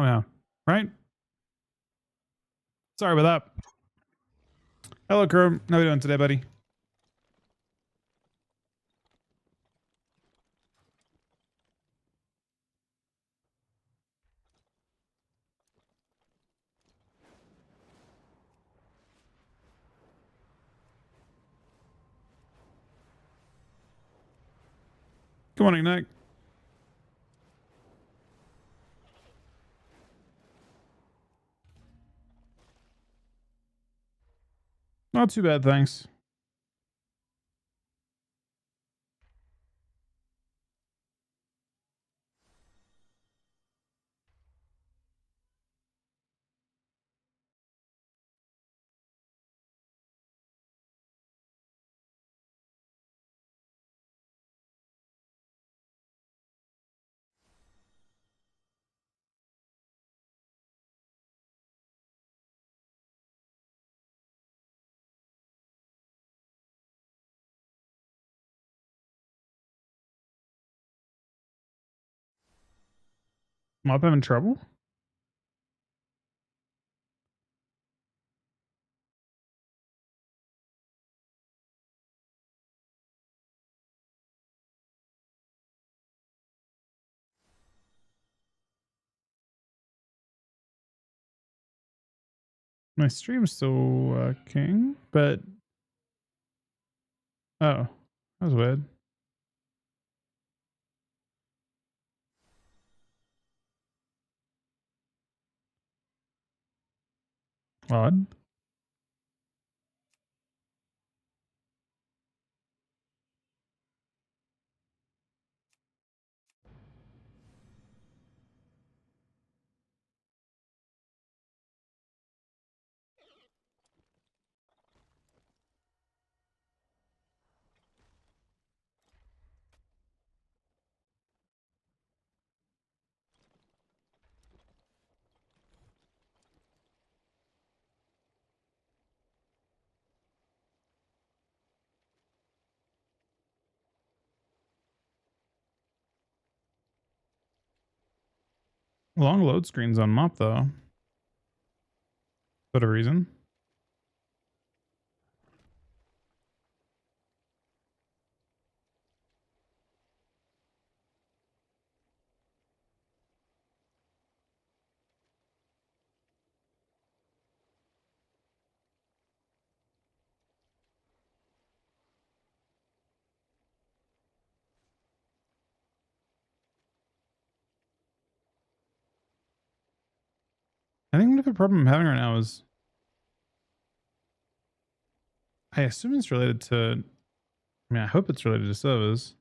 Oh yeah, right. Sorry about that. Hello, Kerm. How are you doing today, buddy? Good morning, Nick. Not too bad, thanks. Am I having trouble? My stream's still working, but oh, that was weird. Odd. Long load screens on mop though. For a reason. I think the problem I'm having right now is I assume it's related to. I mean, I hope it's related to servers.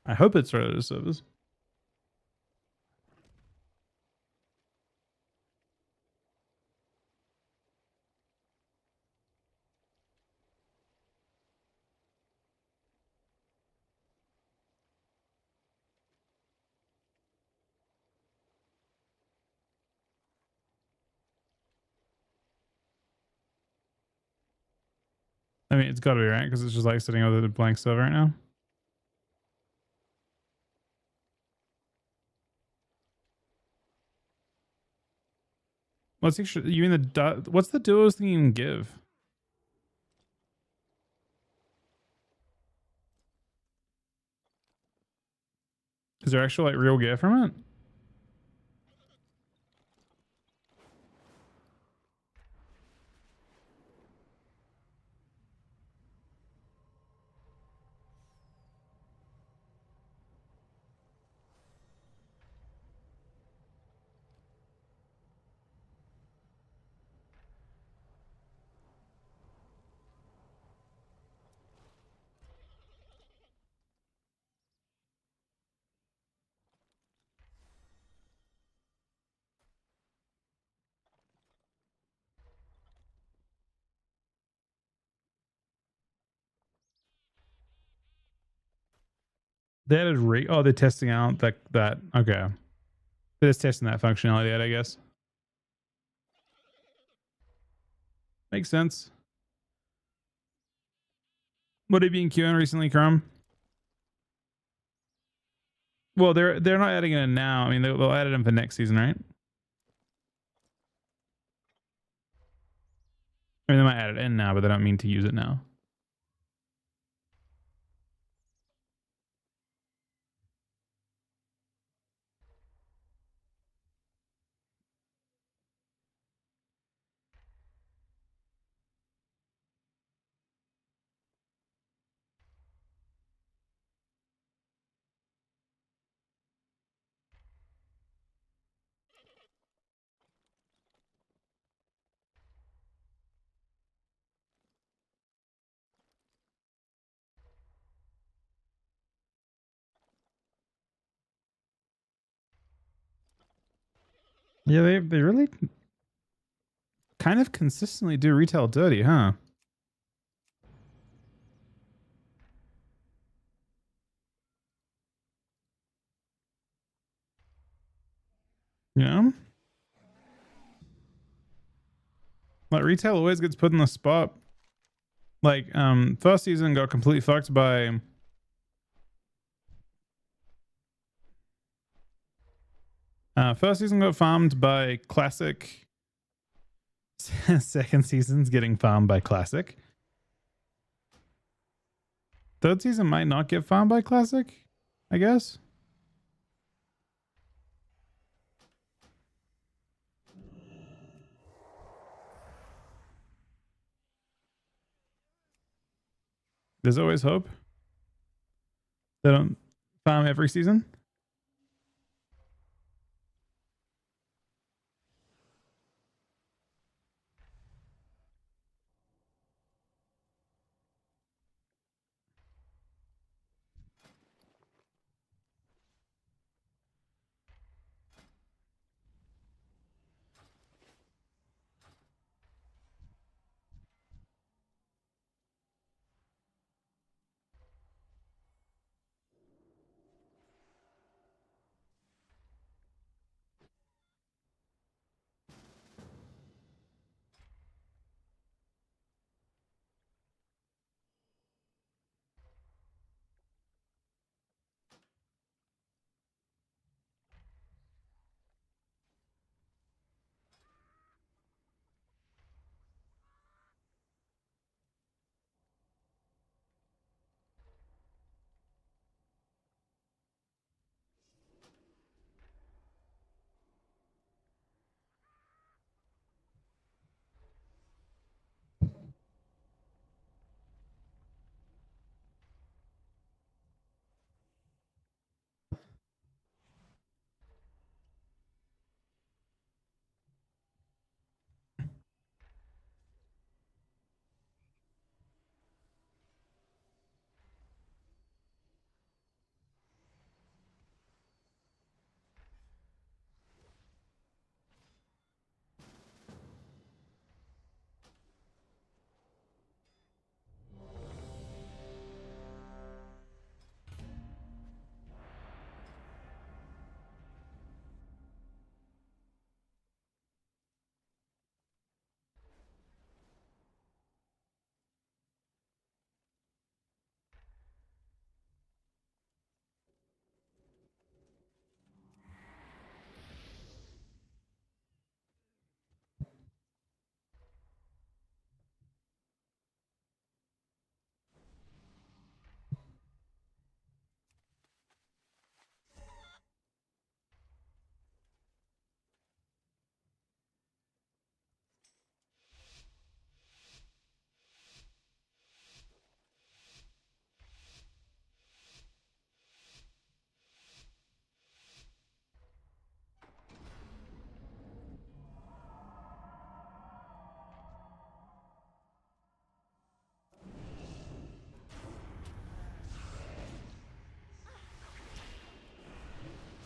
I hope it's related to servers. I mean, it's got to be right because it's just like sitting on the blank server right now. What's actually you mean the what's the duos thing you can give? Is there actual like real gear from it? They added oh, they're testing out that okay. They're just testing that functionality out, I guess. Makes sense. What have you been queuing recently, Chrome? Well, they're not adding it in now. I mean, they'll add it in for next season, right? I mean, they might add it in now, but they don't mean to use it now. Yeah, they really kind of consistently do retail dirty, huh? You know? Like retail always gets put in the spot. Like, first season got completely fucked by first season got farmed by Classic. Second season's getting farmed by Classic. Third season might not get farmed by Classic, I guess. There's always hope. They don't farm every season.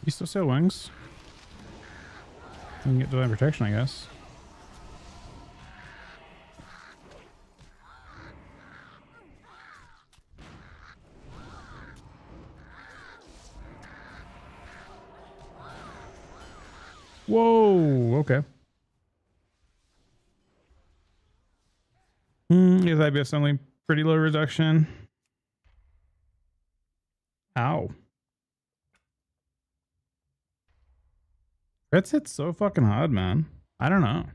You still sell wings? You can get divine protection, I guess. Whoa, okay. Is IBS only pretty low reduction? Ow. Crits hit so fucking hard, man. I don't know.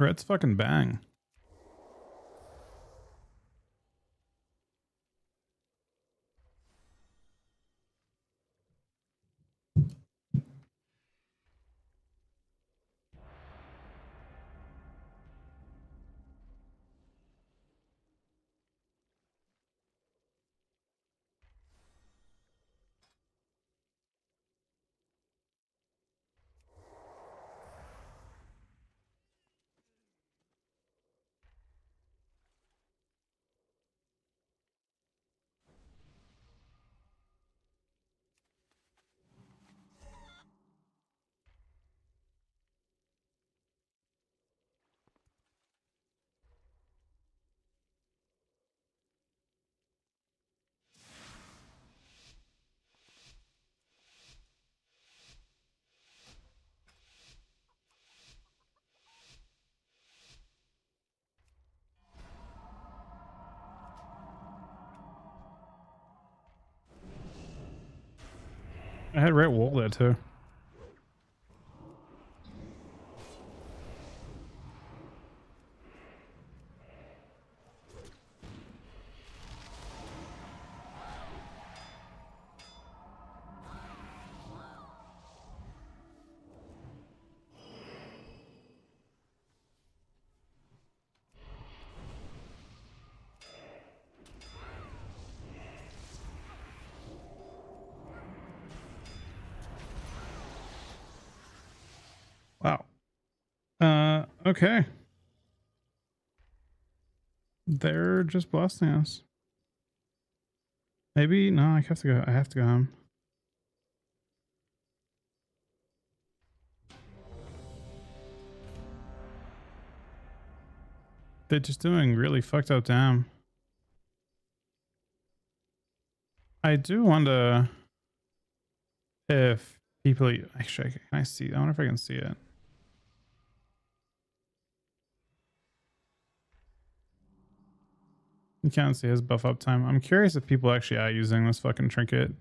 Crits fucking bang. I had right wall there too. Wow. Okay. They're just blasting us. Maybe no, I have to go. I have to go home. They're just doing really fucked up damn. I do wonder if people actually can I see? I wonder if I can see it. You can't see his buff uptime. I'm curious if people actually are using this fucking trinket.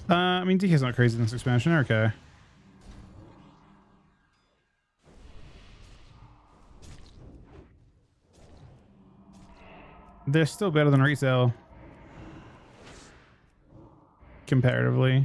I mean, DK's not crazy in this expansion. Okay. They're still better than resale comparatively.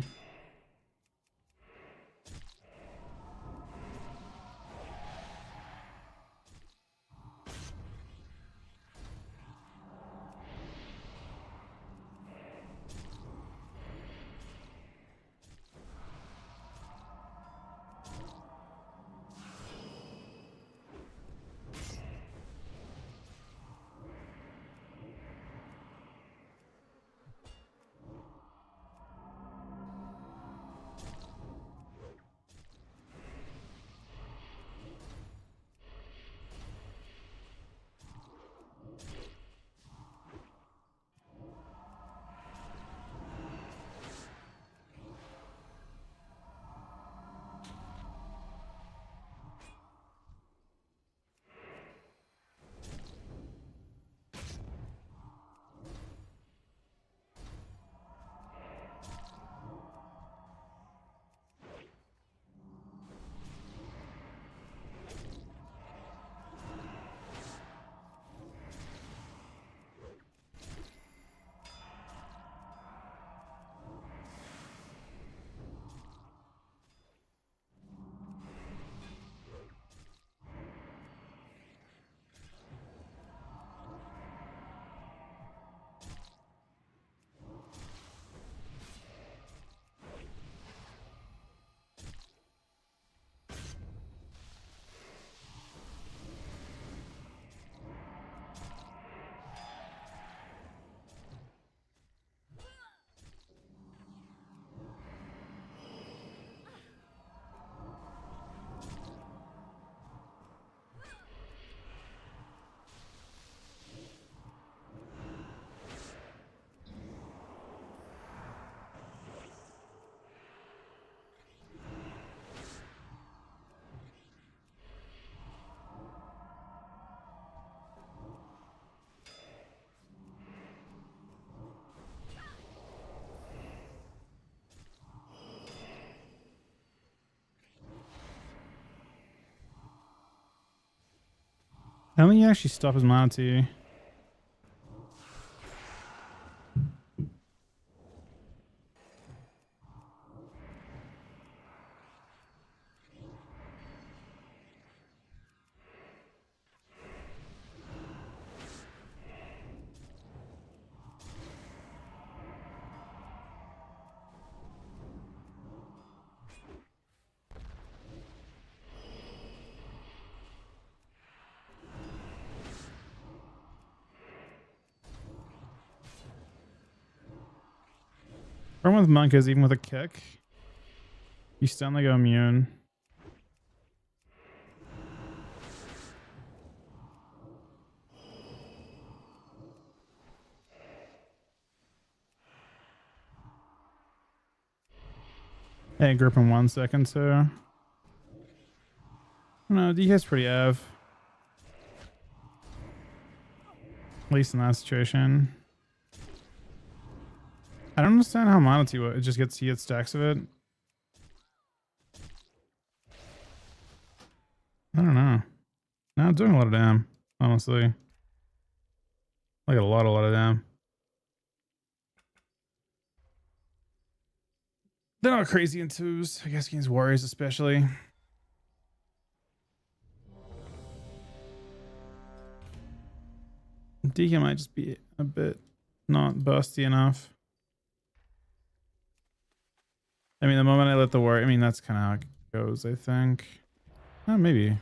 How many actually stop his mana to you? Problem with monk is even with a kick, you stun they go immune. Hey, grip in 1 second, so. No, DK's pretty av. At least in that situation. I don't understand how mana T it just gets, he gets stacks of it. I don't know. No, I'm doing a lot of damn, honestly. Like a lot of damn. They're not crazy in twos, I guess against warriors especially. DK might just be a bit not busty enough. I mean, the moment I let the warrior, I mean, that's kind of how it goes, I think. Oh, maybe.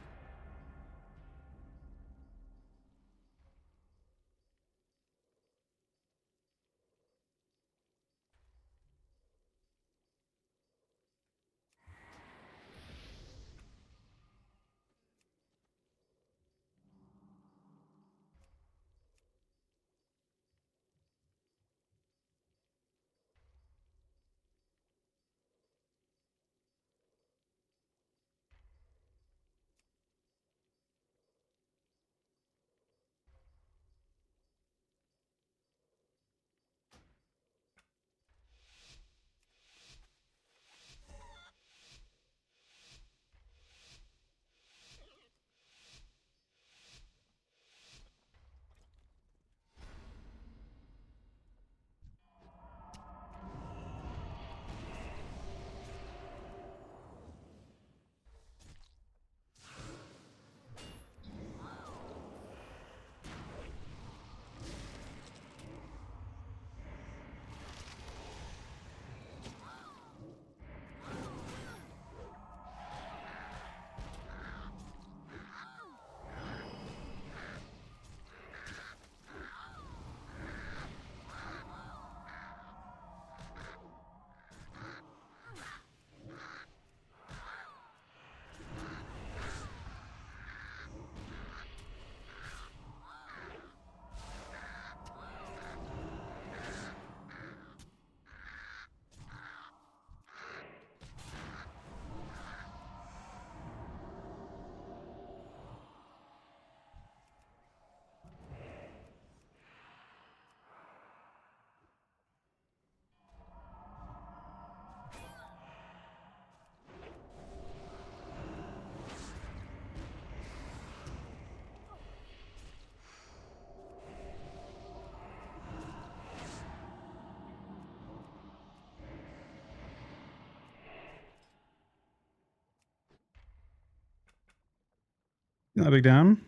Not big down.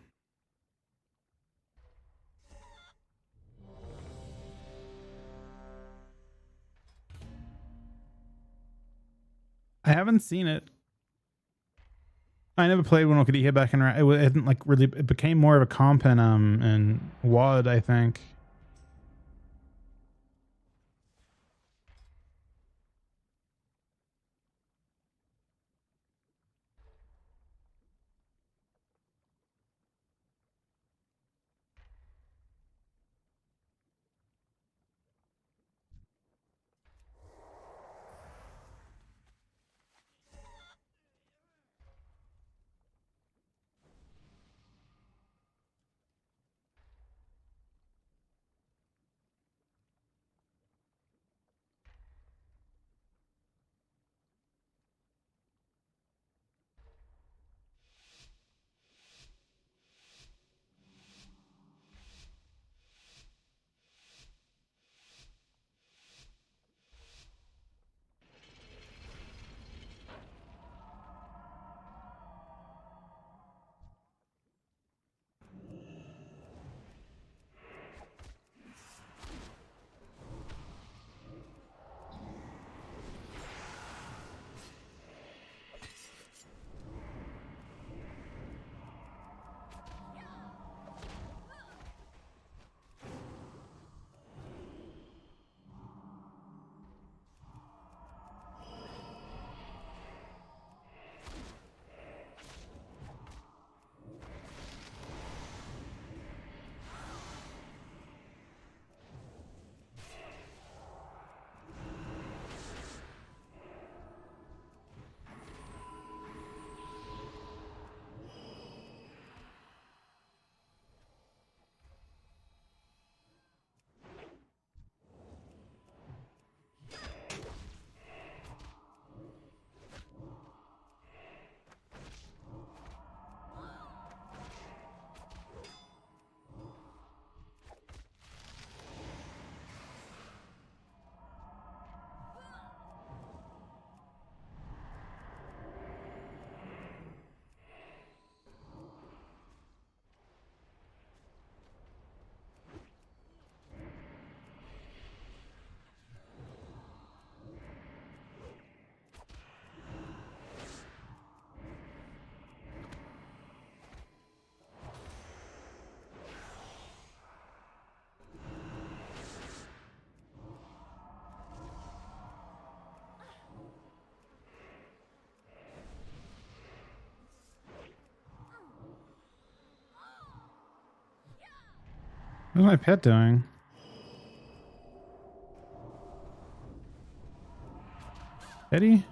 I haven't seen it. I never played one could hit back and it didn't like really. It became more of a comp in WOD, I think. What's my pet doing? Eddie?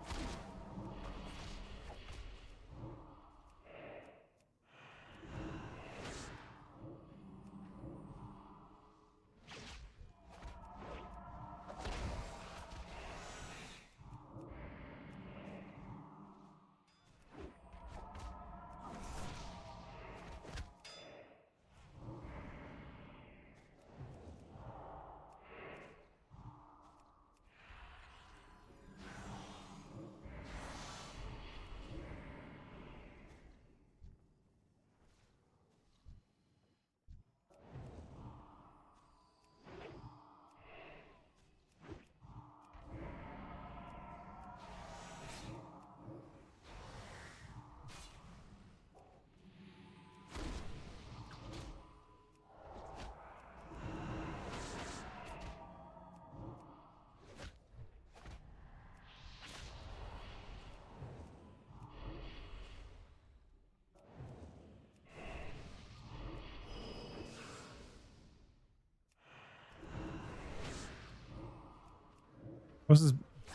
What's this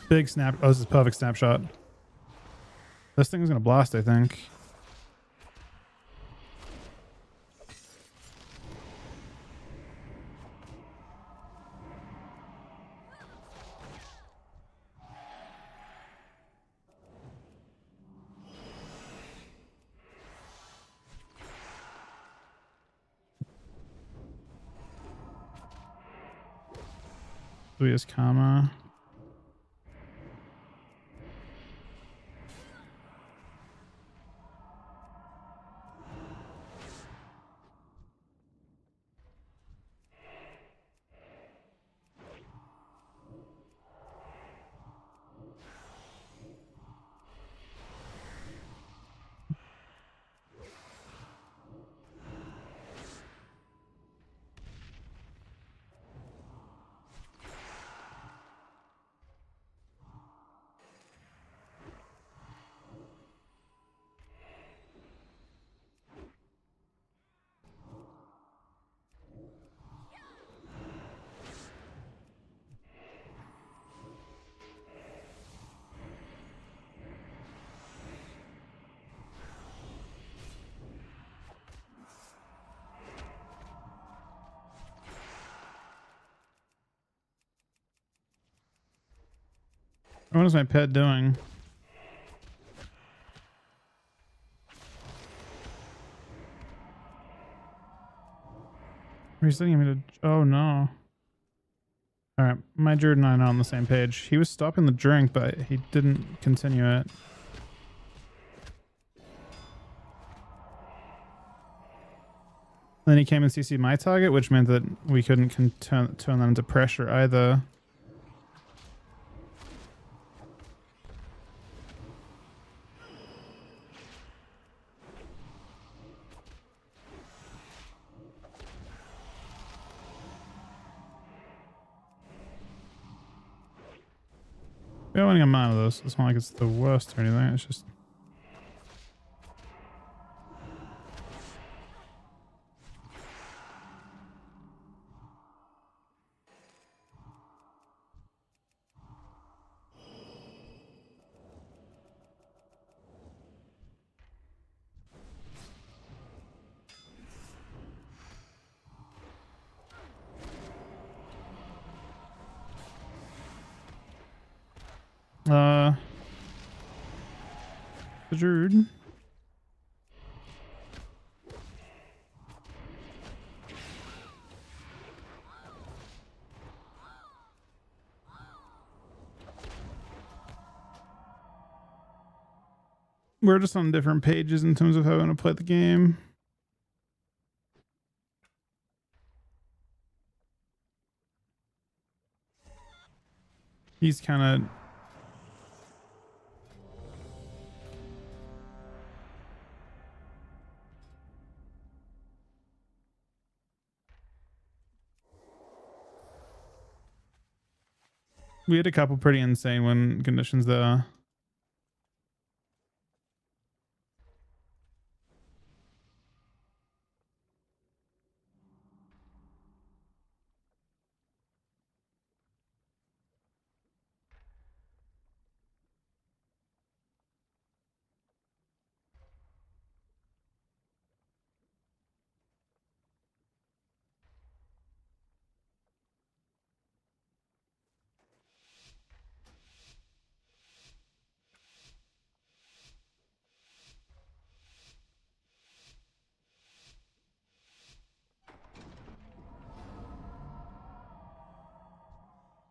big snap? Oh, this is perfect snapshot. This thing is gonna blast, I think. Sweetest karma. What is my pet doing? He's sending me to... Oh, no. Alright, my druid and I are not on the same page. He was stopping the drink, but he didn't continue it. Then he came and CC'd my target, which meant that we couldn't turn that into pressure either. We are winning a man of those. It's not like it's the worst or anything. It's just... the druid. We're just on different pages in terms of how we want to play the game. He's kind of... We had a couple pretty insane win conditions there.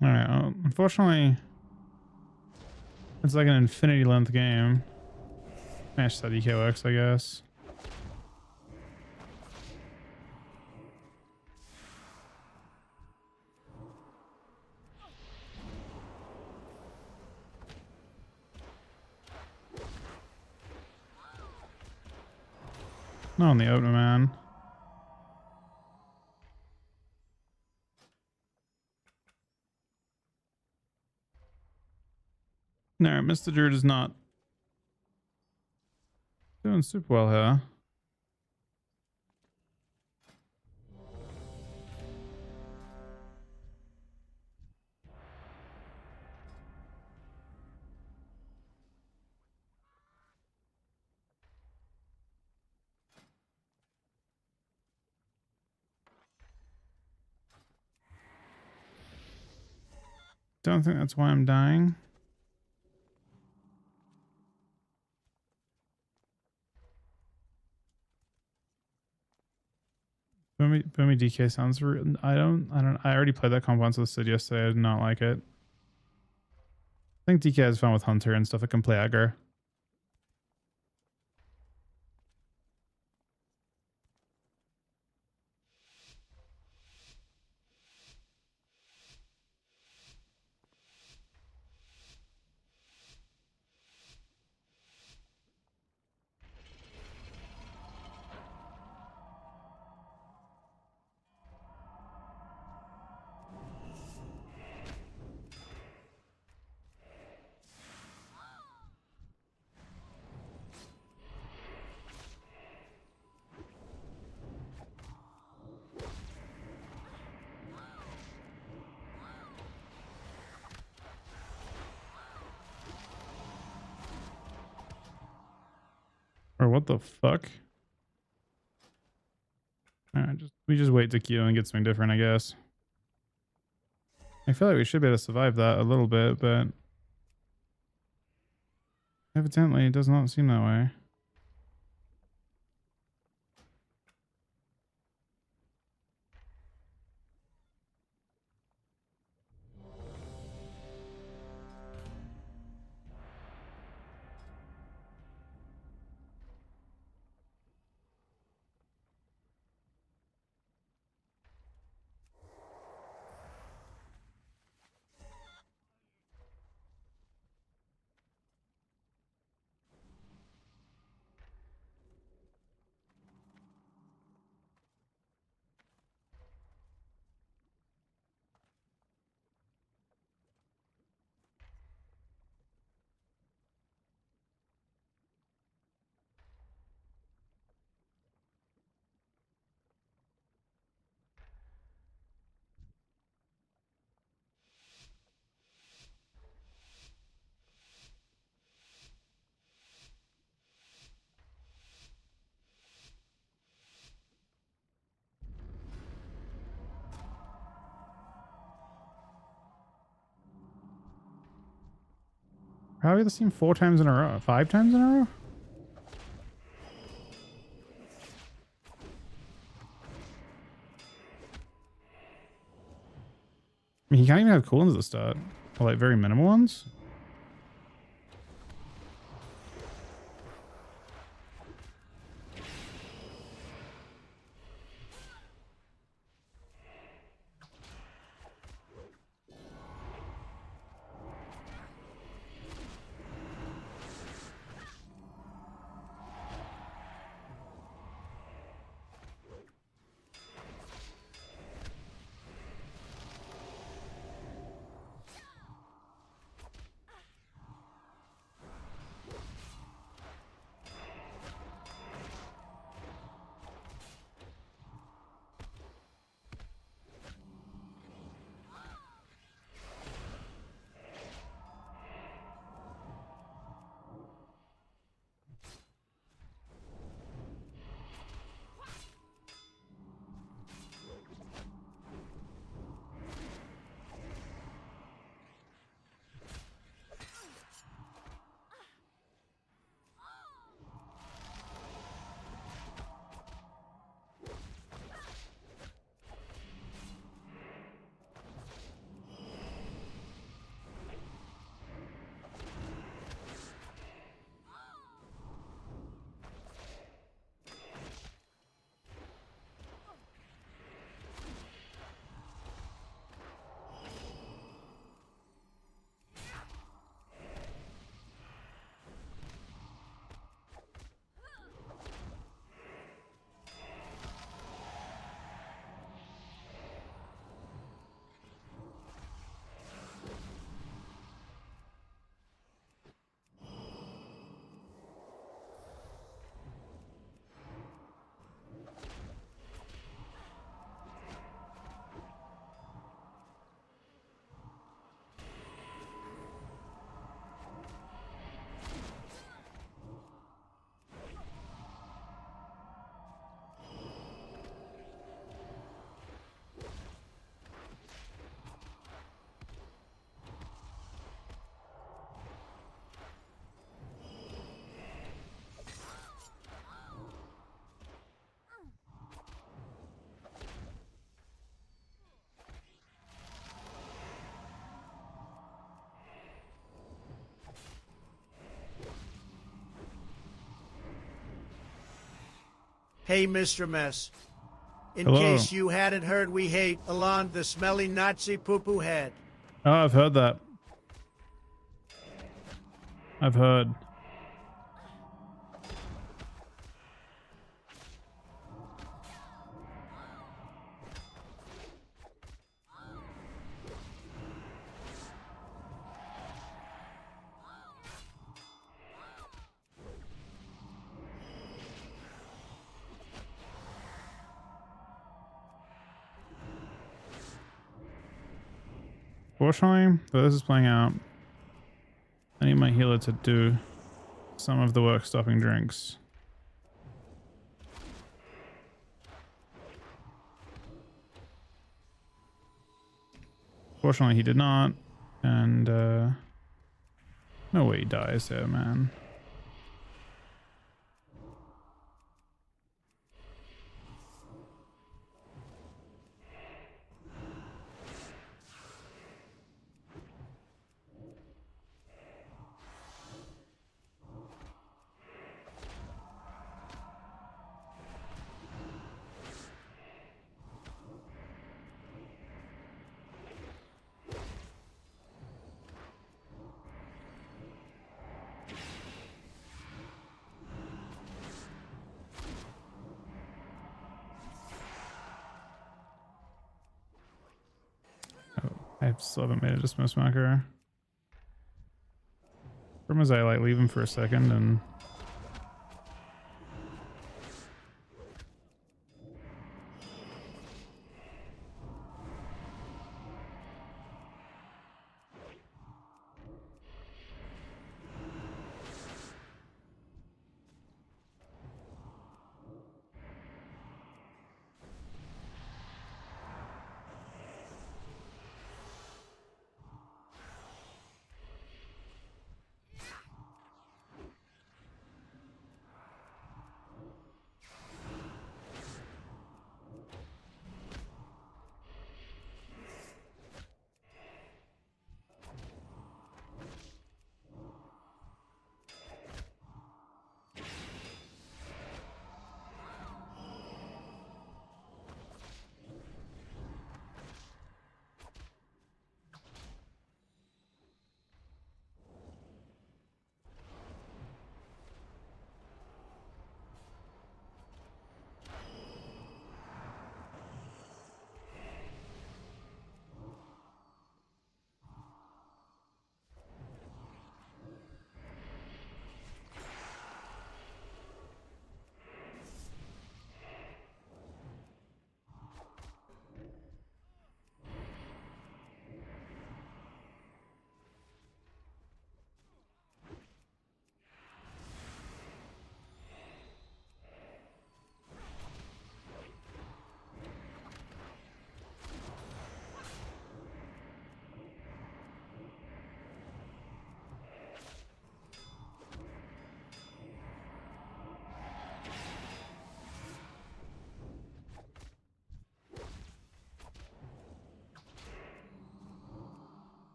All right. Unfortunately, it's like an infinity length game. Smash that EK works, I guess. Not on the opener, man. No, Mr. Druid is not doing super well here. Don't think that's why I'm dying. Boomy DK sounds real. I already played that comp once with Sid yesterday. I did not like it. I think DK has fun with Hunter and stuff that can play aggro. Or what the fuck? Alright, we just wait to queue and get something different, I guess. I feel like we should be able to survive that a little bit, but Evidently, it does not seem that way. Probably the same 4 times in a row. 5 times in a row? I mean, he can't even have cooldowns at the start. Or like very minimal ones. Hey, Mr. Mess. In Hello. case you hadn't heard, we hate Alon, the smelly Nazi poo-poo head. Oh, I've heard that. I've heard. Fortunately, though this is playing out, I need my healer to do some of the work stopping drinks. Fortunately, he did not, and no way he dies there, man. I still haven't made it to Smith Smacker. From as I like leave him for a second and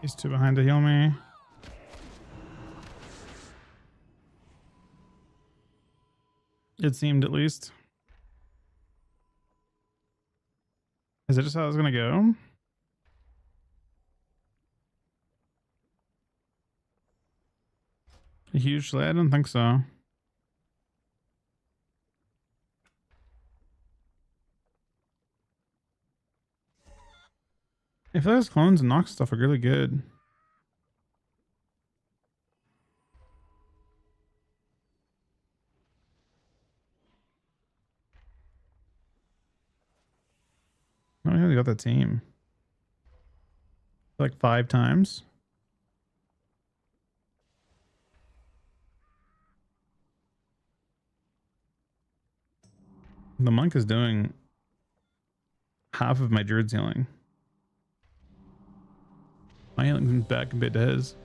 he's too behind to heal me. It seemed, at least. Is it just how it's gonna go? A huge slay? I don't think so. If those clones and Nox stuff are really good. How many have they got that team? Like 5 times. The monk is doing half of my druid's healing. My healing's back a bit to his.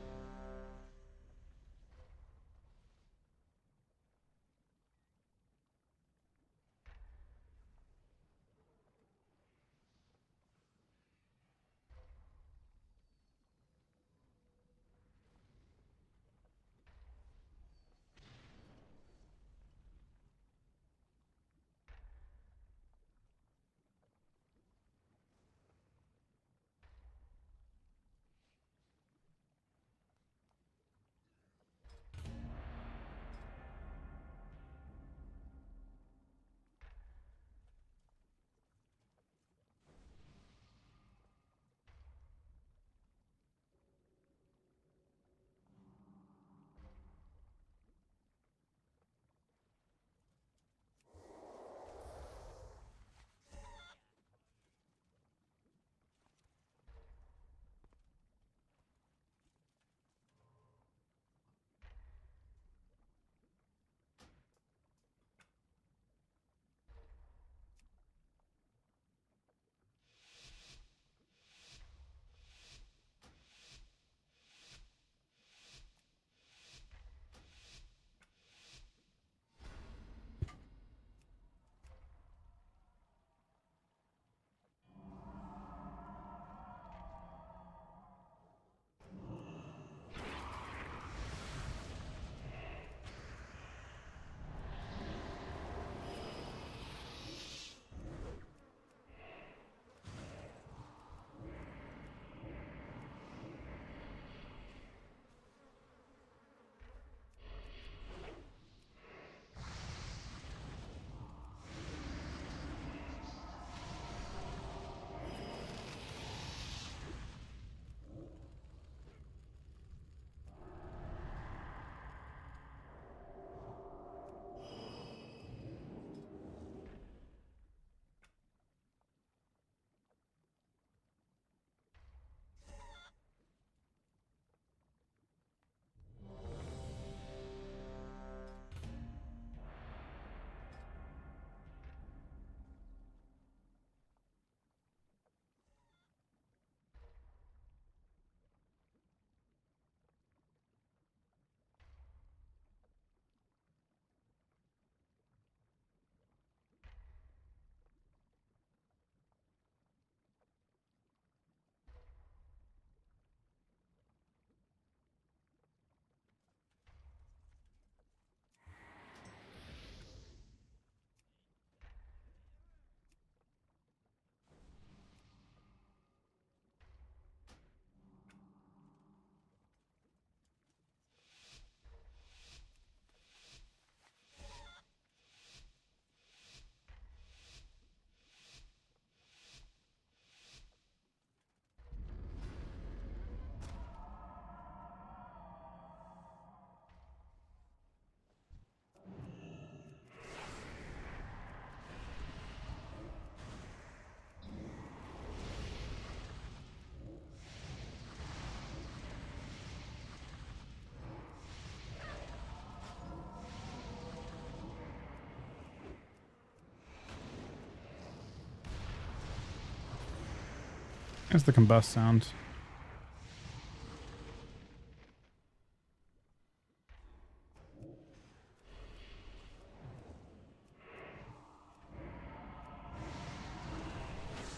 That's the combust sound.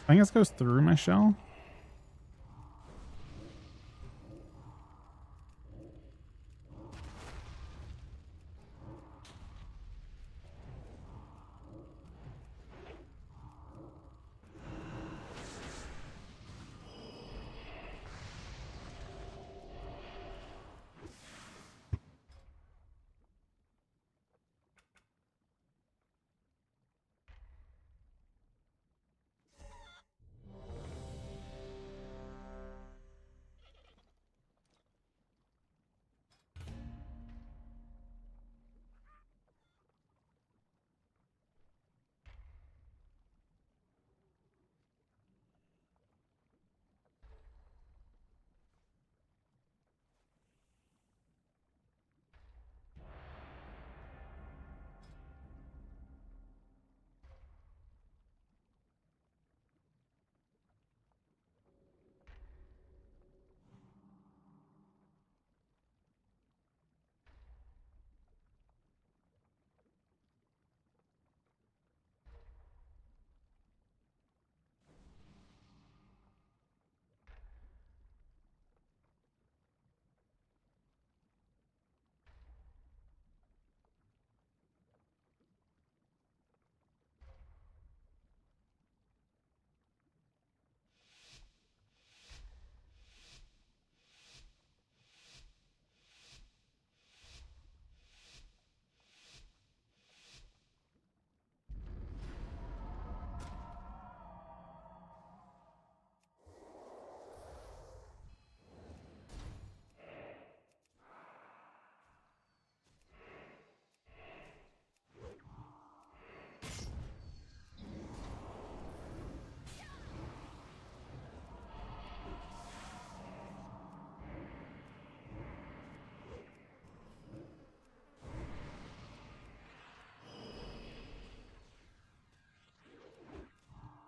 I think this goes through my shell.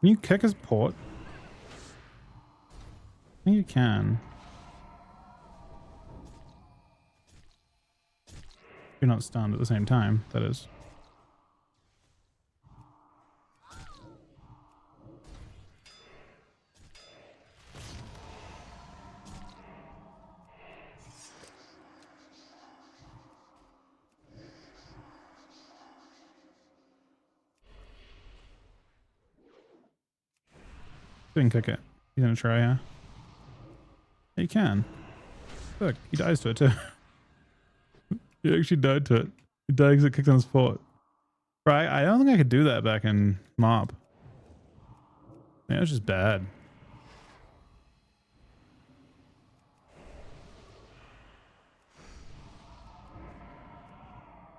Can you kick his port? I think you can. You're not stunned at the same time, that is. Didn't kick it. You gonna try, yeah? Yeah, you can. Look, he dies to it too. He actually died to it. He died because it kicked on his port. Right, I don't think I could do that back in Mob. Yeah, it was just bad.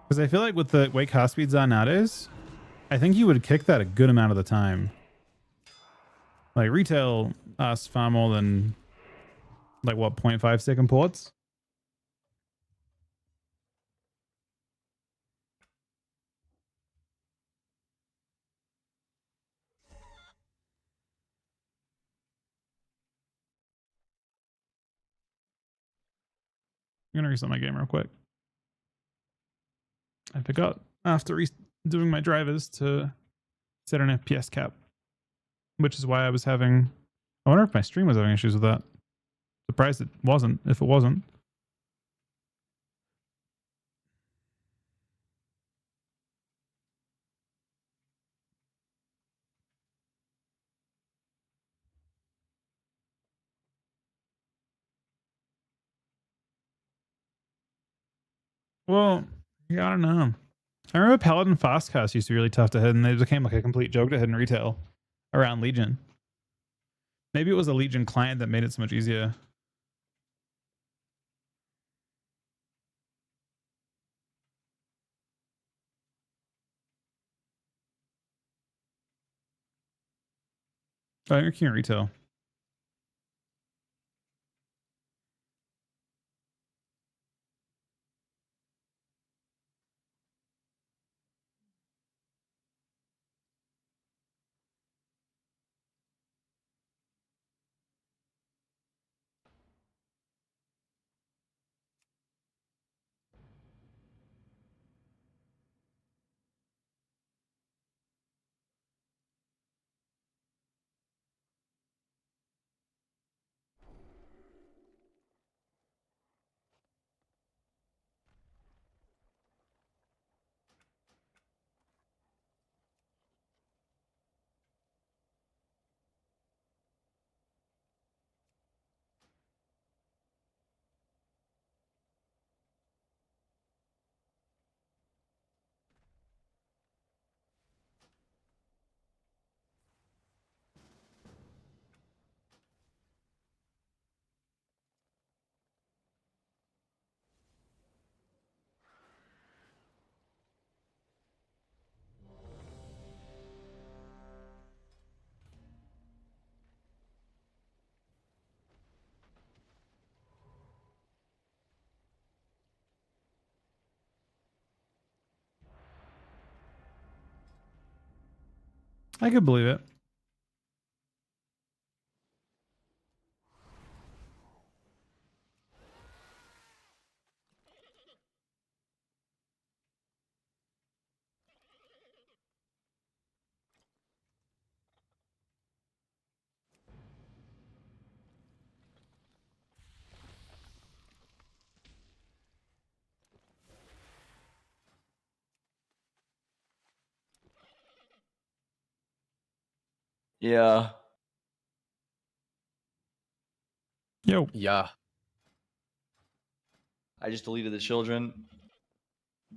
Because I feel like with the way cast speeds are nowadays, I think you would kick that a good amount of the time. Like retail asks far more than like what 0.5 second ports. I'm gonna reset my game real quick. I forgot after doing my drivers to set an FPS cap, which is why I was having. I wonder if my stream was having issues with that. Surprised it wasn't. If it wasn't, well, yeah, I don't know. I remember Paladin Fastcast used to be really tough to hit, and they became like a complete joke to hit in retail around Legion. Maybe it was a Legion client that made it so much easier. Oh, you're king retail. I could believe it. Yeah. Yo. Yeah. I just deleted the children.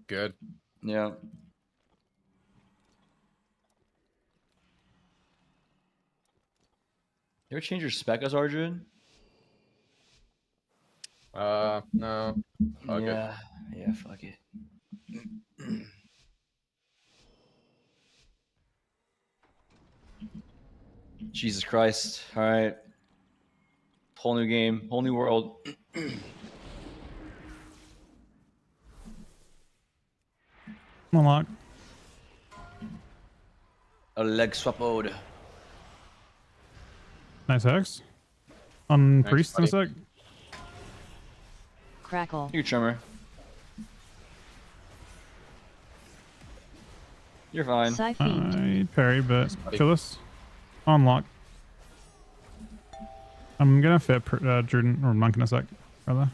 Good. Yeah. You ever change your spec as Arjun? No. Fuck it. Yeah. Yeah, fuck it. Jesus Christ. All right. Whole new game, whole new world. Unlock. A leg swapod. Nice hex. On Thanks, priest in a buddy. sec. Crackle. You trimmer. You're fine. Siphoned. I parry, but buddy. kill us. Unlock. I'm gonna fit Jordan or Monk in a sec, rather.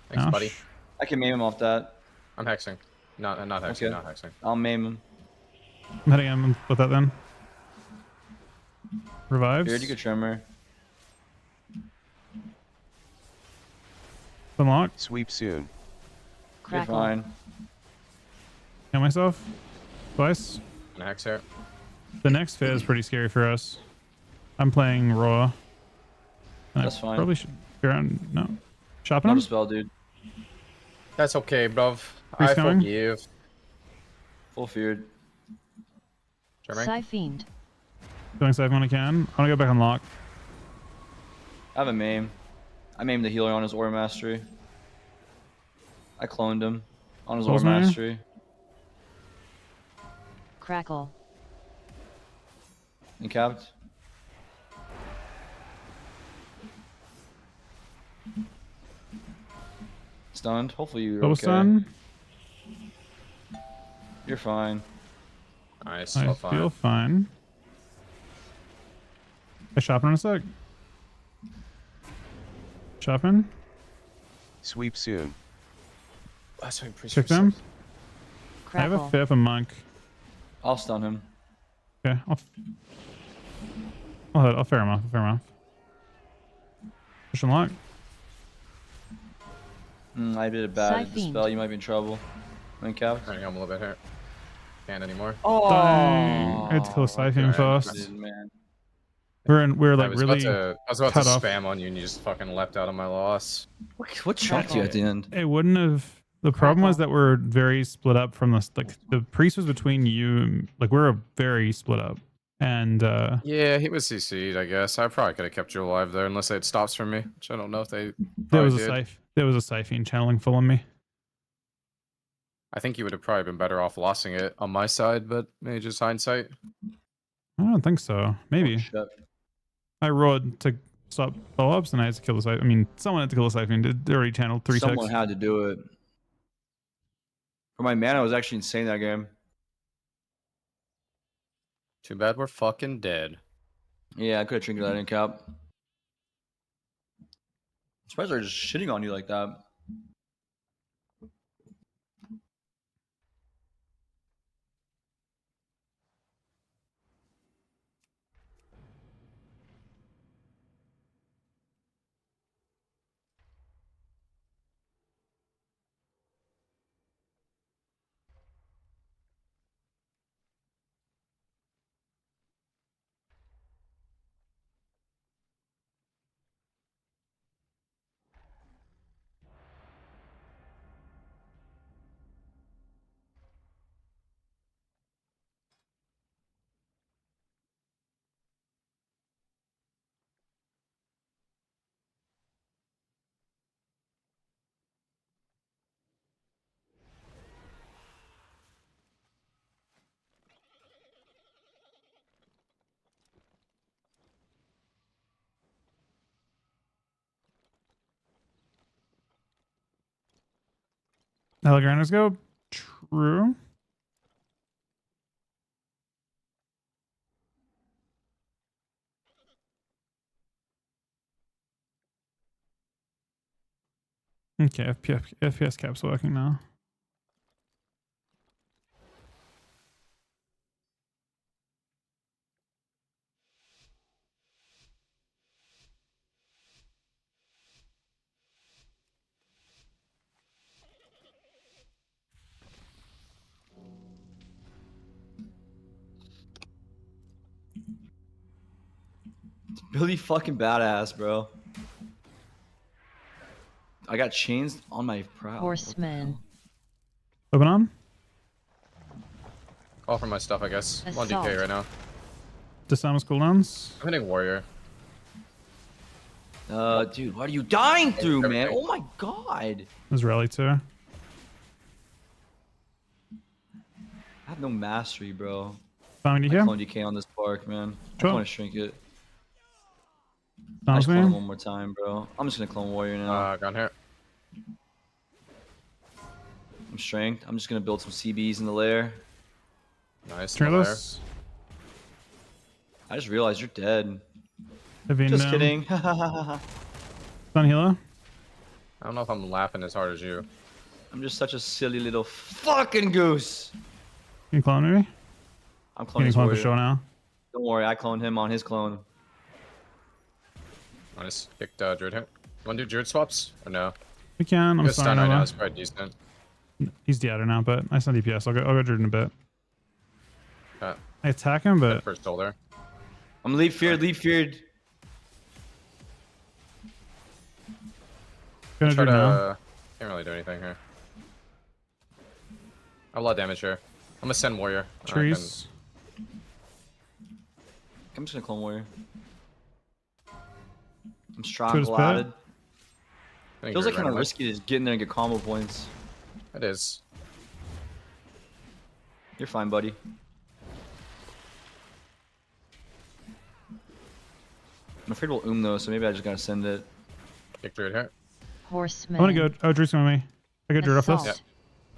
Thanks, Ash. buddy. I can maim him off that. I'm hexing. Not hexing. Okay. Not hexing. I'll maim him. I'm heading in with that then. Revives. Beard, you could trimmer. Unlock. Sweep soon. You're Crackle. fine. Kill myself. Twice. I'm gonna hex here. The next phase is pretty scary for us. I'm playing Raw. And That's I fine. Probably should figure out. No. Shopping Not him? a spell, dude. That's okay, bruv. Priest I coming? forgive. Full feared. Jeremy? Siphoned. Doing safe when I can. I want to go back on lock. I have a maim. I maimed the healer on his Aura Mastery. I cloned him on his Aura Close me. Mastery. Crackle. And capped. Stunned. Hopefully you're Double okay. stun. You're fine. Nice. I Well, feel fine. fine. I shopping in a sec. Shopping. Sweep soon. Last week, priest Check for them. six. I have Crackle. a fifth, a monk. I'll stun him. Okay, I'll fair him off. I'll fair him off. Push and lock. I did it bad. The Siphoned. spell, you might be in trouble. And capped. Hang on, I'm a little bit here. Can't anymore. Oh! Dang. I had to kill Siphon okay. fast. Man. We're I like was really. about to cut off. spam on you and you just fucking leapt out of my loss. What chunked you at the end? It wouldn't have. The problem was that we're very split up from this. Like the priest was between you. And, like we're very split up, and Yeah, he was CC'd, I guess. I probably could have kept you alive there unless it stops for me, which I don't know if they there was probably did. There was a siphon channeling full on me. I think you would have probably been better off lossing it on my side, but maybe just hindsight. I don't think so. Maybe Oh, shit. I rolled to stop follow-ups, and I had to kill the siphon. I mean, someone had to kill the siphon. Did already channeled 3 Someone ticks. had to do it. For my mana, was actually insane that game. Too bad we're fucking dead. Yeah, I could have trinketed that in cap. I'm surprised they're just shitting on you like that. Heligranders go. True. Okay, FPS cap's working now. Really fucking badass, bro. I got chains on my prow. Horseman. Open on. Call for my stuff, I guess. I'm on DK Assault. right now. Disarm's cooldowns. I'm hitting warrior. Dude, what are you dying through, man? Everything. Oh my god. There's rally too. I have no mastery, bro. Found you I here. clone DK on this bark, man. I Sure. just want to shrink it. I Sounds just clone him me. one more time, bro. I'm just gonna clone warrior now. Gone here. I'm strength. I'm just gonna build some CBs in the lair. Nice. no lair. Turnless. I just realized you're dead. Heavy Just down. kidding. Stun healer. I don't know if I'm laughing as hard as you. I'm just such a silly little fucking goose. Can you clone me? I'm Can cloning you this clone for warrior. sure now? Don't worry, I cloned him on his clone. I just picked Druid here. Want to do Druid swaps? Or no? We can. I'm Good stun right now. sorry. It's quite decent. He's dead now, but I send DPS. I'll go Druid in a bit. Okay. I attack him, but First shoulder. I'm leave feared, leave feared. gonna Try Druid now. to... Can't really do anything here. I have a lot of damage here. I'm gonna send warrior. Trees. I'm just gonna clone warrior. I'm strong Druid's pet. glotted. I can Feels like Druid kind of randomly. risky to just get in there and get combo points. It is. You're fine, buddy. I'm afraid we'll though, so maybe I just gotta send it. Kick Druid here. Horseman. I'm gonna go. Oh, Drew's coming with me. I got Druid off this. Assault.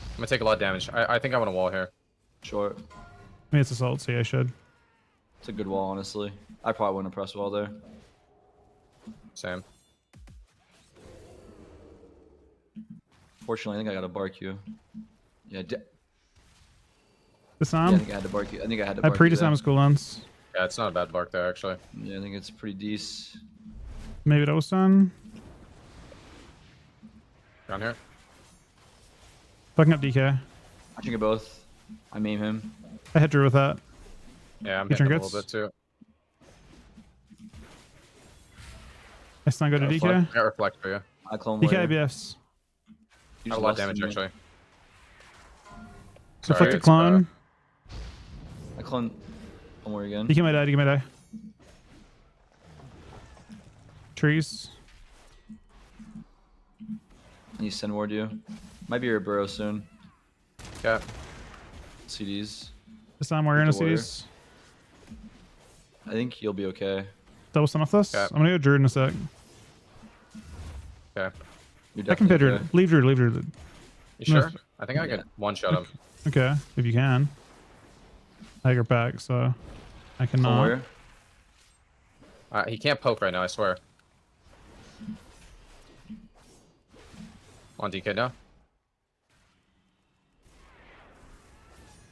I'm gonna take a lot of damage. I think I want a wall here. Short. I mean, it's assault, so yeah, I should. It's a good wall, honestly. I probably wouldn't have pressed wall there. Same. Fortunately, I think I got to bark you. Yeah, Disarm. I think I had to bark you. I think I had to I bark pre-disarm you his cooldowns. Yeah, it's not a bad bark there, actually. there. Yeah, I think it's pretty decent. Maybe double stun. Down here. Fucking up DK. I can get both. I maim him. I hit Drew with that. Yeah, I'm Get hitting your him a little bit too. I stun go to DK. I got reflect for you. I clone DK warrior. IBFs. You I have just a lot of lost damage, me. actually. Reflected it's, clone. I clone warrior again. DK might die. DK might die. Trees. I need to send ward you. Might be your burrow soon. Yeah. CDs. Disarm warrior in With the the warrior. seas. I think you'll be okay. Double stun off this. Okay. I'm gonna go Druid in a sec. Okay. You're I can pit definitely Druid. okay. Leave Druid. Leave Druid. You No. sure? I think I could one-shot him. Okay, if you can. I got back, so I Clone cannot. warrior. He can't poke right now, I swear. On DK now.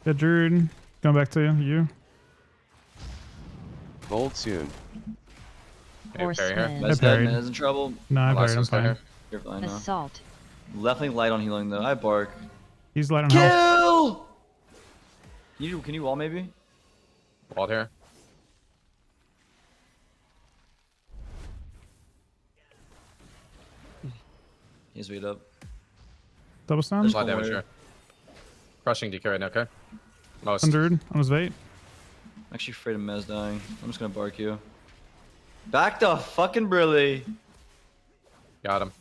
Yeah, Druid. Going back to you. Bold soon. Hey, parry here. Horseman. Mez parried. dead. Mez in trouble. No, I Last parried. I'm one's fine. here. You're fine now. Assault. Definitely light on healing though. I bark. He's light on health. Kill! Can you wall maybe? Walled here. He's weight up. Double stun. There's A lot of damage warrior. here. Crushing DK right now, okay? Most. 100 on his bait. I'm actually afraid of Mez dying. I'm just gonna bark you. Back the fucking Brilly. Got him.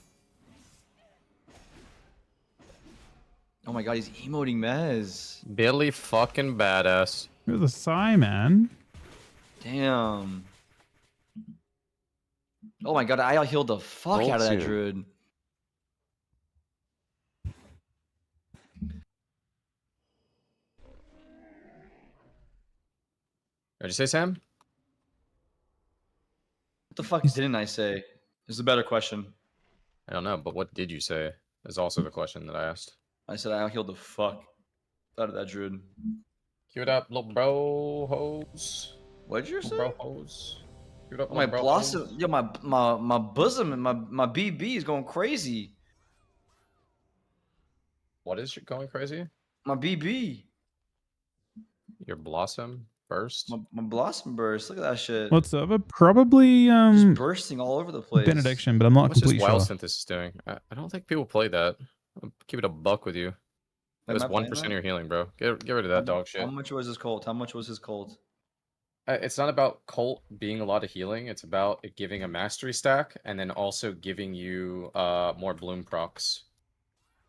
Oh my god, he's emoting Mez. Billy fucking badass. It was a sigh, man. Damn. Oh my god, I healed the fuck Bolt out of that soon. druid. What'd you say, Sam? What the fuck didn't I say? This is a better question. I don't know, but what did you say? Is also the question that I asked. I said I healed the fuck out of that druid. Cue it up, little bro hose. What did you say? Little bro hose. Cue it up, Oh, my little bro blossom, hose. yo, my bosom and my BB is going crazy. What is going crazy? My BB, Your blossom burst? my blossom burst. Look at that shit. What's up? Probably Just bursting all over the place. benediction, but I'm not What's this completely wild sure. synthesis doing? I don't think people play that. I'll keep it a buck with you. It Am was I playing 1% of that? your healing, bro. Get rid of that dog How shit. much was his cult? How much was his cult? It's not about cult being a lot of healing. It's about it giving a mastery stack and then also giving you more bloom procs.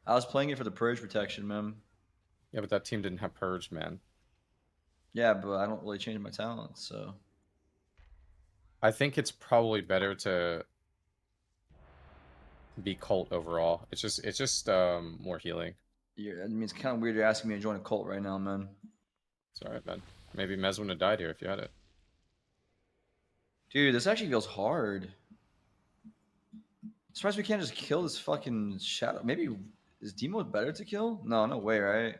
I was playing it for the purge protection, man. Yeah, but that team didn't have purge, man. Yeah, but I don't really change my talents, so. I think it's probably better to be cult overall. It's just more healing. Yeah, I mean, it's kind of weird you're asking me to join a cult right now, man. It's alright, man. Maybe Mez wouldn't have died here if you had it. Dude, this actually feels hard. Surprised we can't just kill this fucking shadow. Maybe is Demo better to kill? No, no way, right?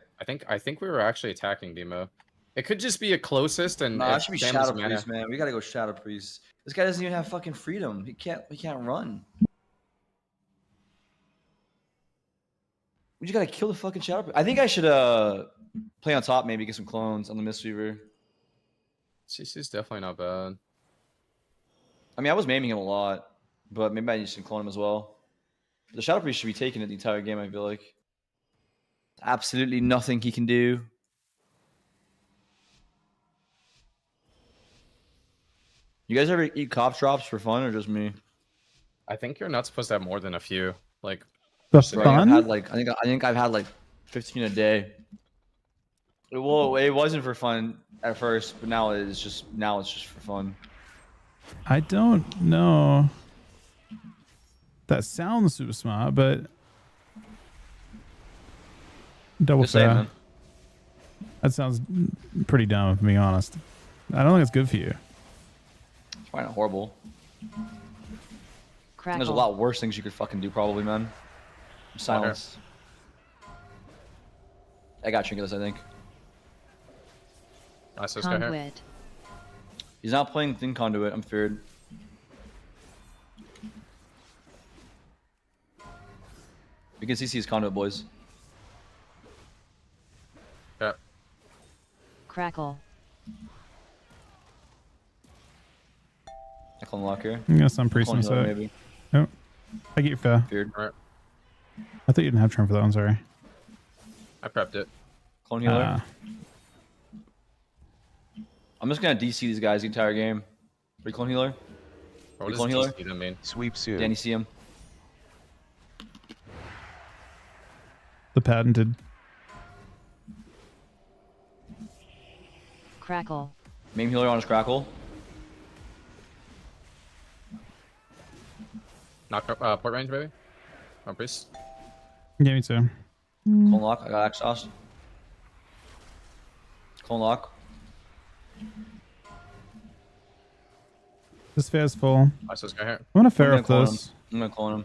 I think we were actually attacking Demo. It could just be a closest and Nah, it if should be Sam has Shadow mana. Priest, man. We gotta go Shadow Priest. This guy doesn't even have fucking freedom. He can't run. We just gotta kill the fucking Shadow Priest. I think I should play on top, maybe get some clones on the Mistweaver. CC's definitely not bad. I mean, I was maiming him a lot, but maybe I need to clone him as well. The Shadow Priest should be taking it the entire game, I feel like. Absolutely nothing he can do. You guys ever eat cop drops for fun or just me? I think you're not supposed to have more than a few. Like, The Bro, Bro, I've fun? had like I think I've had like 15 a day. Well, it wasn't for fun at first, but now it's just for fun. I don't know. That sounds super smart, but double Just saying, fair. man. That sounds pretty dumb, if I'm being honest. I don't think it's good for you. It's probably not horrible. Crackle. There's a lot worse things you could fucking do, probably, man. Silence. I got Trinketless, I think. nice, let's go here. Conduit. He's not playing Thin Conduit. I'm feared. We can CC his Conduit, boys. Yeah. Crackle. I clone lock here. I'm gonna sun priest Clone in a healer, sec. maybe. Oh, I get your fair. Feared. Alright. I thought you didn't have turn for that one. Sorry. I prepped it. Clone healer. Ah, I'm just gonna DC these guys the entire game. Reclone healer. What does Clone healer? DC then mean? Sweep soon. Danny, see him. the patented. Crackle. Main healer on his crackle. Knock up port range, maybe? On priest. Yeah, me too. Clone lock. I got exhaust. Clone lock. This fair's full. Nice, let's go here. I'm gonna fair I'm off gonna clone this. him. I'm gonna clone him.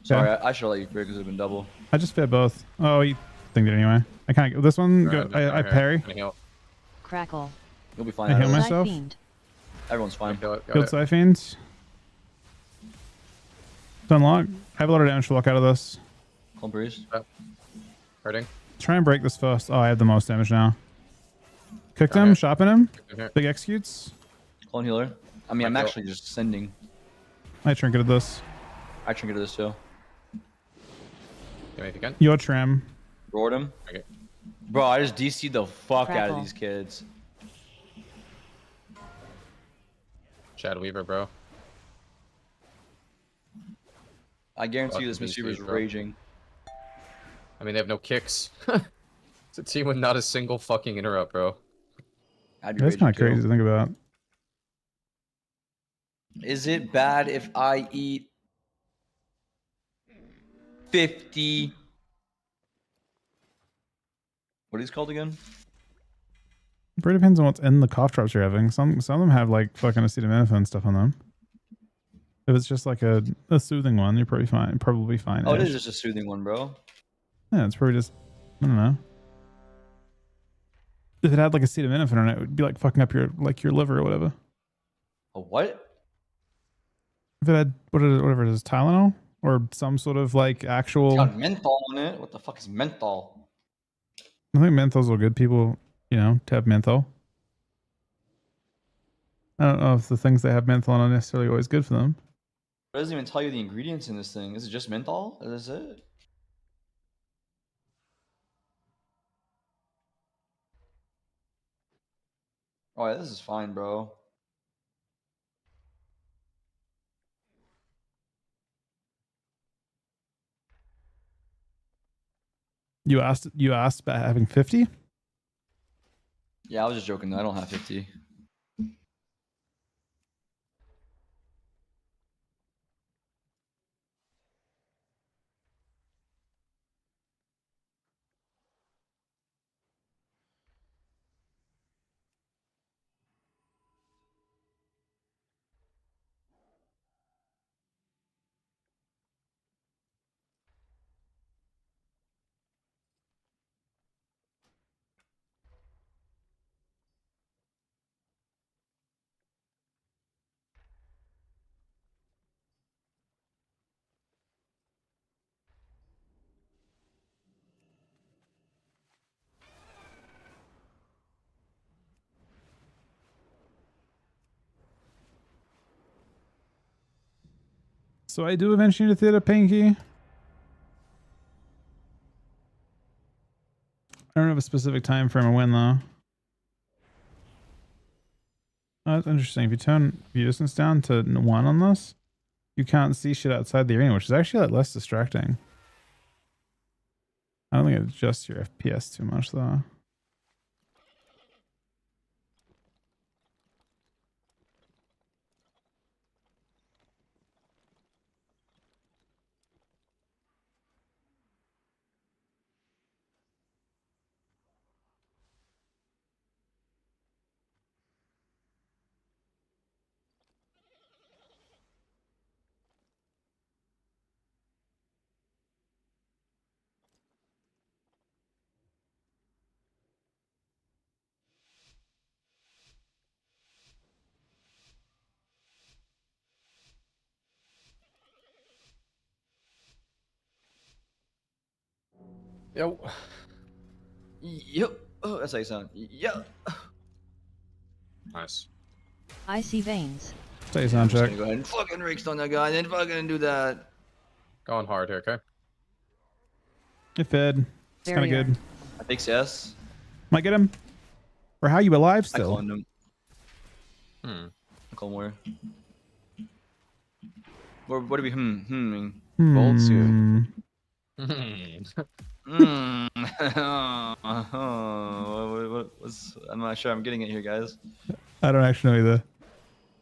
Sorry, I should let you break because it would have been double. I just fair both. Oh, you think it anyway. I can't. This one, Alright, go, just go I here. parry. Gonna heal. Crackle. You'll be fine. I heal Adam. myself? Siphoned. Everyone's fine. Kill it, got Killed it. Siphons. Unlock. I have a lot of damage to lock out of this. Clone priest. Hurting. Try and break this first. Oh, I have the most damage now. Cooked Okay. him, sharpen him. In here. Big executes. Clone healer. I mean, I'm Might go. actually just sending. I trinketed this. I trinketed this too. Give me if you can. Your trim. Roared him. Okay. Bro, I just DC'd the fuck out Crackle. of these kids. Chad Weaver, bro. I guarantee you this Fucking Mistweaver is DC'd, bro. raging. I mean, they have no kicks. It's a team with not a single fucking interrupt, bro. I'd be That's raging kind of too. crazy to think about. Is it bad if I eat 50? What are these called again? It really depends on what's in the cough drops you're having. Some of them have like fucking acetaminophen stuff on them. If it's just like a soothing one, you're probably fine. Probably fine. Oh, it is just a soothing one, bro. Yeah, it's probably just, I don't know. If it had like acetaminophen on it, it would be like fucking up your liver or whatever. A what? If it had whatever it is, Tylenol or some sort of like actual. It's got menthol on it. What the fuck is menthol? I think menthols are good. People, to have menthol. I don't know if the things that have menthol are necessarily always good for them. It doesn't even tell you the ingredients in this thing. Is it just menthol? Is this it? Oh, yeah, this is fine, bro. You asked about having 50? Yeah, I was just joking. Though. I don't have 50. So I do eventually need a theater Pinky. I don't have a specific time frame of when though. Oh, that's interesting. If you turn view distance down to 1 on this, you can't see shit outside the arena, which is actually like less distracting. I don't think it adjusts your FPS too much though. Yo. Yep. Oh, that's how you sound. Yep. Nice. I see veins. Stay I'm sound just check. gonna go ahead and fucking rakestone that guy, and then fucking do that. Going hard here, okay? It fed. It's kind of Barrier. good. I think yes. Might get him. Or how you alive I still? cloned him. Hmm. I clone where? What do we Bold soon. I'm not sure I'm getting it here, guys. I don't actually know either.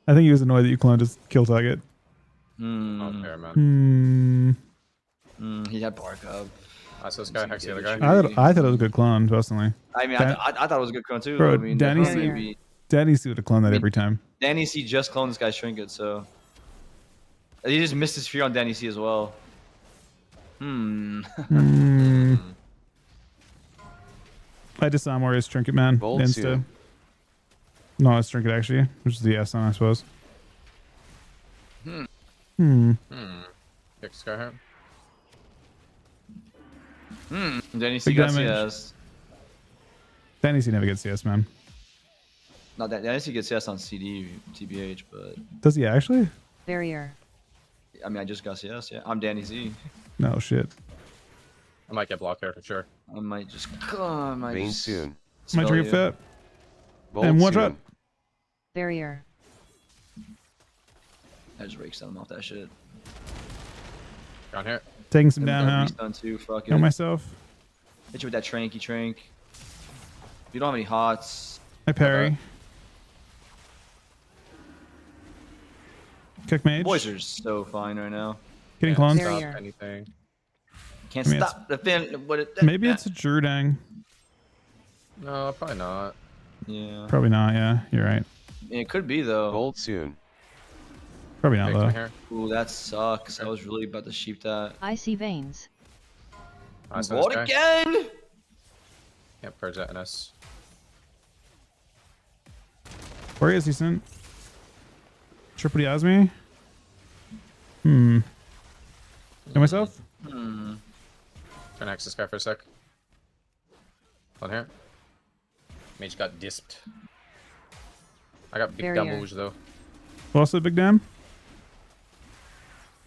I think he was annoyed that you cloned his kill target. Not fair, man. He had bark up. That's this guy, hex the other guy. I thought it was a good clone, personally. I mean, Dan- I thought it was a good clone too. Bro, I mean, Danny definitely Daddy would have cloned that mean- every time. Danny C just cloned this guy's trinket, so he just missed his fear on Danny C as well. I disarm Warrior's Trinket, man. Bold Insta. suit. No, it's Trinket, actually. Which is the S on, I suppose. Kick this guy here. Danny C Big got damage. CS. Danny C never gets CS, man. No, Danny C gets CS on CD, TBH, but Does he actually? Barrier. I mean, I just got CS. Yeah, I'm Danny Z. No, shit. I might get blocked here for sure. I might just. I might Vein just soon. My spell Trinket you. fit. Bold And one soon. shot. Barrier. I just raked him off that shit. Down here. Taking some Then down we got now. restun too. Fuck Kill it. myself. Hit you with that tranky trank. If you don't have any hots, I parry. Kick mage. boys are so fine right now. Getting Can't clones. Barrier. stop anything. Can't I mean, stop the fin. What it, Maybe it's a Jurdang. No, probably not. Yeah. Probably not. Yeah, you're right. It could be though. Bolt soon. Probably not Wait, come though. here. Ooh, that sucks. I was really about to sheep that. Icy veins. I saw this What guy. again? Can't purge that NS. Where is he, Sin? Triple D has me. Kill myself? Hmm. Trying to axe this guy for a sec. On here. Mage got disped. I got big Barrier. damage though. Lost the big dam.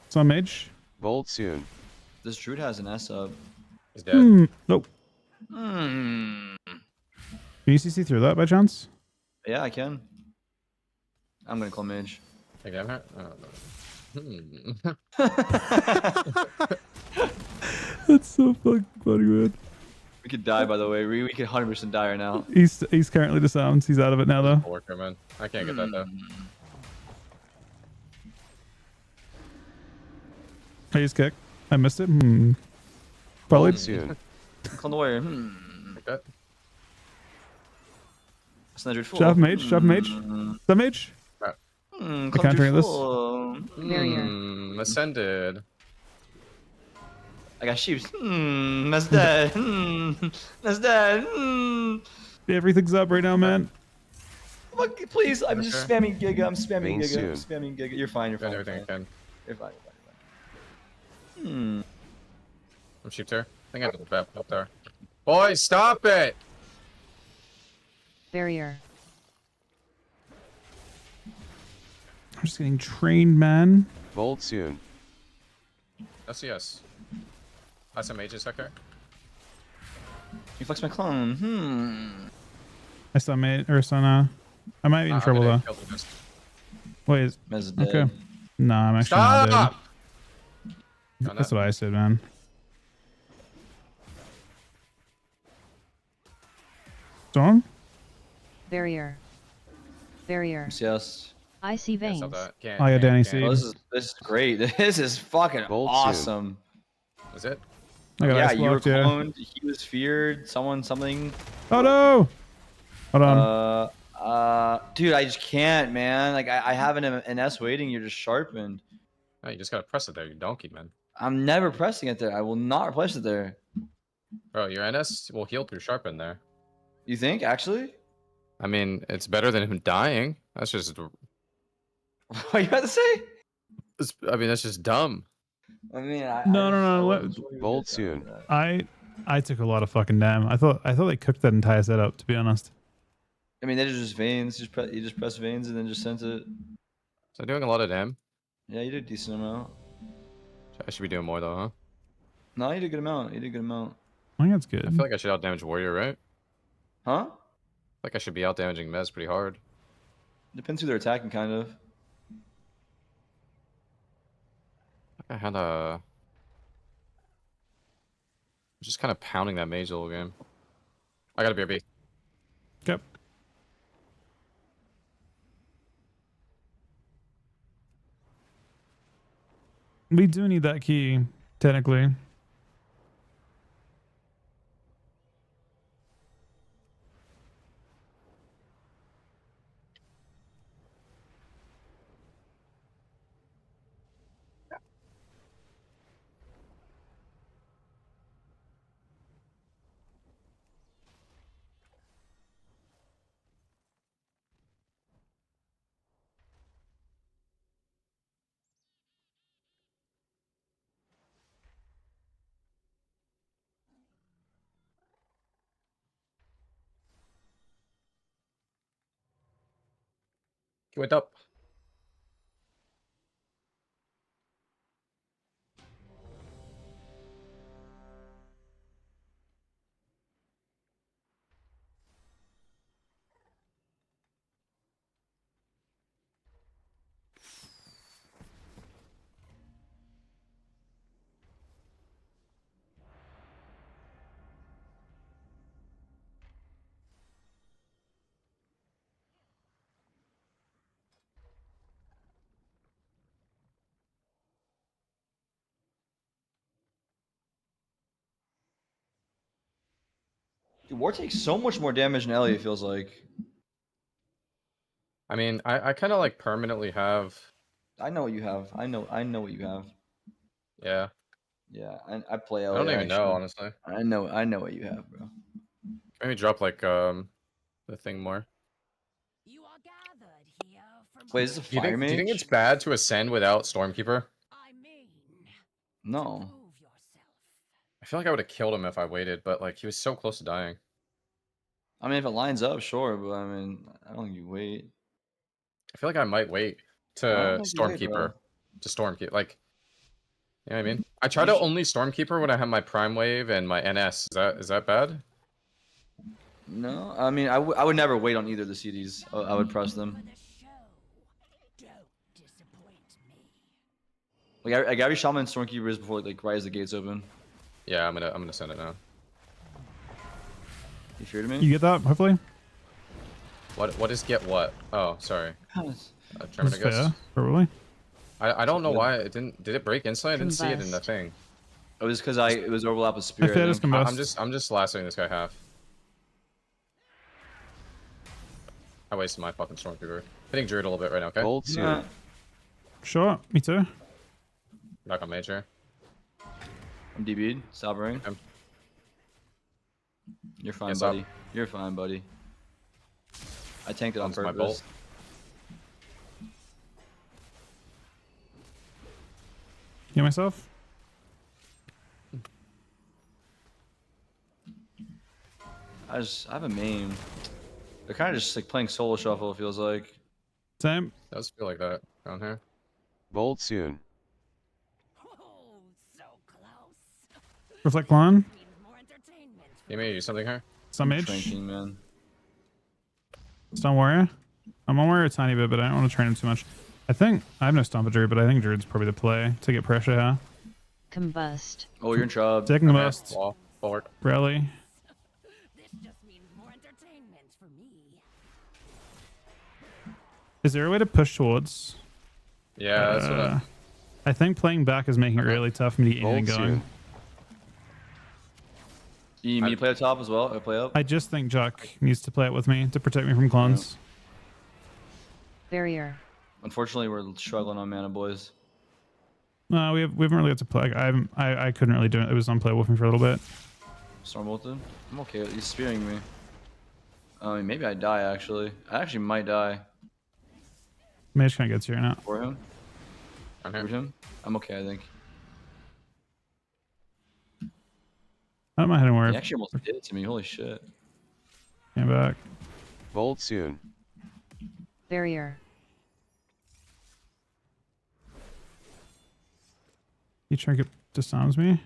It's on mage. Bolt soon. This druid has an S up. He's dead. Nope. Hmm. Can you CC through that by chance? Yeah, I can. I'm gonna call mage. Big damn here. Oh, no. That's so fucking funny, man. We could die, by the way. We could 100% die right now. He's currently disarmed. He's out of it now though. Worker, man. I can't get that though. I just kick. I missed it. Probably. Bolt soon. Clone the warrior. Like that. Sledgered full. Shove mage. Shove mage. The mage. Clone countering druid this. full. Barrier. Ascended. I got sheep. That's dead. That's dead. Everything's up right now, man. Fuck, please, I'm just Okay. spamming Giga. I'm spamming Being Giga. I'm soon. spamming Giga. You're fine. You're Done fine. everything I can. You're fine. You're fine. I'm sheep there. I think I did the bap up there. Boys, stop it! Barrier. I'm just getting trained, man. Bolt soon. SCS. I some mages sector. You flex my clone. I saw mate or saw I might be in trouble though. Wait, Mez is dead. okay. Nah, I'm actually not Stop! dead. That's what I said, man. Storm? Barrier. Barrier. Yes. Icy Can't veins. stop that. Can't, Oh, yeah, can't, Danny can't. C. Oh, this is great. This is fucking Bolt soon. awesome. Is it? I got Yeah, ice you were blocked, yeah. cloned. He was feared. Something. Oh no! Hold on. Dude, I just can't, man. Like I have an S waiting. You're just sharpened. No, you just gotta press it there, you donkey, man. I'm never pressing it there. I will not press it there. Bro, your NS will heal through sharpen there. You think actually? I mean, it's better than him dying. That's just. What you about to say? I mean, that's just dumb. I mean, No. Bolt soon. I took a lot of fucking damn. I thought they cooked that entire setup, to be honest. I mean, they're just veins. You just press veins and then just sent it. So doing a lot of damn. Yeah, you did a decent amount. I should be doing more though, huh? No, you did a good amount. You did a good amount. I think that's good. I feel like I should outdamage warrior, right? Huh? Like I should be outdamaging Mez pretty hard. Depends who they're attacking, kind of. I had a. Just kind of pounding that mage the whole game. I gotta be a B. Yep. We do need that key, technically. He went up. Dude, War takes so much more damage than Ellie, it feels like. I mean, I kind of like permanently have. I know what you have. I know what you have. Yeah. Yeah, I play I LA don't even know, actually. honestly. I know what you have, bro. Maybe drop like the thing more. You are gathered here for Wait, is this a Do you fire think mage? it's bad to ascend without Stormkeeper? I mean, No. prove yourself. I feel like I would have killed him if I waited, but like he was so close to dying. I mean, if it lines up, sure, but I mean, I don't think you wait. I feel like I might wait I don't to think you wait, Stormkeeper. bro. To Stormkeeper. Like, you know what I mean? I try You to should- only Stormkeeper when I have my Prime Wave and my NS. Is that bad? No, I mean, I would never wait on either of the CDs. I would press For them. the show. Don't disappoint me. Like I got every shaman and stormkeepers before like right as the gates open. Yeah, I'm gonna send it now. You fear to me? You get that, hopefully? What is get what? Oh, sorry. Yes. German, That's I guess. fair, probably. I don't know why it didn't. Did it break instantly? I didn't see it in the Combust. thing. It was because it was overlap with spirit. fair I is think. combust. I'm just lassoing this guy half. I wasted my fucking Stormkeeper. Hitting Druid a little bit right now, okay? Bolt soon. Nah. Sure, me too. Back on Major. I'm DB'd. Stop ring. Okay. You're fine, Yes, up. buddy. You're fine, buddy. I tanked it on Comes my purpose. bolt. Heal myself. I have a main. They're kind of just like playing solo shuffle. It feels like. Same. It does feel like that down here. Bolt soon. Oh, so close. Reflect clone. Means more entertainment. You may use something here. Stun mage. Tranking, man. Stun warrior. I'm on warrior a tiny bit, but I don't want to train him too much. I think I have no stun for druid, but I think druid's probably the play to get pressure here. Combust. Oh, you're in trouble. Taking the Okay, most. wall forward. Rally. This just means more entertainment for me. Is there a way to push towards? Yeah, that's what I think playing back is making it really tough for me to get anything Bolt going. soon. You need me to play up top as well? Or play up? I just think Jack needs to play it with me to protect me from clones. Barrier. Unfortunately, we're struggling on mana, boys. No, we haven't really got to play. I couldn't really do it. It was unplayable with me for a little bit. Storm bolted. I'm okay with he's spearing me. I mean, maybe I die actually. I actually might die Mage kind of gets here now. for him. I'm For here. him. I'm okay, I think. I don't mind hitting He where actually almost did it to me. Holy shit. came back. Bolt soon. Barrier. You trinket disarms me. I'm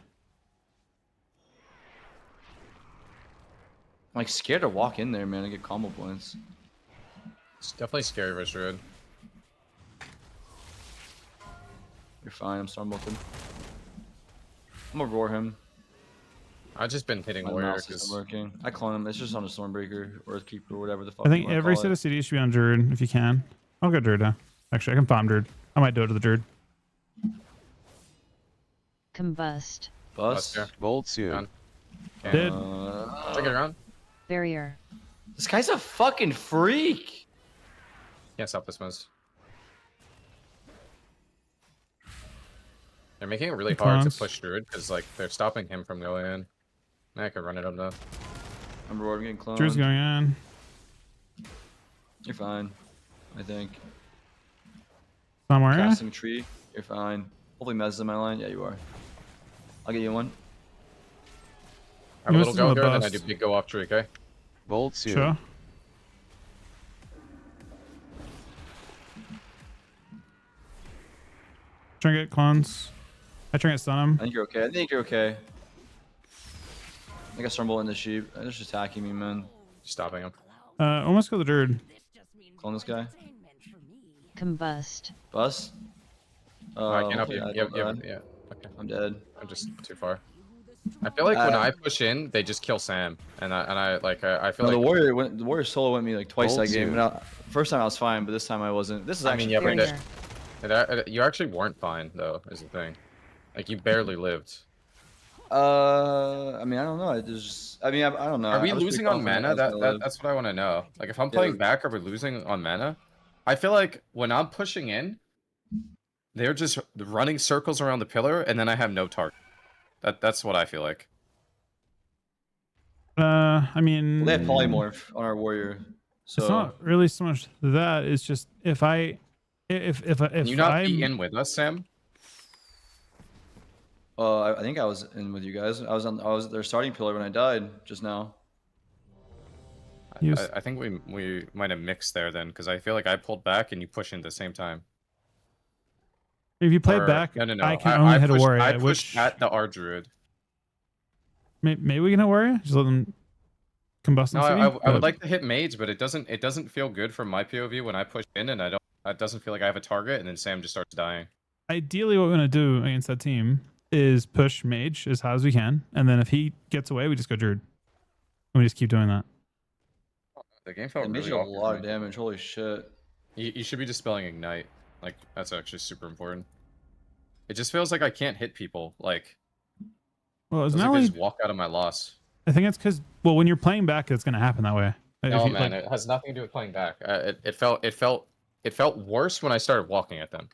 like scared to walk in there, man, and get combo points. It's definitely scary versus Druid. You're fine. I'm storm bolted. I'm gonna roar him. I've just been hitting My warrior mouse because isn't working. I clone him. It's just on a Stormbreaker or Earthkeeper or whatever the fuck. I you think wanna every call set it. of CDs should be on druid if you can. I'll go druid now. Actually, I can farm druid. I might do it to the druid. Combust. Bust. here. Bolt soon. Done. Did. Check it around. Barrier. This guy's a fucking freak. Can't stop this mess. They're making it really The hard to clones. push Druid because like they're stopping him from going in. I could run it up though. I'm roaring, getting cloned. Druid's going in. You're fine. I think. Stun warrior. Casting tree. You're fine. Hopefully Mez is in my line. Yeah, you are. I'll get you one. I have You a missed little him go with here, then I bust. do big go off tree, okay? Bolt soon. Sure. Trinket clones. I trinket stun I him. think you're okay. I think you're okay. I got Stormbolt in the sheep. They're just attacking me, man. Stopping him. Almost go the druid. This just means Clone this guy. entertainment for me. Combust. Bust. I can't help hopefully you. I Yep, don't yep, die. yeah. Okay. I'm dead. I'm just too far. I feel like when Uh, I push in, they just kill Sam, and I feel No, like the warrior solo went me like twice Bolt that game. soon. And first time I was fine, but this time I wasn't. This is I actually mean, yeah, but Barrier. you actually weren't fine though. Is the thing. Like you barely lived. I mean, I don't know. I just, I mean, I don't know. Are we I was pretty losing on confident mana? I was gonna live. That's what I want to know. Like if I'm Yeah, playing back, are we losing on mana? I feel like when I'm pushing in, they're just running circles around the pillar, and then I have no target. That's what I feel like. I mean, Well, they have polymorph on our warrior, so it's not really so much that. It's just if Can you not be I'm in with us, Sam? I think I was in with you guys. I was their starting pillar when I died just now. I think we might have mixed there then, because I feel like I pulled back and you push in at the same time. if you play Or- back, no. I can only hit a warrior. I Which pushed at the R druid. maybe we can hit warrior. Just let them combust. No, in I city, would but- like to hit mage, but it doesn't feel good from my POV when I push in and I don't. It doesn't feel like I have a target, and then Sam just starts dying. Ideally, what we're gonna do against that team is push mage as high as we can, and then if he gets away, we just go druid. And we just keep doing that. The game felt It makes really you a awkward lot to of me. damage. Holy shit! You should be dispelling ignite. Like that's actually super important. It just feels like I can't hit people. Like, Well, it's feels not like they only. just walk out of my loss. I think it's because when you're playing back, it's gonna happen that way. If No, you, man, like, it has nothing to do with playing back. It felt worse when I started walking at them.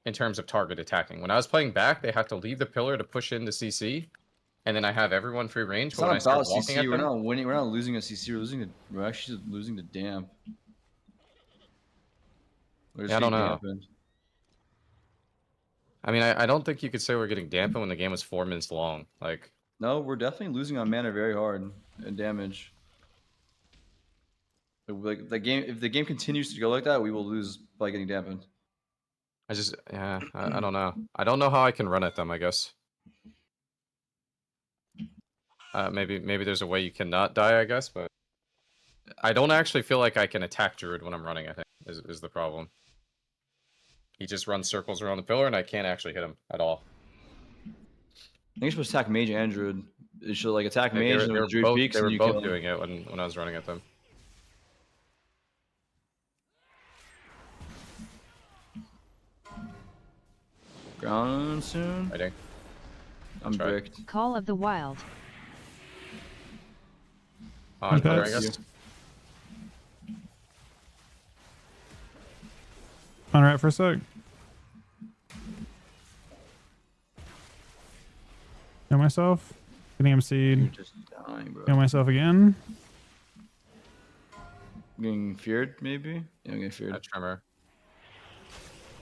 In terms of target attacking, when I was playing back, they have to leave the pillar to push into CC, and then I have everyone free range. It's But when I not start about walking CC. at We're them, not winning. We're not losing a CC. We're actually losing the damp. We're just Yeah, I don't getting know. dampened. I mean, I don't think you could say we're getting dampened when the game was 4 minutes long. Like, No, we're definitely losing on mana very hard and damage. Like the game, if the game continues to go like that, we will lose by getting dampened. I don't know. I don't know how I can run at them, I guess. Maybe there's a way you cannot die, I guess, but I don't actually feel like I can attack Druid when I'm running, I think, is the problem. He just runs circles around the pillar, and I can't actually hit him at all. I think you're supposed to attack mage and druid. You should like attack They mage were, and they then were the druid both, peaks they and were you kill both him. doing it when I was running at them. Ground soon. Fighting. I'm That's right. bricked. Call of the Wild. On Okay. pillar, I Thank guess. on right for a sec. Kill myself. Getting him You're seed. just dying, bro. Kill myself again. Getting feared, maybe? Yeah, I'm getting feared. Tremor.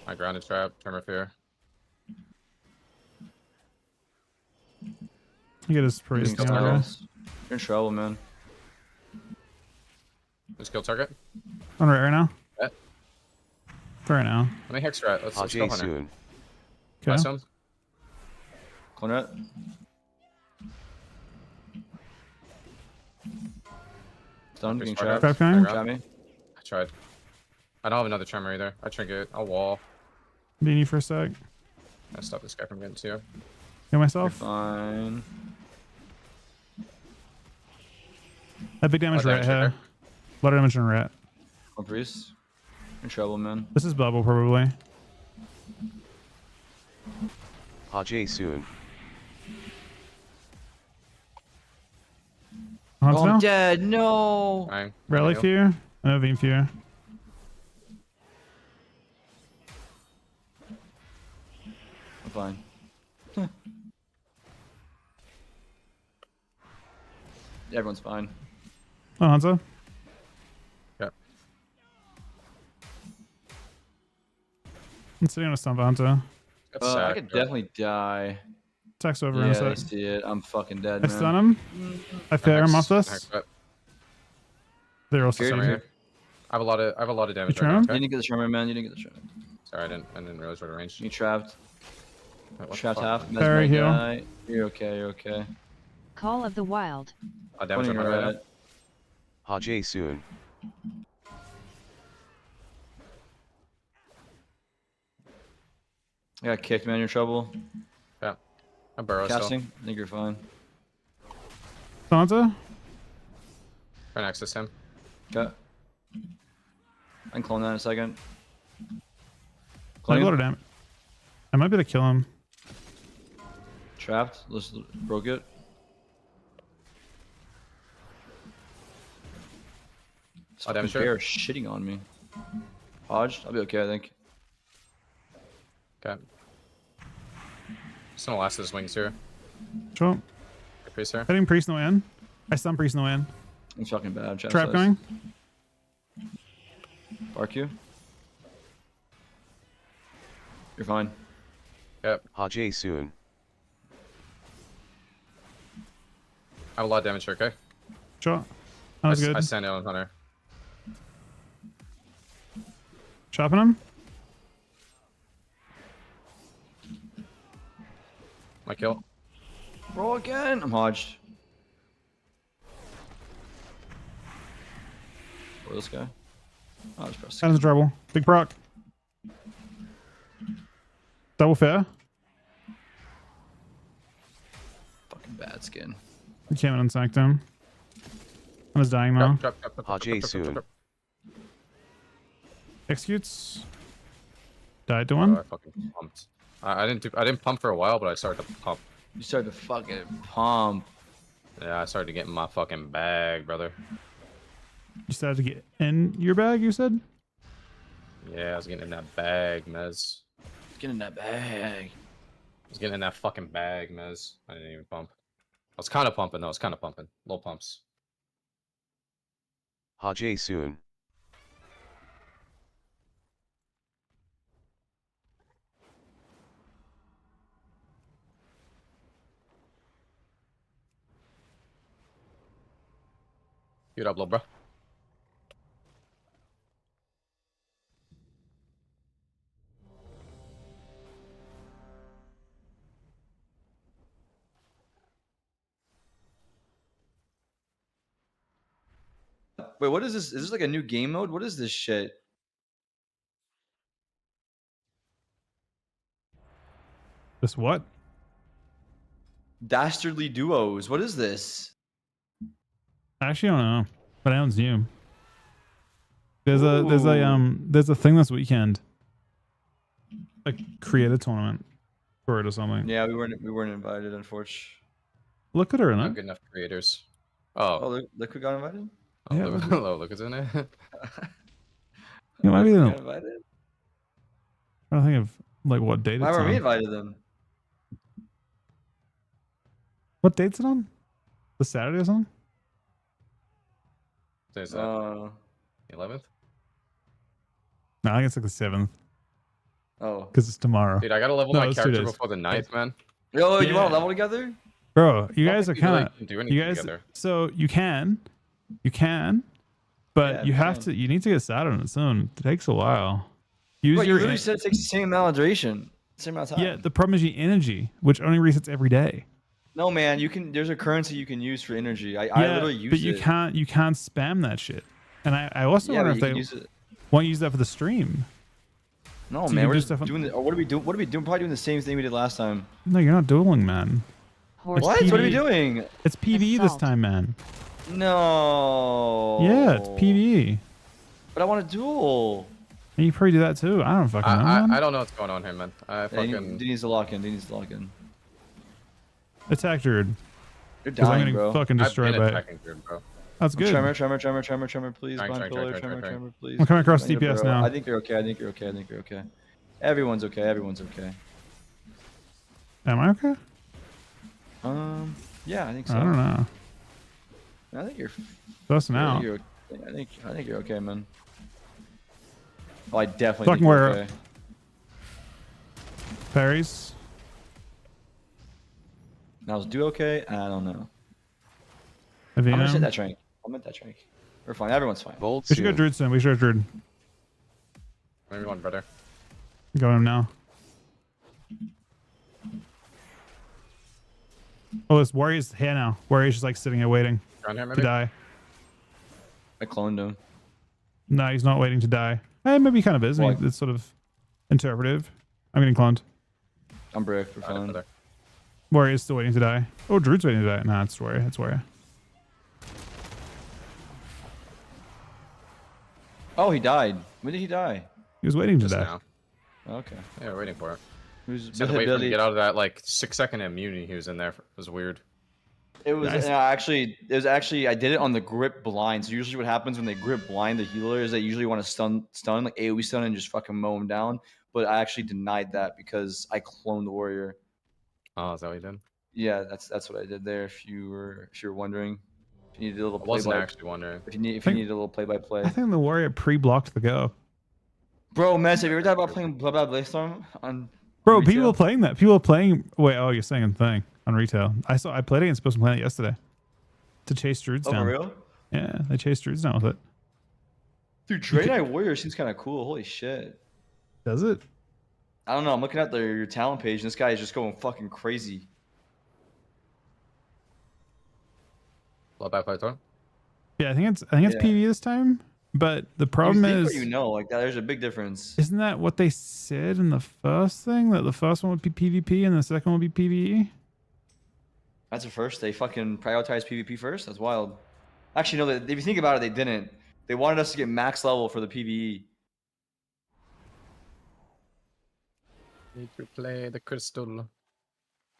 My grounded trap, Tremor Fear. He get his Getting priest kill down, target. okay. You're in trouble, man. Who's kill target? On right now. Yeah. For right now. Let me hex rat. Let's go Ajay Hunter. soon. Okay. Last one. Clone Done. Getting Spark trapped. Trap going? Trap me. I tried. I don't have another Tremor either. I trinket. I'll wall. Beanie for a sec. I stop this guy from getting to you. Kill You're myself. fine. That big damage Oh, rat damage here. right A lot of damage on rat. One priest. You're in trouble, man. This is bubble probably. Ajay soon. Haunts Oh, now? I'm dead. No. Fine. Rally Heal. fear. Vein fear. I'm fine. Everyone's fine. Oh, Hanzo. Yep. I'm sitting on a stump, Hanzo. That's I sad, could bro. definitely die. Text over in a Yeah, I sec. see it. I'm fucking dead, I man. stun him. I fair him off Hex this. rat. They're also Fear sitting you. here. I have a lot of damage trim right him? now. You Okay? didn't get the Sherman, man. You didn't get the Sherman. Sorry, I didn't realize what range. You trapped. Wait, what the Trapped fuck? half. Parry Mesmer heal. guy. You're okay. You're okay. Call of the Wild. Damage on Pointing my right. red. Ajay soon. I got kicked, man. You're in trouble. I'm burrow still. Casting. I think you're fine. Hanzo. Trying to access him. Okay. I can clone that in a second. Like a lot Clone. of damage. I might be able to kill him. Trapped. Let's broke it. This Oh, damage fucking bear is shitting on me. Hodge, I'll be okay, I think. Okay. Just gonna last his wings here. Sure. Priest here. Hitting priest in the way in. I stun priest in the way in. It's fucking bad. Trap going. Bark you. You're fine. Yep. Hajj soon. I have a lot of damage here, okay? Sure. That was good. I stand down on Hunter. Chopping him. My kill. Roll again. I'm hodged. Oh, this guy. Oh, just press. That is trouble. Big proc. Double fair. Fucking bad skin. He came in and sacked him. I was dying now. Hajj soon. Executes. Died to Oh, one. I fucking pumped. I didn't pump for a while, but I started to pump. You started to fucking pump. Yeah, I started to get in my fucking bag, brother. You started to get in your bag, you said? Yeah, I was getting in that bag, Mez. Get in that bag. I was getting in that fucking bag, Mez. I didn't even pump. I was kind of pumping, though. I was kind of pumping. Low pumps. Hajj soon. Get up, little bro. Wait, what is this? Is this like a new game mode? What is this shit? This what? Dastardly duos. What is this? I actually don't know, but I don't zoom. There's a thing this weekend. Like create a tournament for it or something. Yeah, we weren't invited, unfortunately. Look at her in Not it. good enough creators. Oh, Oh, look who got invited. oh Yeah, look, look what's in it. It might be Look who the, got invited. I don't think of like what date Why it's were we on. invited then? What date's it on? The Saturday or something? There's that. 11th. No, I think it's like the 7th Oh. because it's tomorrow. Dude, I gotta level No, my it's 2 character days. before the 9th, man. Yo, you want Yeah. to level together? Bro, you I don't guys are think we really kind of can do anything you guys. together. So you can, but Yeah, you we have can. to. You need to get started on it soon. It takes a while. Use Bro, you your literally said it takes the same amount of duration, same amount of time. yeah. The problem is your energy, which only resets every day. No, man, you can. There's a currency you can use for energy. I Yeah, literally use but you it. can't spam that shit. And I also Yeah, wonder but if you can they use it. won't use that for the stream. No, So you man, can we're do just stuff on- doing. Or what are we doing? What are we doing? Probably doing the same thing we did last time. No, you're not dueling, man. Horse What? What are we PvE. doing? It's PvE this Assault. time, man. No. Yeah, it's PvE. But I want to duel. And you probably do that too. I don't fucking know, man. I don't know what's going on here, man. I Yeah, fucking. he needs to lock in. He needs to lock in. Attack Druid. You're Because I'm dying, getting bro. fucking I've destroyed been by. attacking dude, bro. That's good. Tremor, please. Trying, Blind trying, pillar, trying, trying. tremor, please. I'm coming across Blind DPS pillar. now. I think you're okay. I think you're okay. I think you're okay. Everyone's okay. Everyone's okay. Am I okay? Yeah, I think so. I don't know. I think you're. Busting I out. think you're. I think you're okay, man. Oh, I definitely Fucking think you're where- okay. Parries. Now is do okay? I don't know. Avino. I'm gonna hit that trank. I'm at that trank. We're fine. Everyone's fine. Bold We should go soon. Druid soon. We should go Druid. Maybe one, brother. Go him now. Oh, this warrior's here now. Warrior's just like sitting here waiting Around here, to maybe. die. I cloned him. No, he's not waiting to die. Maybe he kind of is. I mean, Why? it's sort of interpretive. I'm getting cloned. I'm brick. We're Around it, fine. brother. Warrior's still waiting to die. Oh, Druid's waiting to die. Nah, it's Warrior. It's Warrior. Oh, he died. When did he die? He was waiting to Just die. now. Okay. Yeah, we're waiting for it. Who's Just had to wait for him to get out of that like 6-second immunity he was in there. It was weird. It was Nice. actually I did it on the grip blind. So usually what happens when they grip blind the healer is they usually want to stun like AoE stun and just fucking mow him down. But I actually denied that because I cloned the warrior. Oh, is that what you did? Yeah, that's what I did there. If you were wondering, if you needed a little I play wasn't by actually wondering. if you Think- needed a little play by play. I think the warrior pre-blocked the go. Bro, Mess, have you ever thought about playing Blood Bladestorm on Bro, retail? people playing that. People playing. Wait, oh, you're saying a thing on retail. I played against Supposed to play it yesterday. To chase druids Oh, down. for real? Yeah, they chase druids down with it. Dude, Drain Eye Warrior seems kind of cool. Holy shit. Does it? I don't know. I'm looking at your talent page, and this guy is just going fucking crazy. Bloodbath Python? Yeah, I think it's Yeah. PvE this time. But the problem you think is, what you know, like that. There's a big difference. isn't that what they said in the first thing? That the first one would be PvP and the second one would be PvE? That's the first. They fucking prioritized PvP first. That's wild. Actually, no. If you think about it, they didn't. They wanted us to get max level for the PvE. Need to play the crystal.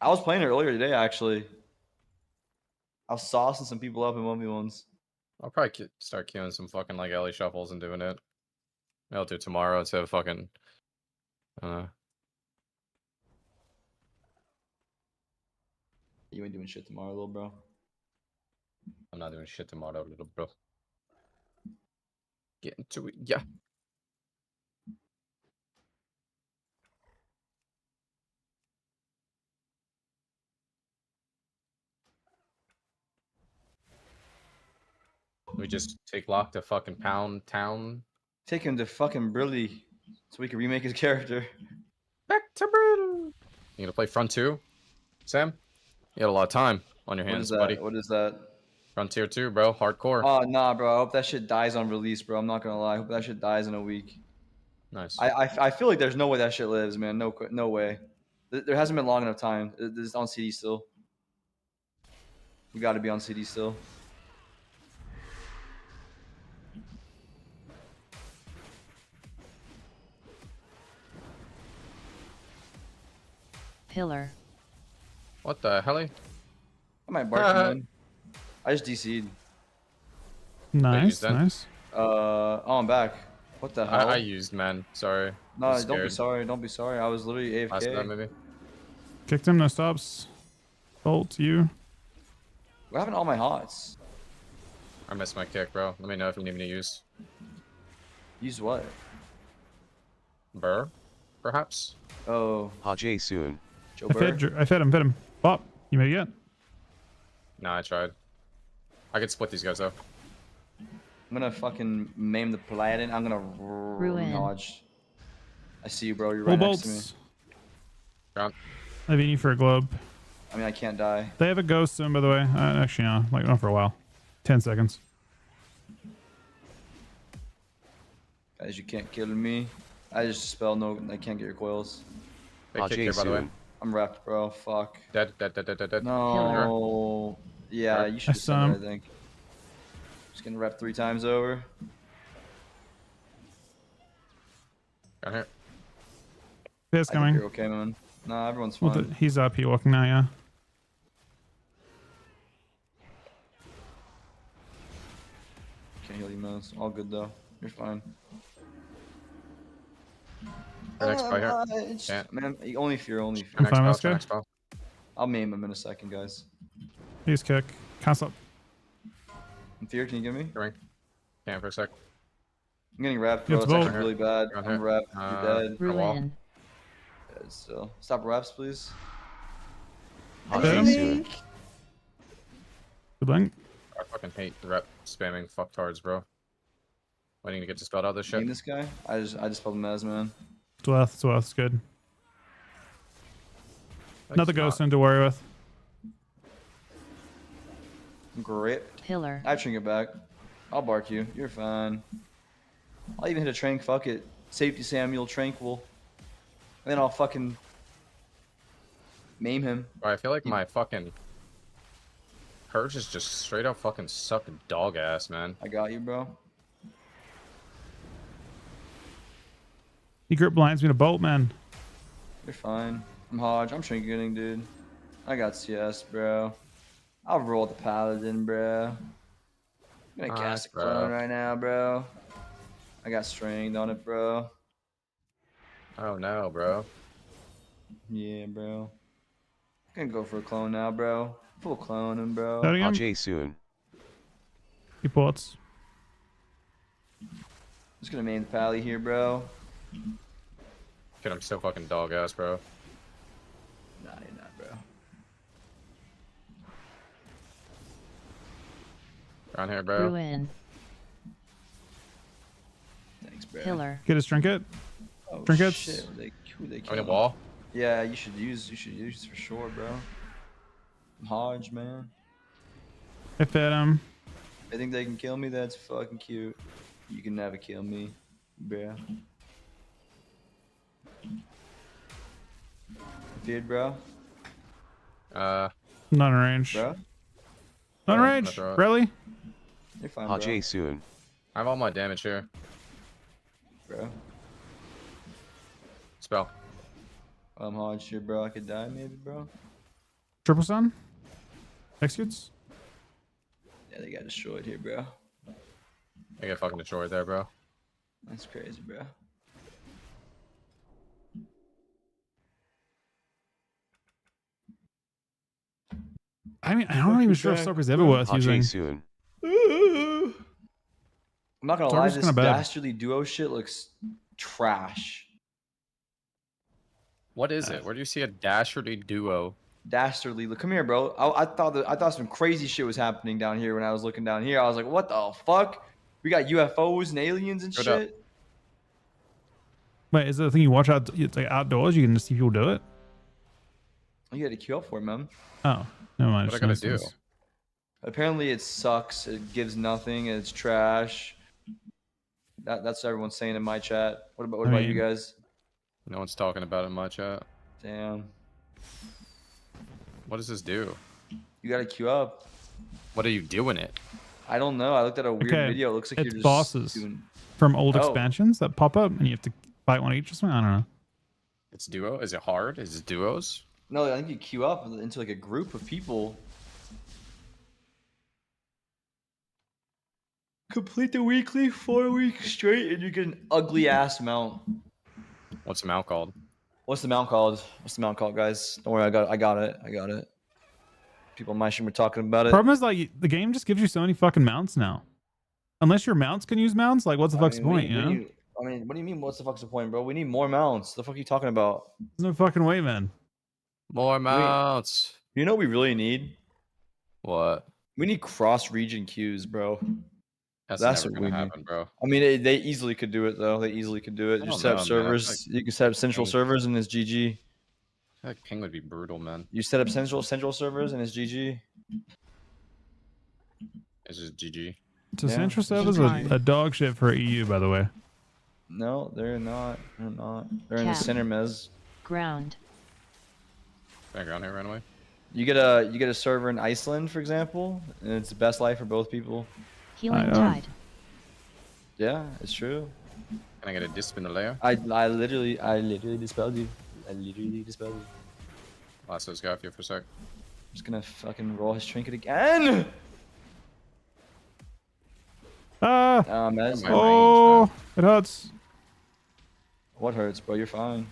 I was playing it earlier today, actually. I was saucing some people up in 1v1s. I'll probably start queuing some fucking like alley shuffles and doing it. I'll do it tomorrow instead of fucking. You ain't doing shit tomorrow, little bro. I'm not doing shit tomorrow, little bro. Get into it, yeah. We just take Lock to fucking Pound Town. Take him to fucking Brilly so we can remake his character. Back to Brill. You gonna play Front 2, Sam? You got a lot of time on your What hands, is that? buddy. What is that? Frontier 2, bro. Hardcore. Oh, nah, bro. I hope that shit dies on release, bro. I'm not gonna lie. I hope that shit dies in a week. Nice. I feel like there's no way that shit lives, man. No way. There hasn't been long enough time. It's on CD still. We got to be on CD still. Pillar. What the hell? I might bark him in. I just DC'd. Nice, then? nice. Oh, I'm back. What the hell? I used men. Sorry. No, I was don't be scared. sorry. Don't be sorry. I was literally Last time, AFK. maybe. Kicked him, no stops. Bolt, you. What happened to all my hots? I missed my kick, bro. Let me know if you need me to use Use what? Burr, perhaps. Oh, Hajj soon. Joe I Burr. fed him. Bop. You made it yet? Nah, I tried. I could split these guys though. I'm gonna fucking maim the Paladin. I'm gonna Ruin. dodge. I see you, bro. You're Full right next to me. bolts. Ground. I need you for a globe. I mean, I can't die. They have a ghost soon, by the way. Actually, no. Like, not for a while. 10 seconds. Guys, you can't kill me. I just spell no. I can't get your coils. Big kick Hajj here, by the way. soon. I'm wrecked, bro. Fuck. Dead. No. Yeah, you should have saw said him. that, I think. Just getting repped 3 times over. Down here. There's I think coming. you're okay, man. Nah, everyone's Well, fine. he's up. He walking now, yeah. Can't heal you, man. It's all good, though. You're fine. Our next play here. Yeah. Man, only fear, only fear. I'm fine, Next let's go. next spell. I'll maim him in a second, guys. He's kick. Cancel. In fear, can you get me? Ring. Can't for a sec. I'm getting wrapped, You bro. have It's to actually vote. really bad. You're on I'm here. wrapped. You're dead. wall. Ruin. Dead still. Stop wraps, please. Hajj Him? soon. Good blink. I fucking hate rep spamming fucktards, bro. Waiting to get dispelled out of this Maim shit. this guy? I just spelled him as, man. It's worth. It's good. Another He's not- ghost to worry with. Great. Pillar. I tring it back. I'll bark you. You're fine. I'll even hit a trank. Fuck it. Safety Samuel Tranquil. And then I'll fucking maim him. Bro, I feel like my fucking purge is just straight up fucking sucking dog ass, man. I got you, bro. He grip blinds me to bolt, man. You're fine. I'm Hodge. I'm trinketing, dude. I got CS, bro. I'll roll the paladin, bro. I'm gonna Nice, cast a bro. clone right now, bro. I got strength on it, bro. Oh no, bro. Yeah, bro. Gonna go for a clone now, bro. Full cloning, bro. That again? Ajay soon. He ports. Just gonna main the pally here, bro. Kid, I'm still fucking dog ass, bro. Nah, you're not, bro. Around here, bro. Ruin. Thanks, bro. Pillar. Get his trinket. Oh, Trinkets? shit. Who they I mean, a killing? wall. Yeah, you should use for sure, bro. Hodge, man. I fed him. I think they can kill me. That's fucking cute. You can never kill me, bro. Feared, bro. Not in range. Bro, Not in Oh, range. that's right. Really? you're fine, bro. Ajay soon. I have all my damage here. Bro, Spell. I'm Hodge here, bro. I could die, maybe, bro. Triple stun. Executes. Yeah, they got destroyed here, bro. I get fucking destroyed there, bro. That's crazy, bro. I mean, I'm not even sure if Soaker's ever worth using. Ajay soon. I'm not gonna lie, Target's this kinda bad. dastardly duo shit looks trash. What is it? Where do you see a dastardly duo? Dastardly, look, come here, bro. I thought some crazy shit was happening down here when I was looking down here. I was like, what the fuck? We got UFOs and aliens and Good up. shit. Wait, is it the thing you watch out? It's like outdoors. You can just see people do it. You got to queue up for it, man. Oh, never mind. What I just gotta noticed do? this. Apparently, it sucks. It gives nothing. And it's trash. That's what everyone's saying in my chat. What about you mean- guys? No one's talking about it in my chat. Damn. What does this do? You got to queue up. What are you doing it? I don't know. I looked at a weird Okay, video. It looks like it's you're just bosses. doing. From old Oh. expansions that pop up, and you have to fight one each or something. I don't know. It's duo? Is it hard? Is it duos? No, I think you queue up into like a group of people. Complete the weekly 4 weeks straight, and you get an ugly ass mount. What's the mount called? What's the mount called? What's the mount called, guys? Don't worry, I got it. People in my stream were talking about it. Problem is, like, the game just gives you so many fucking mounts now. Unless your mounts can use mounts, like, what's the fuck's the point? You know, What do you mean? What's the fuck's the point, bro? We need more mounts. The fuck are you talking about? there's no fucking way, man. More mounts. You know what we really need? What? We need cross-region queues, bro. That's That's never what we gonna need. happen, bro. I mean, they easily could do it, though. They easily could do it. I You don't set up know, man. servers. You can set up central Ping. servers, and it's GG. I feel like ping would be brutal, man. You set up central servers, and it's GG. It's just GG. So Yeah. Central Servers Fine. a dog shit for EU, by the way. No, they're not. They're not. They're in the Cap. center, Mez. Ground. Background here, right away. You get a server in Iceland, for example, and it's the best life for both people. Healing know. tide. Yeah, it's true. Can I get a disp in the layer? I literally dispelled you. I literally dispelled you. Last those guy for you for a sec. I'm just gonna fucking roll his trinket again. Ah! Mez. My Oh! It hurts. What hurts, bro? You're fine.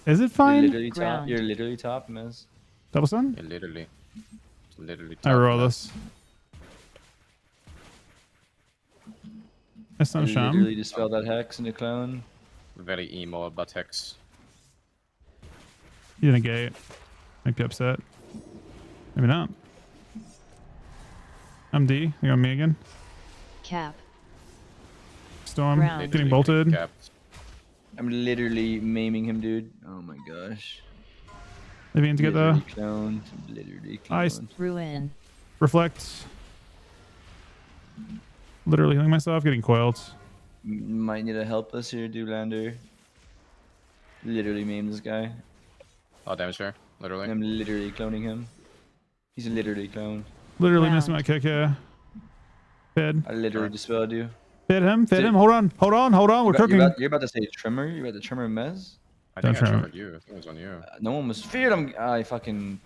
Is it You're fine? literally top. Ground. You're literally top, Mez. Double stun? Yeah, literally. Literally. I roll this. I stun I Sham. literally dispelled that hex into clone. Very emo about hex. You didn't gate. Make you upset. Maybe not. I'm D. You got me again. Cap. Storm. Ground. Getting Literally bolted. capped. I'm literally maiming him, dude. Oh my gosh. Maybe to get the Literally cloned. Literally cloned. Ice. Ruin. reflect. Literally healing myself, getting coiled. Might need to help us here, Doolander. Literally maimed this guy. Oh, damage here. Literally. I'm literally cloning him. He's literally cloned. Literally Round. missing my kick here. Fed. I literally dispelled you. Fed him. Fed Dude. him. Hold on. Hold on. Hold on. We're cooking. You're about to say trimmer? You're about to trimmer Mez? I Don't think I try triggered you. I think it was on you. No one was feared. I fucking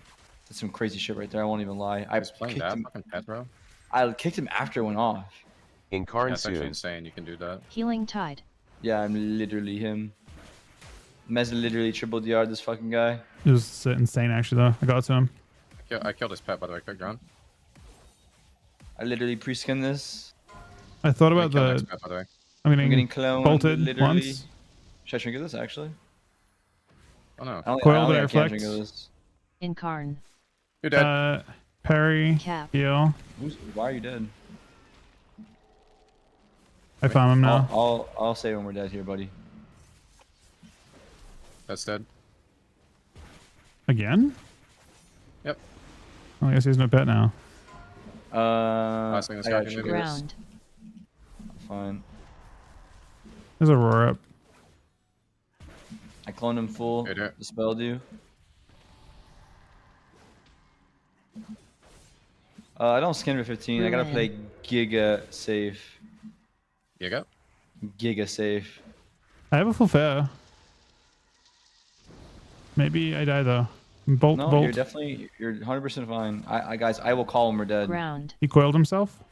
That's some crazy shit right there. I won't even lie. I He's playing kicked that him. fucking pet, bro. I kicked him after it went off. Incarn That's actually soon. insane. You can do that. Healing tide. Yeah, I'm literally him. Mez literally triple DR'd this fucking guy. It was insane, actually, though. I got to him. I killed his pet, by the way. Quick ground. I literally pre-skinned this. I thought I about killed next the. pet, by the way. I'm I'm getting getting cloned. bolted literally. once. Should I trinket this actually? Oh no. I don't, Coil I don't that think I can reflects. trinket this. Incarn. You're dead. Parry. Cap. Heal. Why are you dead? I found him now. I'll say when we're dead here, buddy. That's dead. Again? Yep. Oh, I guess he's no pet now. Last thing that's I got happening, you. maybe. Ground. Fine. There's a roar up. I cloned him full. Hey, there. Dispelled you. I don't skin for 15. I gotta play Giga safe. You go. Giga safe. I have a full fair. Maybe I die though. Bolt. No, bolt. you're 100% fine. Guys, I will call when we're dead. Ground. He coiled himself.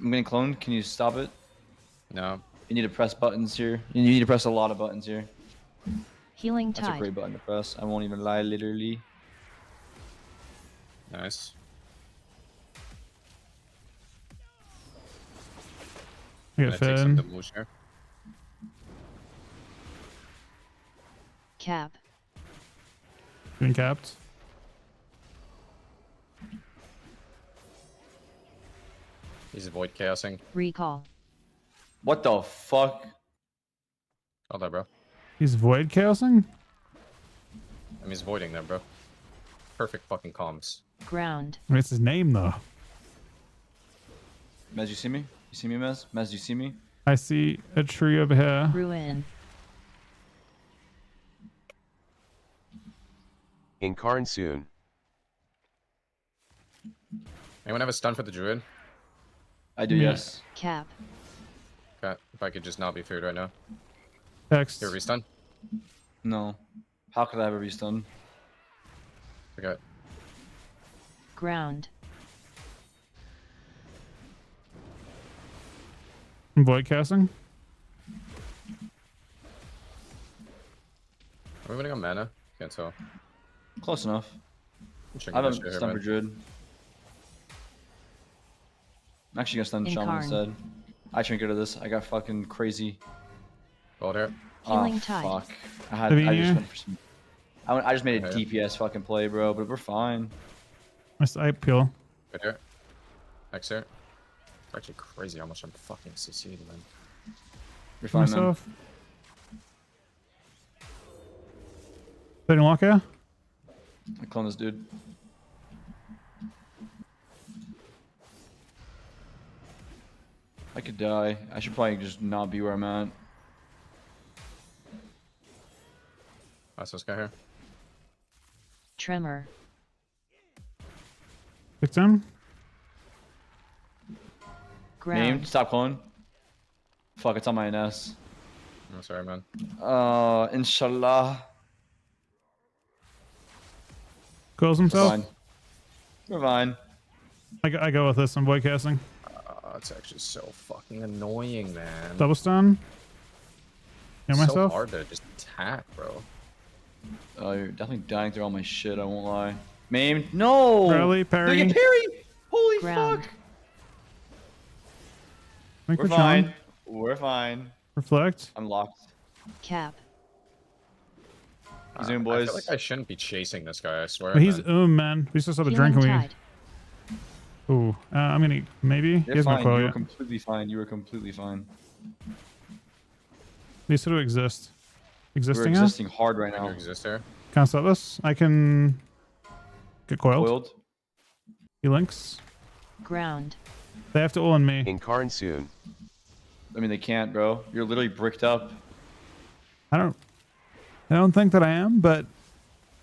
I'm getting cloned. Can you stop it? No. You need to press buttons here. You need to press a lot of buttons here. Healing That's a tide. great button to press. I won't even lie, literally. Nice. I Gonna get take some fed. demotion here. Cap. Being capped. He's void chaosing. Recall. What the fuck? Hold that, bro. He's void chaosing. I mean, he's voiding there, bro. Perfect fucking comms. Ground. What's his name though? Mez, you see me? You see me, Mez? Mez, you see me? I see a tree over here. Ruin. Incarn soon. Anyone have a stun for the druid? I do, Yeah. yes. Cap. Okay. If I could just not be feared right now. Text. Here, restun. No. How could I ever be stunned? Okay. Ground. Void casting. Are we winning on mana? Can't tell. Close enough. I'm checking I this haven't shit here, stunned for man. Druid. I'm actually gonna stun Shaman Incarn. instead. I trinketed this. I got fucking crazy. Hold here. Healing Oh, tide. fuck. I Lavinia? just went for some. I just made a Okay. DPS fucking play, bro, but we're fine. I peel. Right here. Next here. It's actually crazy how much I'm fucking CC'd, man. You're fine, man. Myself. Setting lock here. I clone this dude. I could die. I should probably just not be where I'm at. That's this guy here. Tremor. Fix him. Ground. Named. Stop cloning. Fuck, it's on my NS. I'm sorry, man. Inshallah. Coils We're himself. fine. We're fine. I go with this. I'm void casting. It's actually so fucking annoying, man. Double stun. Heal so myself. hard to just attack, bro. Oh, you're definitely dying through all my shit, I won't lie. Maimed? No! Rally, parry. Did I get parry? Holy Ground. fuck! Think We're we're chilling. fine. We're fine. Reflect. I'm locked. Cap. He's in, I boys. feel like I shouldn't be chasing this guy, I swear. But he's man. man. We just saw the Healing drink and tide. we. Ooh. I'm gonna maybe. He You're has no fine. coil You were yet. completely fine. You were completely fine. These sort of exist. We're Existing now. existing hard right Can you now. exist here? Can't stop this. I can get coiled. Coiled. He links. Ground. They have to all on me. Incarn soon. I mean, they can't, bro. You're literally bricked up. I don't think that I am, but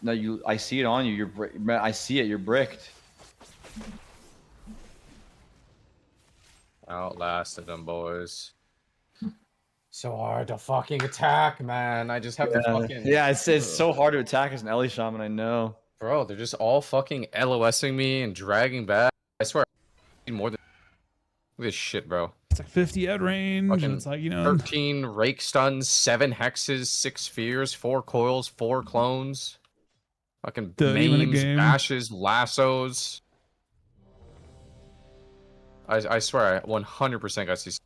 No, you. I see it on you. I see it. You're bricked. Outlasted them, boys. So hard to fucking attack, man. I just have to fucking. Yeah, it's so hard to attack as an Ellie Shaman. I know. Bro, they're just all fucking LOSing me and dragging back. I swear, I need more than look at this shit, bro. It's like 50 out range. Fucking And it's like, you know, 13 rake stuns, 7 hexes, 6 spheres, 4 coils, 4 clones. Fucking 30-minute maims, game. bashes, lassos. I swear, I 100% got these.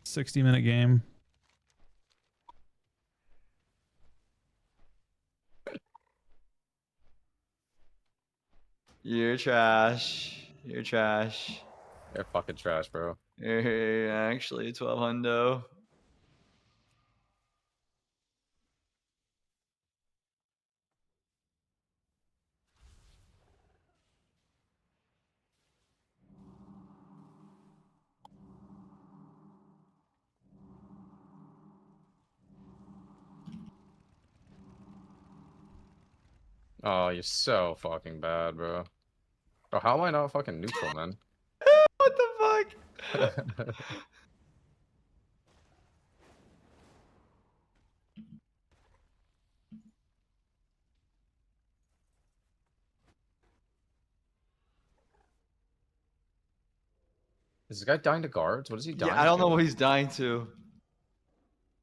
60-minute game. You're trash. You're trash. They're fucking trash, bro. You're actually 12 hundo. Oh, you're so fucking bad, bro. Bro, how am I not fucking neutral, man? What the fuck? Is this guy dying to guards? What is he dying Yeah, I don't to? know what he's dying to.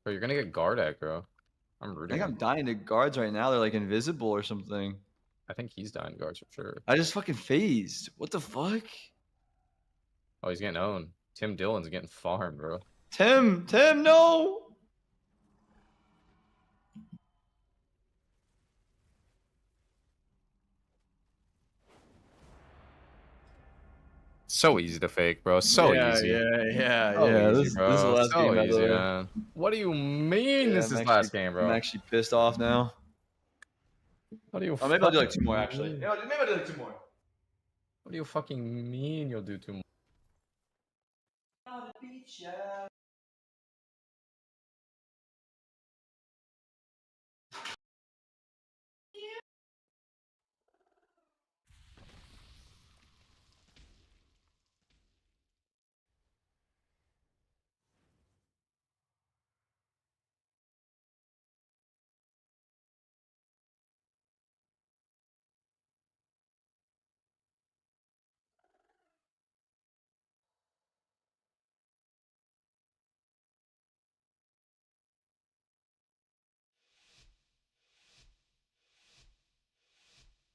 Bro, you're gonna get guard aggro. I'm I rooting think I'm him. dying to guards right now. They're like invisible or something. I think he's dying to guards for sure. I just fucking phased. What the fuck? Oh, he's getting owned. Tim Dillon's getting farmed, bro. Tim, no! So easy to fake, bro. So yeah, easy. Yeah. So easy, This is bro. the last So game, by the easy, way. man. What do you mean Yeah, this I'm is last actually- game, bro? I'm actually pissed off now. What do you? Oh, maybe I'll do like fucking 2 more actually. mean? You know, maybe I'll do like 2 more. What do you fucking mean you'll do too much? On the beach, yeah.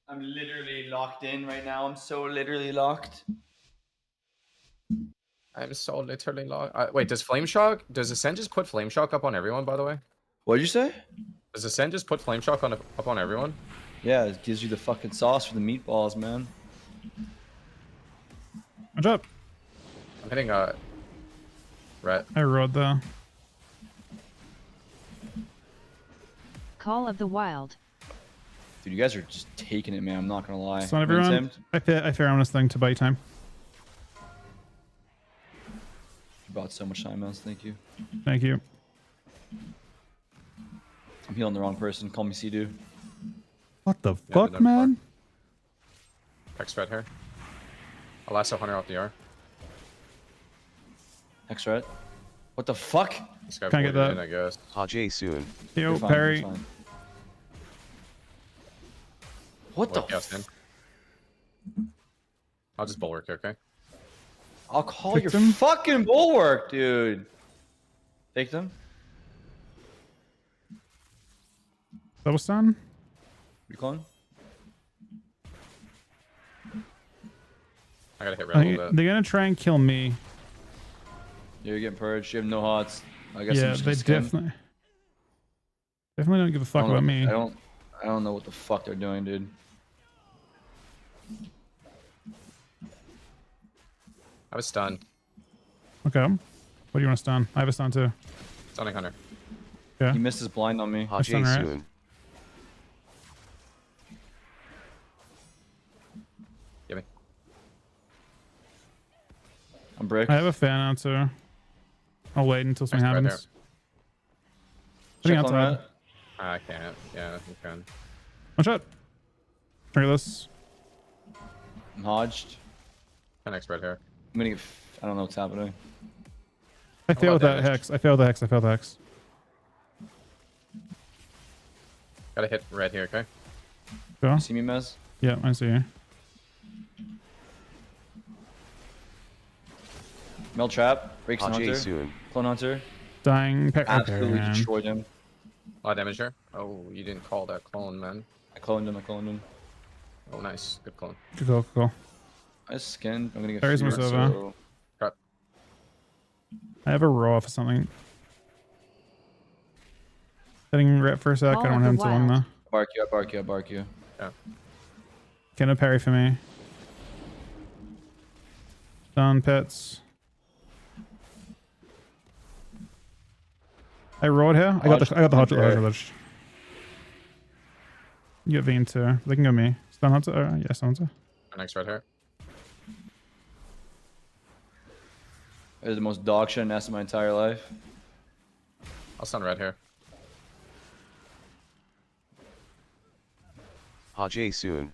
I'm literally locked in right now. I'm so literally locked. I'm so literally lost. Wait, does Flame Shock? Does Ascend just put Flame Shock up on everyone? By the way, What'd you say? does Ascend just put Flame Shock on up on everyone? Yeah, it gives you the fucking sauce for the meatballs, man. Watch up. I'm hitting Ret. I rode though. Call of the Wild. Dude, you guys are just taking it, man. I'm not gonna lie. So not You know, everyone. Tim? I fair on this thing to buy time. You bought so much time, Mouse. Thank you. Thank you. I'm healing the wrong person. Call me Sea-Doo. What the Yeah, fuck, but man? Hex Red here. I'll lasso Hunter off the R. X-Red. What the fuck? This guy Can't get boarded that. in, I guess. Hajj soon. Yo, You're fine, Perry. you're fine. What the? Work out, Sin. I'll just bulwark, okay? I'll call Picked your him? fucking bulwark, dude. Take them. Double stun. Recon. I gotta hit red a little bit. They're gonna try and kill me. Yeah, you're getting purged. You have no hots. I guess I'm Yeah, just they gonna skim. definitely don't give a fuck I don't about know- me. I don't know what the fuck they're doing, dude. I was stunned. Okay. What do you want to stun? I have a stun too. Stunning Hunter. Yeah. He missed his blind on me. Hajj done right. soon. Give me. I'm brick. I have a fan out too. I'll wait until something Nice, right happens. Sitting Check on outside. that. I can't. Yeah, you can. One shot. Regardless. I'm hodged. 10x red here. I'm gonna get. I don't know what's happening. I failed about that damage? hex. I failed the hex. I failed the hex. Gotta hit red here, okay? Sure. See me, Mez? Yeah, I see you. Mel trap. Breaks Hajj Hunter. soon. Clone Hunter. Dying. Absolutely Okay. destroyed him. A lot of damage there. Oh, you didn't call that clone, man. I cloned him. I cloned him. Oh, nice. Good clone. Cool, cool. Nice skin. I'm gonna get There's my feared, server. so... Cut. I have a raw for something. Setting rep for a sec. Call I don't of want him the to long Wild. though. Bark you, I bark you, I bark you. Get a parry for me. Stun pits. I rolled here. I got the hodge. You get Vayne too. They can go me. Stun hunter. Yeah, stun hunter. Next right here. That is the most dog shit nest in my entire life. I'll stun red here. Hajj soon.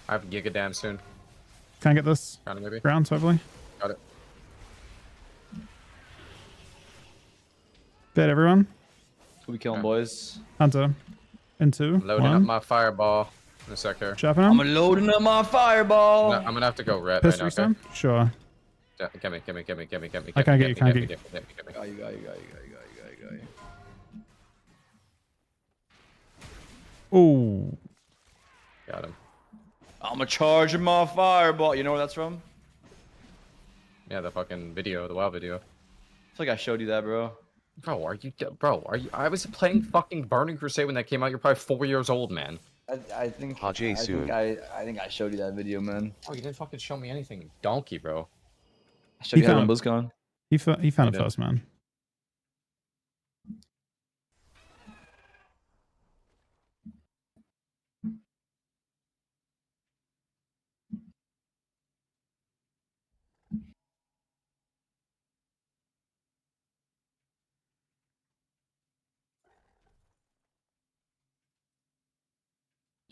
I have Giga Dam soon. Can I get this Kind of maybe. ground hopefully? Got it. Dead everyone. Who we killing, Yeah. boys? Hunter. In two. Loading up One. my fireball in a sec here. Chopping I'm him. loading up my fireball. I'm gonna have to go red Piss right now, okay? restun. Sure. Yeah, Get me. I can't get you, can't get you. Got you, got you, got you, got you, got you. Oh. Got him. I'm a charging my fireball. You know where that's from? Yeah, the fucking video, the WoW video. I feel like I showed you that, bro. Bro, are you? I was playing fucking Burning Crusade when that came out. You're probably 4 years old, man. I think Hajj soon. I think I showed you that video, man. Oh, you didn't fucking show me anything, you donkey, bro. I showed you that found on it. BlizzCon. He found it did. first, man.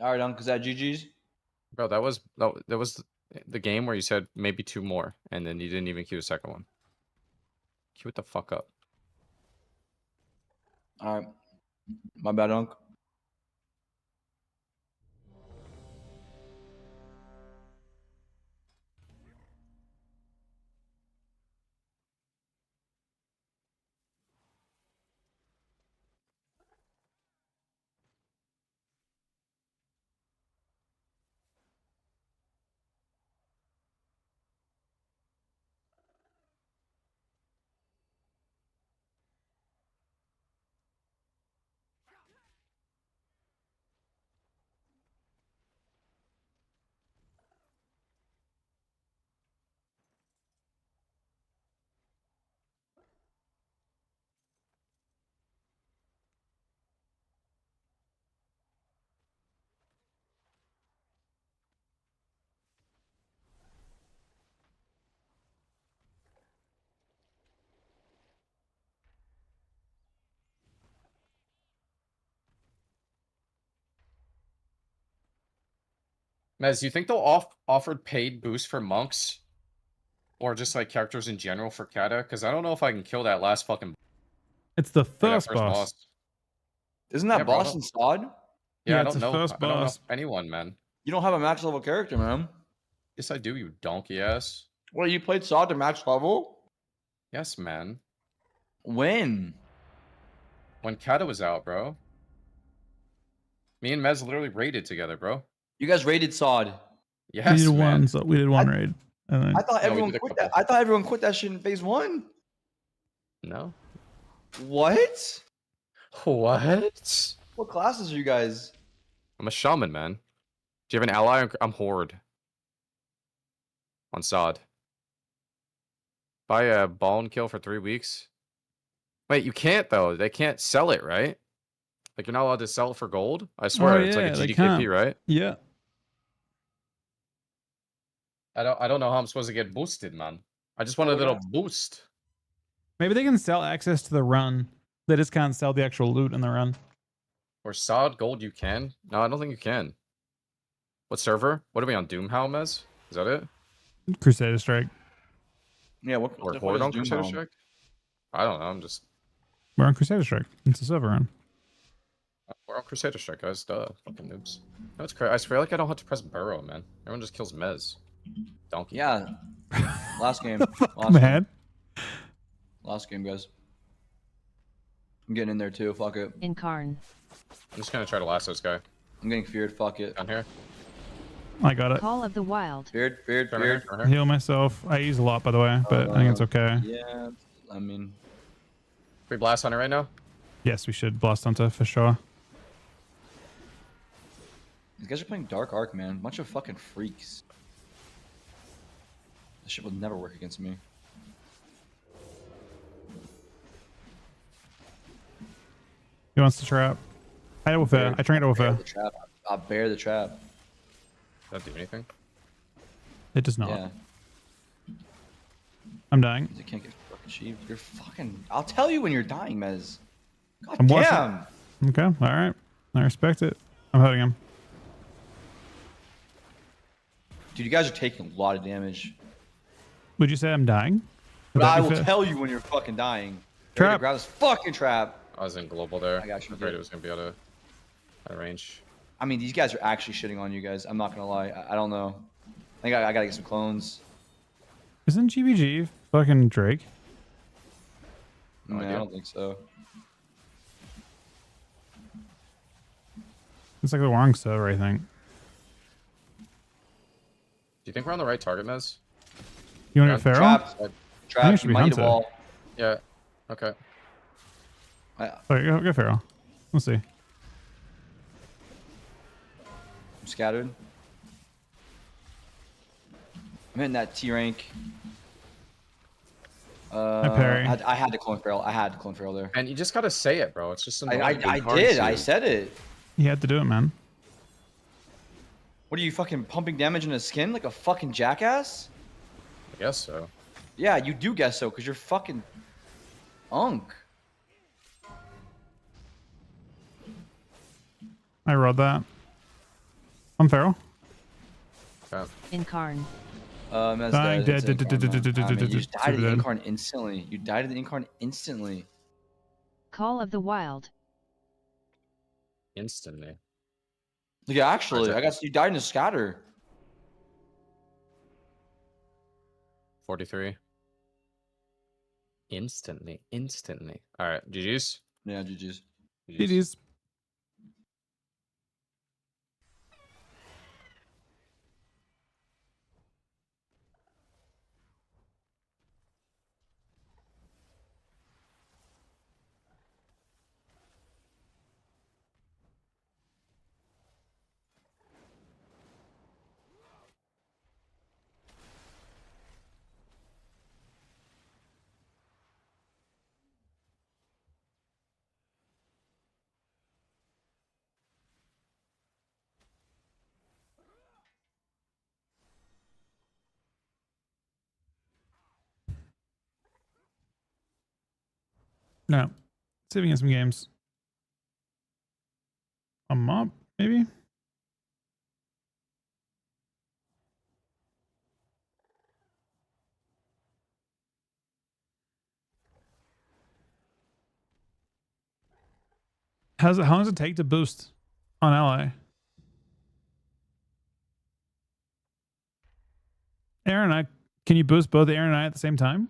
All right, Uncle, is that GG's? Bro, that was the game where you said maybe 2 more, and then you didn't even queue a second one. Queue it the fuck up. All right. My bad, Uncle. Mez, do you think they'll offered paid boost for monks? Or just like characters in general for Kata? Because I don't know if I can kill that last fucking It's the that first boss. Isn't that Yeah, bro, I Boston Sod? Yeah, Yeah, I it's don't the know. first I don't know boss. anyone, man. You don't have a max level character, man. Yes, I do, you donkey ass. Well, you played Sod to max level? Yes, man. When? When Kata was out, bro. Me and Mez literally raided together, bro. You guys raided Sod. Yes, we did man. one, so we did one raid. And then I thought No, we everyone did a quit couple. that. I thought everyone quit that shit in phase 1. No. What? What? What classes are you guys? I'm a shaman, man. Do you have an ally? I'm horde. On Sod. Buy a ball and kill for 3 weeks. Wait, you can't though. They can't sell it, right? Like you're not allowed to sell it for gold. I swear, it's like yeah, a they GDKP, can't. right? yeah. I don't know how I'm supposed to get boosted, man. I just want a little boost. Maybe they can sell access to the run. They just can't sell the actual loot in the run. Or Sod gold, you can. No, I don't think you can. What server? What are we on? Doomhow, Mez? Is that it? Crusader Strike. Yeah, what Or the fuck Horde is on Crusader Doomhound? Strike? I don't know. I'm just. We're on Crusader Strike. It's a server run. We're Crusader Strike, guys. Duh. Fucking noobs. No, it's crazy. I swear like I don't have to press Burrow, man. Everyone just kills Mez. Donkey. Yeah. Last game. Fuck, Last man. game. Last game, guys. I'm getting in there too. Fuck it. Incarn. I'm just gonna try to lasso this guy. I'm getting feared. Fuck it. Down here. I got it. Call of the Wild. Feared. Feared. Turn here. Feared. Turn here. Heal myself. I use a lot, by the way, but I think it's okay. Yeah. I mean, We blast on it right now. Yes, we should blast onto for sure. these guys are playing Dark Arc, man. Bunch of fucking freaks. This shit will never work against me. He wants to trap. I will fair. I trained Bear over. the trap. I'll bear the trap. Doesn't do anything. It does not. Yeah. I'm dying. You can't get fucking sheep. You're fucking. I'll tell you when you're dying, Mez. God I'm watching. damn. Okay. All right. I respect it. I'm hurting him. Dude, you guys are taking a lot of damage. Would you say I'm dying? Would But that I be will fair? tell you when you're fucking dying. Trap. Ready to grab this fucking trap. I was in global there. I got you, Afraid dude. it was gonna be out of range. I mean, these guys are actually shitting on you guys. I'm not gonna lie. I don't know. I think I gotta get some clones. Isn't GBG fucking Drake? No, I idea. don't think so. It's like the wrong server, I think. Do you think we're on the right target, Mez? You want to get Pharaoh? Trap. I think it Trap. should You be might need a Hunter. wall. Yeah. Okay. Sorry, go Pharaoh. We'll see. I'm scattered. I'm hitting that T rank. parry. I had to clone Feral. I had to clone Feral there. And you just gotta say it, bro. It's just annoying. I Card did. I suit. said it. He had to do it, man. What are you fucking pumping damage in his skin like a fucking jackass? I guess so. Yeah, you do guess so, because you're fucking unk. I rolled that. I'm Pharaoh. Okay. Incarn. That's Dying, dead. dead, It's dead, Incarn dead, now. dead, I mean, you dead, just died to the dead. Incarn instantly. You died to the Incarn instantly. Call of the Wild. Instantly. Yeah, actually, Where's I got you died in a scatter. 43. Instantly. All right. GG's. Yeah, GG's. GG's. No. Saving in some games. A mob, maybe? How long does it take to boost on ally? Aaron, can you boost both Aaron and I at the same time?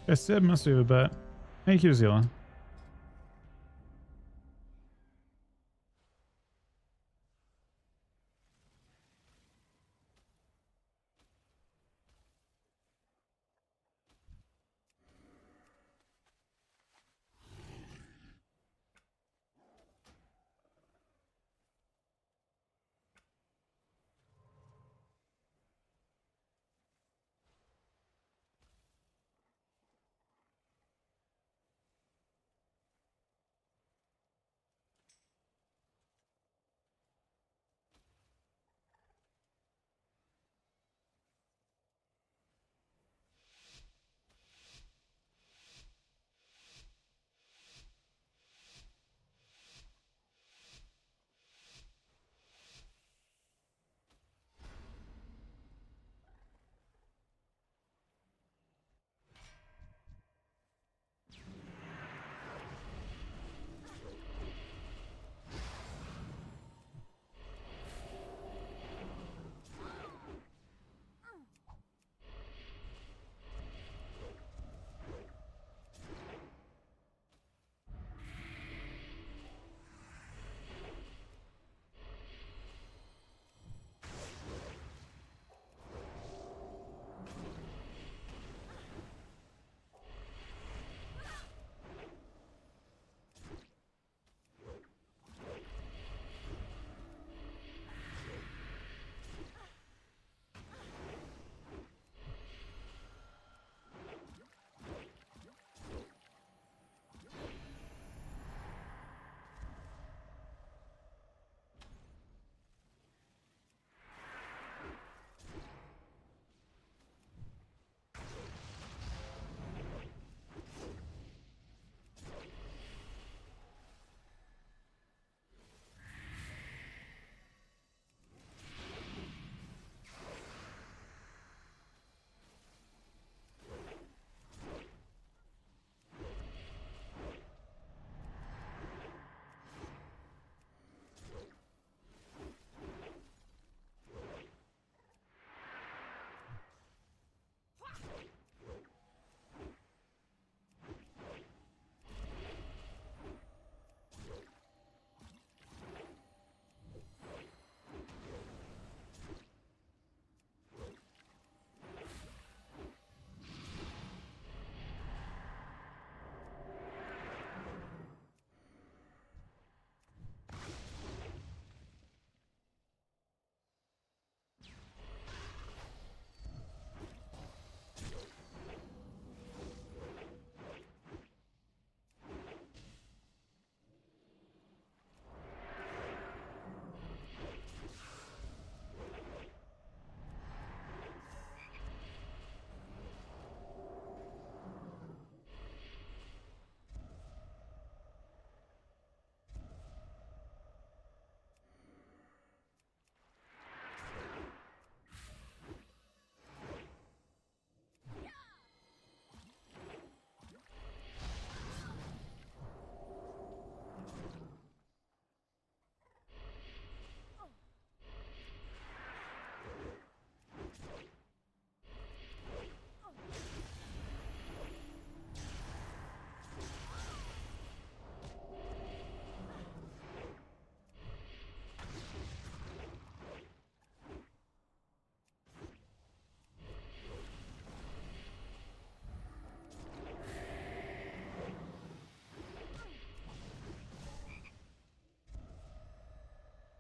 Yeah, Sid must have a bet. Thank you, Zila.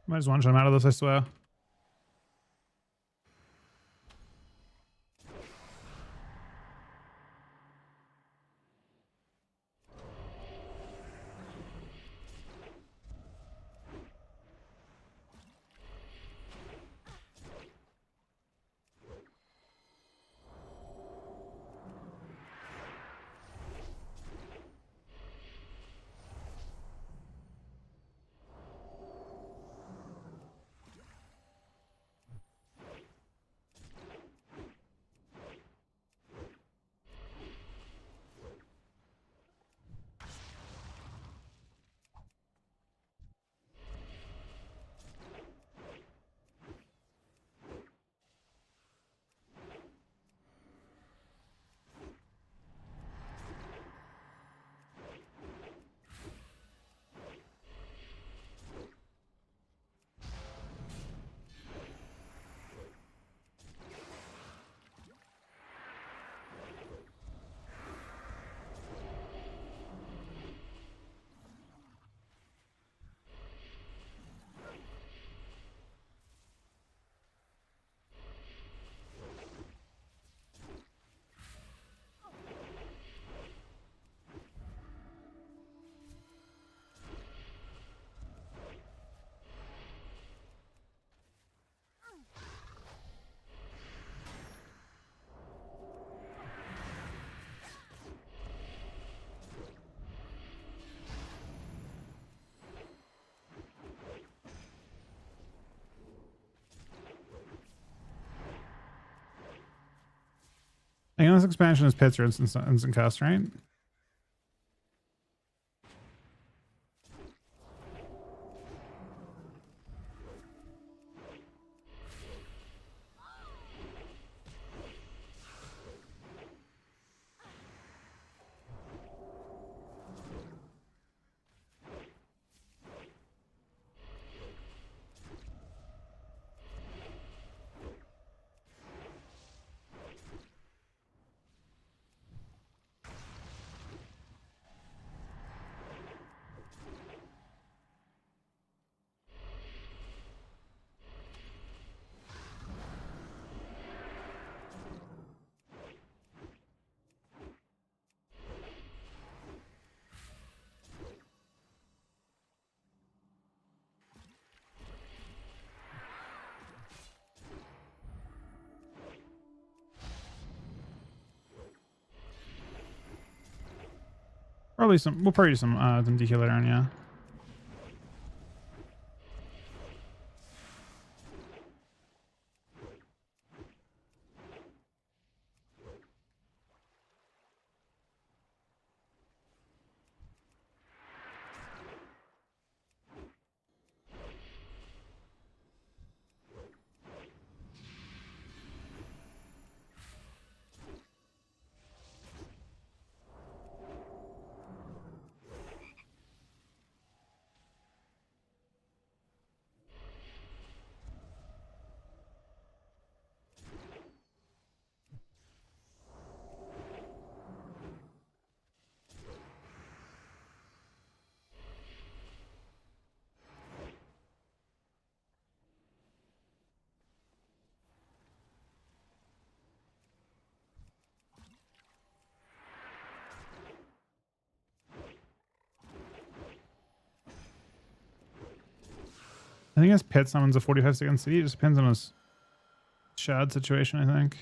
Might just one-shot him out of this, I swear. I think this expansion is pits or instant cast, right? Probably some. We'll probably do some DK later on. Yeah. I think his pit summons a 45-second city. It just depends on his shad situation, I think.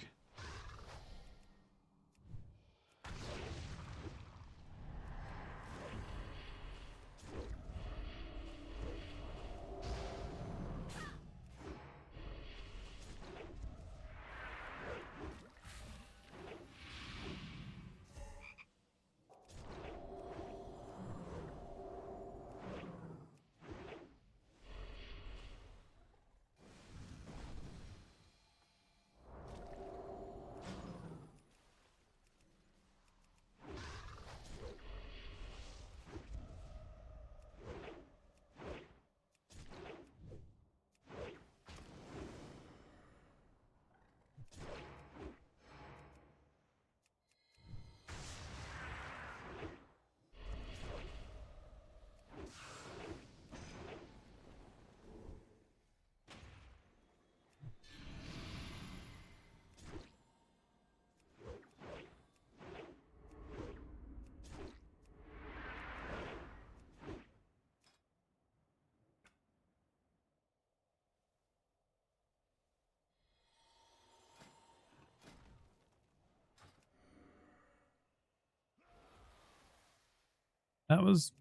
That was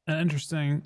an interesting.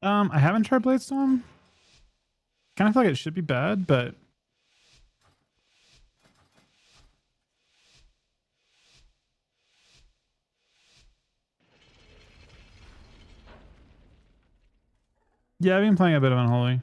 I haven't tried Bladestorm. Kind of feel like it should be bad, but yeah, I've been playing a bit of Unholy.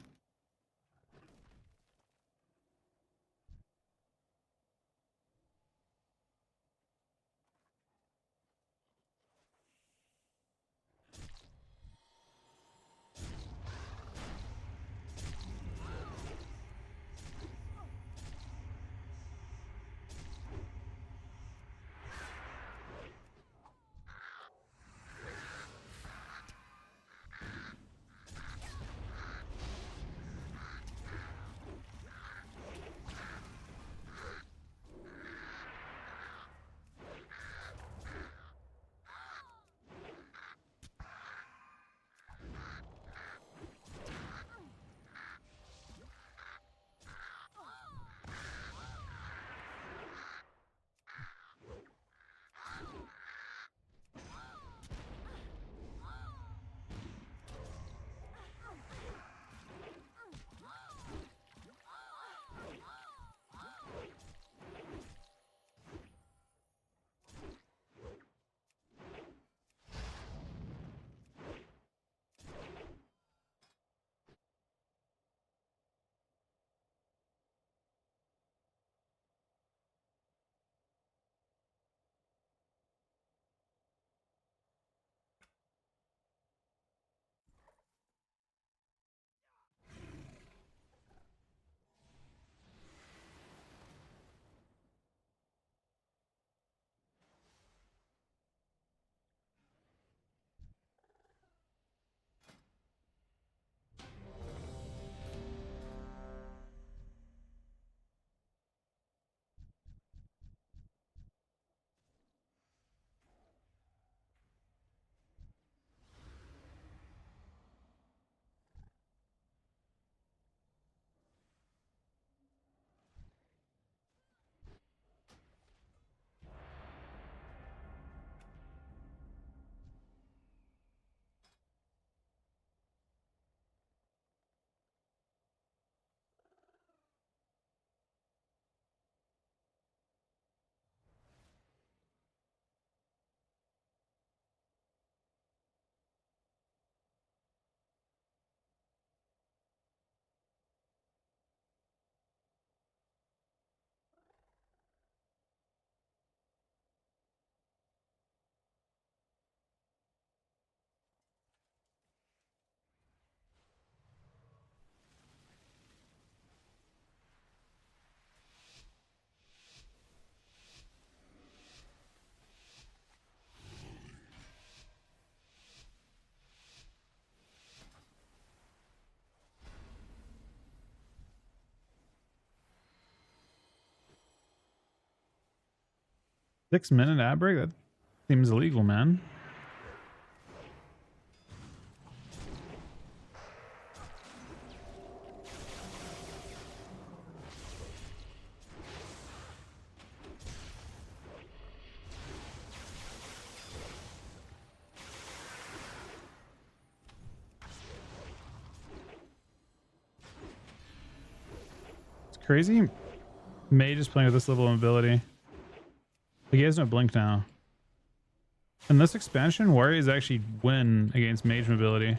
6-minute ad break? That seems illegal, man. It's crazy. Mage is playing with this level of ability. Like, he has no blink now. In this expansion, warriors actually win against mage mobility.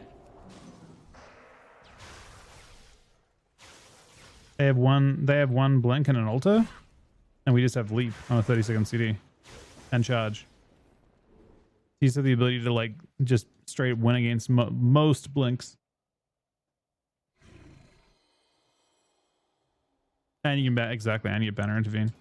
They have one blink and an ulta, and we just have leap on a 30-second CD and charge. These have the ability to like just straight win against most blinks. And you can bet exactly, and you get banner intervene.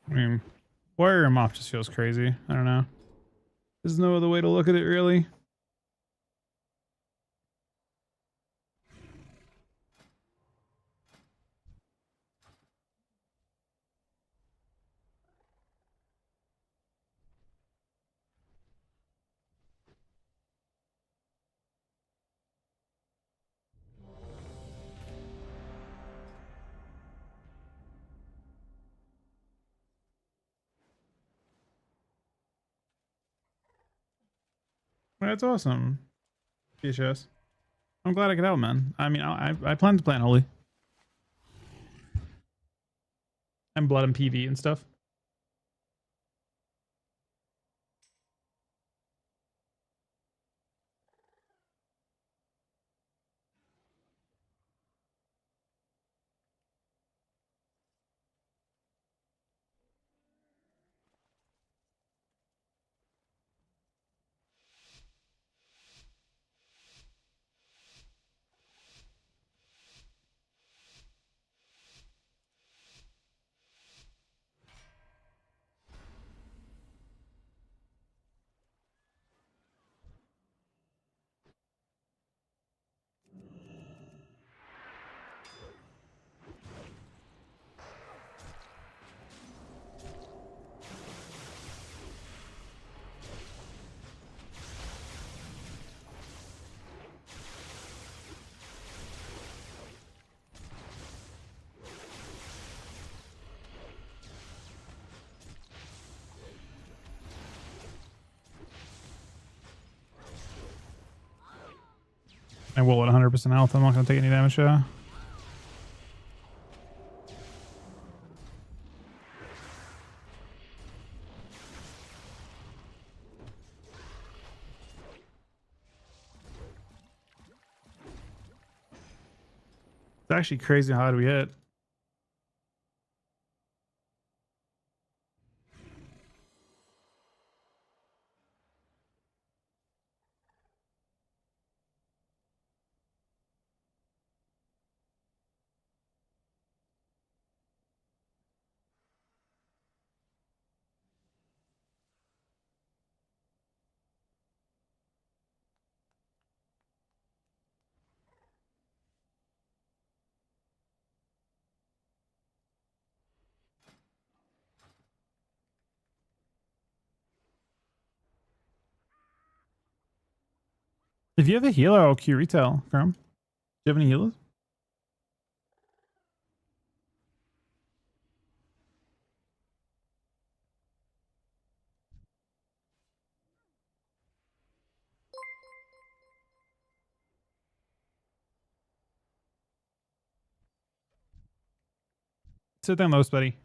I mean, warrior him off just feels crazy. I don't know. There's no other way to look at it, really. That's awesome. PHS. I'm glad I could help, man. I mean, I plan to play on Holy. And Blood and PV and stuff. I will at 100% health. I'm not going to take any damage. It's actually crazy how hard we hit. If you have a healer, I'll queue retail, Chrome. Do you have any healers? Sit down, most buddy.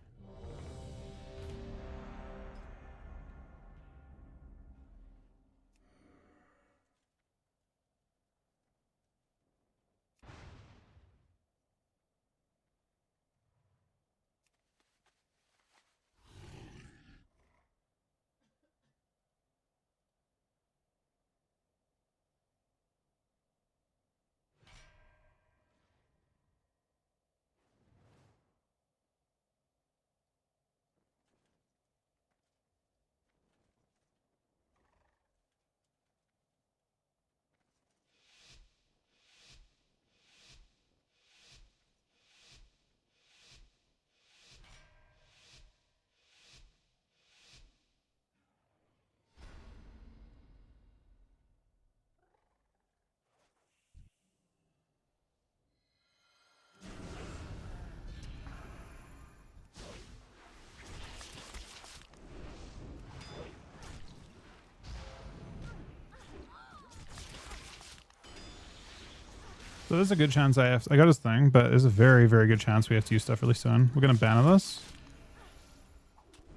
So there's a good chance I got his thing, but there's a very, very good chance we have to use stuff really soon. We're gonna ban this.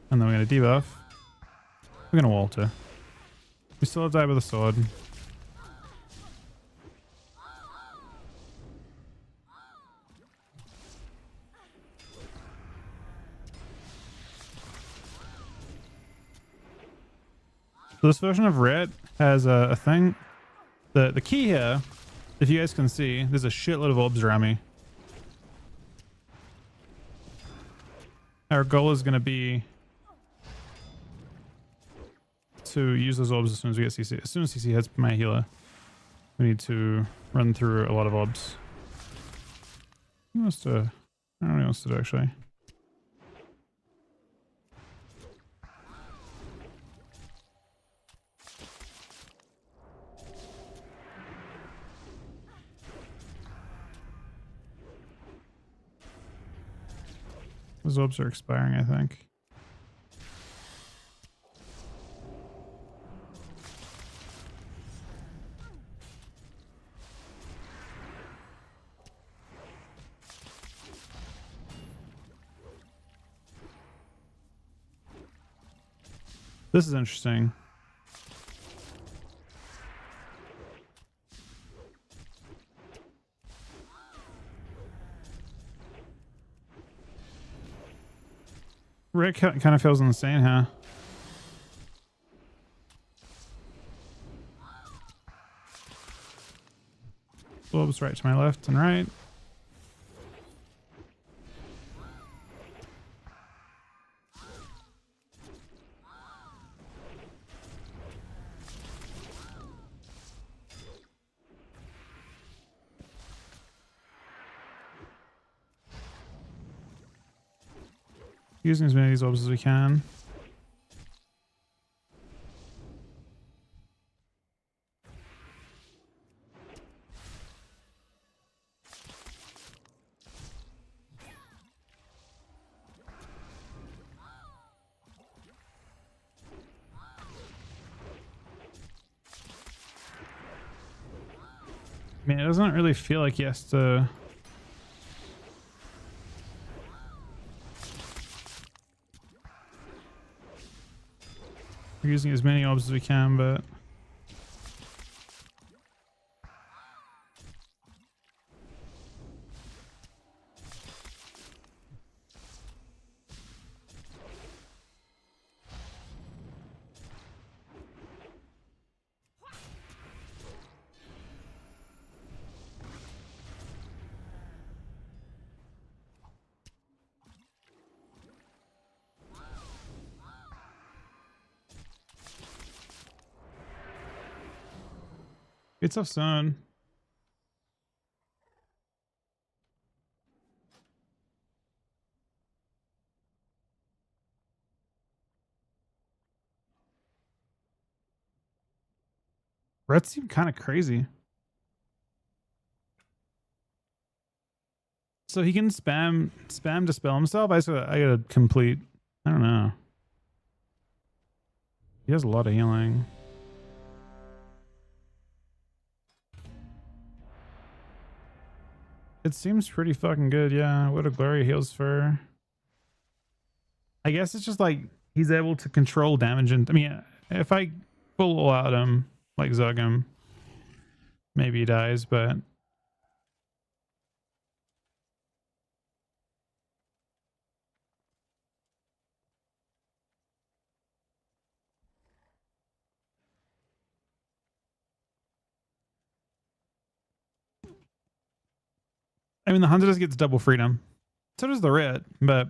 And then we're gonna debuff. We're gonna wall too. We still have to die with a sword. So this version of Ret has a thing. The key here, if you guys can see, there's a shitload of orbs around me. Our goal is going to be to use those orbs as soon as we get CC. As soon as CC hits my healer, we need to run through a lot of orbs. He wants to... I don't know what he wants to do, actually. Those orbs are expiring, I think. This is interesting. Rick kind of feels insane, huh? Orbs right to my left and right. Using as many of these orbs as we can. I mean, it doesn't really feel like he has to... We're using as many orbs as we can, but... It's off soon. Reds seem kind of crazy. So he can spam dispel himself. I gotta complete. I don't know. He has a lot of healing. It seems pretty fucking good, yeah. What a glory heals for. I guess it's just like he's able to control damage, and I mean, if I full all out him, like Zug him, maybe he dies, but I mean the hunter just gets double freedom. So does the red, but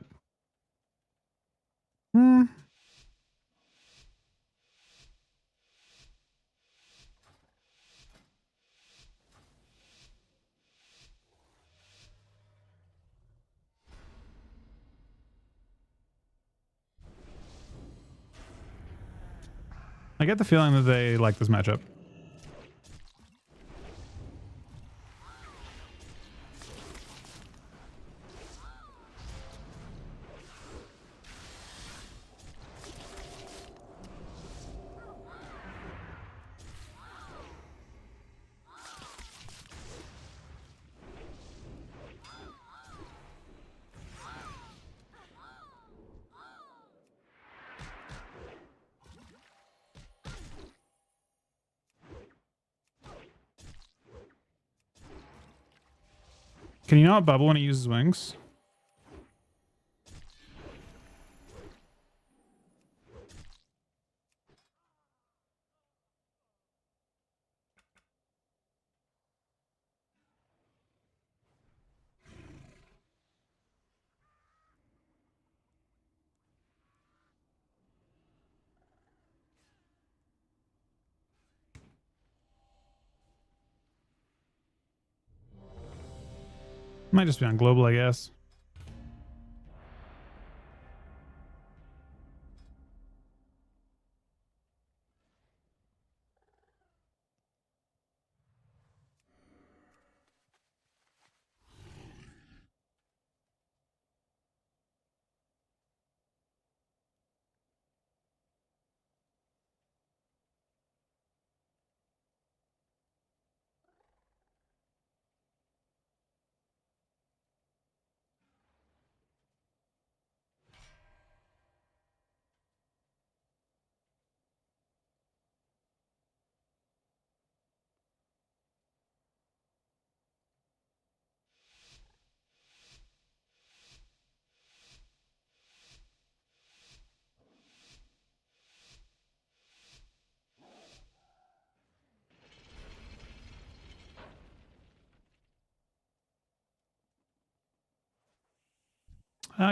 I get the feeling that they like this matchup. Can you not bubble when he uses wings? Might just be on global, I guess.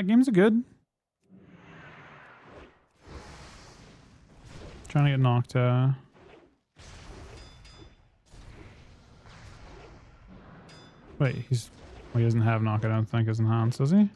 Games are good. Trying to get knocked. Wait, he doesn't have knock. I don't think as enhanced, does he?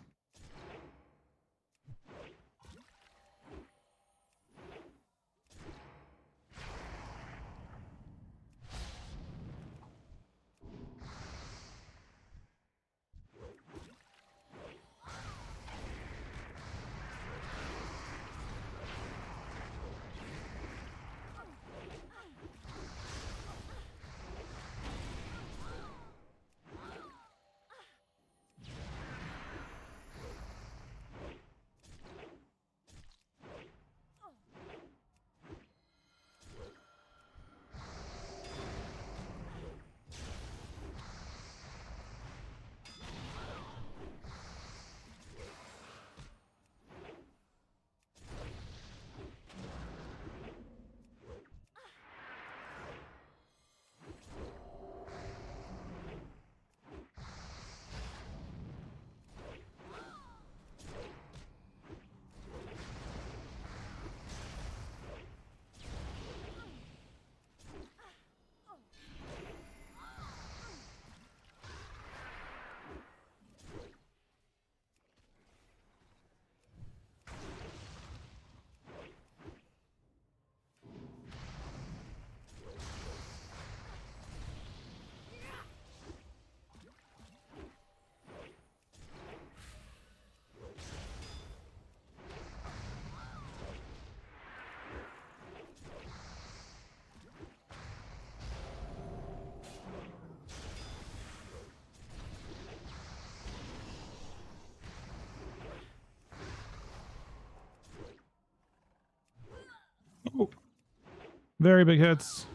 Very big hits.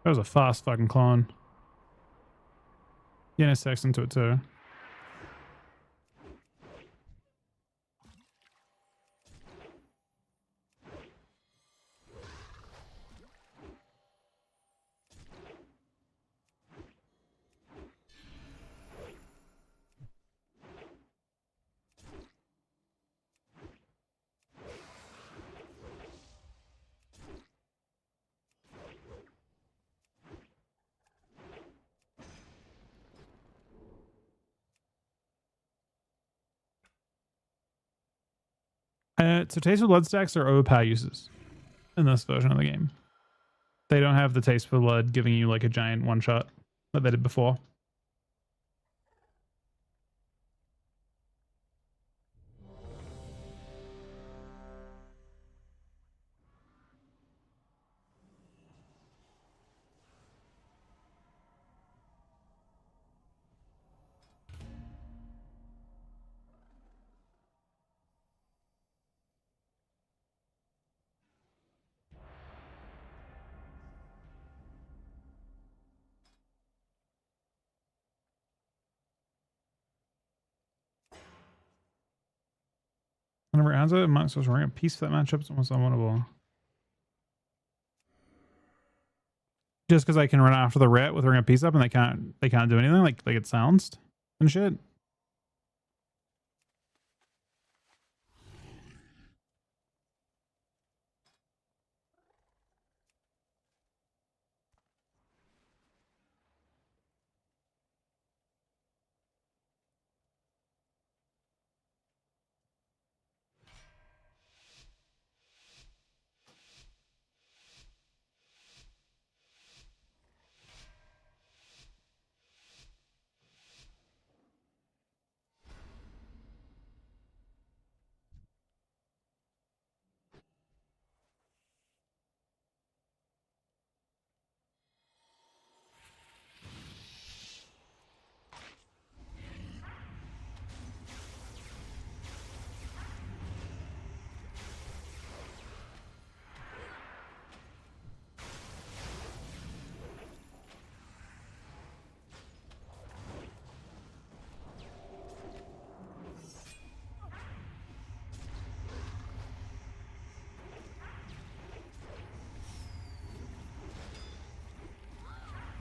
That was a fast fucking clone. Yeah, sex into it too. So taste for blood stacks are overpower uses in this version of the game. They don't have the taste for blood giving you like a giant one shot that they did before. Whenever Anza and Monks was running a piece for that matchup, it's almost unwinnable. Just because I can run after the rat with ring a piece up and they can't do anything like it sounds and shit.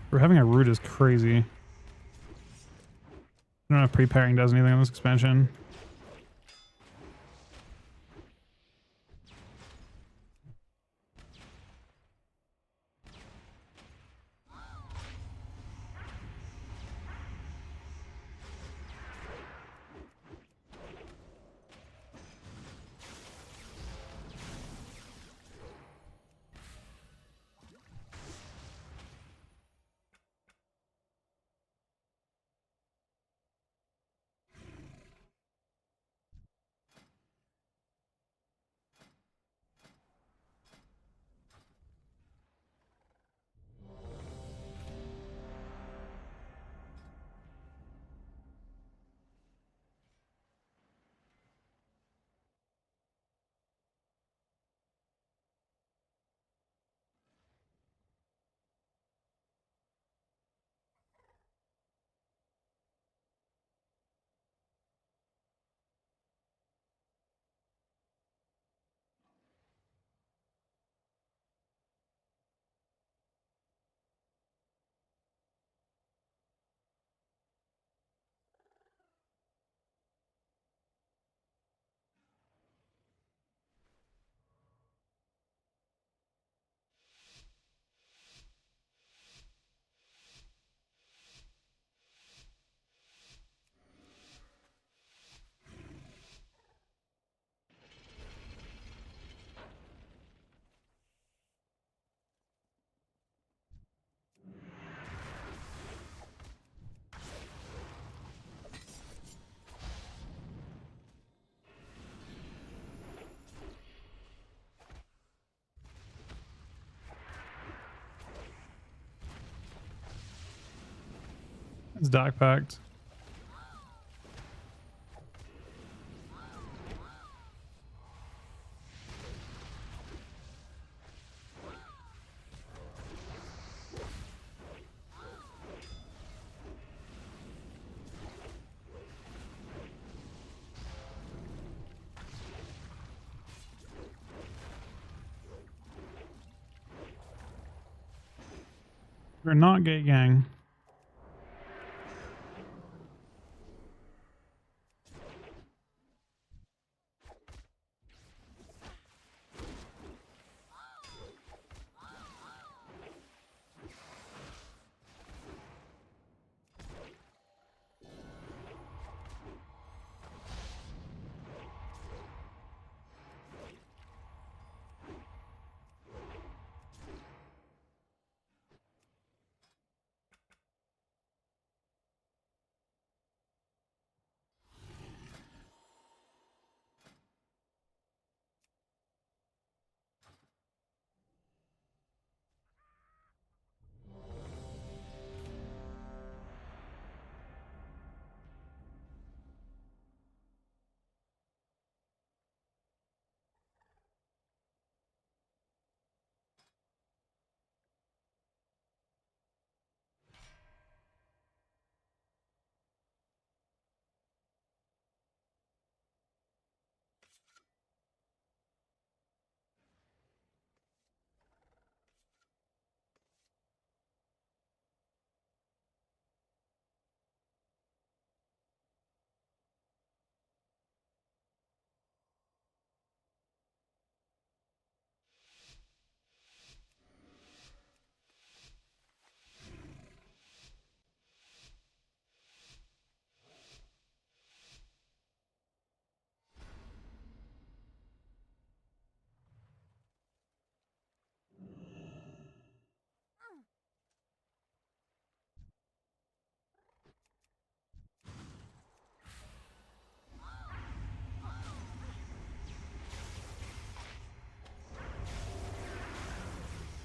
We're having a root is crazy. I don't know if preparing does anything on this expansion. It's dark packed. We're not gay gang.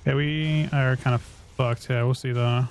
Okay, we are kind of fucked here. We'll see though.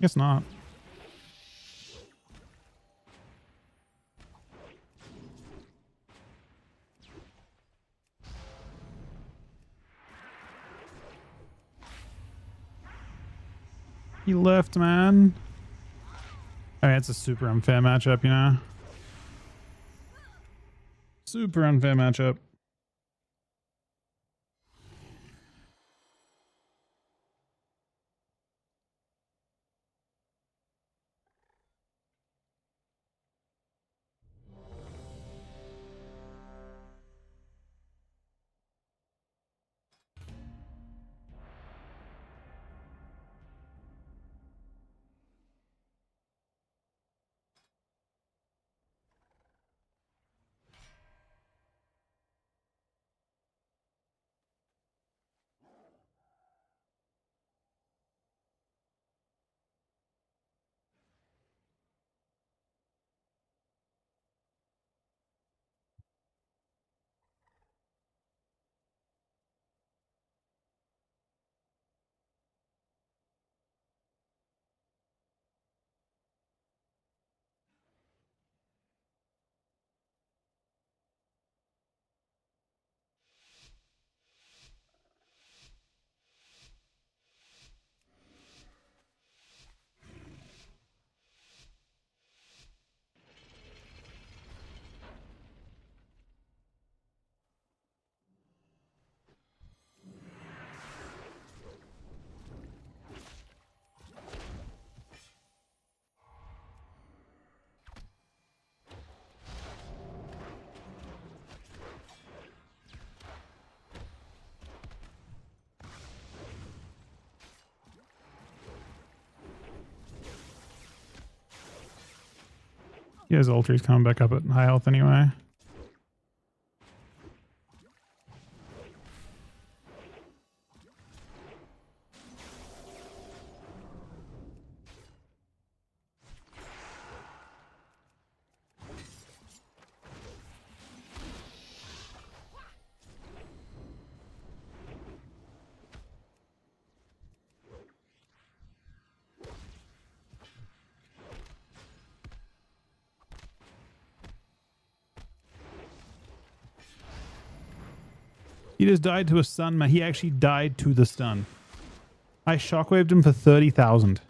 Guess not. He left, man. I mean, it's a super unfair matchup, you know? Super unfair matchup. Yeah, his ultri's coming back up at high health anyway. He just died to a stun, man. He actually died to the stun. I shockwaved him for 30,000.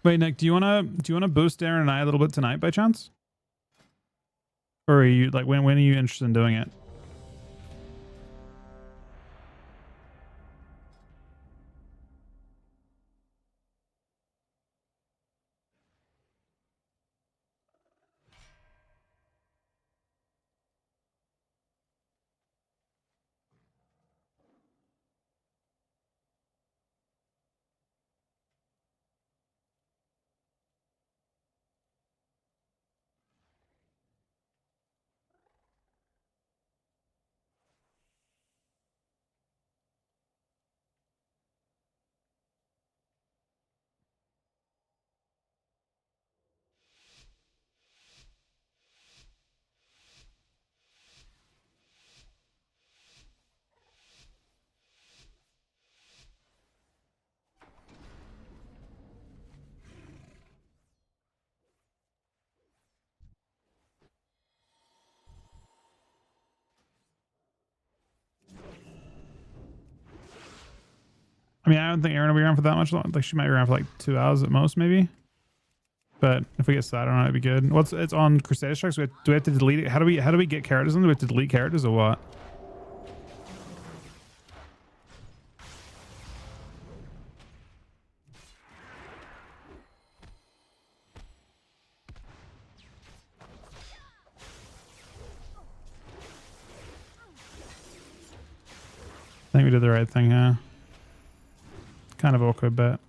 Wait, Nick, do you wanna boost Darren and I a little bit tonight by chance? Or are you like when are you interested in doing it? I mean, I don't think Aaron will be around for that much long. Like she might be around for like 2 hours at most, maybe. But if we get started on it, it'd be good. It's on Crusader Strikes. Do we have to delete it? How do we get characters in? Do we have to delete characters or what? I think we did the right thing here. Kind of awkward, but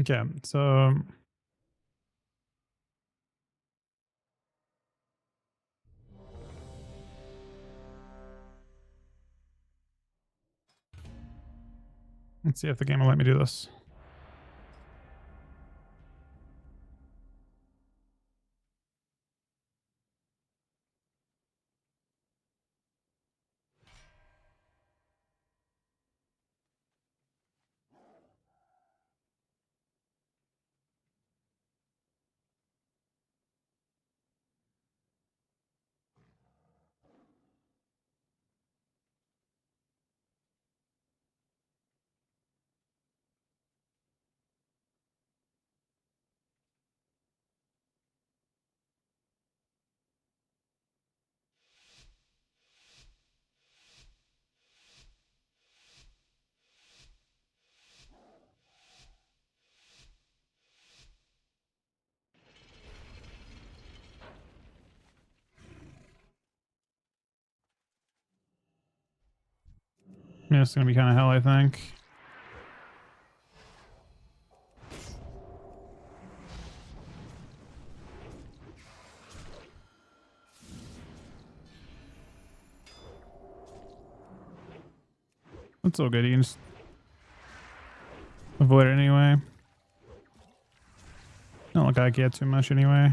okay. So let's see if the game will let me do this. Yeah, it's gonna be kind of hell, I think. That's all good. You can just avoid it anyway. Not like I care too much anyway.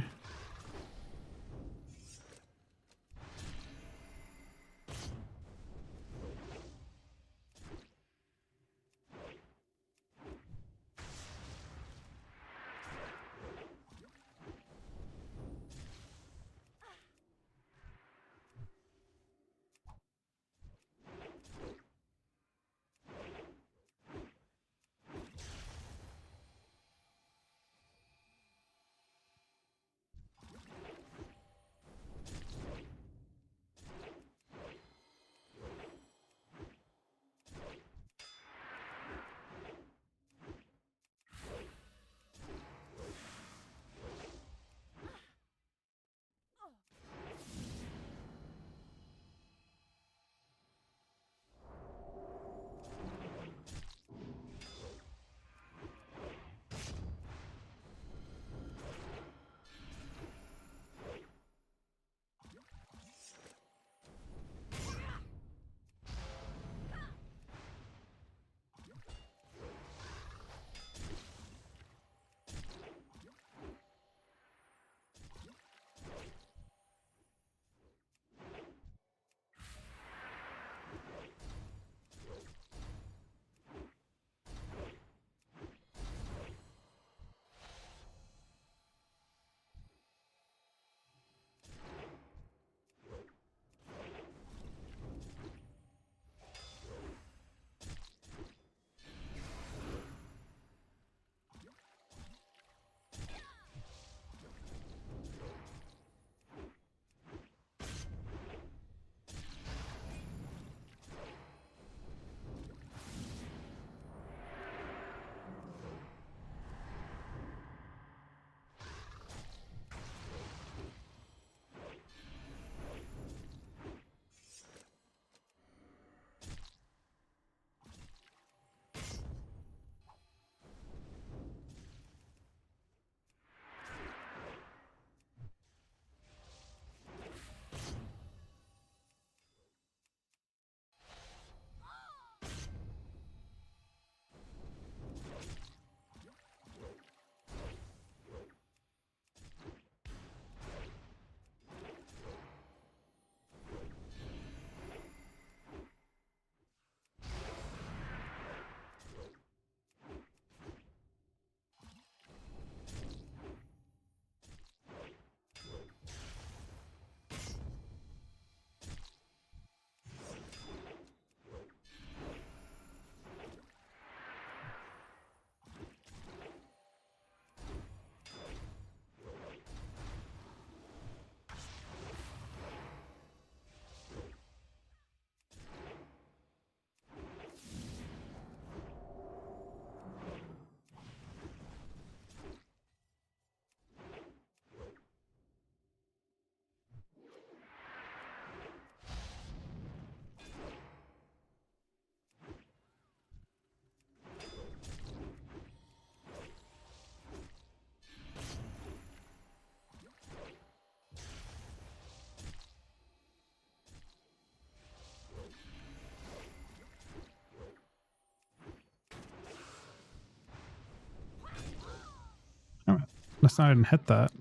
Let's not even hit that.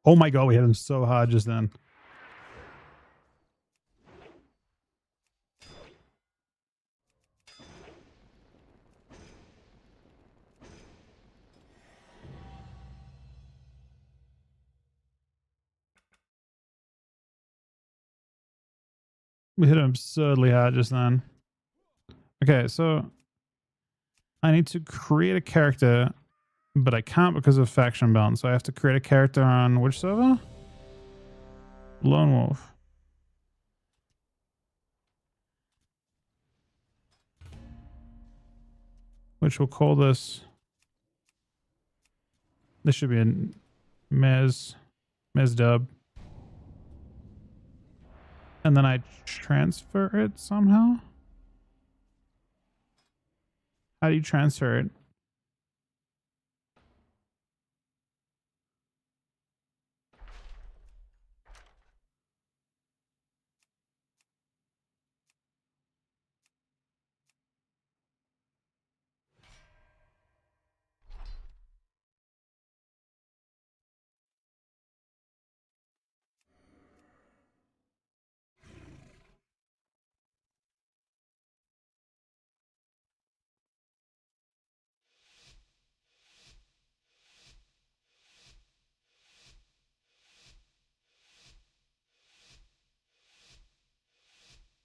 Oh my god, we hit him so hard just then. We hit him absurdly hard just then. Okay, so I need to create a character, but I can't because of faction balance. So I have to create a character on which server? Lone Wolf. Which we'll call this. This should be a Mez dub. And then I transfer it somehow. How do you transfer it?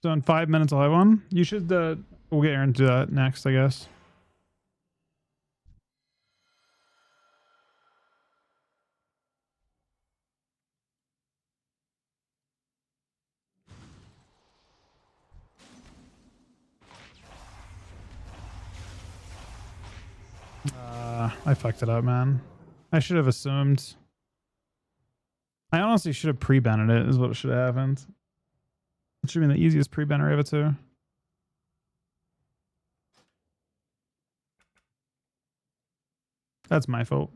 So in 5 minutes I'll have one. You should we'll get into that next, I guess. I fucked it up, man. I should have assumed. I honestly should have pre-banned it, is what should have happened. It should have been the easiest pre-banner ever, too. That's my fault.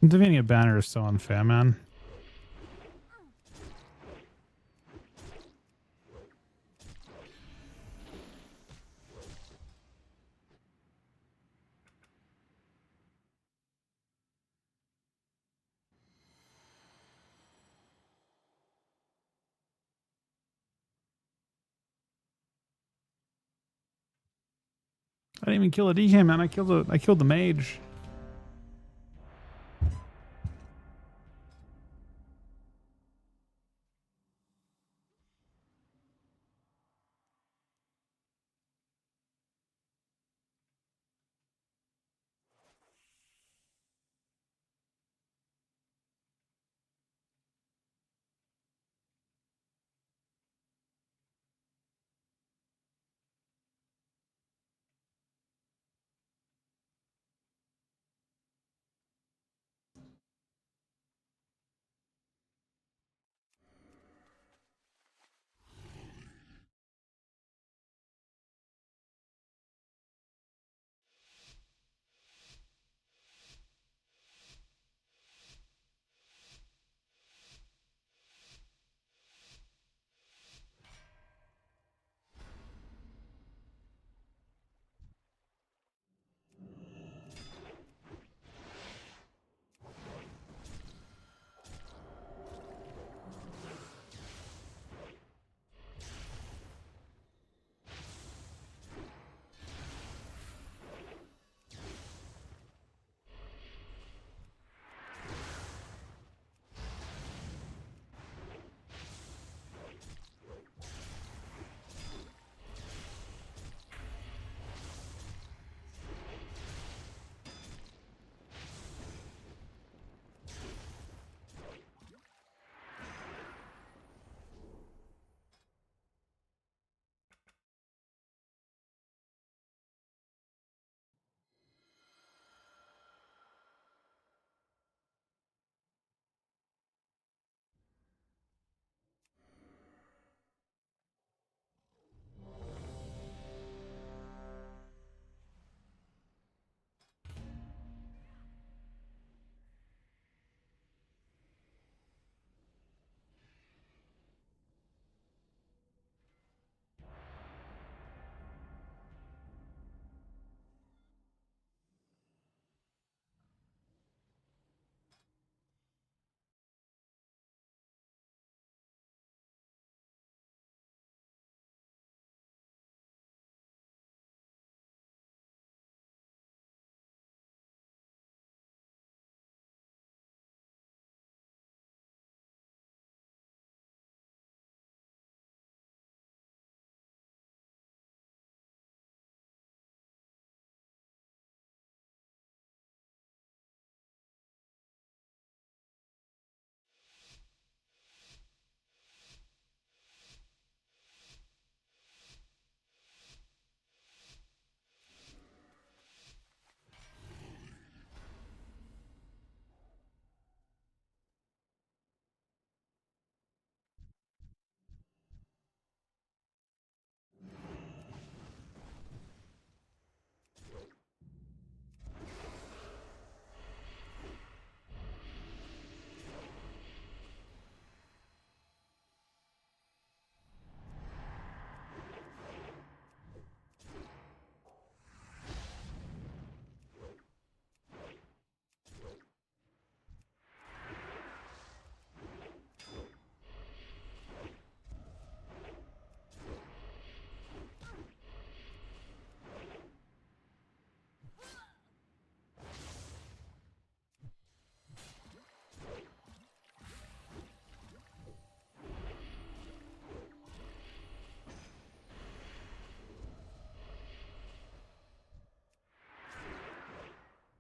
Defeating a banner is so unfair, man. I didn't even kill a DK, man. I killed the mage.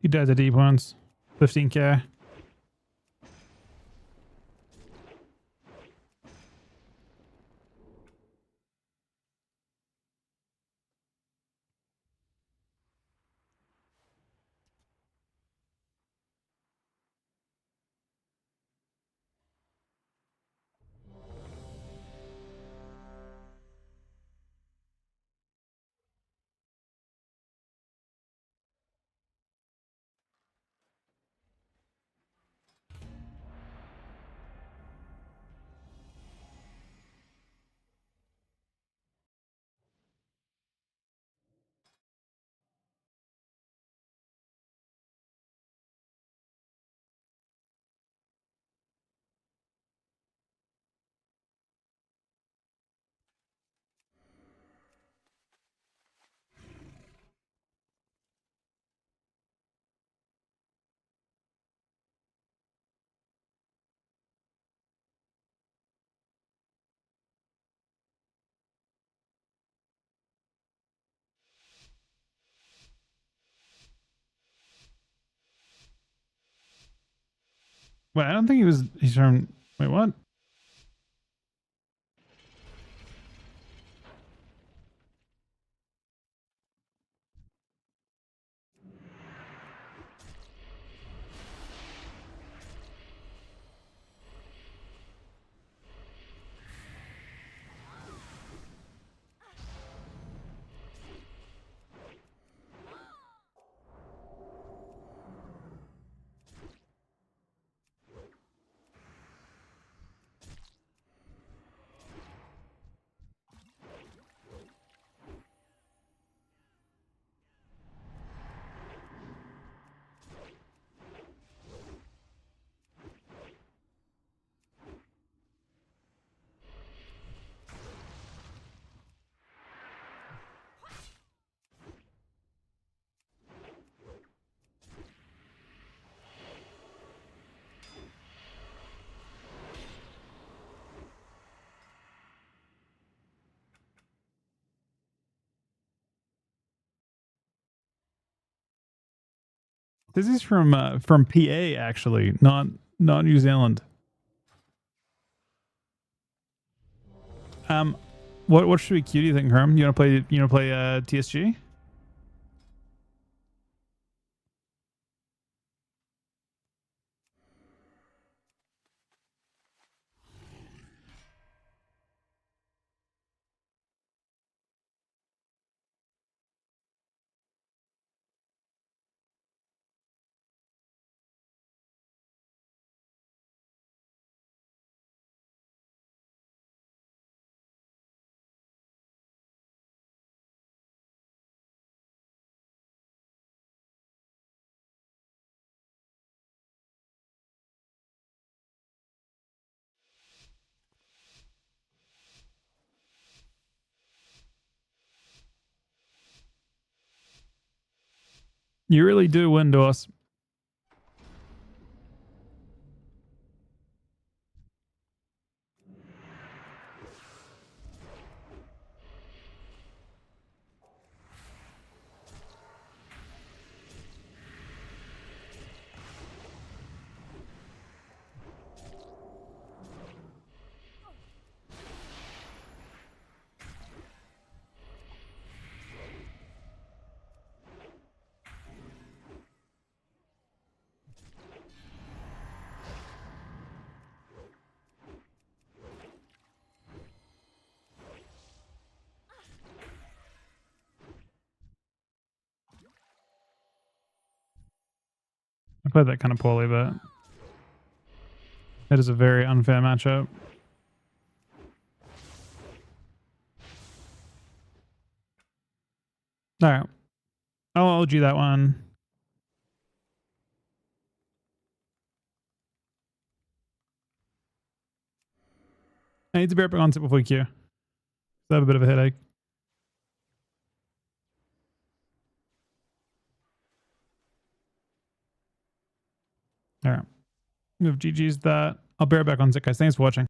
He died to deep ones. 15k. Wait, I don't think he's from, wait, what? This is from PA actually, not New Zealand. What should we queue, do you think, Herm? You wanna play TSG? You really do win, Doss. I played that kind of poorly, but it is a very unfair matchup. All right, I'll OG that one. I need to be right back on it before we queue. I have a bit of a headache. All right, we have GG's that. I'll be right back on it, guys. Thanks for watching.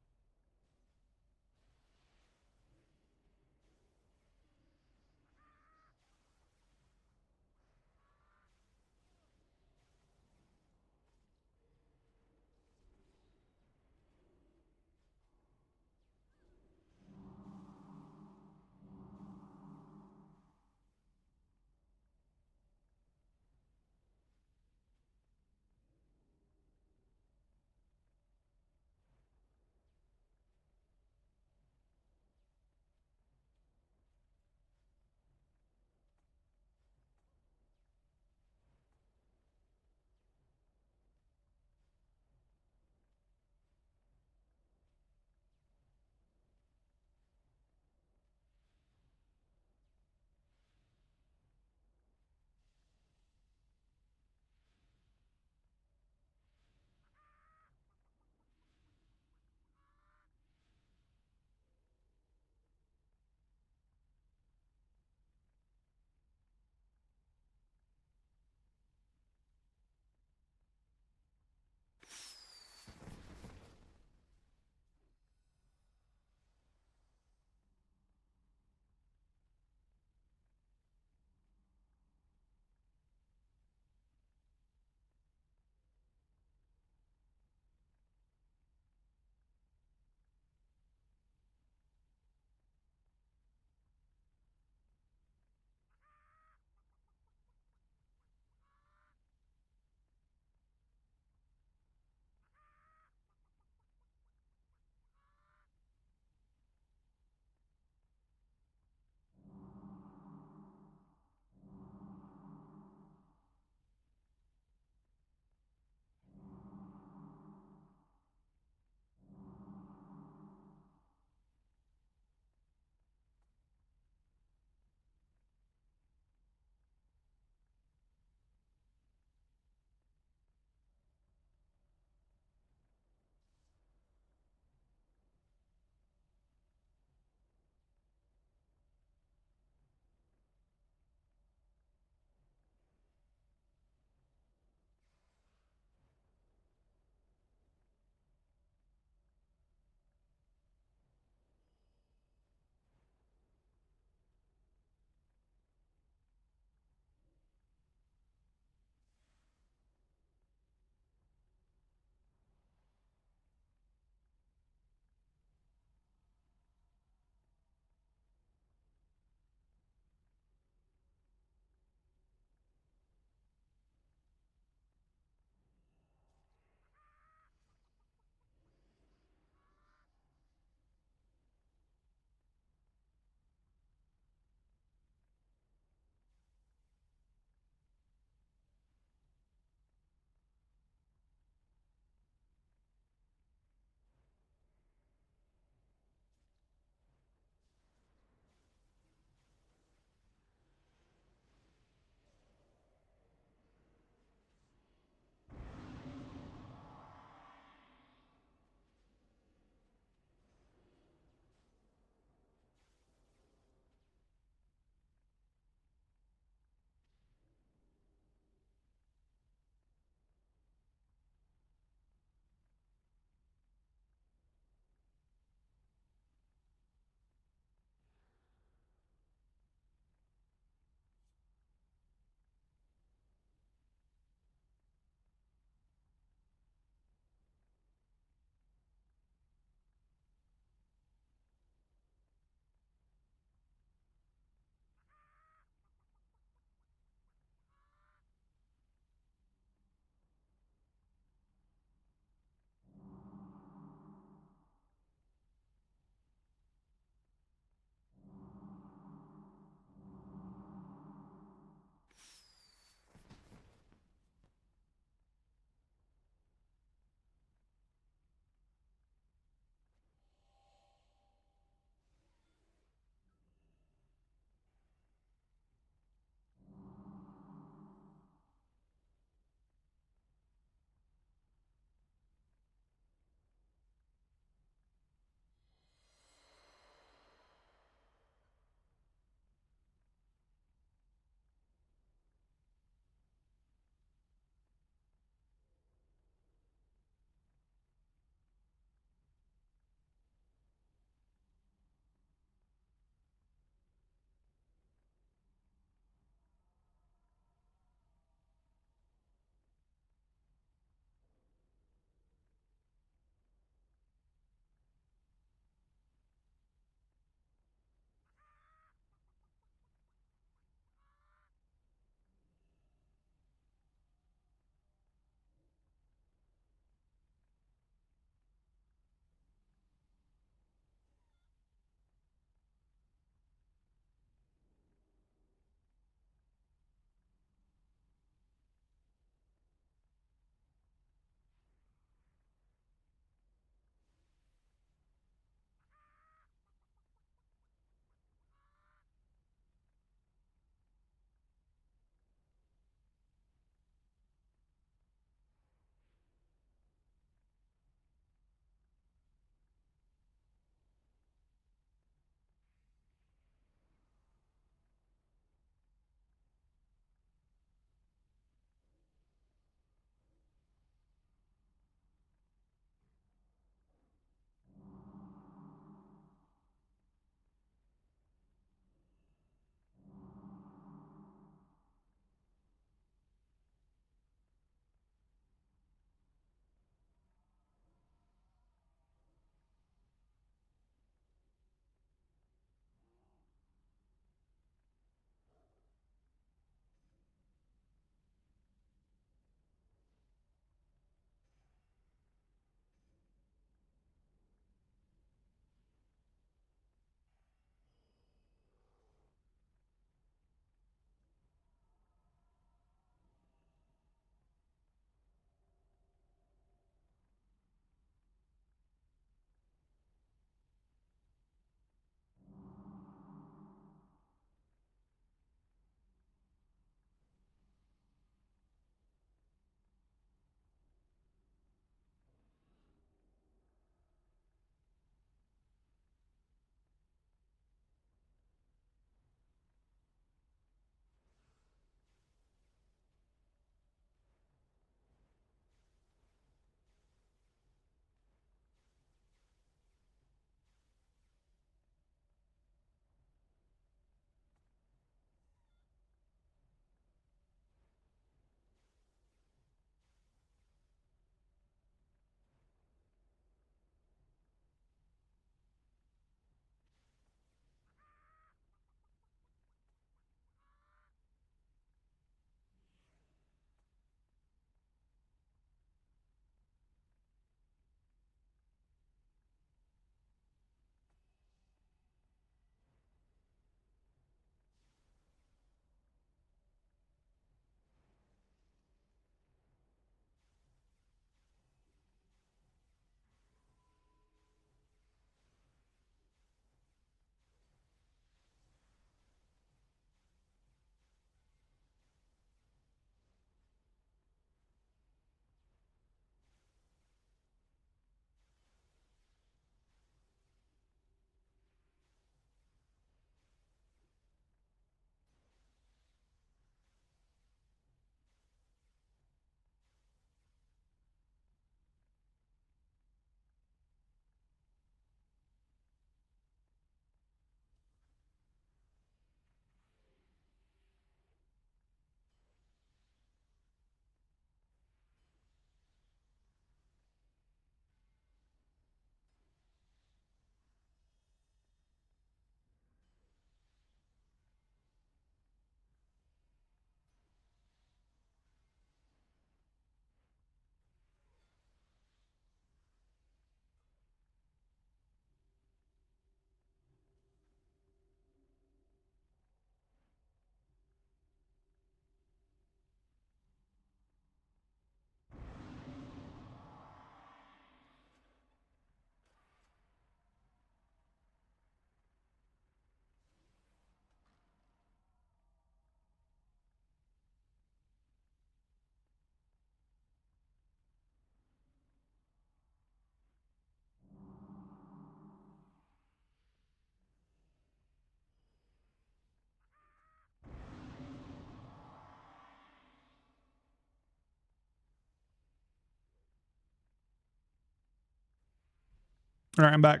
All right, I'm back.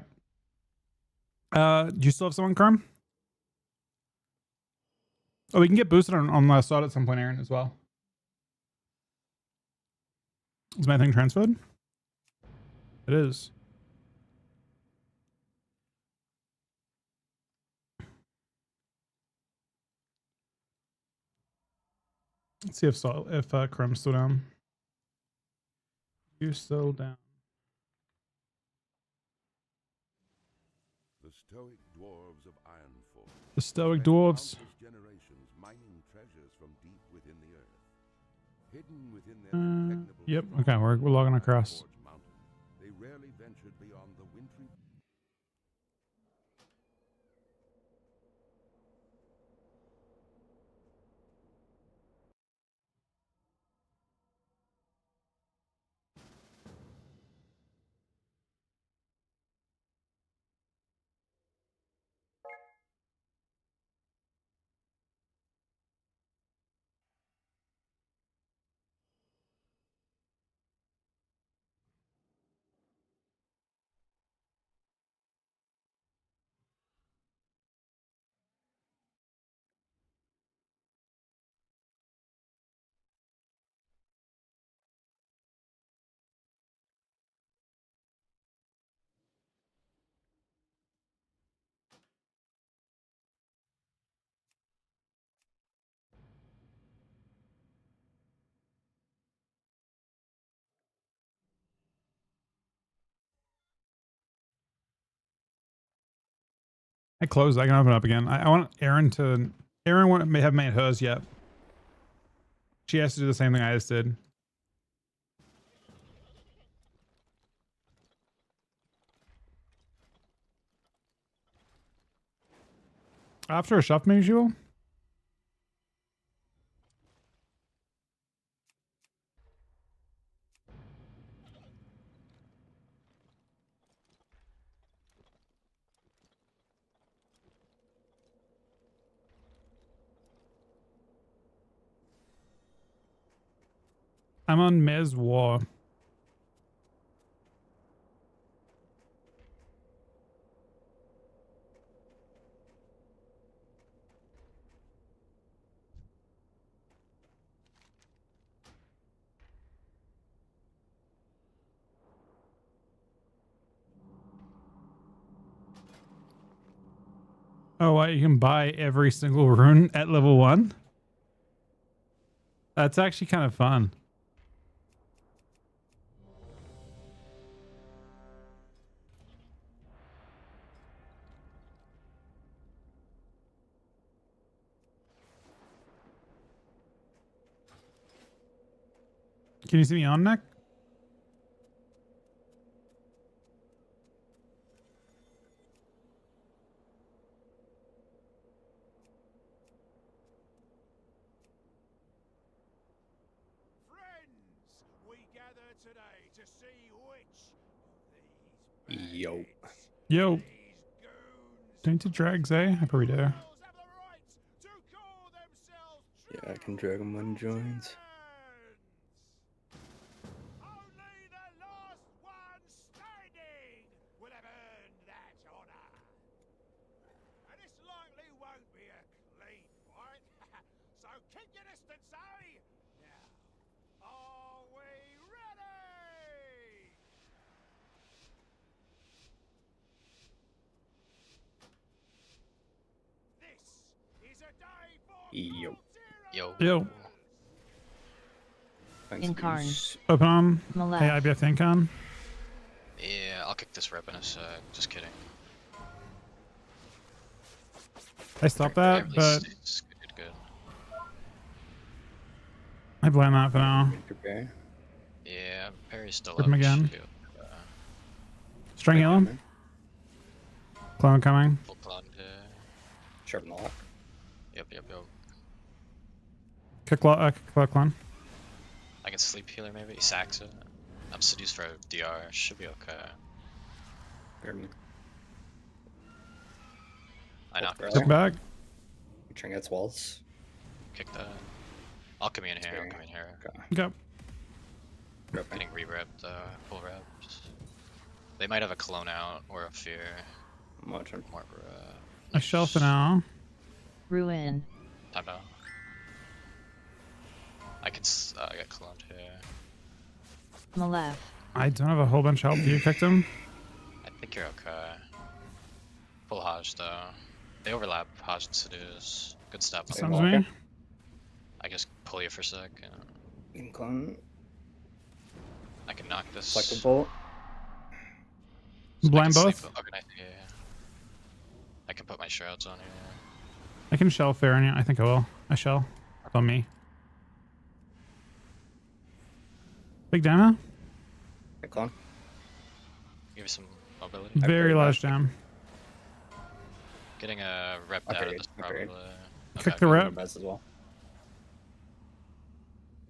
Do you still have someone, Carm? Oh, we can get boosted on the side at some point, Aaron, as well. Is my thing transferred? It is. Let's see if Chrome's still down. You're still down. The stoic dwarves of Ironforge. The stoic spent dwarves. countless generations mining treasures from deep within the earth. Hidden within their impregnable Yep. stronghold Okay, we're logging on across. Ironforge Mountain, they rarely ventured beyond the wintry. I closed. I can open it up again. I want Aaron to. Aaron may have made hers yet. She has to do the same thing I just did. After a shuff, maybe she will. I'm on Mez War. Oh, what? You can buy every single rune at level 1? That's actually kind of fun. Can you see me on, Nick? Friends, we gather today to see which of these Yo. bandits, Yo. these goons, Don't you drags, eh? I probably do. have the right to call themselves Yeah, I can drag him when he joins. Only the last one standing will have earned that honor. And this likely won't be a clean fight, so keep your distance, eh? Now, are we ready? This is a day for Yo. Yo. Yo. Thanks, Incarn. Goose. Open on. Malef. Hey, IBF Incon. Yeah, I'll kick this rep in a sec. Just kidding. I stopped that, Apparently but it's good. I blame that for now. Prepare. Yeah, Perry's still Rip up. him he should again. be able to, String heal him. Clone coming. full cloud. Sharpen the lock. Yep. Kick clone. I can sleep healer maybe. He sacks it. I'm seduced for a DR. Should be okay. Grab me. I knocked Right. Kick back. Trinkets walls. Kick that. I'll come in here. Okay. I'll come in here. Okay. Go. Grab me. Getting re-repped. Full reps. They might have a clone out or a fear. I'm watching. More, I shell for now. Ruin. Time out. I can get cloned here. Malef. I don't have a whole bunch of help. You kicked him. I think you're okay. Full Hodge though. They overlap Hodge and Seduce. Good step. Same Sounds walker. me. I guess pull you for a sec. Incline. I can knock this. Selective bolt. I Blind can both. sleep- Okay, nice, yeah. I can put my shrouds on here. I can shell fair on you. I think I will. I shell. It's on me. Big demo. Incline. Give you some mobility. I Very buried large that. dam. Getting a rep I out of buried, this I buried. probably. Kick the good. rep. Best as well.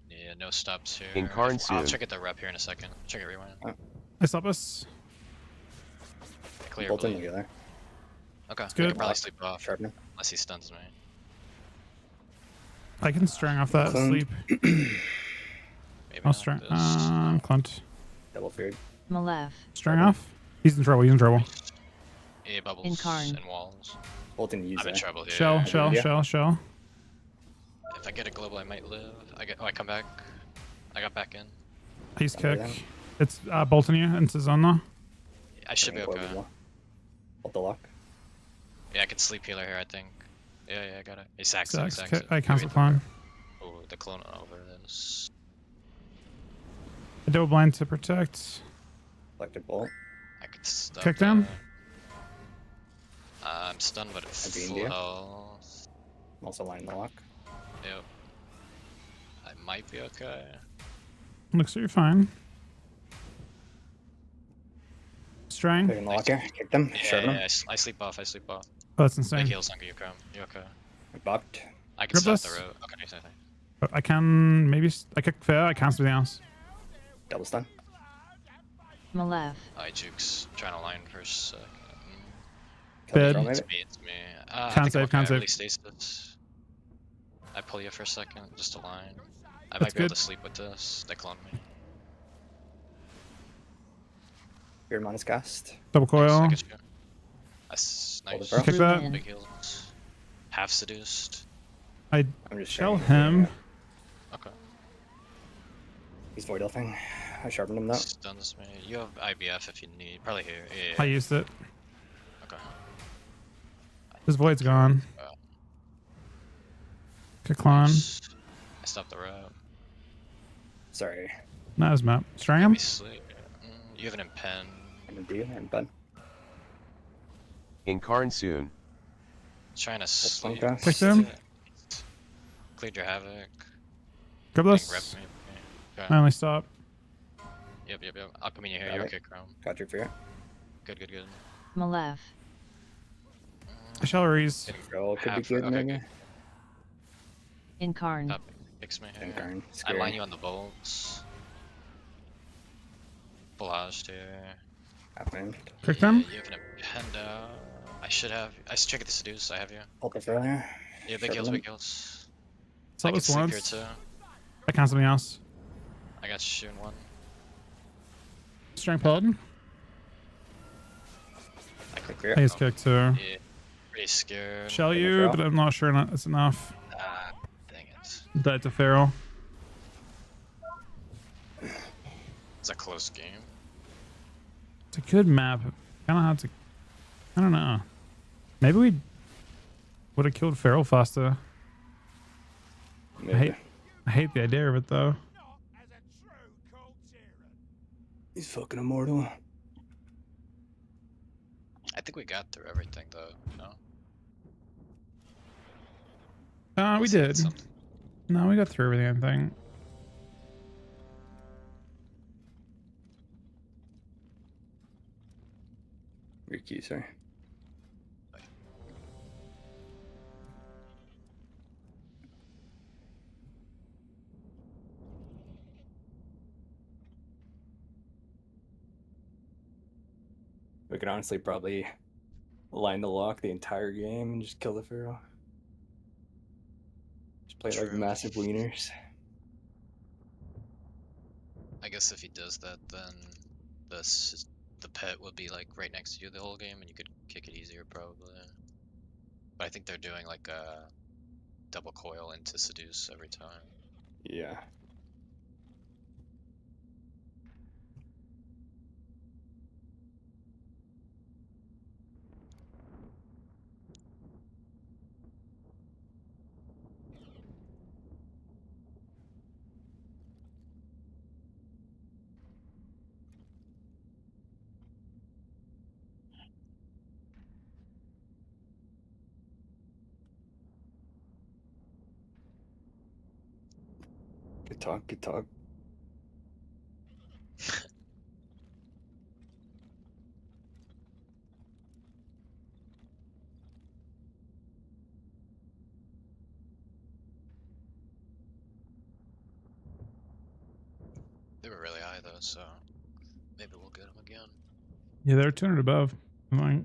Yeah, no stops here. Incarn I'll soon. check it the rep here in a second. Check it rewind. I stop us. Clear. Bolt in bleed. together. Okay. good. I can probably sleep off Sharpening. unless he stuns me. I can string off that Clone. sleep. Maybe I'll not string. this. Clunt. Double feared. Malef. String off. He's in trouble. He's in trouble. Yeah, bubbles Incarn. and walls. Bolting use I'm in that. trouble here. Shell. Shell. Yeah. Shell. Shell. If I get a global, I might live. I come back. I got back in. He's Under kick. them. It's bolting you into zone though. I should be okay. Bolt the lock. Yeah, I can sleep healer here, I think. Yeah, I got it. He sacks it, he Sacks. sacks Kick. it. I cancel Maybe clone. Oh, the clone over this. I double blind to protect. Selective bolt. I could stop. Kick down. I'm stunned, but it's beamed full you. health. I'm also lining the lock. Yep. I might be okay. Looks like you're fine. Strang. Taking the lock here. Kick them. Yeah, Sharpen them. I sleep off. Oh, that's My insane. heals on you, Chrome. You okay? Bucked. I can Grip stop this. the road. Okay, nice, nice. I can maybe. I kick fair. I cancel something else. Double stun. Malef. I jukes. Trying to line for a second. Kill the Bed. throw, maybe. It's me. Can't I think save, I'm can't okay. save. Early stasis. I pull you for a second, just to line. I That's might be able good. to sleep with this. They clone me. Beard minus cast. Double Nice, I coil. get you. That's Hold nice. it, bro. Kick that. Ruin. Big heals. Half seduced. I I'm just shell sharing. him. Okay. He's void elfing. I sharpened him though. Stuns me. You have IBF if you need. Probably here. Yeah. I used it. Okay. His void's gone. Uh, Kick clone. nice. I stopped the route. Sorry. Not his map. String Let him. me sleep. You have an impen. I'm gonna do and bud. Incarn soon. Trying to one sleep. cast. Kick him. Cleared your havoc. Grab Getting this. rep me. Okay. I only stop. Yep. I'll come in here. Got You're it. okay, Chrome. Got your fear. Good. Malef. I shall raise. Getting Roll could be half- good okay, maybe. good. Incarn. Top fix me here. Incarn. I Scary. line you on the bolts. Blast here. Happened. Kick them. You have an appendo. I should have. I should check it the seduce. I have you. Hold the failure. Yeah, big Sharpen heals, them. big heals. Saw I can this sleep here once. too. I cancel something else. I got you in one. String paladin. I could Fear. He's kicked too. Yeah, pretty scared. Shell Double you, throw. but I'm not sure it's enough. Ah, dang it. Died to Feral. It's a close game. It's a good map. Kind of hard to. I don't know. Maybe we would have killed Feral faster. Maybe. I hate the idea of it though. Not as a true cult tyran. He's fucking immortal. I think we got through everything though. No. We Unless you had did. something. No, we got through everything. I think. Your key, sir. We could honestly probably line the lock the entire game and just kill the Pharaoh. Just play like True. massive wieners. I guess if he does that, then the the pet would be like right next to you the whole game, and you could kick it easier probably. But I think they're doing like a double coil into seduce every time. Yeah. Good talk, good talk. They were really high though, so maybe we'll get them again. Yeah, they're 200 above. I'm like,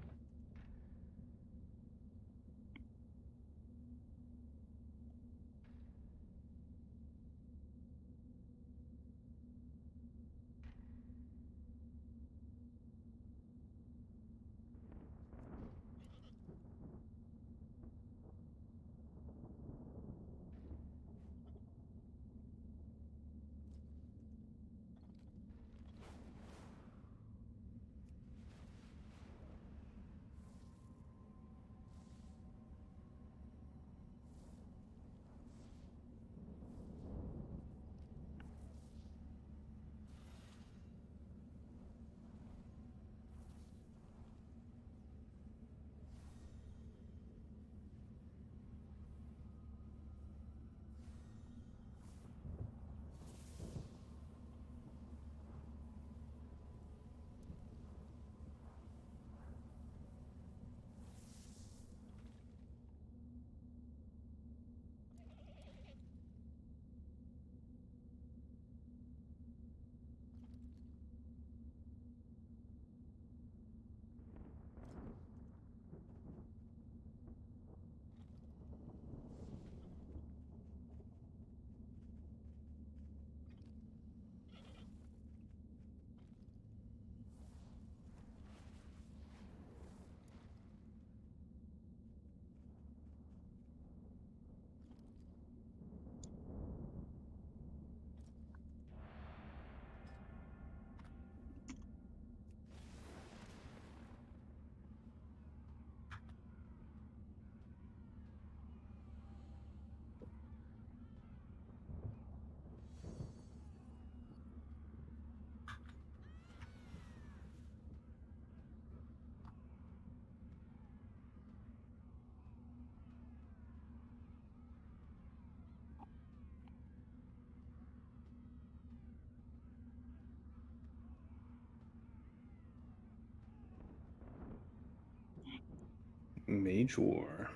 Mage War.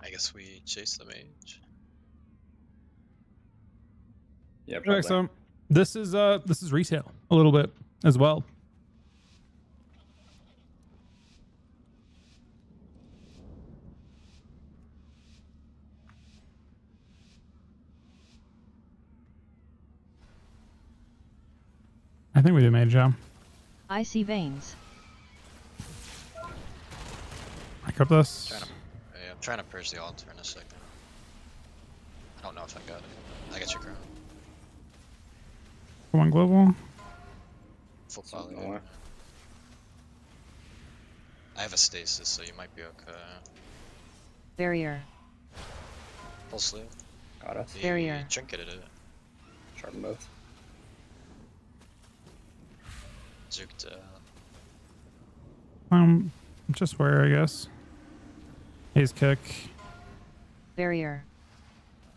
I guess we chase the mage. Yeah, okay, probably. so this is retail a little bit as well. I think we do mage jam. I see veins. I cut this. Yeah, I'm trying to purge the altar in a second. I don't know if I got it. I got your crown. One global. Full Something poly. more. I have a stasis, so you might be okay. Barrier. Full sleeve. Got us. He Barrier. trinketed it. Sharpen both. Juked Just where, I guess. Haze kick. Barrier.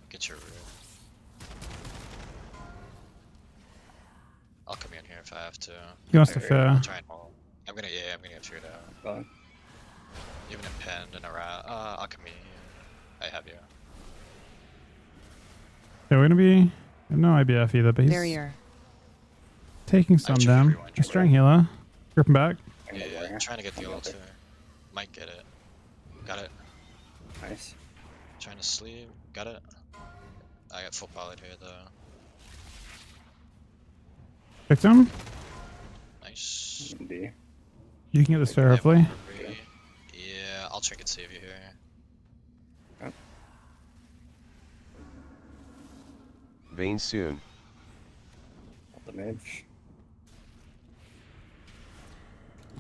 Get your root. I'll come in here if I have to. He wants to I'll fit. try and hold. I'm gonna get feared out. Fine. Even impend and a rat. I'll come in. I have you. Yeah, we're gonna be no IBF either, but he's Barrier. taking some check down. everyone, A check strong healer. Gripping back. I Yeah, got warrior. I'm trying to get the I'm altar. there. Might get it. Got it. Nice. Trying to sleep. Got it. I got full poly here though. Kicked him. Nice. D. You can get this fair, They have hopefully. three. Yeah, I'll trinket save you here. Vane soon. The mage.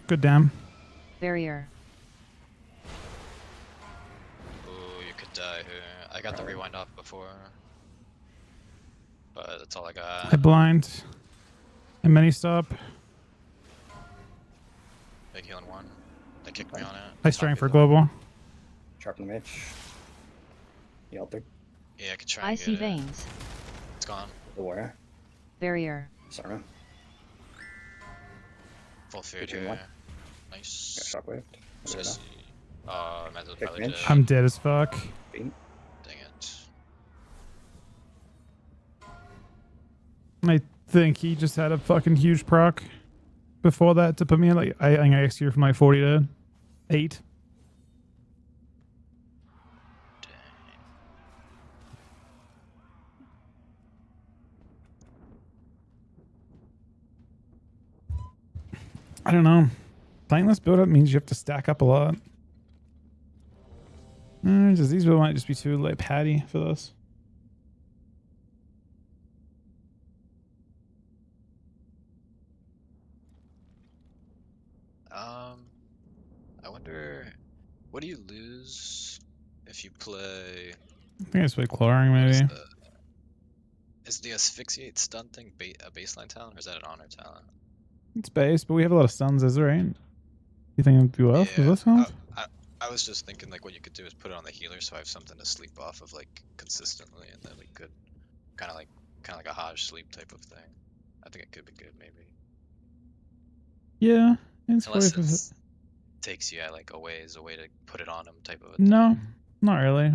Good damn. Barrier. Ooh, you could die here. I got the rewind off before. But that's all I got. I blind. A mini stop. Big healing one. They kicked me on it. I strength for Copy that. global. Sharpen the mage. Yelter. Yeah, I could try I and see get it. veins. It's gone. The warrior. Barrier. Sarah. Full fear Did you here. want? Got Got Nice. shockwave. Sissy. Manzo's Kick probably mid. dead. I'm dead as fuck. Beam. Dang it. I think he just had a fucking huge proc before that to put me in. Like, I think I executed from like 40 to 8. Dang. I don't know. Playing this build up means you have to stack up a lot. Just these builds might just be too like patty for this. I wonder, what do you lose if you play? I think I just play clawing What is maybe. is the asphyxiate stun thing a baseline talent or is that an honor talent? It's base, but we have a lot of stuns, is there, right? You think it'd do well for this one? I was just thinking like what you could do is put it on the healer so I have something to sleep off of like consistently and then we could kind of like a Hodge sleep type of thing. I think it could be good maybe. Yeah. It's Unless probably it takes you like a ways away to put it on him type of a no, not really.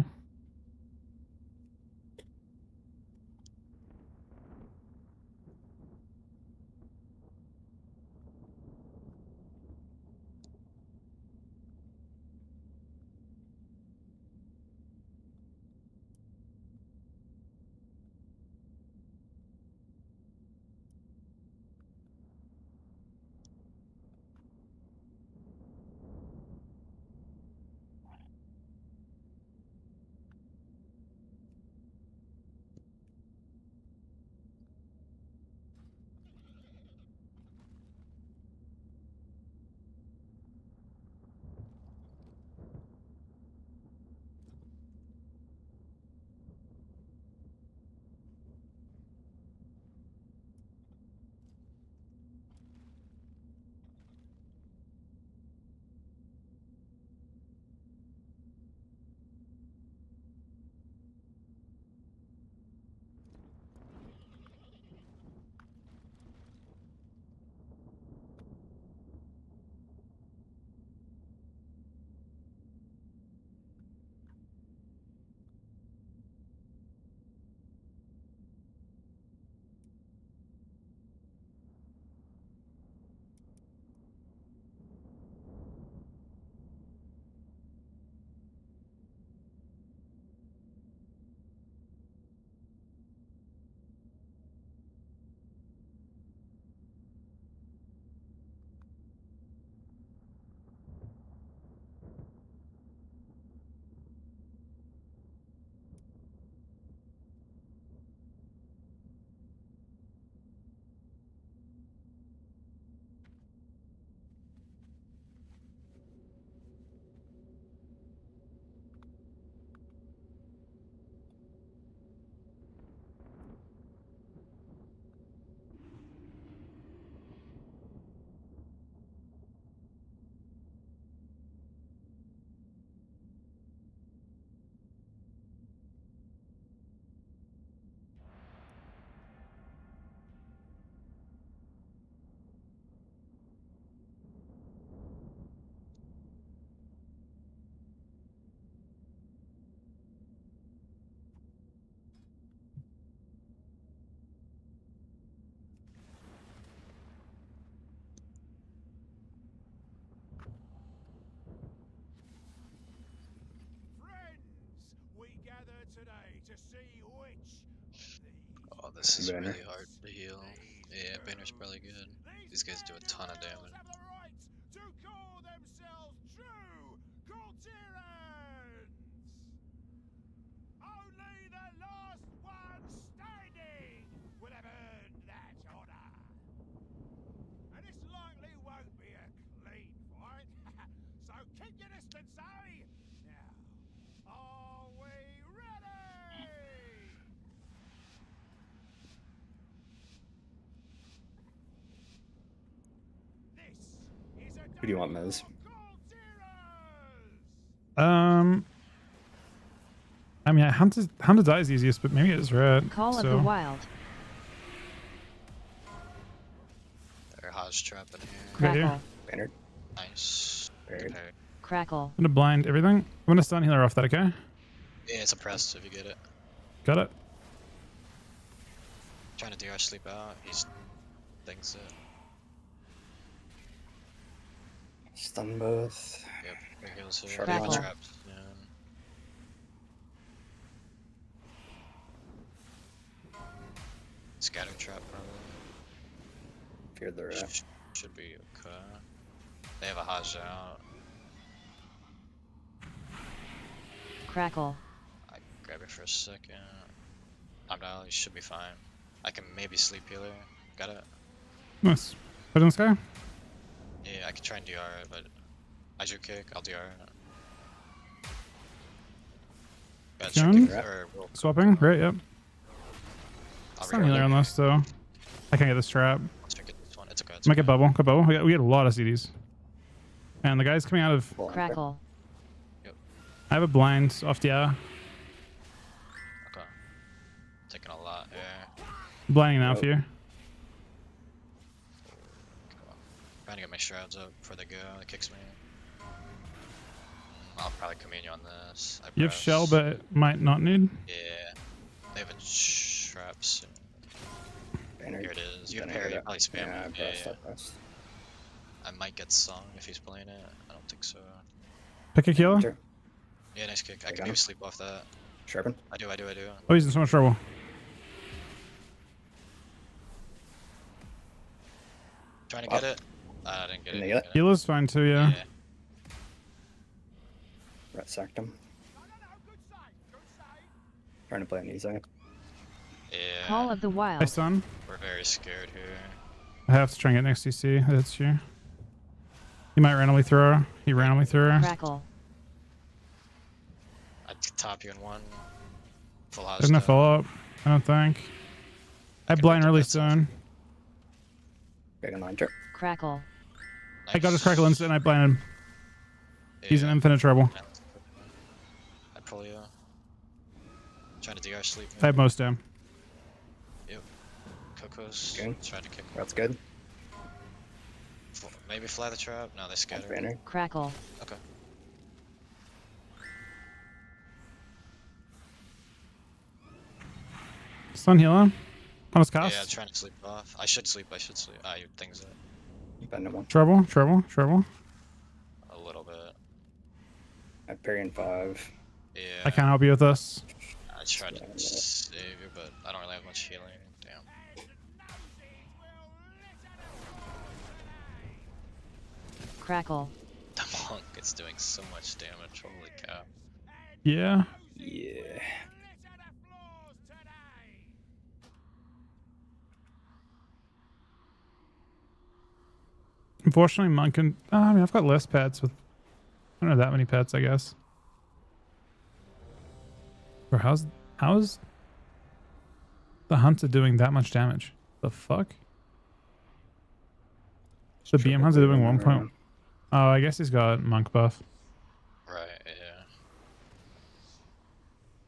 We gather today to see which of these Oh, this is Banner. really hard to heal. Yeah, Banner's probably good. These guys do a ton of damage. Have a right to call themselves true Coulterans! Only the last one standing would have earned that honor. And this likely won't be a clean fight. So keep your distance, eh? Now, are we ready? This is a Who do you want, Mez? I mean, Hound to die is easiest, but maybe it's red. Call so. of the Wild. They're Hodge trap in here. Right here. Crackle. Banner. Nice. Buried. Good parry. Crackle. I'm gonna blind everything. I'm gonna stun healer off that, okay? Yeah, it's a press if you get it. Got it. Trying to DR sleep out. He's thinks it. Stun both. Yep. Big heals here. Sharp Crackle. Traps. Yeah. Scatter trap probably. Feared the rat. Should be okay. They have a Hodge out. Crackle. I grab it for a second. I'm down. You should be fine. I can maybe sleep healer. Got it. Nice. Put it in the sky. Yeah, I can try and DR it, but I do kick. I'll DR it. Got Done. chicken or roll. Swapping. Right, yep. I'll Stun reroll healer it. on this, though. I can't get this trap. Let's check it this one. It's okay. It's Make okay. a bubble. Good bubble. We get a lot of CDs. And the guy's coming out of... Crackle. I have a blind off the Okay. Taking a lot here. blinding now for you. Cool. Trying to get my shrouds up before they go. It kicks me. I'll probably commune on this. I You have press. shell, but might not need. Yeah. They have a trap soon. Banner. Here it is. You have Banner parry. You got probably spam Yeah, I it. pressed. Yeah. I pressed. I might get sung if he's playing it. I don't think so. Pick a healer. Sure. Yeah, nice kick. I I can got maybe him. sleep off that. Sharpen. I do. Oh, he's in so much trouble. Trying to get it. I didn't get Didn't it. get it? Healer's fine too, yeah. Rat sacked him. Trying to play an easy. Yeah. Call of the Hi, Wild. son. We're very scared here. I have to try and get next CC. That's you. He might randomly throw. He randomly threw. Crackle. I'd top you in one. Full house. There's no dead. follow up. I don't think. I can blind make really that sense. soon. Big and line. Sure. Crackle. I got his Nice. crackle instant and I blinded him. He's in Yeah. infinite trouble. I pull you. Trying to DR sleep. I have most damn. Yep. Coco's Okay. trying to kick. Rat's good. Maybe fly the trap. No, they That's scatter. Banner. Crackle. Okay. Stun healer. On his Yeah, cast. trying to sleep off. I should sleep. Ah, you things it. Bend him one. Trouble. A little bit. I parry in 5. Yeah. I can't help you with this. I tried Yeah. to save you, but I don't really have much healing. Damn. Crackle. The monk is doing so much damage. Holy cow. Yeah. Yeah. Unfortunately, monk and I mean, I've got less pets with. I don't know that many pets, I guess. Bro, how's the hunter doing that much damage? The fuck? The BM hunter doing 1 point. Oh, I guess he's got monk buff. Right, yeah.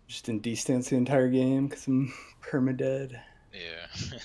Just didn't distance the entire game because I'm permadead. Yeah.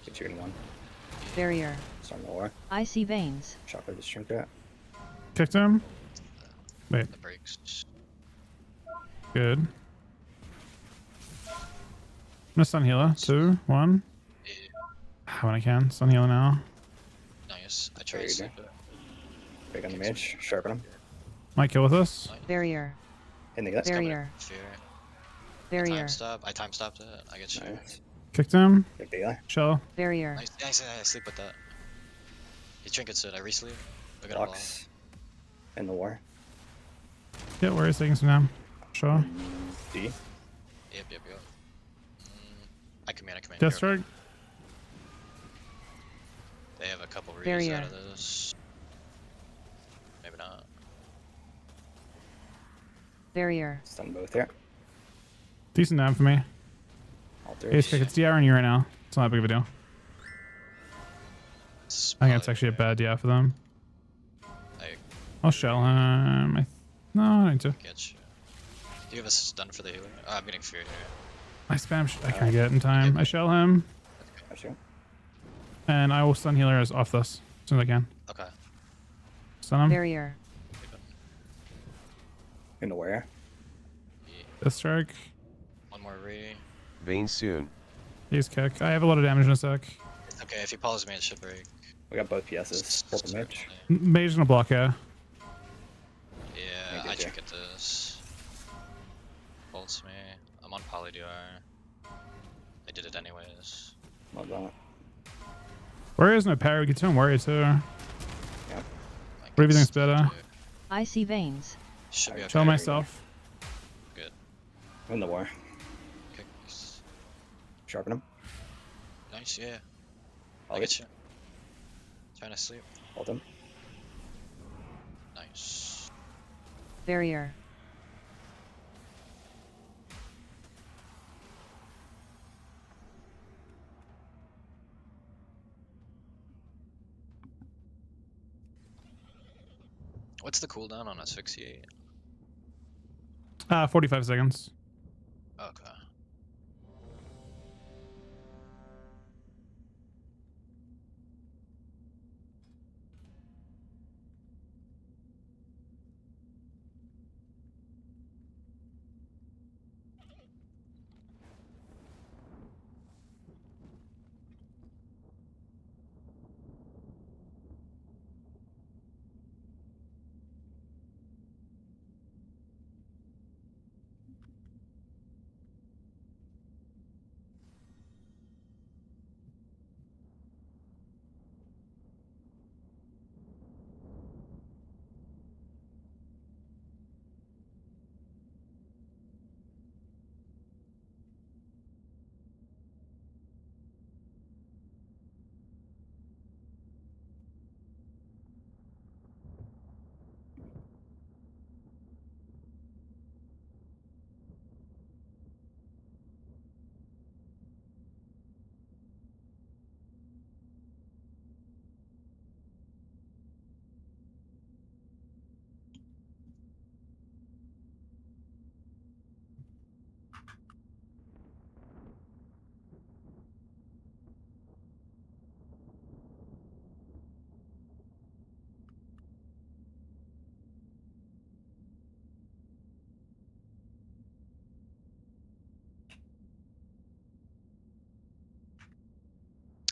Get you in one. Barrier. Storm the war. Icy veins. Chopper just trinket. Kicked him. Wait, The breaks. good. I'm gonna stun healer. 2, 1. Yeah, When I can. Stun healer now. nice. I tried There to you go. sleep it. Big on the mage. Sharpen him. Might kill with us. Barrier. In the gut. Barrier. Fear. Barrier. I time stopped it. I get you. Nice. Kicked him. Big dealer. Shell. Barrier. Nice. I sleep with that. He trinkets it. I re-sleep. Look at him all. Blocks. In the war. Yeah, where is taking some down? Sure. D. Yep. I command. Deathstroke. They have a couple reads Barrier. out of this. Maybe not. Barrier. Stun both here. Decent down for me. Alters. Ace kick. It's DR on you right now. It's not that big of a deal. I think it's actually a bad DR for them. I'll shell him. No, I don't need to. Get you. Do you have a stun for the healer? Oh, I'm getting fear here. I spam. I can't get it in time. I shell him, Gotcha. and I will stun healers off this as soon as I can. Okay. Stun him. Barrier. In the war. Deathstroke. One more re. Vane soon. Ace kick. I have a lot of damage in a sec. Okay, if he follows me, it should break. We got both PSs. Pull the mage. Mage gonna block here. Yeah, I I get ya. trinket this. Bolts me. I'm on poly DR. I did it anyways. Love that. Warrior's no parry. We can turn warrior too. I What do you can think's still better? do- Icy veins. Should be okay. Shell myself. Good. In the war. Kicks. Sharpen him. Nice, yeah. I I'll get you. Trying to sleep. Hold him. Nice. Barrier. What's the cooldown on asphyxiate? 45 seconds. Okay.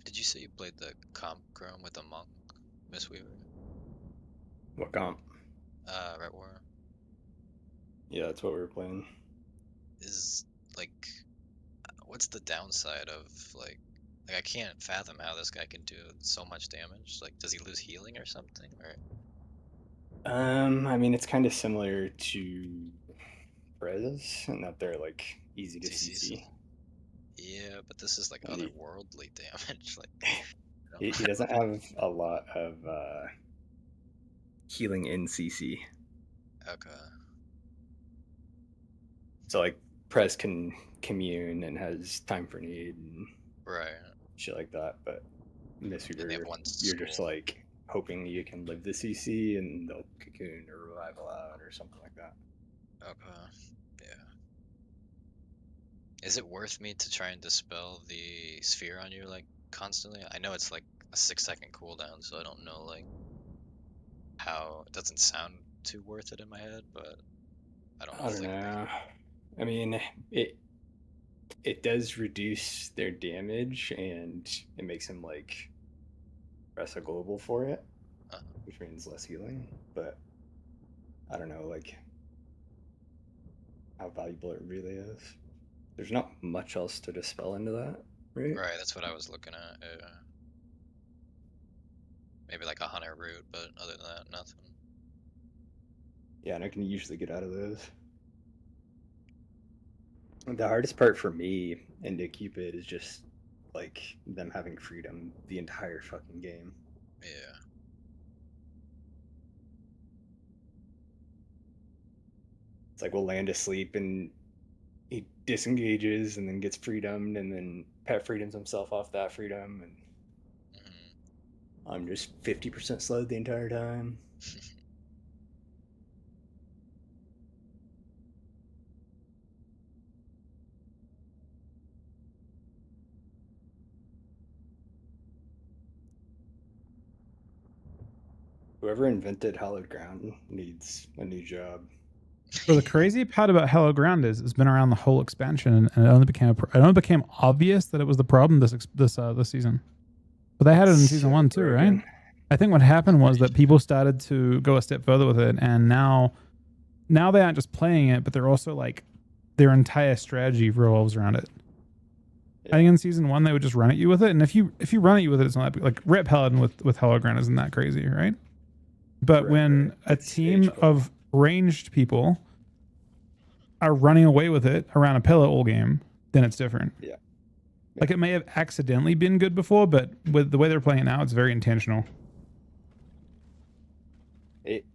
Did you say you played the comp chrome with a monk, Miss Weaver? What comp? Red War. Yeah, that's what we were playing. Is like, what's the downside of like I can't fathom how this guy can do so much damage. Like, does he lose healing or something? Or I mean, it's kind of similar to Prez in that they're like easy to CCs. CC. Yeah, but this is like Ye- otherworldly damage. Like, He doesn't have a lot of healing in CC. okay. So like Prez can commune and has time for need and Right. shit like that, but Miss And they Weaver, have one you're just school. like hoping you can live the CC and they'll cocoon or revival out or something like that. Okay. Yeah. Is it worth me to try and dispel the sphere on you like constantly? I know it's like a 6-second cooldown, so I don't know like how it doesn't sound too worth it in my head, but I don't know. I If, don't like, know. I mean, it does reduce their damage, and it makes them like press a global for it, uh, which means less healing. But I don't know, like how valuable it really is. There's not much else to dispel into that, right? right, that's what I was looking at. Maybe like a hunter root, but other than that, nothing. Yeah, and I can usually get out of those. The hardest part for me into Cupid is just like them having freedom the entire fucking game. Yeah. It's like we'll land asleep and he disengages and then gets freedomed, and then Pet freedoms himself off that freedom, and I'm just 50% slowed the entire time. Whoever invented hallowed ground needs a new job. So the crazy part about Hallowed Ground is it's been around the whole expansion, and it only became obvious that it was the problem this season. But they had it in season 1 too, broken. right? I think what happened was that people started to go a step further with it, and now they aren't just playing it, but they're also like their entire strategy revolves around it. I think in season 1 they would just run at you with it, and if you run at you with it, it's not like Ret Paladin with Hallowed Ground isn't that crazy, right? But when a team of ranged people are running away with it around a pillar all game, then it's different. Yeah. Like it may have accidentally been good before, but with the way they're playing it now, it's very intentional.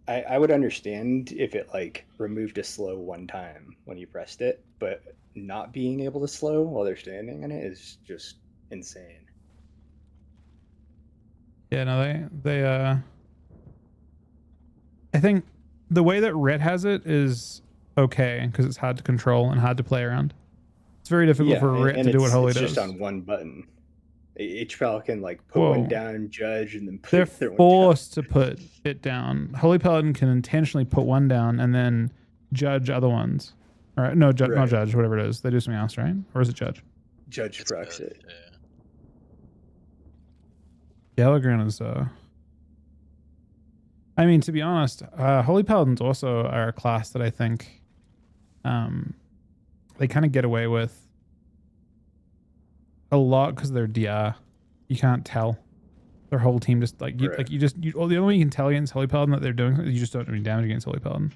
I would understand if it like removed a slow one time when you pressed it, but not being able to slow while they're standing in it is just insane. Yeah, no, they I think the way that Red has it is okay because it's hard to control and hard to play around. It's very difficult for Red to do what Holy does. It's just on one button. Each pal can like put one down, judge, and then put they're forced to put it down. Holy Paladin can intentionally put one down and then judge other ones. All right, no, not judge, whatever it is. They do something else, right? Or is it judge? Judge procs it. Yeah, Hallowed Ground is I mean, to be honest, Holy Paladins also are a class that I think they kind of get away with a lot because they're DR. You can't tell their whole team just like the only way you can tell against Holy Paladin that they're doing is you just don't do any damage against Holy Paladin.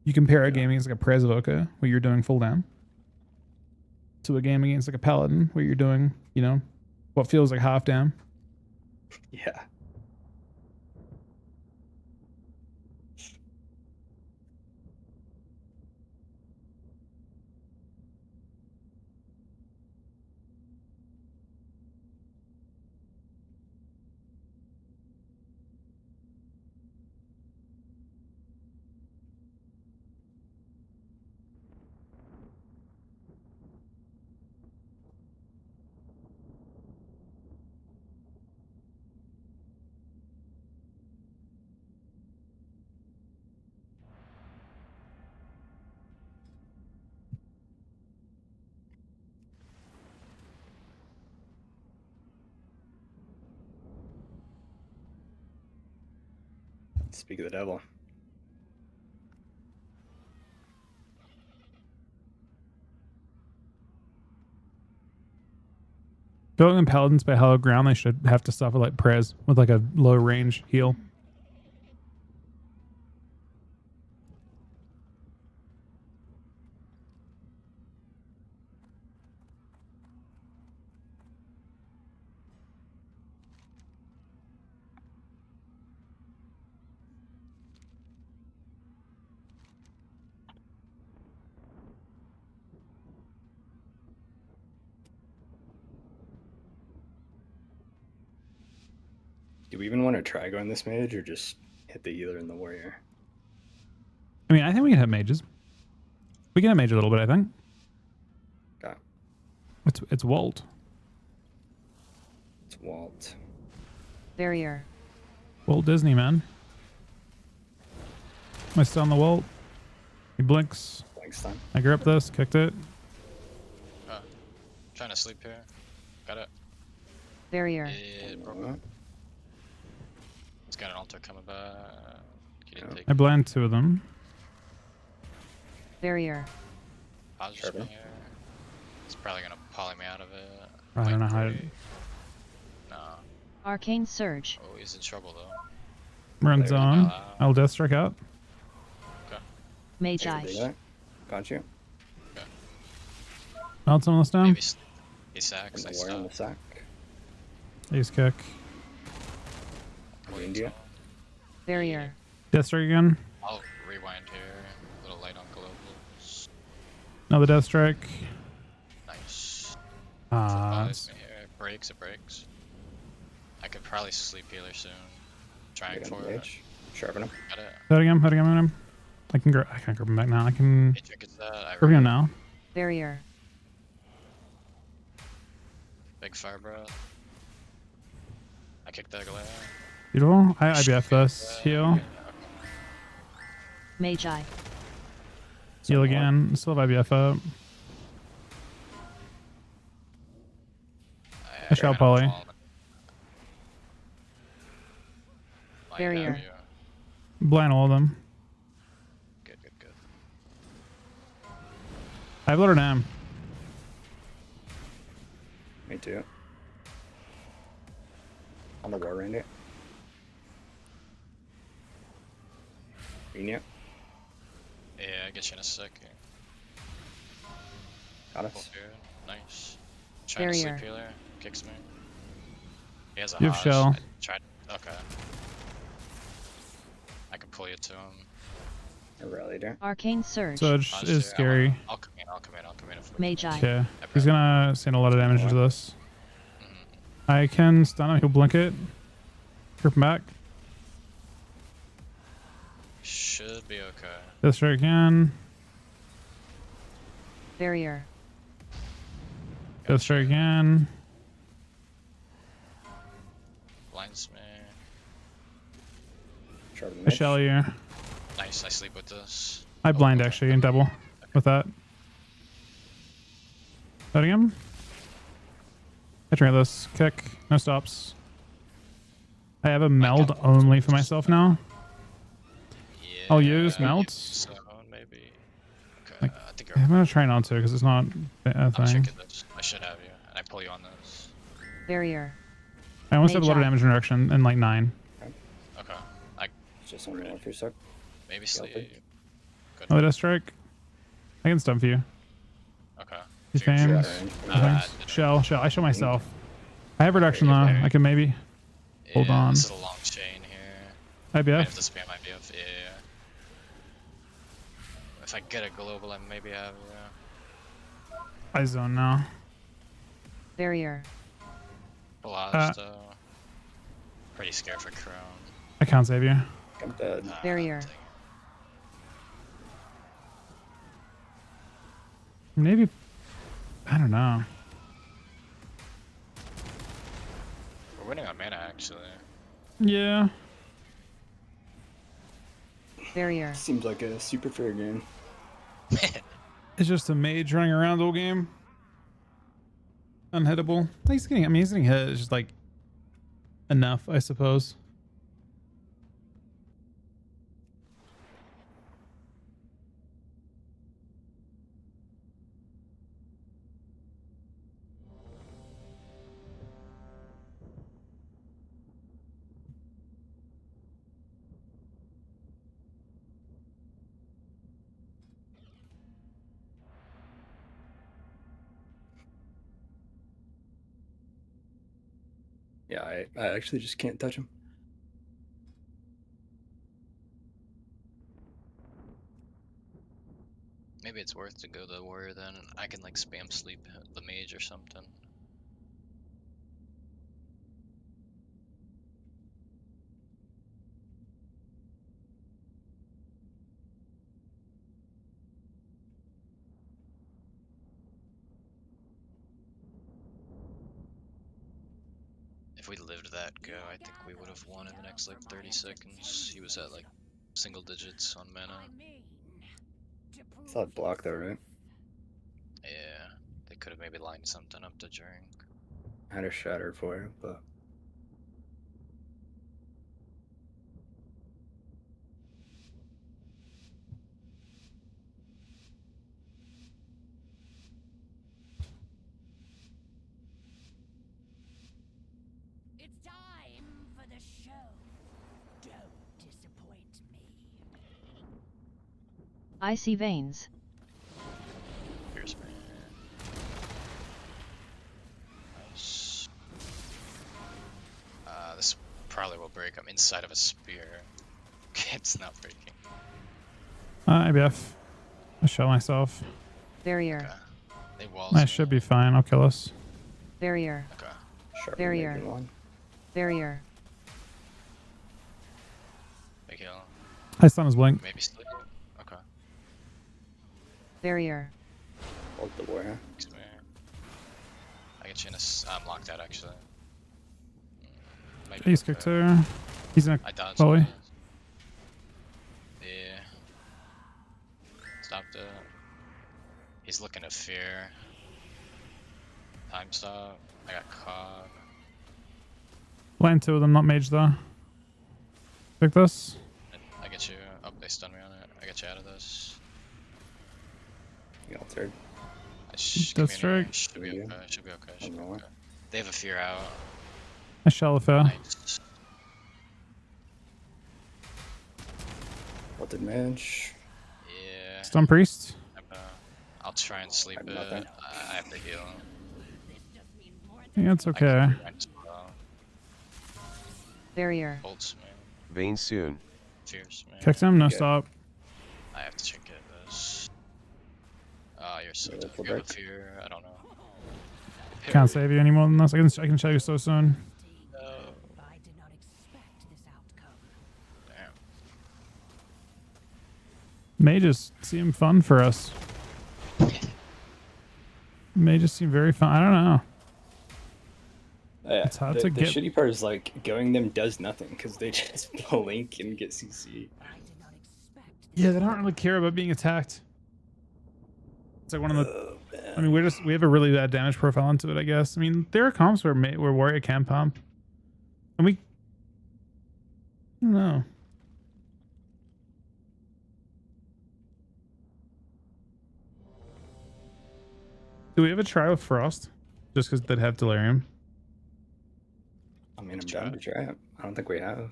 You compare a game against like a Prez Evoker where you're doing full dam to a game against like a Paladin where you're doing, you know, what feels like half dam. Yeah. Speak of the devil. Going in Paladins by Hallowed Ground, they should have to suffer like Prez with like a low range heal. Do we even want to try going this mage or just hit the healer and the warrior? I mean, I think we can hit mages. We can hit mage a little bit, I think. Okay. It's Walt. It's Walt. Barrier. Walt Disney, man. Am I still on the Walt? He blinks. Thanks, time. I grip this, kicked it. Trying to sleep here. Got it. Barrier. It broke. It's got an altar coming back. He didn't take I blind 2 of them. Barrier. positive here. It's probably gonna poly me out of it. I don't know how to... No. Arcane Surge. Oh, he's in trouble though. Run There you zone. go. I'll death strike out. Magi. Got you. Melt some of this down. Maybe he sacks. I Aware on the stop. sack. Ace kick. India. Barrier. Death strike again. I'll rewind here. A little light on globals. Another death strike. Nice. Ah, Bothers me here. It breaks. It breaks. I could probably sleep healer soon. Trying for it. Sharpen him. Got it. hit him. I can't grab him back now. I can Hey, trick is that. I grab him now. Barrier. Big fire breath. I kicked that glare. Beautiful. I IBF this. Heal. Magi. Heal again. Still have IBF up. I shall poly. Barrier. Blind all of them. Good. I have loaded him. Me too. On the war, Randy. Inia. Yeah, I get you in a second. Got Cool, us. dude. Nice. Trying to Barrier. sleep healer. Kicks me. He has a You have Hajj. shell. I tried. Okay. I can pull you to him. I rallied there. Arcane Surge. Surge Hajj, is dude, scary. I'll come in. If we Magi. Okay. He's gonna send a lot of damage into this. Mhm. I can stun him. He'll blink it. Grip him back. Should be okay. Death strike again. Barrier. Death strike again. Blinds me. Sharpen I the shell you. Nice, I sleep with this. I blind actually and double with that. Betting him. I try this. Kick. No stops. I have a meld only for myself now. Yeah. I'll use melt. Zone, maybe. Okay, Like, I think I'm gonna try not to because it's not a I'm thing. checking this. I should have you, and I pull you on this. Barrier. I almost have a lot of Magi. damage reduction in like 9. Okay. I Just on the one for a sec. maybe Stealthy. sleep. Good. Another death strike. I can stun for you. Okay. You Figure- fames. Shattering. Thanks. Shell. I show myself. I have reduction though. I can maybe. Hold Yeah, on. This is a long chain here. I have to IBF. spam IBF. Yeah. If I get a global, I maybe have. Yeah. I zone now. Barrier. Blasto. Pretty scared for Crown. I can't save you. I'm dead. Barrier. Dang it. Maybe. I don't know. We're winning on mana actually. Yeah. Barrier. Seems like a super fair game. It's just a mage running around the whole game. Unhittable. He's getting hit. It's just like enough, I suppose. Yeah, I actually just can't touch him. Maybe it's worth to go to the warrior then. I can like spam sleep the mage or something. we lived that go, I think we would have won in the next like 30 seconds. He was at like single digits on mana. Solid block though, right? Yeah, they could have maybe lined something up to drink. I had a shatter for it, but It's time for the show. Don't disappoint me. Icy veins. Here's man. Nice. This probably will break. I'm inside of a spear. It's not breaking. IBF. I show myself. Barrier. Okay. They walls I me. should be fine. I'll kill us. Barrier. Okay. sharp Barrier. making one. Barrier. Big heal. I stun his blink. Maybe sleep. Okay. Barrier. Hold the warrior. Come here. I get you in a. I'm locked out actually. Might be He's okay. kicked her. He's in a I dodged. Chloe. it. Yeah. Stopped it. He's looking to fear. Time stop. I got caught. Blind two of them, not mage though. Pick this. I get you. Oh, they stun me on it. I get you out of this. You altered. Give That's me an strike. air. Should be Yeah. okay. Should be okay. Should be know okay. They have a fear out. I shell if Nice. Altered mage. Yeah. Stun priest. I'll try and sleep I have it. nothing. I have to heal. Yeah, it's I okay. can grind as well. Barrier. Bolts me. Vein soon. Fierce me. Kicked him, no Okay. stop. I have to trinket this. Oh, you're so Yeah, dumb. full You have a break. fear. I don't know. Can't save you any more than this. I can show you so soon. No. I did not expect this outcome. Damn. Mages seem fun for us. Mages seem very fun. I don't know. Yeah, It's hard the, to the get- shitty part is like going them does nothing because they just blink and get CC. I did not expect this. Yeah, they don't really care about being attacked. It's like one of the. Oh, man. I mean, we have a really bad damage profile into it, I guess. I mean, there are comps where warrior can pump, and we. I don't know. Do we have a try with Frost? Just because they'd have Delirium. I mean, I'm down to try it. I don't think we have.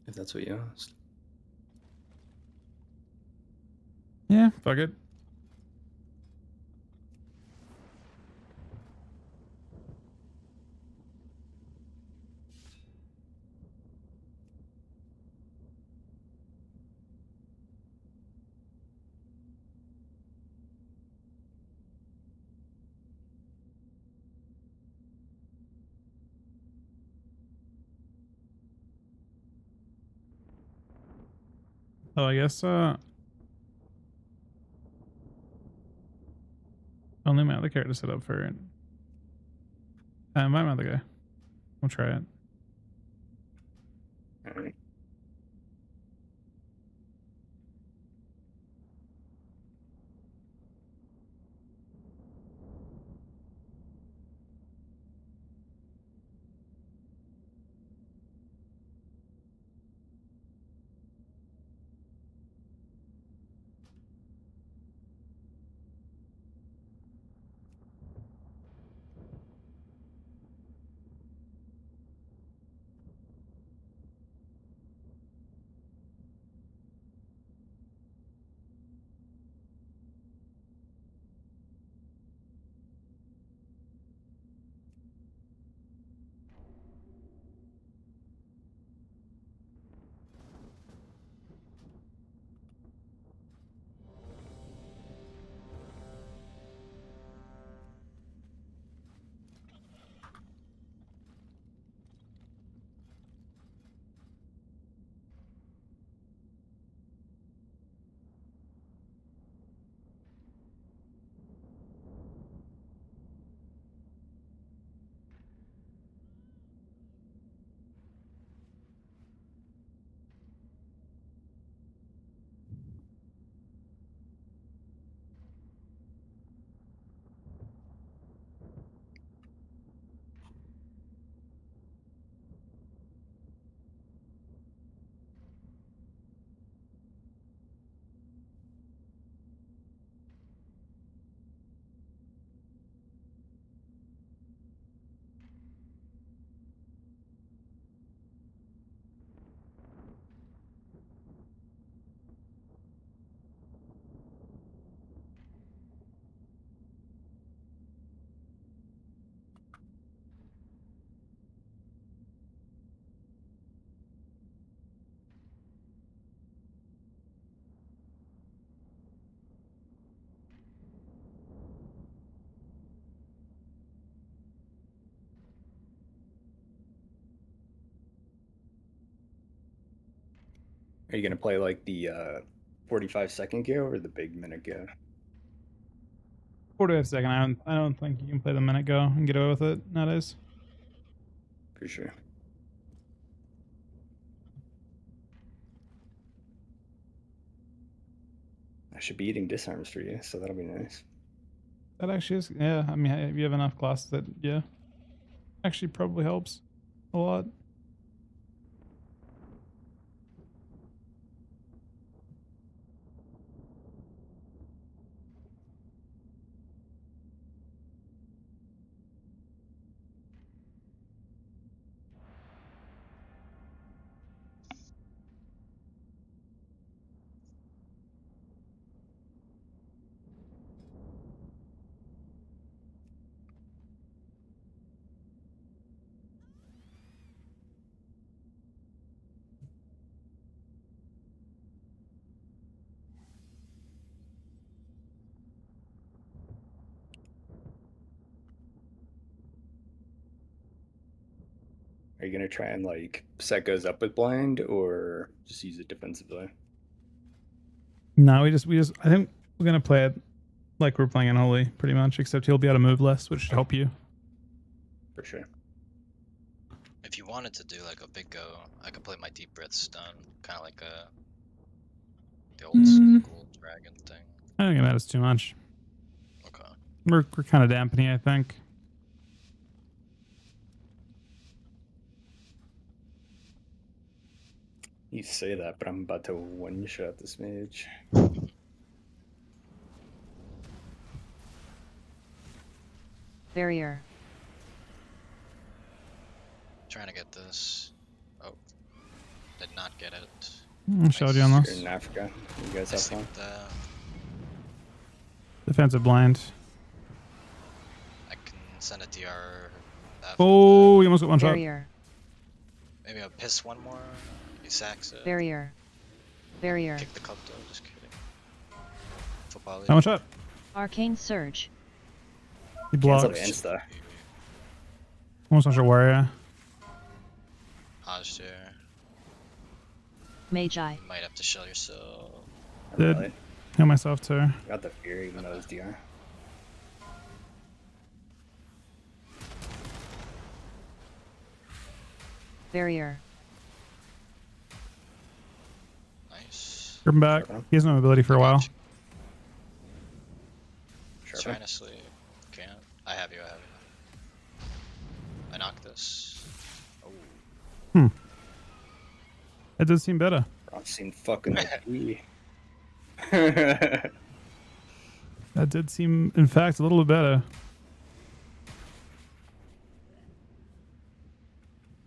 If that's what you asked. Yeah, fuck it. Oh, I guess only my other character set up for it. My other guy. We'll try it. Alright. Are you gonna play like the 45-second go or the big minute go? 45 second. I don't think you can play the minute go and get away with it nowadays. For sure. I should be eating disarms for you, so that'll be nice. That actually is, yeah. I mean, if you have enough classes, that yeah, actually probably helps a lot. Are you gonna try and like set goes up with blind or just use it defensively? No, we just. I think we're gonna play it like we're playing Unholy, pretty much. Except he'll be able to move less, which should help you. For sure. If you wanted to do like a big go, I could play my deep breath stun, kind of like the old school dragon thing. I don't think it matters too much. Okay. We're kind of dampening, I think. You say that, but I'm about to one-shot this mage. Barrier. Trying to get this. Oh, did not get it. I showed you on You're this. in Africa. You guys I have see fun. that. Defensive blind. I can send a DR. After Oh, you almost got one shot. Barrier. Maybe I'll piss one more. He sacks it. Barrier. Barrier. Kick the cup though. Just kidding. Football. How much shot? Arcane Surge. He Cancel blocks. the insta. Almost not sure where, yeah. Posture. Magi. You might have to shell yourself. Did. Really? Heal myself too. Got the fear even though it's DR. Barrier. Nice. Grab him back. He has no ability for a while. Sure. Trying to sleep. Can't. I have you. I have you. I knock this. Oh. It does seem better. I've seen fucking OP. That did seem, in fact, a little bit better.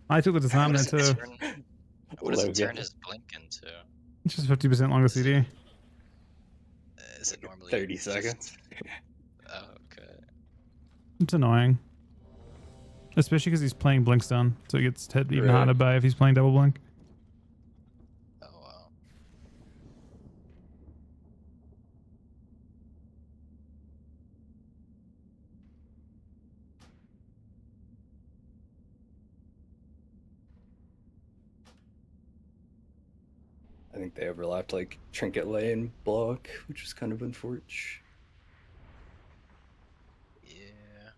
I took the disarm What there does it too. turn? What does it Logo. turn his blink into? It's just 50% longer CD. Is it normally 30 just- seconds. Oh, okay. It's annoying. Especially because he's playing blink stun, so it gets hit even Right. harder by if he's playing double blink. Oh wow. I think they overlapped like Trinket Lay and Block, which was kind of unfortunate. Yeah.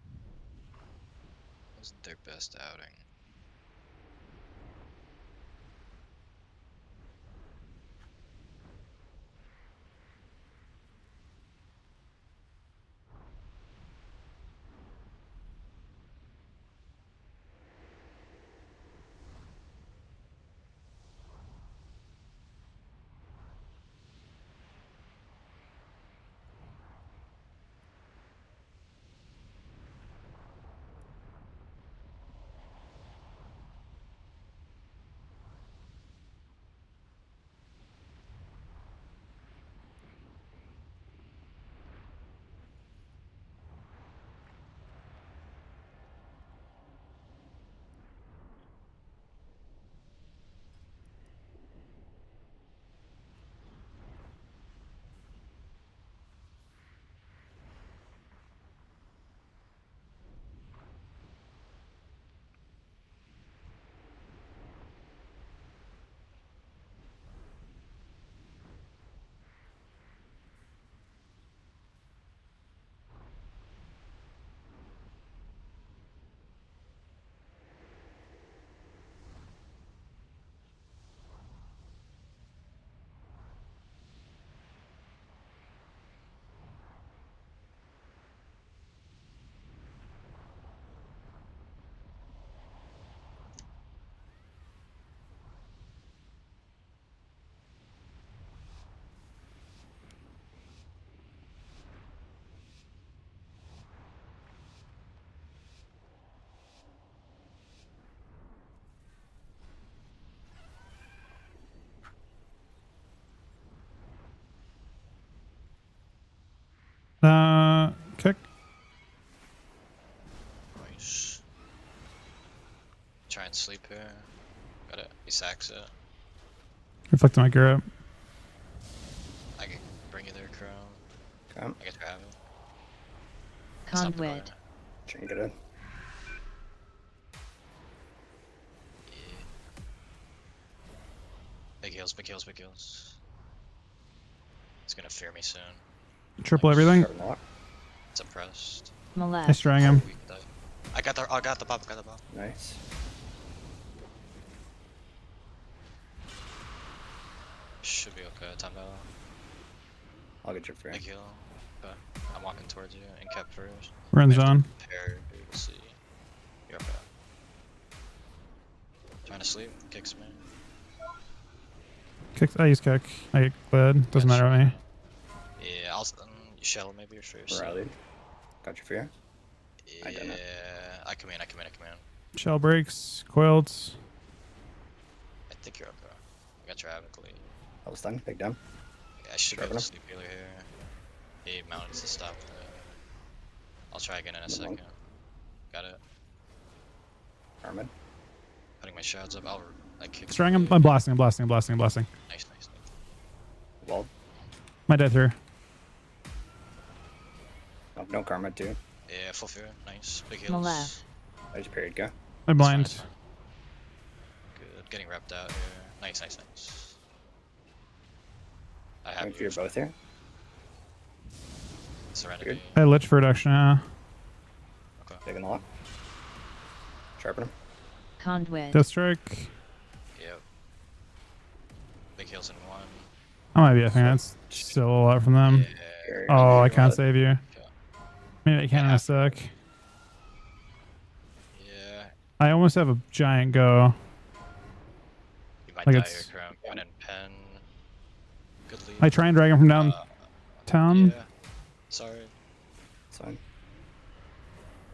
Wasn't their best outing. Kick. Nice. Try and sleep here. Got it. He sacks it. Reflecting my grip. I can bring you there, Crown. Okay. I guess you have it. Stop the Conduit. corner. Try and get in. Yeah. Big heals, big heals, big heals. He's gonna fear me soon. Triple everything. Or not. Suppressed. Malef. Nice drawing him. Weak die. I got the pop, got the pop. Nice. Should be okay. Time to I'll get your frame. big heal. Okay. I'm walking towards you and kept first. We're in We have to zone. prepare to see. You're okay. Trying to sleep. Kicks me. Kick. I use kick. I get glad. Doesn't matter with me. Yeah, I'll you shell maybe or first. Rallied. Got your fear. I done Yeah, it. I come in. Shell breaks. Coiled. I think you're okay. I got your havoc lead. I was done. Take down. Yeah, I should be Sharpen able to him. sleep healer here. He mounted to stop. I'll try again in a Come on. second. Got it. Armid. Putting my shards up. I'll kick. Strang him. I'm blasting. Nice. Walled. My dead through. Oh, no karma too. Yeah, full fear. Nice. Big heals. Malef. I just parried. Go. I'm blind. That's good. Getting repped out here. Nice. I I have think you're both here. Serenity. I lich for reduction. Yeah. Taking the lock. Sharpen him. Conduit. Death strike. Yep. Big heals in one. I might be. I think that's still a lot from them. Yeah. Oh, I can't save you. Maybe I can in a sec. Yeah. I almost have a giant go. You might Like die it's- here, Crown. Going in pen. Good lead. I try and drag him from downtown. Yeah. Sorry. It's fine.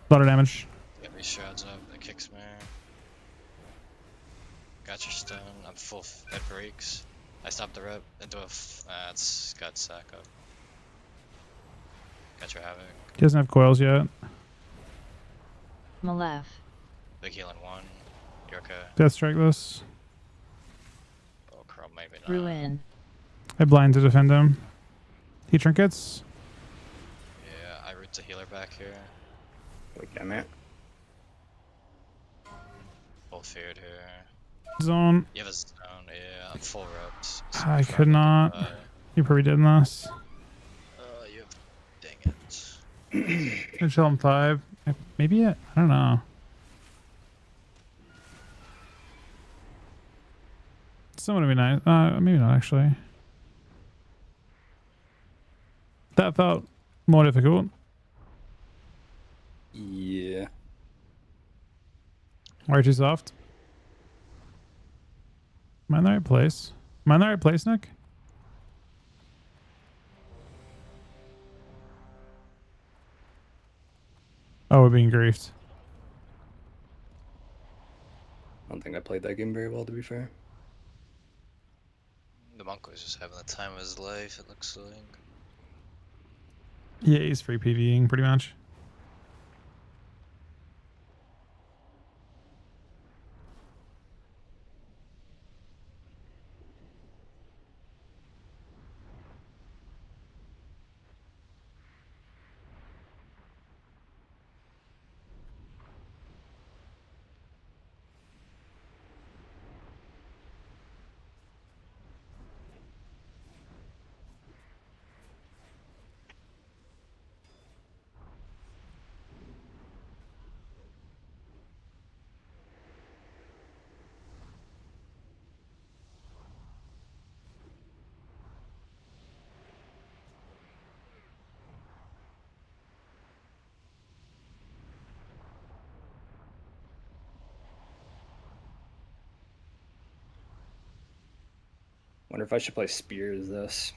A lot of damage. Get these shards up. It kicks me. Got your stun. I'm full. It breaks. I stopped the rep into a. It's got sack up. Got your havoc. He doesn't have coils yet. Malef. Big heal in one. You're okay. Death strike this. Oh, Crow, maybe not. Ruin. I blind to defend him. He trinkets. Yeah, I root the healer back here. Wait, damn it. Full feared here. Zone. You have a stone. Yeah, I'm full reps. I could not. You probably did this. You have. Dang it. I chill him 5. Maybe I don't know. Someone would be nice. Maybe not actually. That felt more difficult. Yeah. Or too soft. Am I in the right place? Am I in the right place, Nick? Oh, we're being griefed. I don't think I played that game very well, to be fair. The monk was just having the time of his life, it looks like. Yeah, he's free PvEing pretty much. Wonder if I should play Spear as this.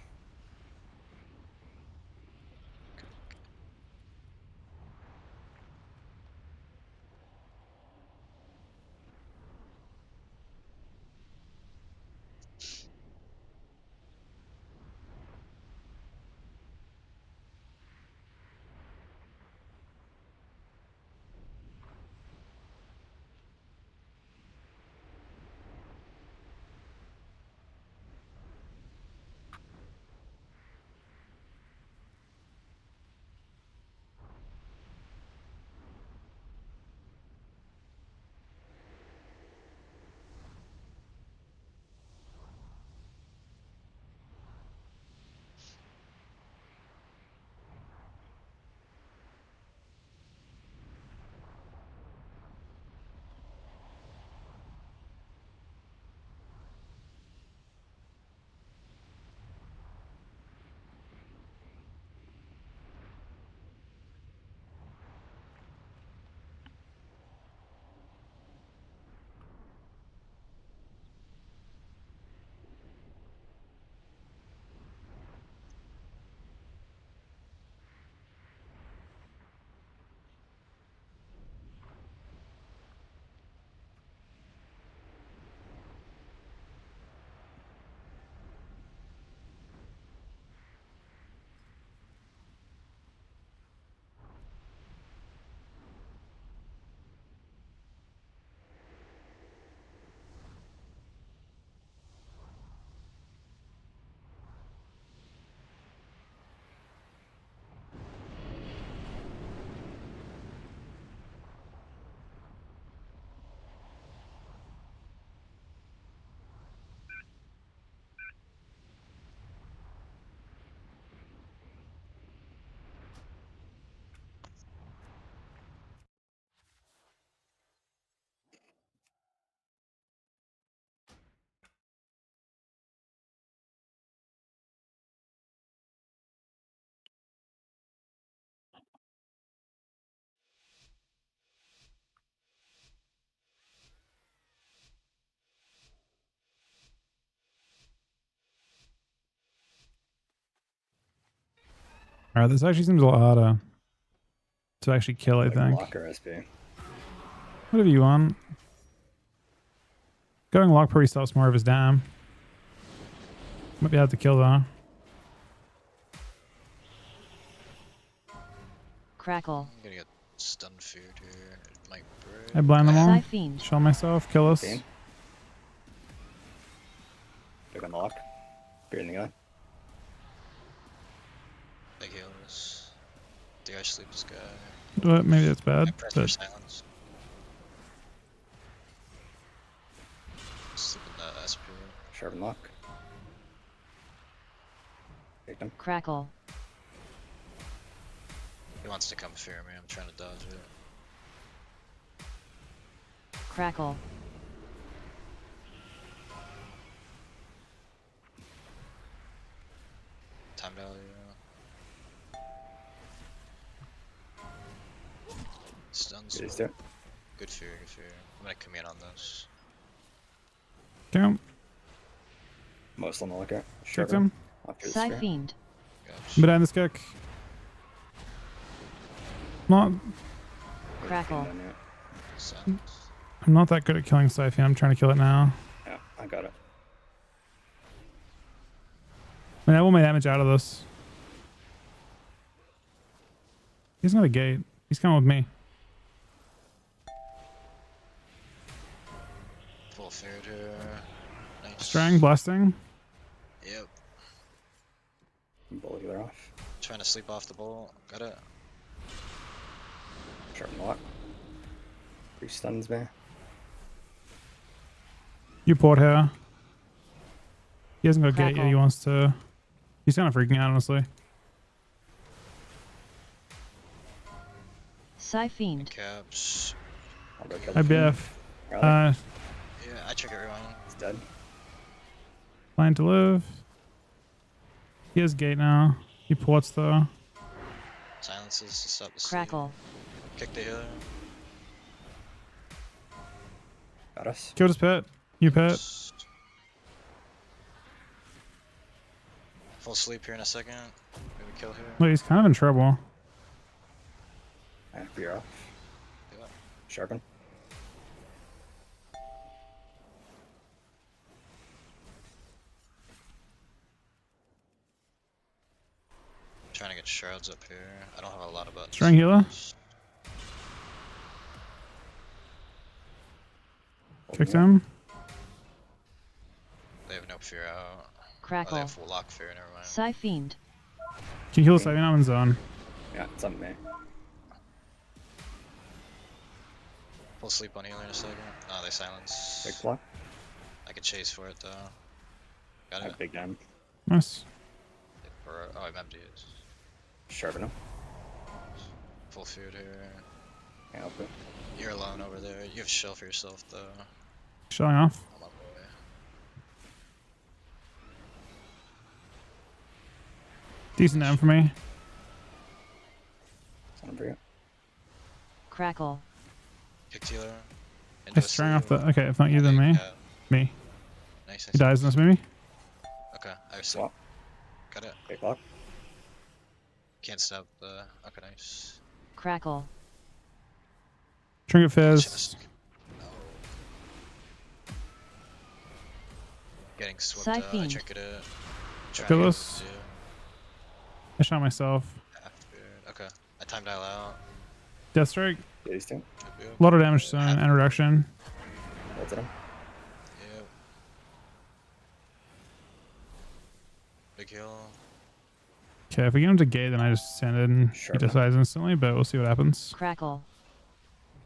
Alright, this actually seems a lot harder to actually kill, I Like think. lock or SB. Whatever you want. Going lock probably stops more of his dam. Might be hard to kill though. Crackle. I'm gonna get stun feared here. It might break. I blind them all. Siphene. Show myself. Kill us. Game. Took on the lock. Beer in the eye. Big heals. Do I sleep this guy? Do it. Maybe that's bad. I press for But silence. Sleep in the SP. Sharpen lock. Take them. Crackle. He wants to come fear me. I'm trying to dodge it. Crackle. Time value. Stuns. Is there? Good fear, good fear. I'm gonna come in on this. count. Most on the lookout. Kicked Sharpen. him. Lock through the sphere. Siphene. Gotcha. Behind this kick. Not. Crackle. Done yet. Silence. I'm not that good at killing Siphon. I'm trying to kill it now. Yeah, I got it. I mean, I want my damage out of this. He's not a gate. He's coming with me. Full feared here. Nice. Strang, blasting. Yep. Bull healer off. Trying to sleep off the bolt. Got it. Sharpen lock. 3 stuns me. You port here. He hasn't got gate yet. Crackle. He wants to. He's kind of freaking out, honestly. Siphene. Caps. I'll go kill the king. IBF. Rally. Uh, Yeah, I trick everyone. He's dead. Line to live. He has gate now. He ports though. Silences to stop the sleep. Crackle. Kick the healer. Got us. Killed his pet. You pet. Full sleep here in a second. Maybe kill here. Wait, he's kind of in trouble. Beer off. Yeah. Sharpen. Trying to get shards up here. I don't have a lot of buttons. Strang healer. Kicked him. They have no fear out. Oh, they Crackle. have full lock fear, never mind. Siphene. Can you heal Siphon? I'm in zone. Yeah, it's on me. Full sleep on healer in a second. Oh, they silence. Big block. I can chase for it though. Got I it. have big dam. Nice. Oh, I'm empty. Sharpen him. Full feared here. Can't help it. You're alone over there. You have shell for yourself though. Showing off. I'm on my way. Decent dam for me. It's on for you. Crackle. Kicked healer. I strang off the. Okay, if not you, then me. Me. Nice. He dies in this, maybe. Okay, I have sleep. Swap. Got it. Big block. Can't stop the. Okay, nice. Crackle. Trinket Fizz. Chest. No. Getting swept Siphene. I trinket it. Trying Kill to us. do I shot myself. half beard. Okay, I time dial out. Death Strike. Yeah, he's doing. Should be A lot of damage soon and reduction. Bolted him. Yep. Big heal. Okay, if we get him to gate, then I just send it and Sure. he decides instantly, but we'll see what happens. Crackle.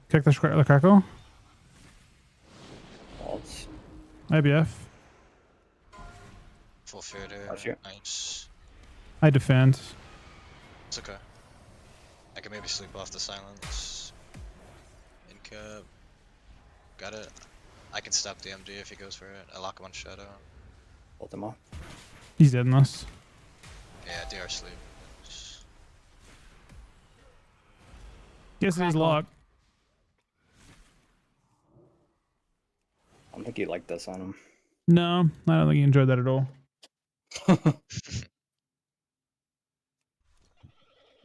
Kick the crackle. Walls. IBF. Full feared here. How's you? Nice. I defend. It's okay. I can maybe sleep off the silence. In cap. Got it. I can stop the MD if he goes for it. I lock him on shadow. Bolt him off. He's dead in this. Yeah, DR sleep. Guess it is Crackle. locked. I don't think he liked this on him. No, I don't think he enjoyed that at all.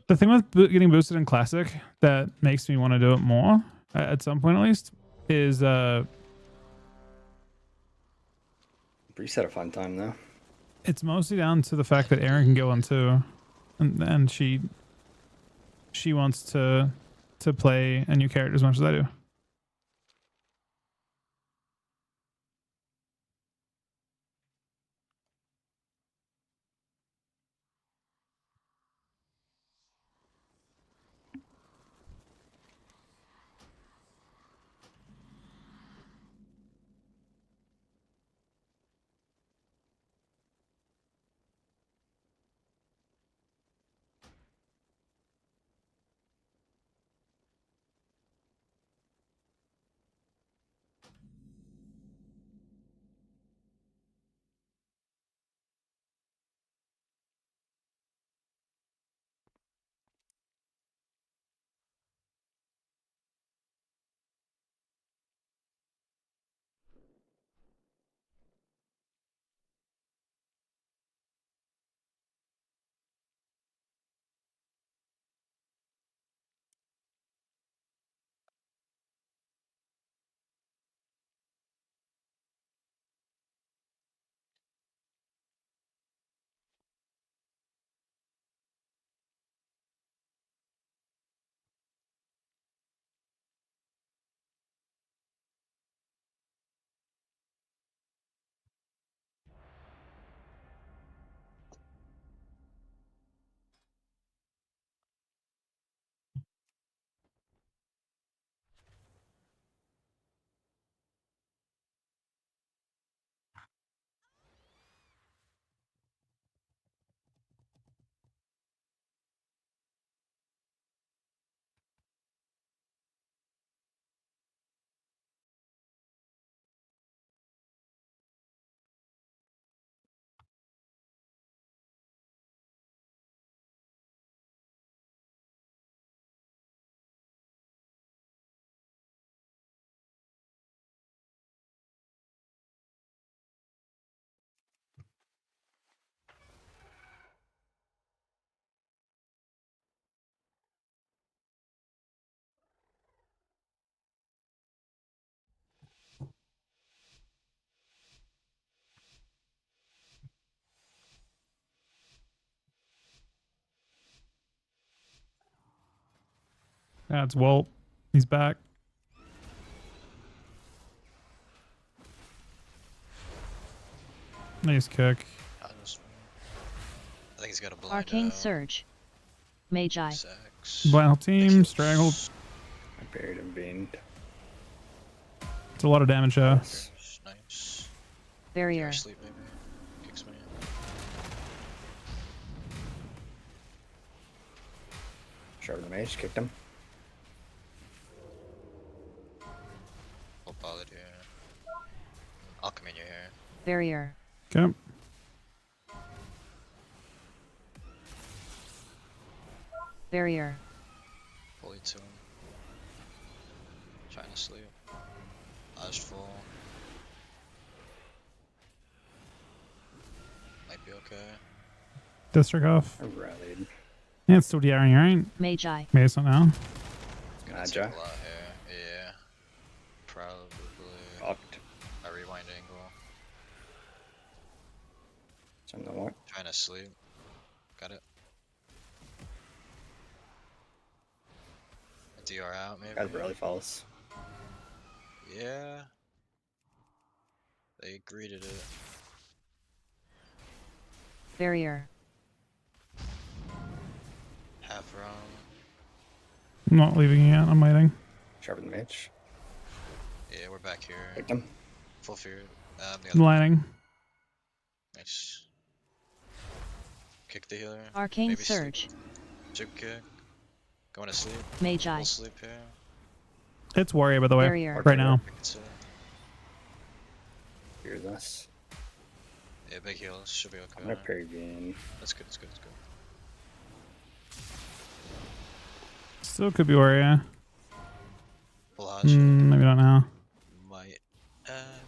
The thing with getting boosted in Classic that makes me want to do it more, at some point at least, is Breeze had a fun time though. it's mostly down to the fact that Erin can go on too, and she wants to play a new character as much as I do. That's Walt. He's back. Nice kick. I think he's got a blind Arcane out. Surge. Magi. Sex. Blind team, strangled. I buried him being It's a lot of damage, yeah. Nice. Barrier. Sleep, maybe. Kicks me. sharpened the mage, kicked him. We'll bother you. I'll come in your hair. Barrier. Okay. Barrier. Fully to him. Trying to sleep. Last full. Might be okay. District off. I rallied. Yeah, it's still DRing, right? Magi. Maybe it's not now. It's gonna Magi. take a lot here. Yeah. Probably. Fucked. A rewind angle. Some of the what? Trying to sleep. Got it. A DR out, maybe. Got barely falls. Yeah. They greeted it. Barrier. Half round. I'm not leaving yet. I'm waiting. Sharpened the mage. Yeah, we're back here. Kicked him. Full fear. The I'm other lining. Nice. Kick the healer. Arcane Maybe sleep. Surge. Jib kick. Going to sleep. Magi. Full sleep here. It's Warrior, by the way. Barrier. Right now. I can see. Here's us. Yeah, big heals. Should be I'm okay. gonna parry beam. That's good, that's good, that's good. Still could be Warrior. Full Hajj. Maybe not now.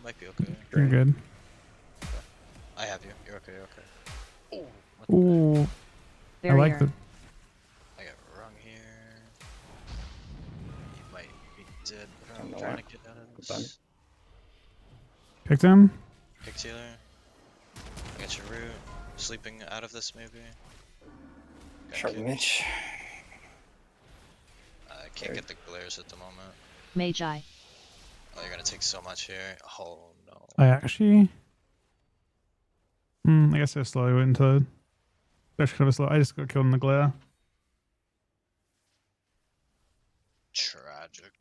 Might be okay. You're good. I have you. You're okay, you're okay. Ooh. What Ooh. I Barrier. like the. I got don't know Trying why. to get out of Goodbye. this. Picked him. Kick Taylor. I got your root. Sleeping out of this maybe. Got Sharpen kicked. Mitch. I can't get the glares at the moment. Magi. Oh, you're gonna take so much here. Oh no. I actually. I guess I slowly went into. Actually, kind of slow. I just got killed in the glare. Tragic.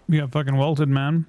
We got fucking welted, man.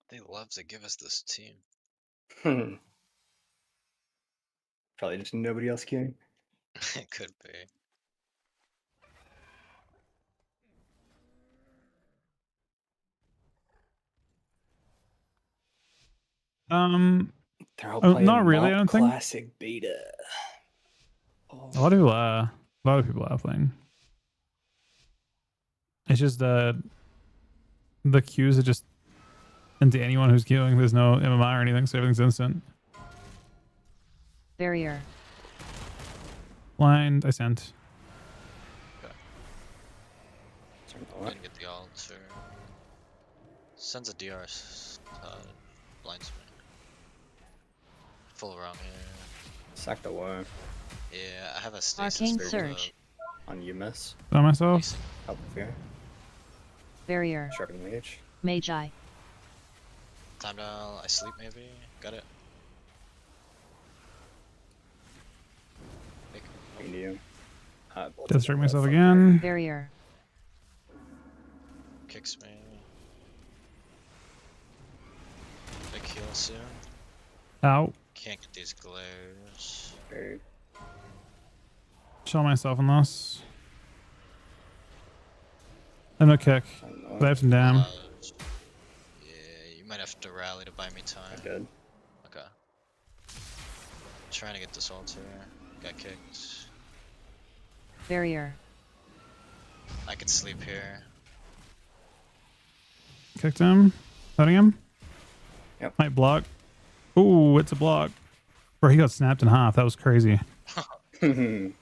They love to give us this team. Probably just nobody else queuing. It could be. They're all Oh, playing not really, I don't think. Classic Beta. Oh. A lot of people are. A lot of people are playing. It's just that the queues are just into anyone who's queuing. There's no MMI or anything, so everything's instant. Barrier. Blind, I sent. Didn't get the ult or sends a DR blinds me. Full wrong here. Sack the war Yeah, I have a stasis Arcane build Surge. on you, miss. By myself. Help the fear. Barrier. Sharpen Mage. Magi. Time down, I sleep maybe. Got it. Make Into you. Deathstroke myself again. Barrier. kicks me. Big heal soon. Ow. Can't get these glares. Very Chill myself on this. I have no kick, I don't know. but I have some damn. Yeah, you might have to rally to buy me time. I did. Okay. Trying to get this ult here. Got kicked. Barrier. I could sleep here. Kicked him. Cutting him. Yep. Might block. Ooh, it's a block. Bro, he got snapped in half. That was crazy.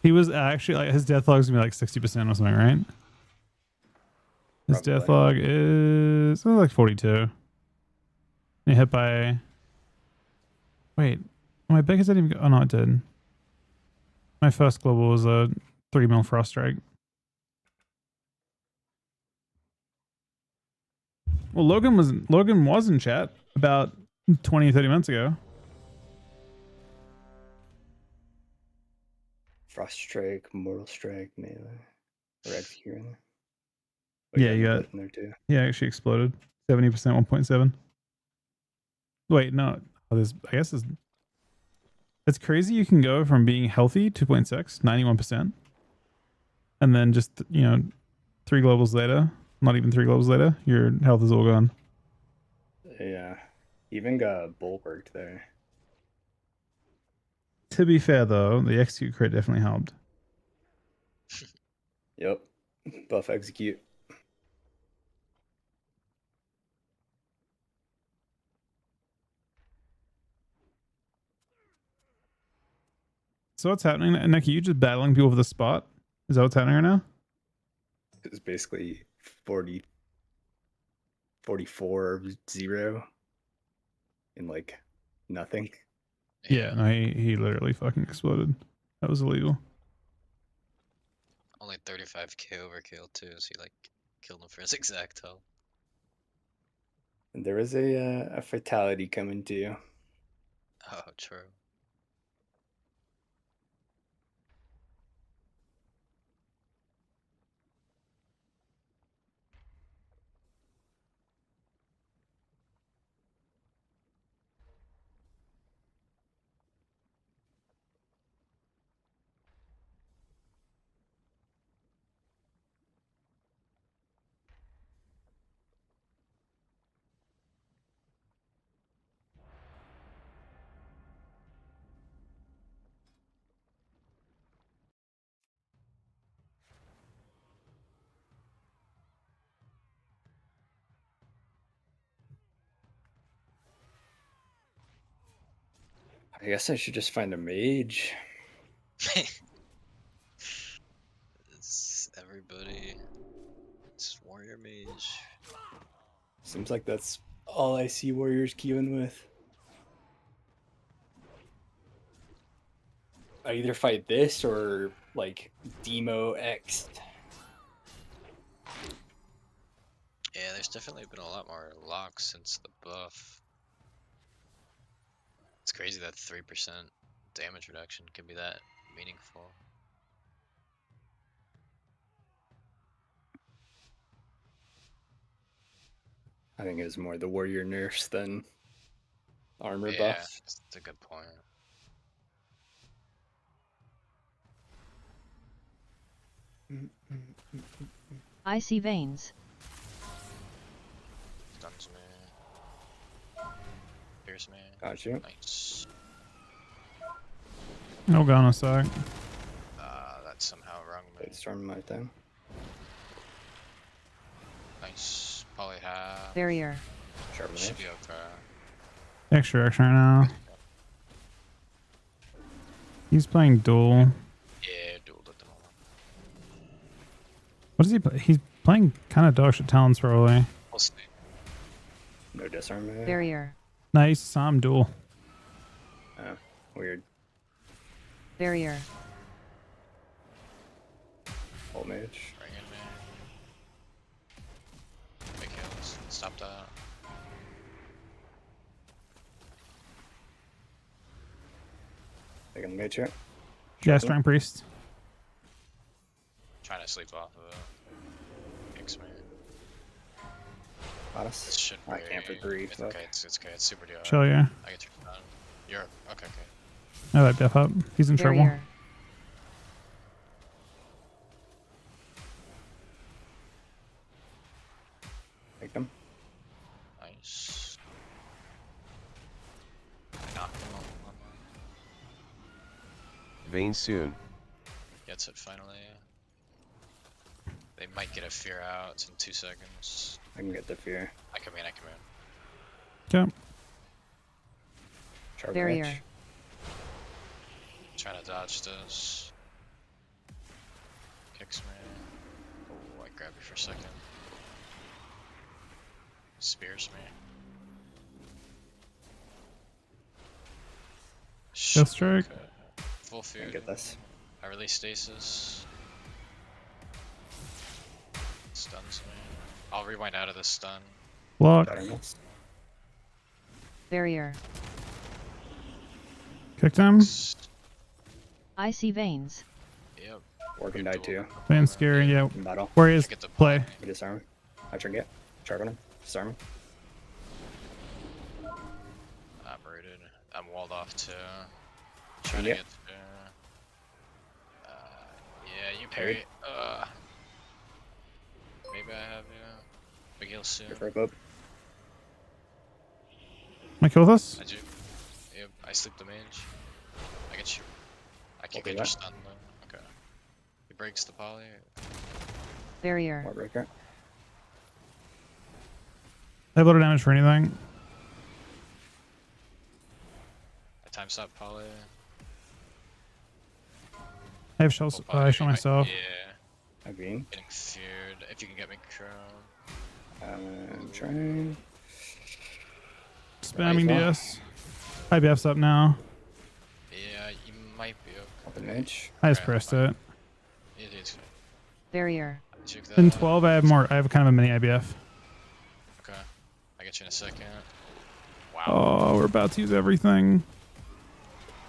He was actually like his death log's gonna be like 60% or something, right? His death log Probably. is like 42. He hit by. Wait, my biggest didn't even go. Oh no, it did. My first global was a 3 mil frost strike. Well, Logan was in chat about 20, 30 minutes ago. Frost Strike, Mortal Strike, melee. Or execute in there. Yeah, you got. in there too. Yeah, actually exploded. 70%, 1.7. Wait, no. Oh, there's. I guess it's crazy. You can go from being healthy 2.6, 91%, and then just 3 globals later, not even 3 globals later, your health is all gone. Yeah. Even got bulwarked there. To be fair though, the execute crit definitely helped. Yep. Buff execute. So what's happening, Nick? Are you just battling people for the spot? Is that what's happening right now? It's basically 40, 44, 0. And like nothing. Yeah, no, he literally fucking exploded. That was illegal. Only 35k overkill too, so you like killed him for his exact health. And there is a fatality coming too. Oh, true. I guess I should just find a mage. It's everybody. It's warrior mage. Seems like that's all I see warriors queuing with. I either fight this or like Demo X. Yeah, there's definitely been a lot more locks since the buff. It's crazy that 3% damage reduction can be that meaningful. I think it was more the warrior nerfs than armor Yeah, buff. that's a good point. I see veins. Stuns me. Pierce me. Gotcha. Nice. No gun a sec. That somehow wrung me. Blade storm my time. Nice. Probably have. Barrier. Sharp Should knife. be okay. Extra right now. He's playing duel. Yeah, dueled at the moment. What does he play? He's playing kind of dog shit talents probably. We'll see. No disarm there. Barrier. Nice, Sam duel. Oh, weird. Barrier. Old mage. Bring in me. Big kills. Stop that. Taking the mage here. Yeah, strong priest. Trying to sleep off of it. Kicks me. Got This us. should be. I can't for 3. It's Fuck. okay. It's okay. It's super DI. Chill, yeah. I get your stun. You're okay. Okay. I like Biff up. He's in trouble. Barrier. Take them. Nice. I knocked him off. Vane soon. Gets it finally. They might get a fear out. It's in 2 seconds. I can get the fear. I come in. Okay. Charge Barrier. range. Trying to dodge this. Kicks me. Oh, I grab you for a second. Spears me. Death strike. Okay. Full I fear. can get this. I release stasis. Stuns me. I'll rewind out of this stun. Block. Shatter miss. Barrier. Kicked him. Icy veins. Yep. Organ died too. Playing scary. Yeah. In battle. Where is Get the play? I disarm. I trinket. Charge on him. Disarm him. Operated. I'm walled off too. Trying to Yep. get to. Yeah, you parry. Maybe I have you. Big heal soon. Give her a boop. Am I kill with us? I do. Yep, I sleep the mage. I get you. I can Okay, get your that. stun though. Okay. He breaks the poly. Barrier. Warbreaker. I have little damage for anything. I time stop poly. I have shells. Full poly, I show you might- myself. Yeah. I mean. Getting feared. If you can get me crown. I'm trying. Spamming Nice. DS. IBF's up now. Yeah, you might be okay. Open mage. I just Okay, pressed fine. it. It is. Barrier. Took that. In 12, I have more. I have kind of a mini IBF. Okay. I get you in a second. Wow. Oh, we're about to use everything.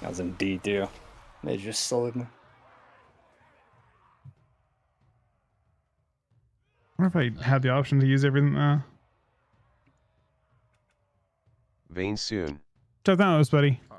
I was in D too. They just slowed me. I wonder if I had the option to use everything. Vane soon. Check that out, buddy. Huh.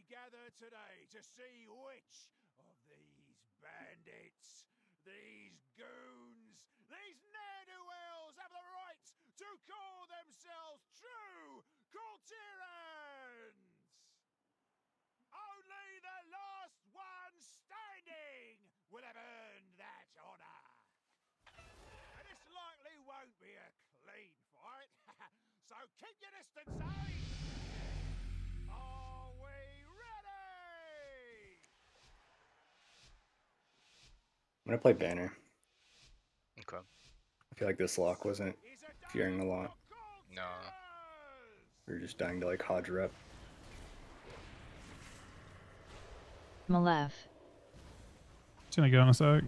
gather today to see which of these bandits, these goons, these ne'er-do-wells have the right to call themselves true Coulterans. Only the last one standing will have earned that honor. And this likely won't be a clean fight, so keep your distance, eh? Are we ready? I'm gonna play banner. Okay. I feel like this lock wasn't fearing a lot. No. We were just dying to like Hodge rep. Malev. Just gonna go in a sec.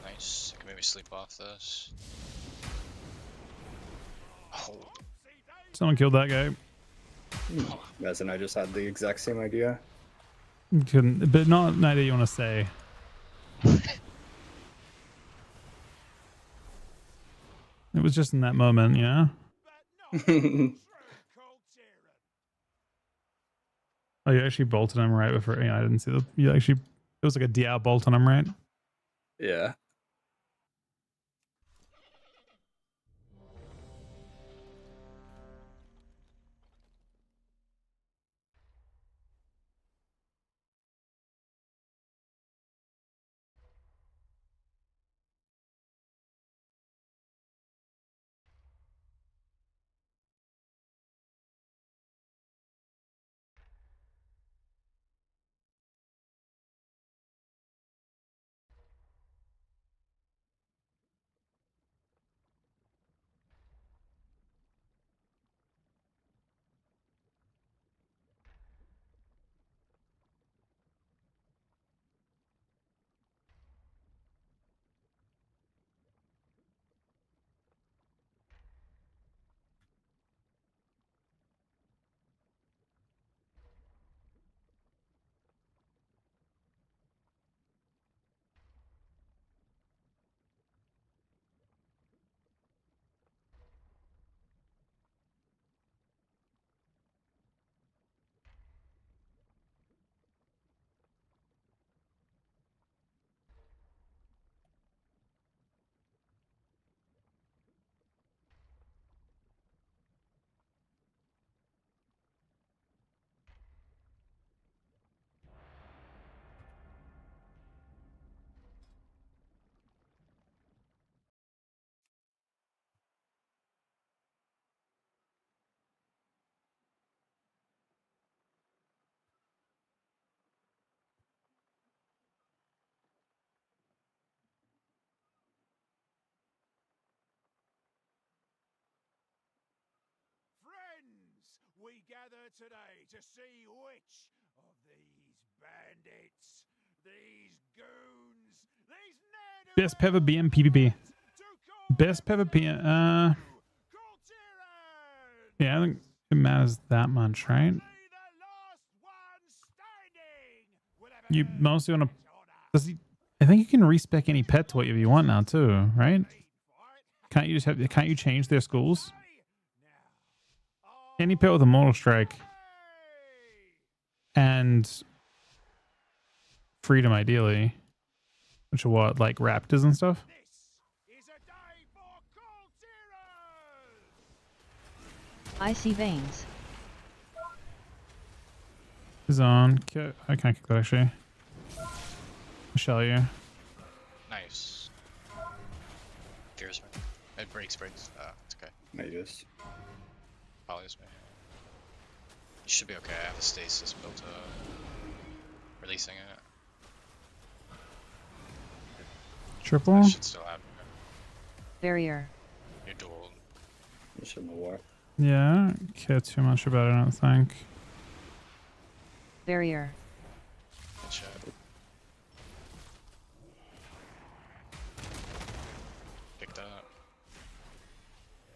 Nice. I can maybe sleep off this. Oh. Someone killed that guy. As and I just had the exact same idea. You couldn't, but not an idea you want to say. It was just in that moment, you know? Oh, you actually bolted him right before. Yeah, I didn't see the. You actually. It was like a DL bolt on him, right? Yeah. Friends, we gather today to see which of these bandits, these goons, these Best PvP in PvP. Best PvP. Yeah, I think it matters that much, right? You mostly want to. Does he? I think you can respec any pet to whatever you want now too, right? Can't you just have? Can't you change their schools? Any pet with a mortal strike and freedom, ideally, which are what, like raptors and stuff. Icy veins. Is on. I can't kick that actually. Shall you? Nice. Fears me. It breaks. It's okay. Magus. Follows me. You should be okay. I have a stasis built up. Releasing it. Triple? I should still have it. Barrier. You're dual. You shouldn't have war. Yeah, I don't care too much about it, I don't think. Barrier. Good shot. Picked up.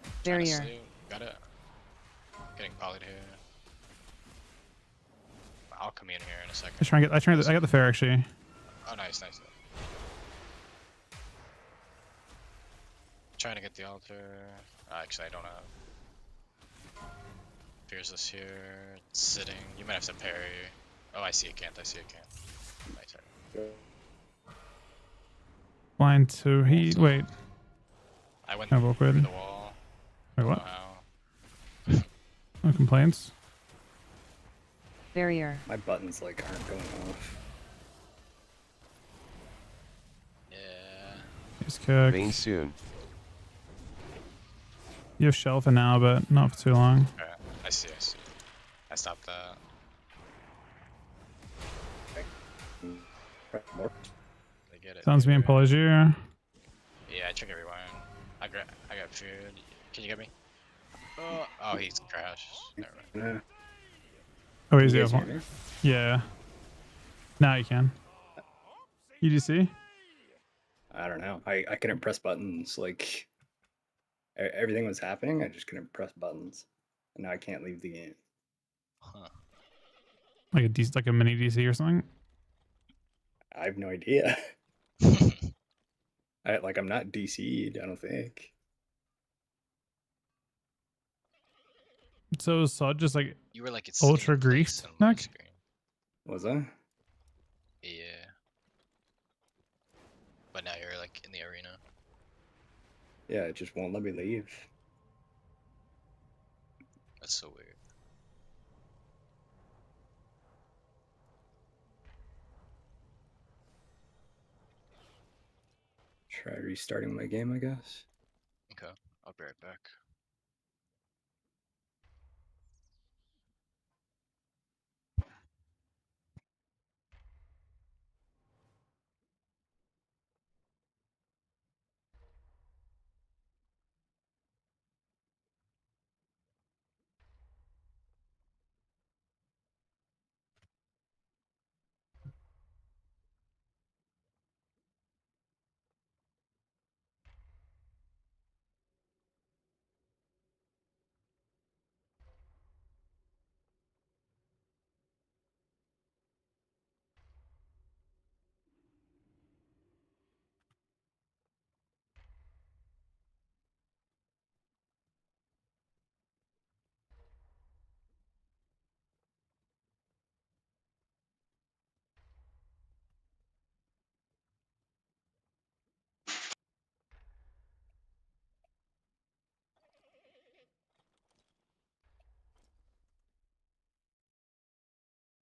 Trying to Barrier. sleep. Got it. Getting polyed here. I'll come in here in a second. I got the fair actually. Oh, nice. Trying to get the altar. Actually, I don't have. Fears this here. It's sitting. You might have to parry. Oh, I see a can't. I see a can't. My turn. Blind to he. Wait. I went Have awkward. through the wall. Wait, Don't what? know how. No complaints. Barrier. My buttons like aren't going off. Yeah. Just kick. Vane soon. You have shell for now, but not for too long. Okay. I see. I see. I stopped that. More. They get it. Sounds they being get it. apology. Yeah, I check everyone. I got food. Can you get me? Oh, he's crashed. Never mind. Yeah. Oh, You he's the guys other hear one. me? Yeah. Now you can. UDC? I don't know. I couldn't press buttons. Like everything was happening. I just couldn't press buttons. And now I can't leave the game. Huh. Like a DC, like a mini DC or something? I have no idea. I'm not DC'd, I don't think. So Sod just like You were like it's ultra in place greased on my neck? screen. Was I? Yeah. But now you're like in the arena. Yeah, it just won't let me leave. That's so weird. Try restarting my game, I guess. Okay, I'll be right back.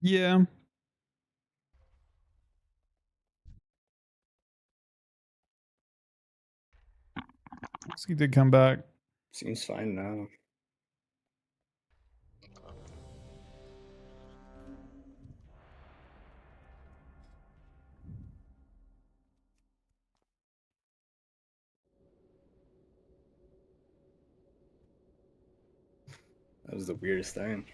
Yeah. So he did come back. Seems fine now. That was the weirdest thing.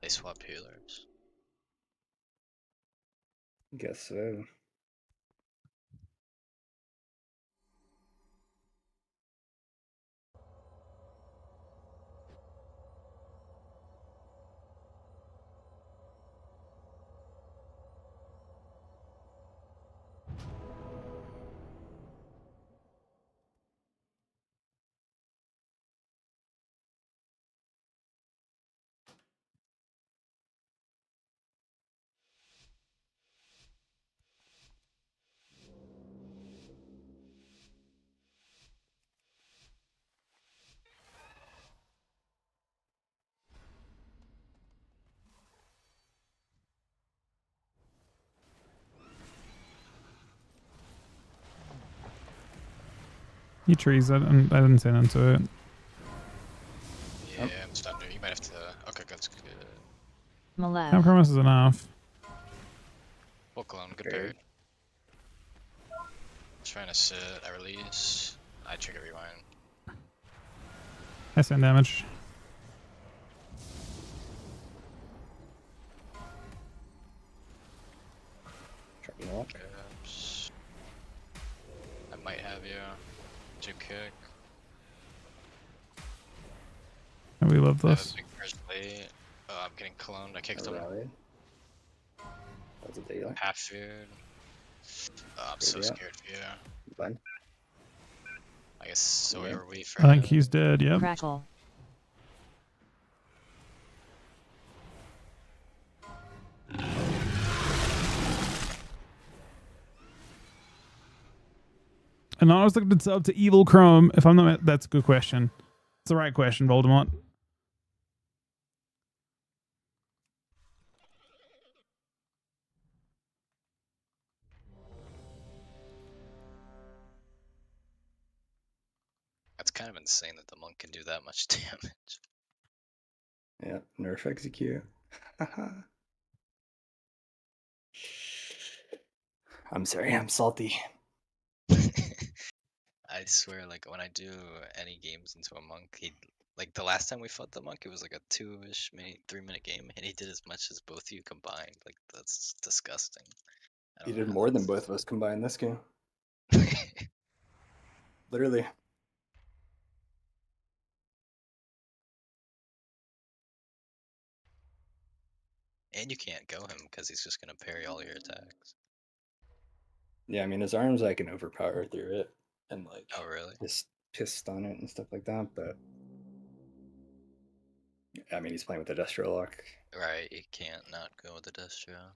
They swap healers. Guess so. He trees. I didn't say nothing to it. Yeah, I'm stunned. You might have to. Okay, that's good. Malev. Compromise is enough. Full clone, good Okay. parry. Trying to sit. I release. I trigger rewind. I send damage. Try to walk. Grabs. I might have you. To kick. And we love I have this. a big burst late. Oh, I'm getting cloned. I kicked I him. rallied. That's a dealer. Half food. Oh, I'm so Yeah. scared for you. Fine. I guess so Yeah. are we for I think him. he's dead. Yep. Crackle. And I was looking to sub to Evil Chrome. If I'm not, that's a good question. It's the right question, Voldemort. That's kind of insane that the monk can do that much damage. Yeah. Nerf execute. I'm sorry. I'm salty. I swear, like when I do any games into a monk, he like the last time we fought the monk, it was like a 2-ish, maybe 3-minute game, and he did as much as both of you combined. Like that's disgusting. I He don't know did how more than that's- both of us combined this game. Literally. And you can't go him because he's just gonna parry all your attacks. Yeah, I mean his arms I can overpower through it and like Oh really? just pissed on it and stuff like that, but I mean he's playing with the Destro lock. Right, you can't not go with the Destro.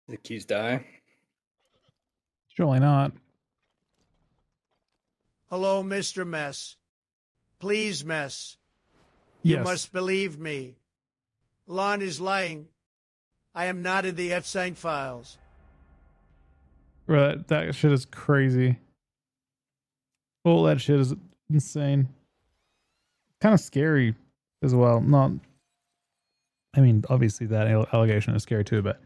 The keys die. Surely not. Hello, Mr. Mess. Please, Mess. You Yes. must believe me. Lon is lying. I am not in the Epstein files. Bro, that shit is crazy. All that shit is insane. Kind of scary as well. Not, I mean, obviously that allegation is scary too, but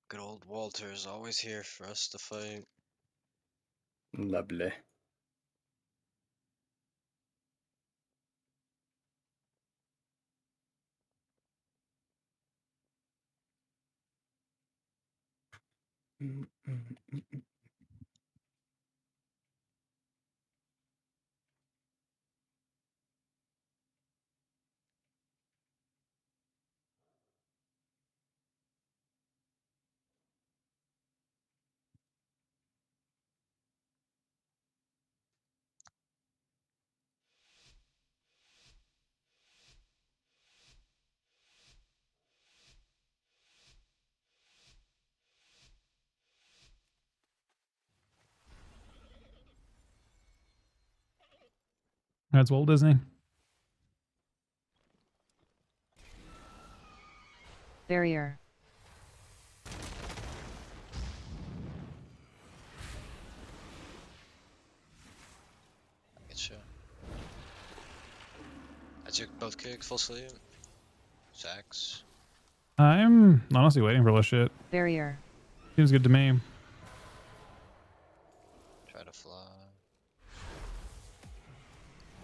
Good old Walter is always here for us to fight. Lovely. that's Walt Disney. Barrier. Get you. I took both kicks, full sleep. Sacks. I'm honestly waiting for all this shit. Barrier. Seems good to me. Try to fly.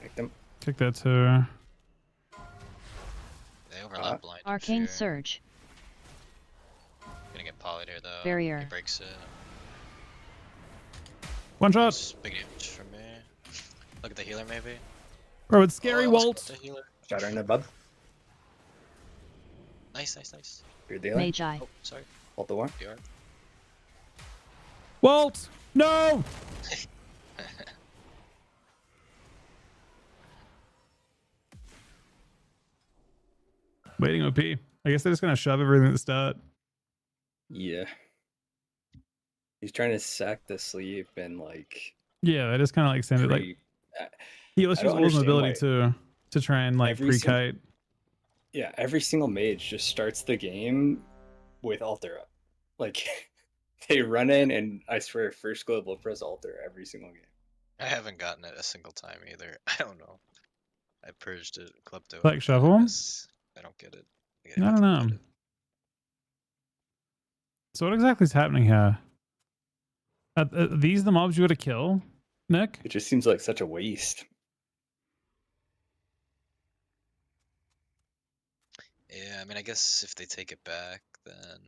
Make them. Take that to. They overlap blind. for Arcane sure. Surge. Gonna get polyed here though. Barrier. He breaks it. One shot. It's big damage for me. Look at the healer maybe. Bro, it's scary, Oh, let's go Walt. with the healer. Shatter in the bub. Nice, nice, nice. Beard the healer. Magi. Oh, sorry. Ult the war. PR. Walt! No! Waiting OP. I guess they're just gonna shove everything at the start. Yeah. He's trying to sack the sleep and like. Yeah, they just kind of like send it like pre- he also I don't uses Wolf's understand ability to try and like every sim- pre-kite. Yeah, every single mage just starts the game with altar up. Like they run in and I swear first global press altar every single game. I haven't gotten it a single time either. I don't know. I purged it, klepto. Like shuffle 'em? I don't get it. I don't know. So what exactly is happening here? Are these the mobs you gotta kill, Nick? It just seems like such a waste. Yeah, I mean, I guess if they take it back, then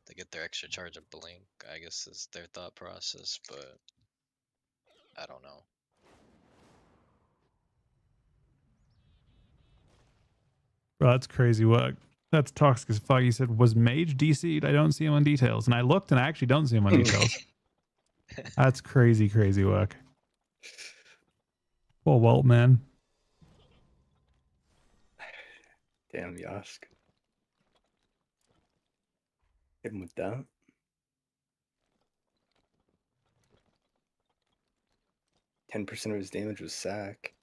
they get their extra charge of blink. I guess is their thought process, but I don't know. Bro, that's crazy work. That's toxic as fuck. He said, was Mage DC'd? I don't see him on details. And I looked and I actually don't see him on details. That's crazy, crazy work. Poor Walt, man. Damn Yask. Hit him with that. 10% of his damage was sack.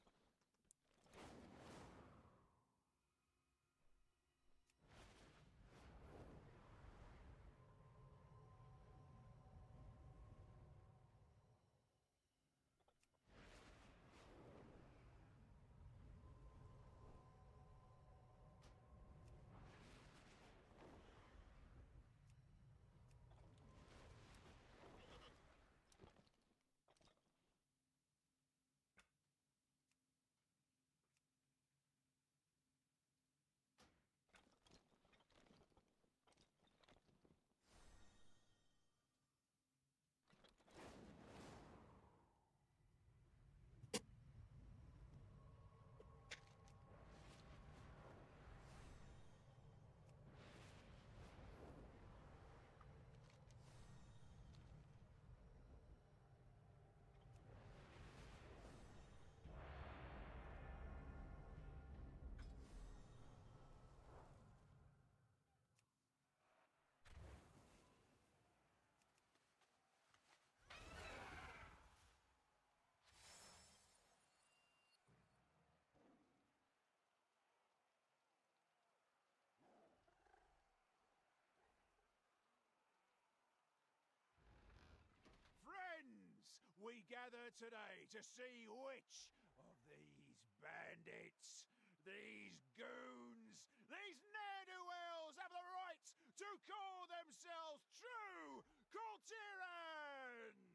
gathered today to see which of these bandits, these goons, these ne'er-do-wells have the right to call themselves true Coulterans.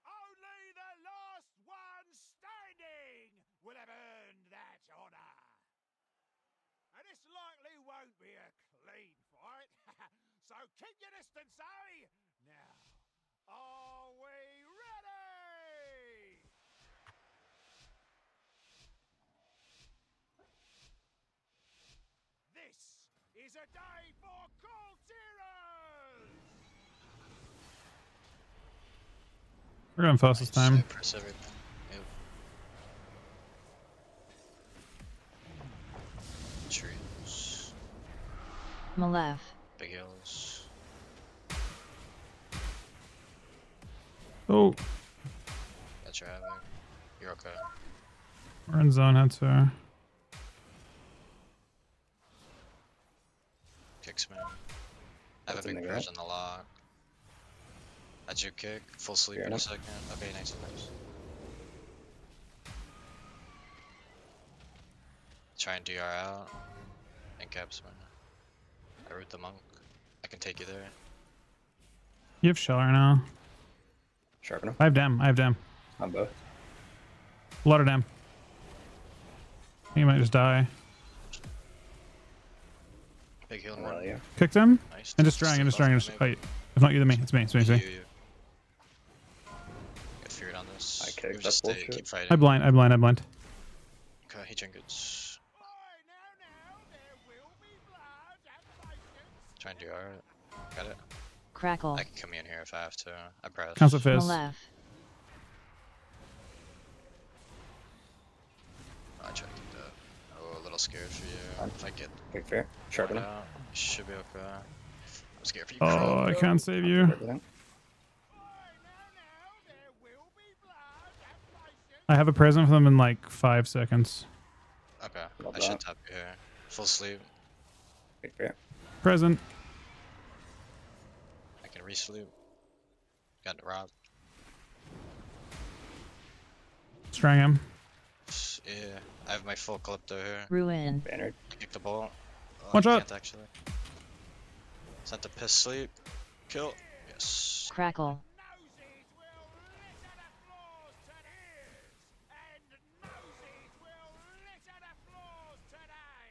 Only the last one standing will have earned that honor. And this likely won't be a clean fight, so keep your distance, eh? Now, are we ready? This is a day for Coulterans! We're going fast this time. Press everything. Yep. Trees. Malef. Big hills. Oh, That's your havoc. You're okay. we're in zone head to. Kicks me. I have What's a in big the purge gut? on the lock. I juke kick. Full sleep Fair in enough. a second. Okay, nice. Try and DR out. And caps me. I root the monk. I can take you there. You have Sheller now. Sharpen him. I have Dem. I have Dem. On both. A lot of Dem. He might just die. Big heal Well, one. yeah. Kicked him. Nice. And just drag. And just drag. And just. Wait. If not you, then me. It's me. It's me. It's me. You. Get feared on this. I kicked, Maybe that's just stay, bullshit. keep fighting. I blind. I blind. I blind. Okay, he trinkets. Oi, now, there will be blood and patience. Try and DR it. Got it. Crackle. I can come in here if I have to. I press. Cancel fizz. Malef. I try to keep that. Oh, a little scared for you. If I get Big fair. Sharpen him. out, you should be okay. I'm scared for you. Oh, I can't save you. Everything. Oi, now, there will be blood and patience. I have a present for them in like 5 seconds. Okay, Love I should that. top you here. Full sleep. Big fair. Present. I can re-sleep. Got robbed. Strang him. Yeah, I have my full calypto here. Ruin. Banner. Kick the ball. Oh, One I shot. can't actually. Sent to piss sleep. Kill. Yes. Crackle. Noses will litter the floors today. And noses will litter the floors today.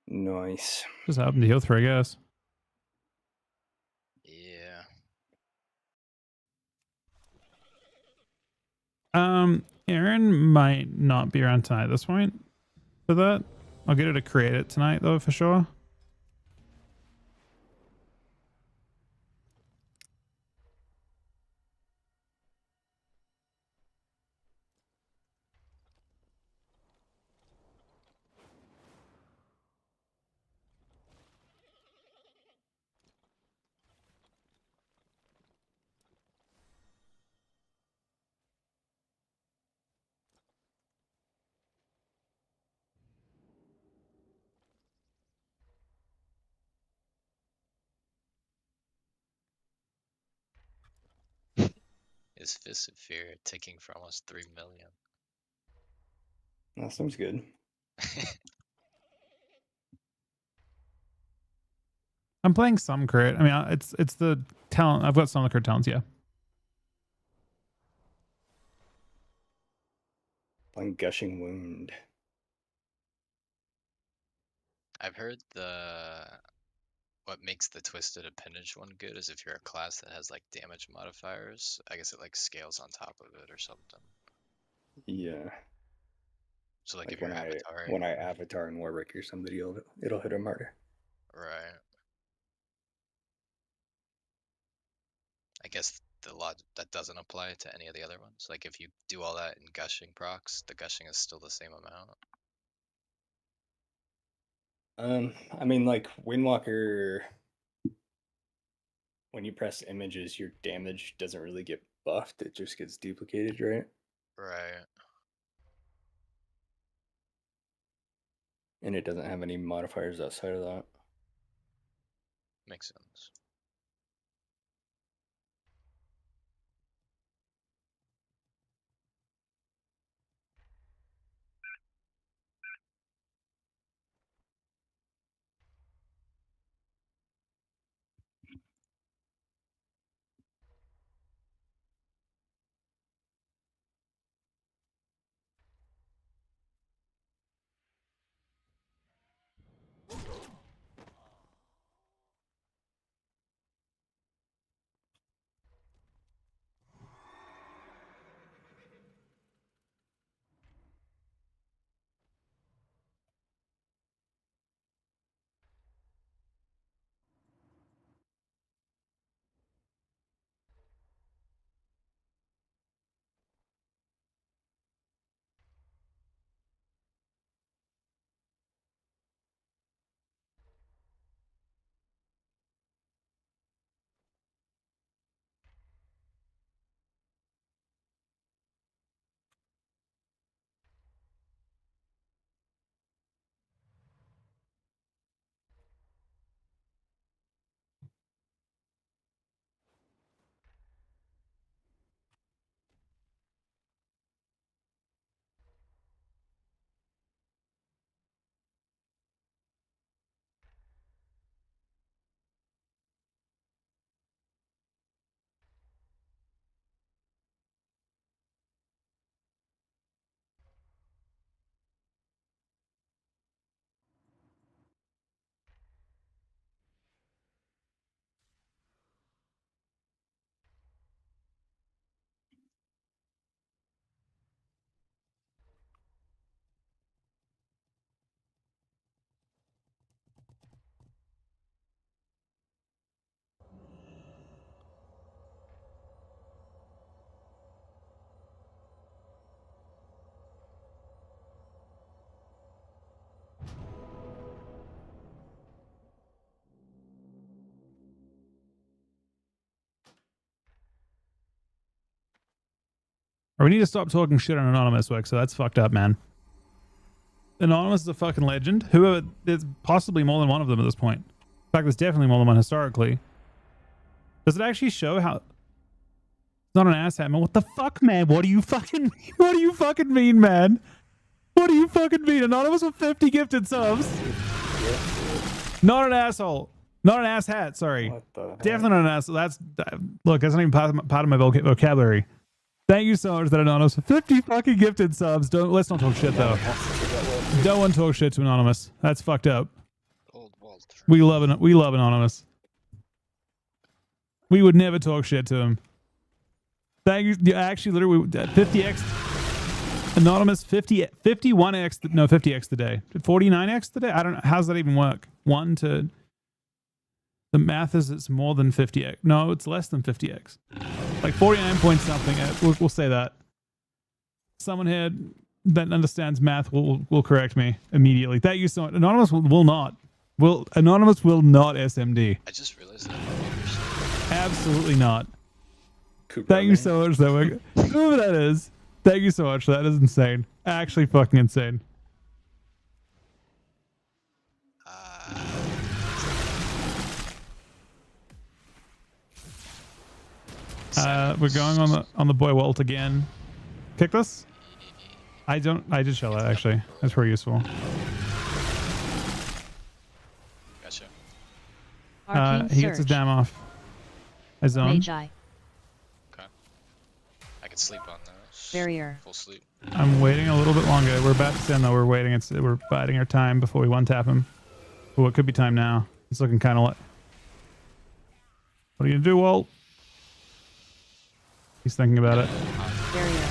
Nice. Just happened to heal through, I guess. Yeah. Aaron might not be around tonight at this point for that. I'll get her to create it tonight though for sure. His Fist of Fear ticking for almost 3 million. That seems good. I'm playing some crit. I mean, it's the talent. I've got some of the crit talents, yeah. Playing Gushing Wound. I've heard what makes the Twisted Appendage one good is if you're a class that has like damage modifiers. I guess it like scales on top of it or something. Yeah. So like Like if you're when I avatar, when I avatar and Warwick or somebody, it'll hit him harder. right? I guess the lot that doesn't apply to any of the other ones. Like if you do all that in gushing procs, the gushing is still the same amount. I mean, like Windwalker, when you press images, your damage doesn't really get buffed; it just gets duplicated, right? Right. And it doesn't have any modifiers outside of that. Makes sense. Or we need to stop talking shit on Anonymous work, so that's fucked up, man. Anonymous is a fucking legend. Whoever, there's possibly more than one of them at this point. In fact, there's definitely more than one historically. Does it actually show how... It's not an asshat, man. What the fuck, man? What do you fucking mean, man? What do you fucking mean? Anonymous with 50 gifted subs. Not an asshole. Not an asshat, sorry. What the heck? Definitely not an asshole. That's... Look, that's not even part of my vocabulary. Thank you so much, that Anonymous. 50 fucking gifted subs. Let's not talk shit, though. Don't want to talk shit to Anonymous. That's fucked up. Old Walter. We love Anonymous. We would never talk shit to him. Thank you. Yeah, actually, literally, 50x. Anonymous, 51x. No, 50x today. 49x today? I don't know. How's that even work? 1 to... The math is it's more than 50x. No, it's less than 50x. Like 49 point something. We'll say that. Someone here that understands math will correct me immediately. Thank you so much. Anonymous will not. Anonymous will not SMD. I just realized that. Absolutely not. Cooper, Thank you man. so much, though. Whoever that is. Thank you so much. That is insane. Actually fucking insane. We're going on the boy Walt again. Kick this? I just shell that actually. That's pretty useful. Gotcha. Arcane He gets his Surge. dam off. I zone. Magi. Okay. I can sleep on those. Barrier. Full sleep. I'm waiting a little bit longer. We're about to send though. We're waiting. We're biding our time before we one tap him. Well, it could be time now. It's looking kind of like. What are you gonna do, Walt? He's thinking about it. Barrier.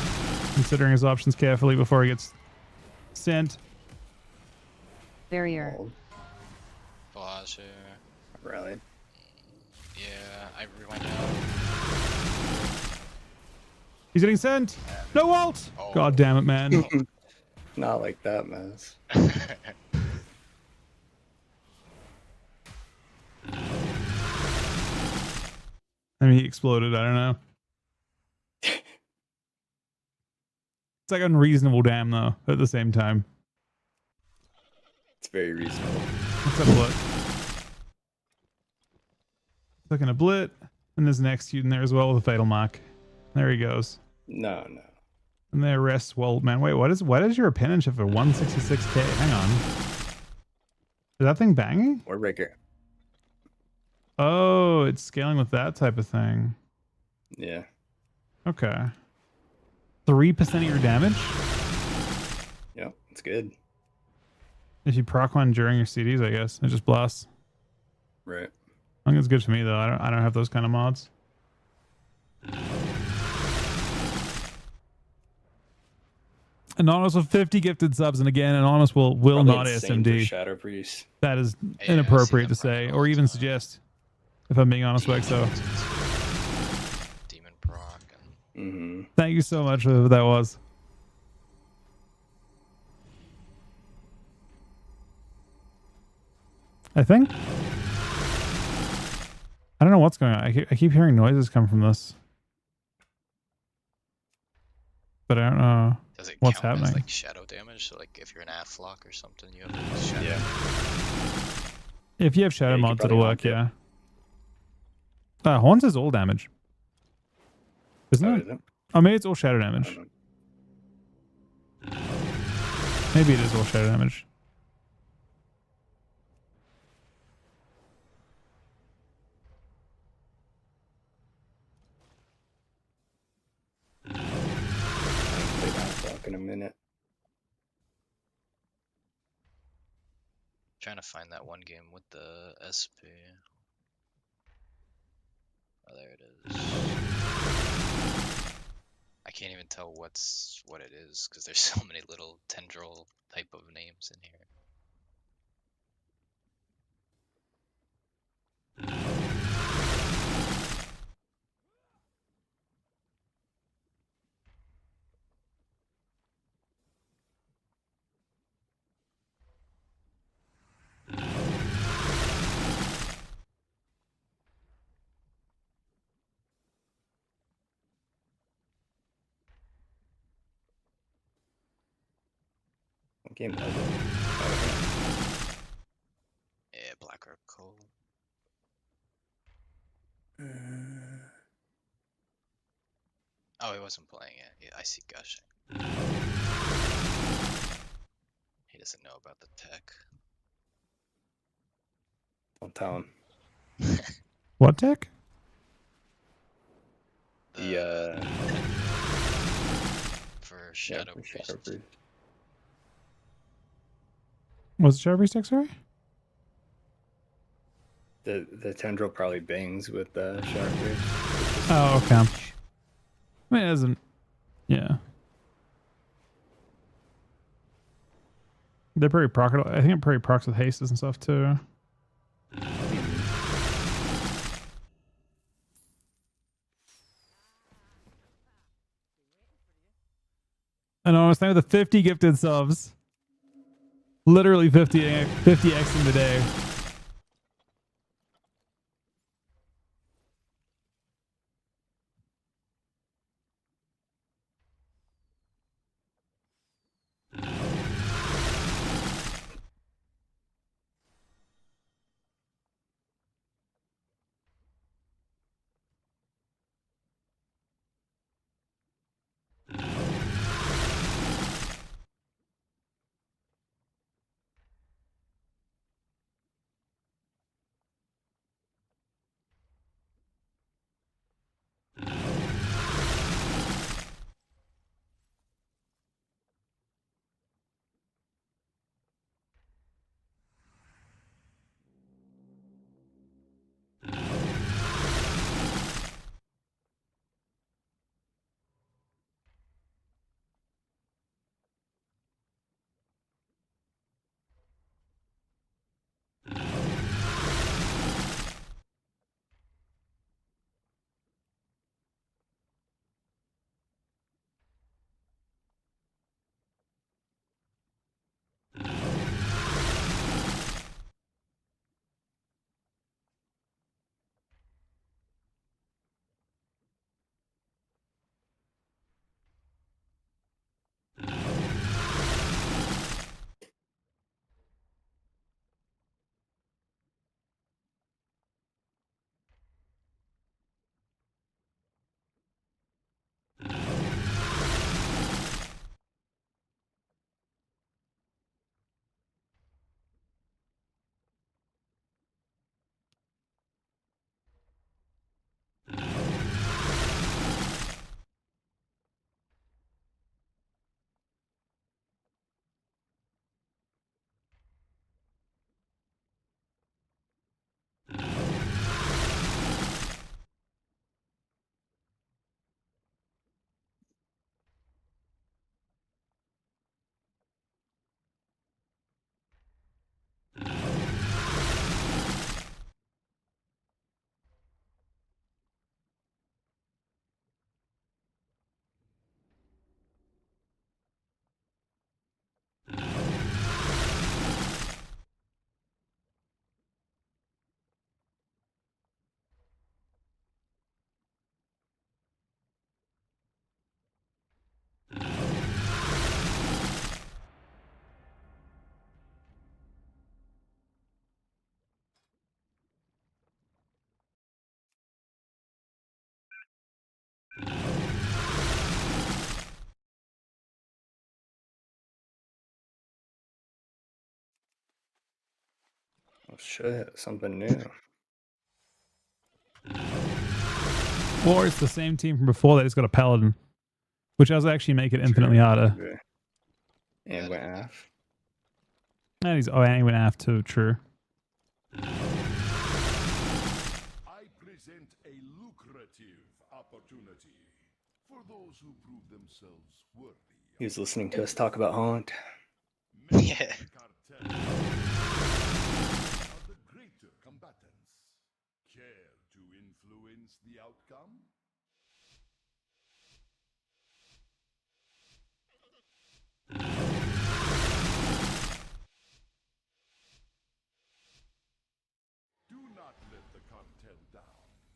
Considering his options carefully before he gets sent. Barrier. Flash here. Really? Yeah, I rewind out. He's getting sent. No, Walt. Oh. God damn it, man. Not like that, Maz. I mean, he exploded. I don't know. It's like unreasonable, damn though. At the same time, It's very reasonable. let's have a look. Looking a blit, and there's an execute in there as well with a fatal mark. There he goes. No. And there rests Walt, man. Wait, what is your penmanship for 166k? Hang on. Is that thing banging? Warbreaker. Oh, it's scaling with that type of thing. Yeah. Okay. 3% of your damage? Yep. It's good. If you proc one during your CDs, I guess. It just blasts. Right. I think it's good for me though. I don't have those kind of mods. Anonymous with 50 gifted subs, and again, Anonymous will Probably not insane for SMD. Shadow Priest. That is Yeah, I see inappropriate them to say, running all or the even time. suggest. If I'm being honest, like so. Demon proc and Mm-hmm. Thank you so much for whoever that was. I think. I don't know what's going on. I keep hearing noises come from this, but I don't know. does it What's count as happening? like shadow damage? So like if you're an Athlock or something, you have like, shadow. Yeah. If you have shadow Yeah, you mods, could it'll probably work. haunt Yeah. Haunts is all damage, isn't Oh, it? is it? Oh, maybe it's all shadow I damage. don't know. Maybe it is all shadow damage. I haven't played Athlock in a minute. Trying to find that one game with the SP. Oh, there it is. I can't even tell what it is because there's so many little tendril type of names in here. What game was it? Oh, Yeah, Black Rock Cold. okay. Oh, he wasn't playing it. Yeah, I see gushing. He doesn't know about the tech. Don't tell him. What tech? The for yeah, Shadow for Priest. Shadow Priest. What's the Shadow Priest tech, sorry? The tendril probably bangs with the Shadow Priest. It's just Oh, a okay. reach. I mean, it doesn't. Yeah. They're pretty proc. I think it pretty procs with hastes and stuff too. And I was thinking with the 50 gifted subs. Literally 50x in the day. Oh shit, something new. Or it's the same team from before that just got a paladin, which does actually make it infinitely True, harder. maybe. And went half. And he's and he went after too. True. I present a lucrative opportunity for those who prove themselves worthy. He was listening to us talk about Haunt. Yeah. Cartel are the greater combatants. Care to influence the outcome? Do not let the cartel down.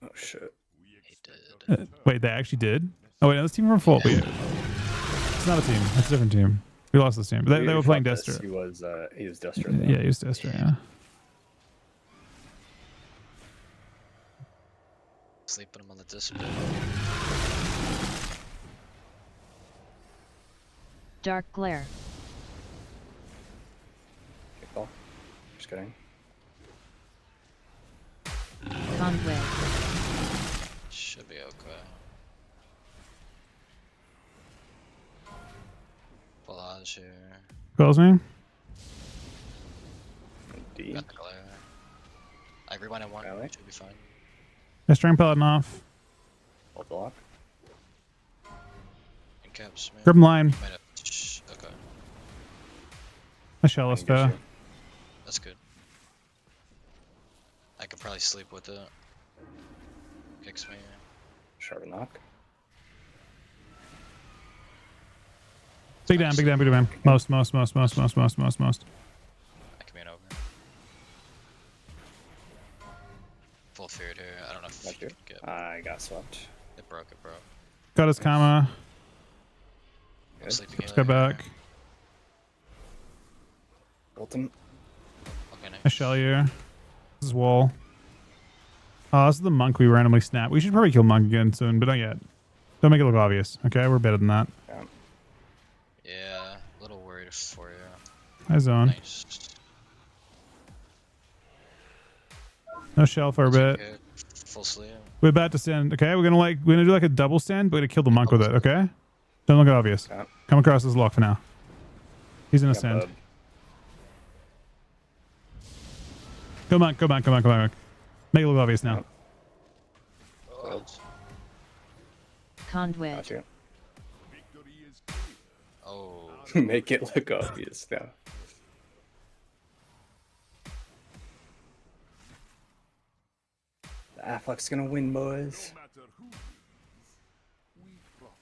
Oh shit. We He expect did. a Wait, they actually did? Oh wait, no, this team from before. Wait, it's not a team. It's a different team. We lost this team. They We were playing fought this. Destro. He was Destro. though. Yeah, he was Destro. Yeah. Sleeping him on the display. Dark glare. Kickball. Just kidding. Conduit. Should be okay. Barrage here. Calls me. D. Got the glare. I rewind at 1. Rally. Should be fine. Yeah, string pellet off. Hold the lock. Incaps, man. Grip line. Might have okay. I shell us Get fair. you. That's good. I could probably sleep with it. Kicks me. Sharp knock. Big down, big down, big down. Most. I come in over. Full feared here. I don't know if Like you it. can get. I got swept. It broke. It broke. Got his comma. Good. Sleeping Let's go back. Bolton. Okay, nice. I shell you. This is wall. Oh, this is the monk we randomly snap. We should probably kill monk again soon, but not yet. Don't make it look obvious. Okay, we're better than that. Yeah, a little worried for you. High zone. Nice. No shell for a bit. Okay, full sleep. We're about to stand. Okay, we're gonna do like a double stand, but we're gonna kill the monk with it. Okay. Don't look obvious. Okay. Come across this lock for now. He's in a Got stand. bub. Go monk. Go monk. Go monk. Go monk. Make it look obvious now. Oh, Conduit. Got you. Victory is clear. oh. Make it look obvious now. The Affleck's gonna win, boys. No matter who wins, we profit.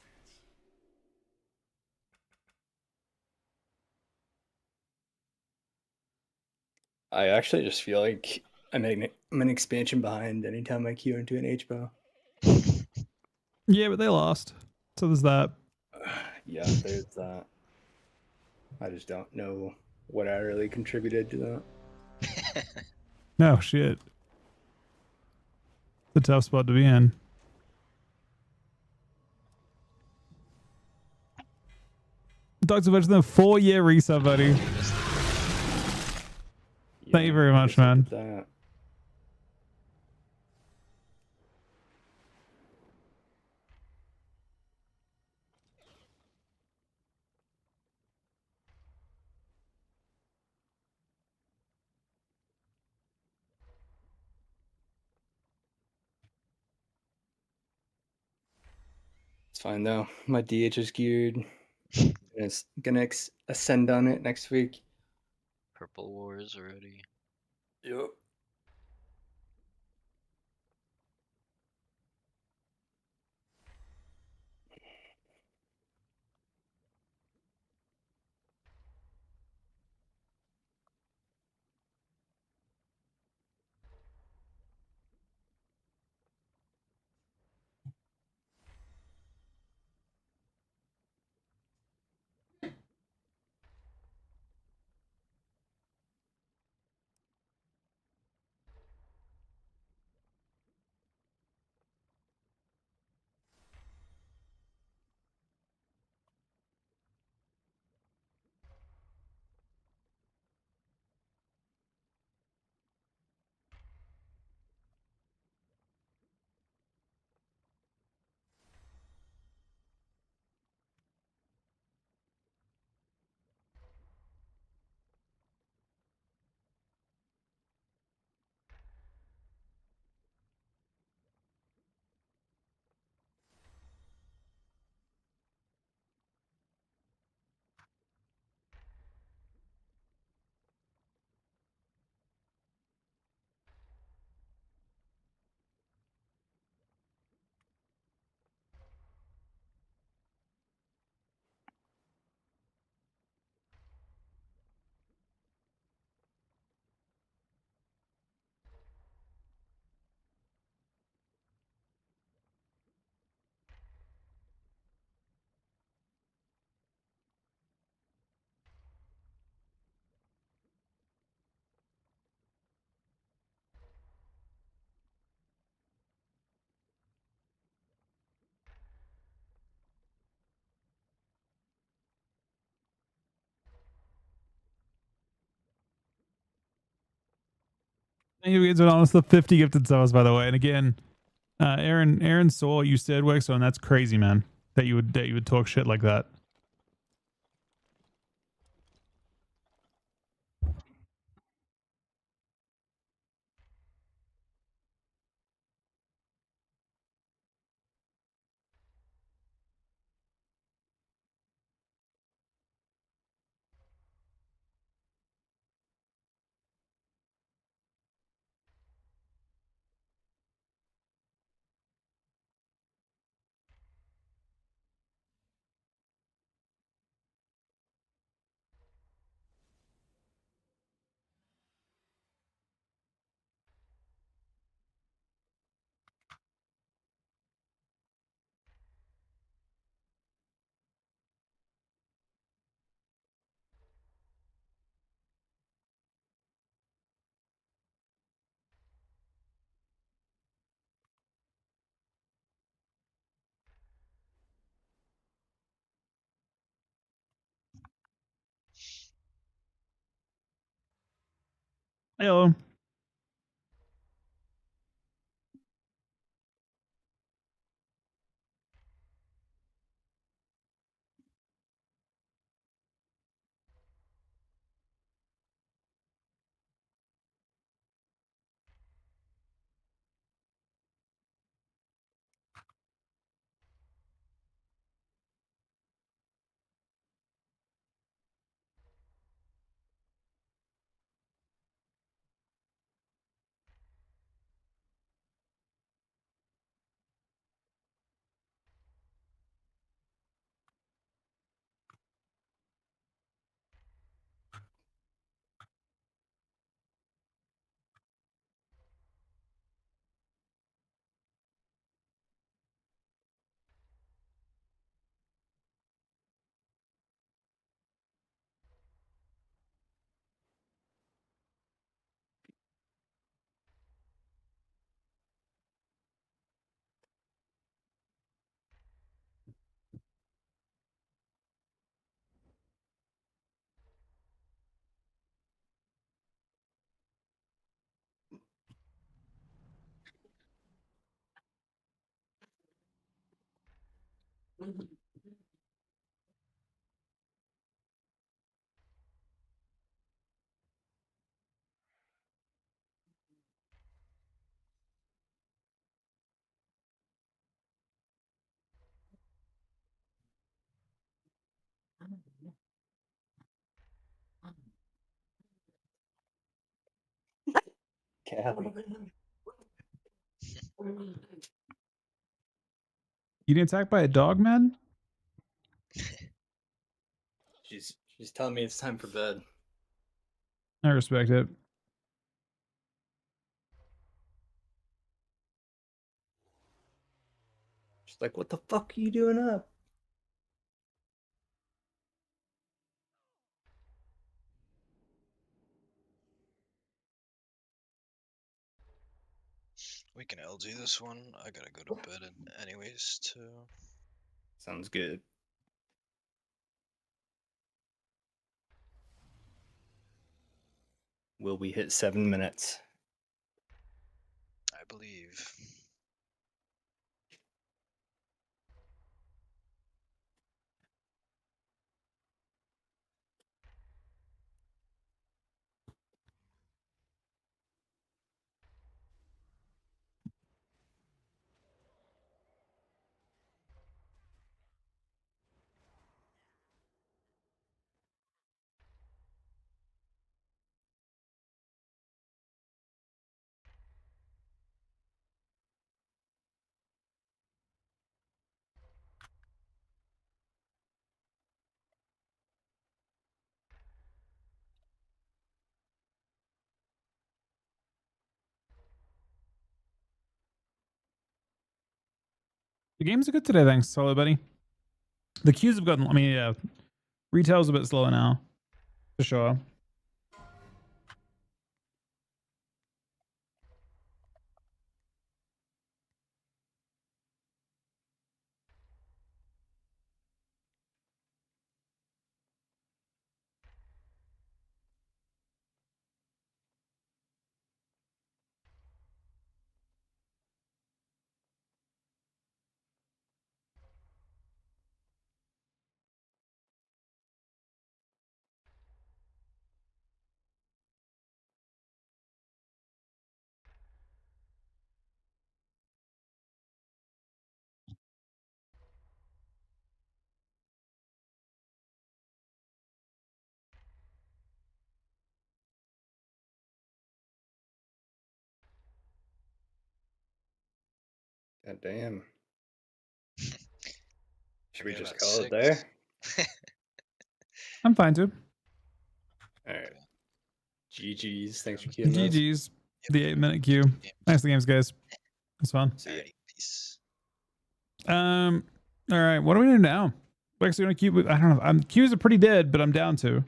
I actually just feel like I'm an expansion behind anytime I queue into an H bow. Yeah, but they lost. So there's that. Yeah, there's that. I just don't know what I really contributed to that. No shit. It's a tough spot to be in. Dr. Virgin, the 4-year resub, buddy. Thank you very much, just look man. at that. It's fine though. My DH is geared. It's gonna ascend on it next week. Purple Wars already. Yep. Thank you guys for almost the 50 gifted subs, by the way. And again, Aaron saw you said Wexo, and that's crazy, man. That you would talk shit like that. Hello. Callie. You get attacked by a dog, man? She's telling me it's time for bed. I respect it. She's like, what the fuck are you doing up? We can LG this one. I gotta go to bed anyways too. Sounds good. Will we hit 7 minutes? I believe. The games are good today, thanks, Solo Buddy. The queues have gotten, I mean, yeah, retail's a bit slower now, for sure. God damn. Should we Maybe just about call it 6. there? I'm fine too. All right. GG's. Thanks for queuing us. GG's. The 8-minute queue. Thanks for the games, guys. It's fun. See ya. Alrighty, peace. All right. What do we do now? We're actually gonna queue. I don't know. Queues are pretty dead, but I'm down to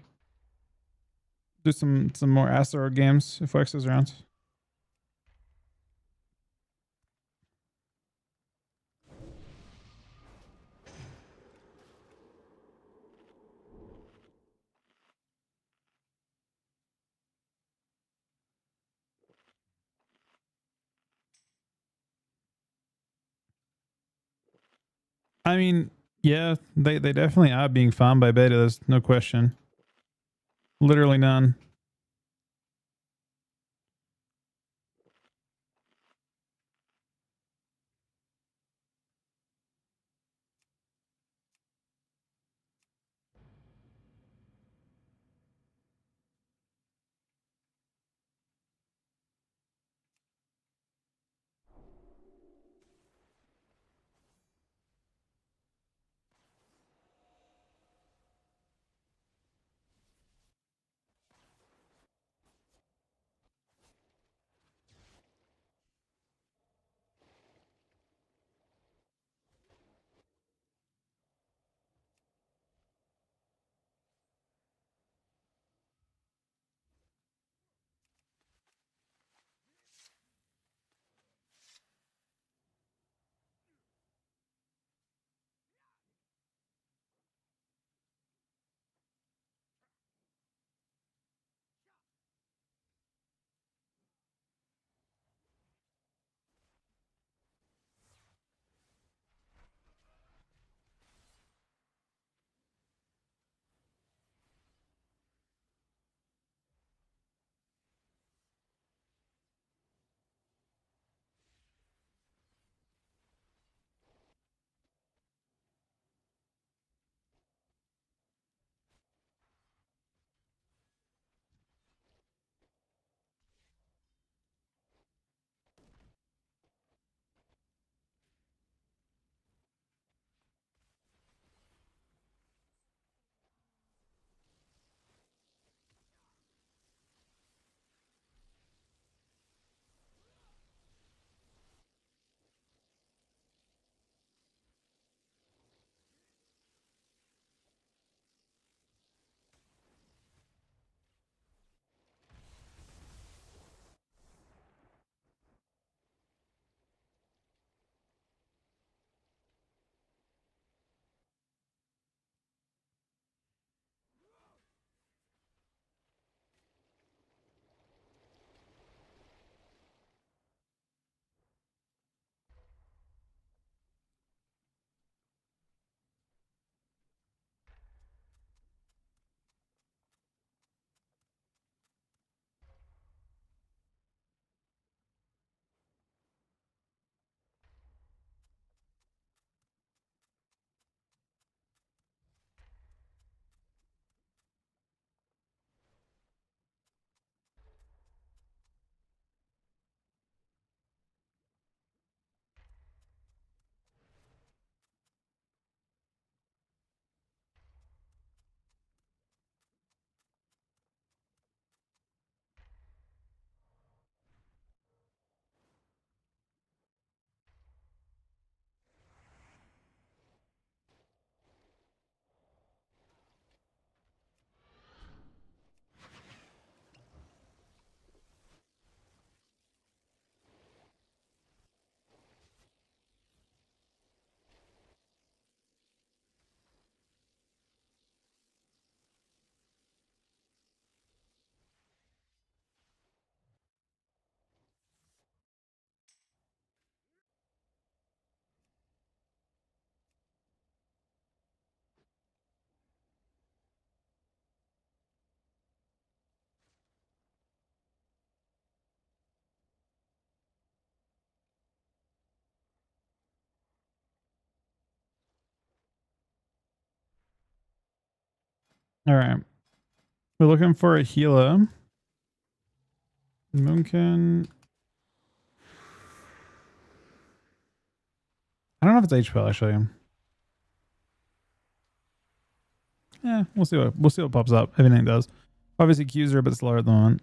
do some more Astro games if Wex is around. I mean, yeah, they definitely are being farmed by beta. There's no question. Literally none. All right. We're looking for a healer. Moonkin. I don't know if it's HP actually. Yeah, we'll see what pops up. If anything does. Obviously, Qs are a bit slower at the moment.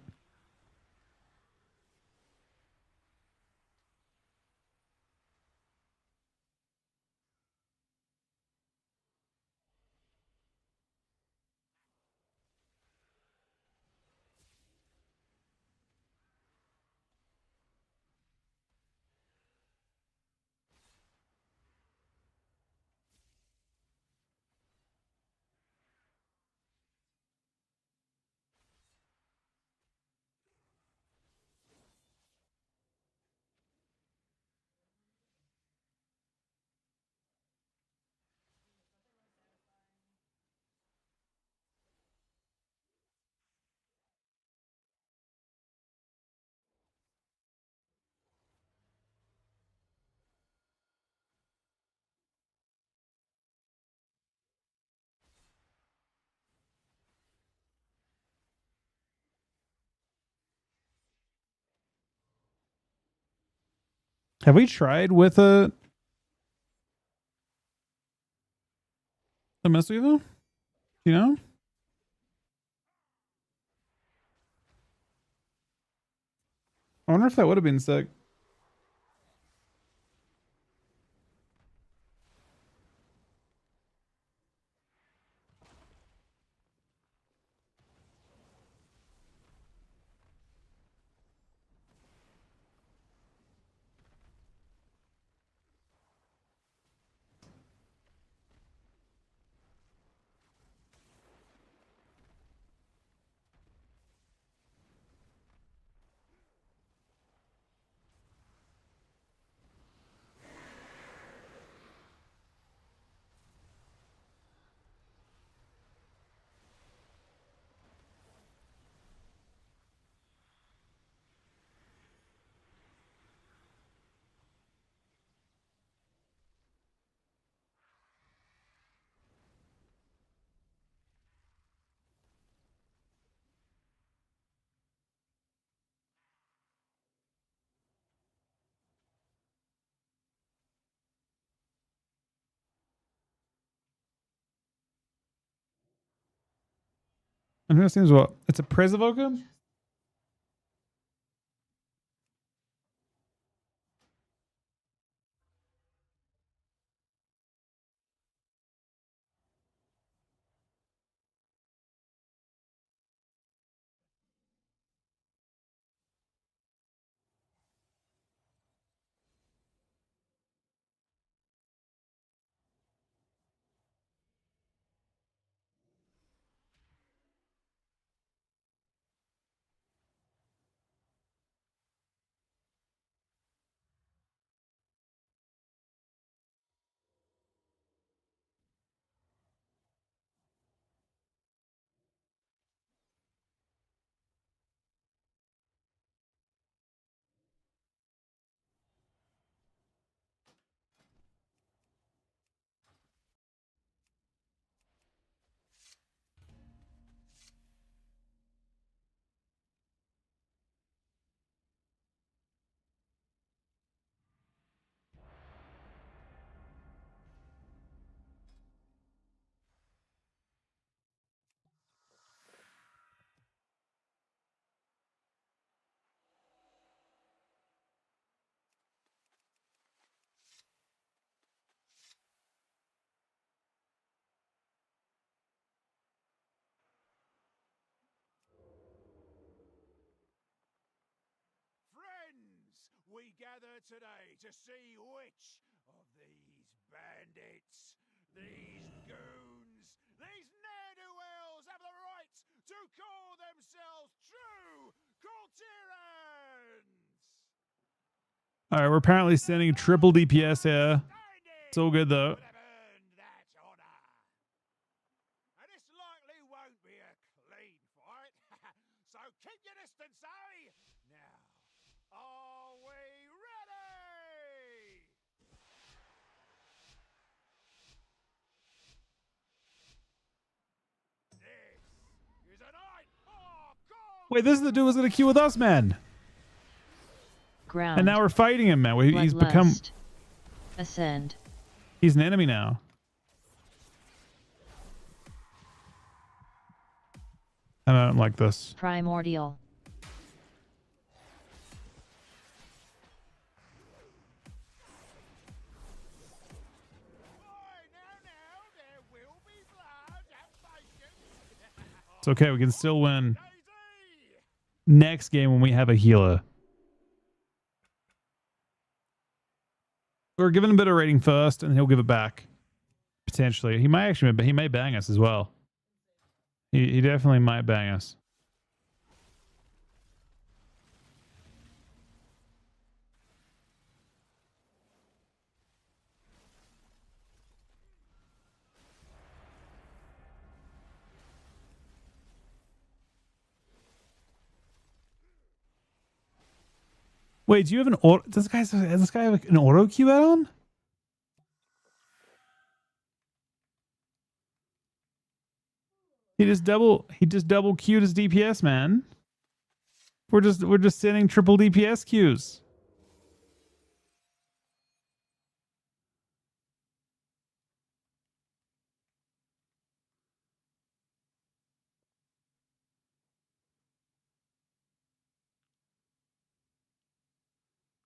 Have we tried with a Mesuva? You know? I wonder if that would have been sick. I think that seems what? It's a Prez Evoker? Friends, we gather today to see which of these bandits, these goons, these ne'er-do-wells have the right to call themselves true Cortirans! Alright, we're apparently sending triple DPS here. It's all good though. Would have earned that honor. And this likely won't be a clean fight, so keep your distance, eh? Now, are we ready? This is a night for Wait, this is the dude who's gonna queue with us, man. Ground. And now we're fighting him, man. He's become. Bloodlust. Ascend. He's an enemy now. And I don't like this. Primordial. It's okay. We can still win. Next game when we have a healer. We're giving him a bit of rating first, and he'll give it back. Potentially. He might actually, but he may bang us as well. He definitely might bang us. Wait, do you have an auto? Does this guy have an auto queue add-on? He just double queued his DPS, man. We're just sending triple DPS queues.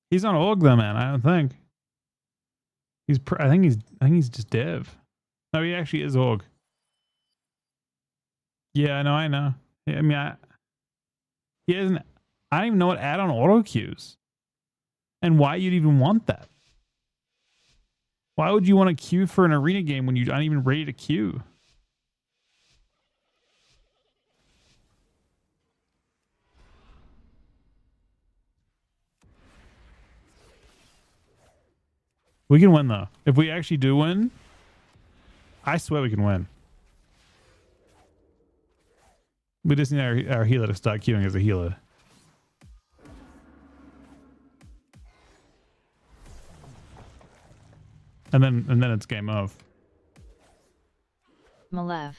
He's not org though, man. I don't think. I think he's just dev. No, he actually is org. Yeah, no, I know. I mean, he hasn't. I don't even know what add-on auto queues, and why you'd even want that. Why would you want to queue for an arena game when you're not even ready to queue? We can win though. If we actually do win, I swear we can win. We just need our healer to start queuing as a healer. And then it's game of. Malev.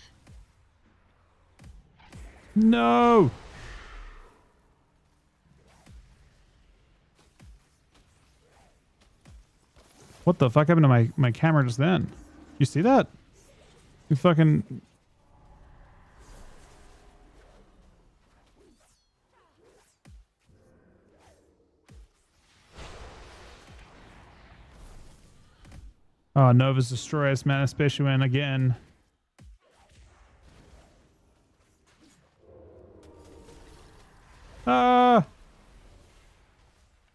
No. What the fuck happened to my camera just then? You see that? You fucking... Oh, Nova's Destroyers, man, especially when again. I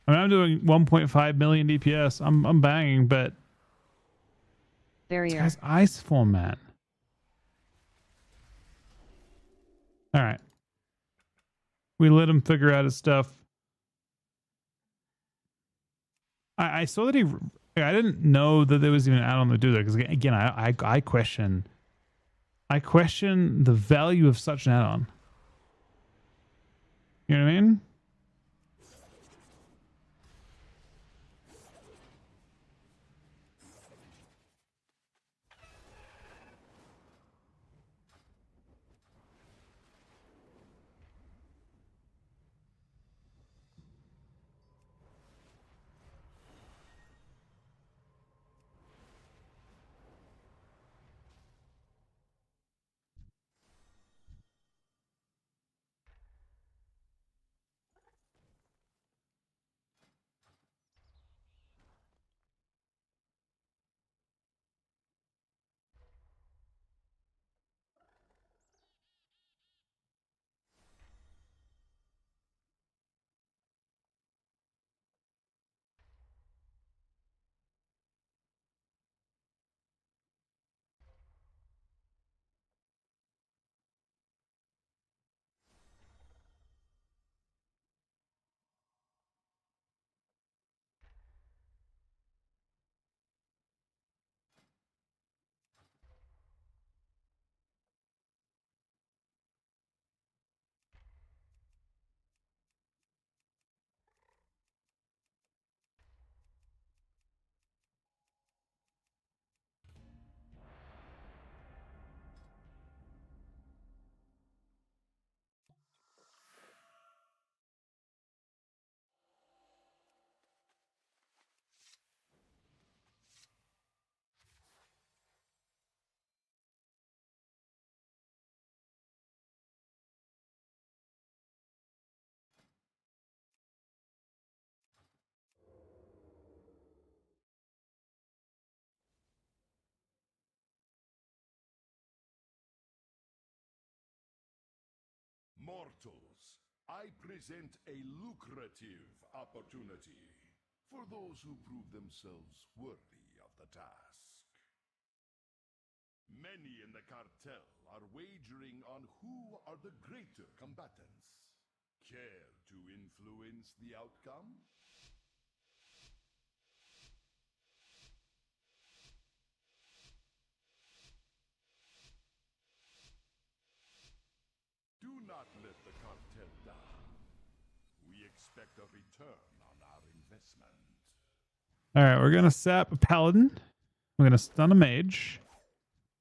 mean, I'm doing 1.5 million DPS. I'm banging, but Barrier. this guy's ice form, man. All right, we let him figure out his stuff. I saw that I didn't know that there was even an add-on to do that because again, I question the value of such an add-on. You know what I mean? Mortals, I present a lucrative opportunity for those who prove themselves worthy of the task. Many in the cartel are wagering on who are the greater combatants. Care to influence the outcome? Do not let the cartel down. We expect a return on our investment. All right, we're gonna sap a paladin. We're gonna stun a mage.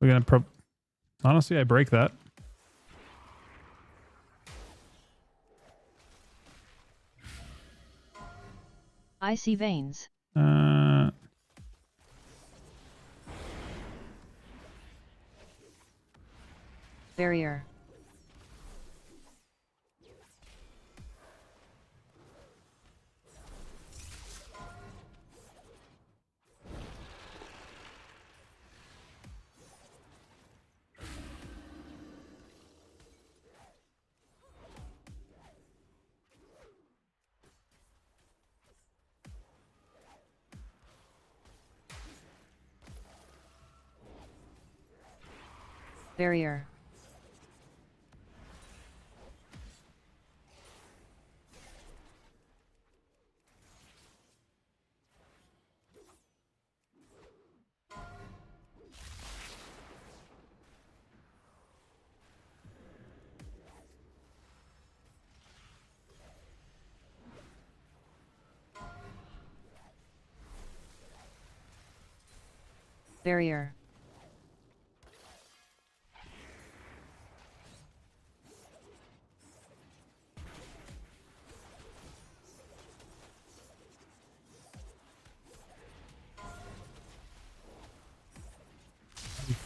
We're gonna honestly, I break that. I see veins. Barrier. Barrier. Barrier.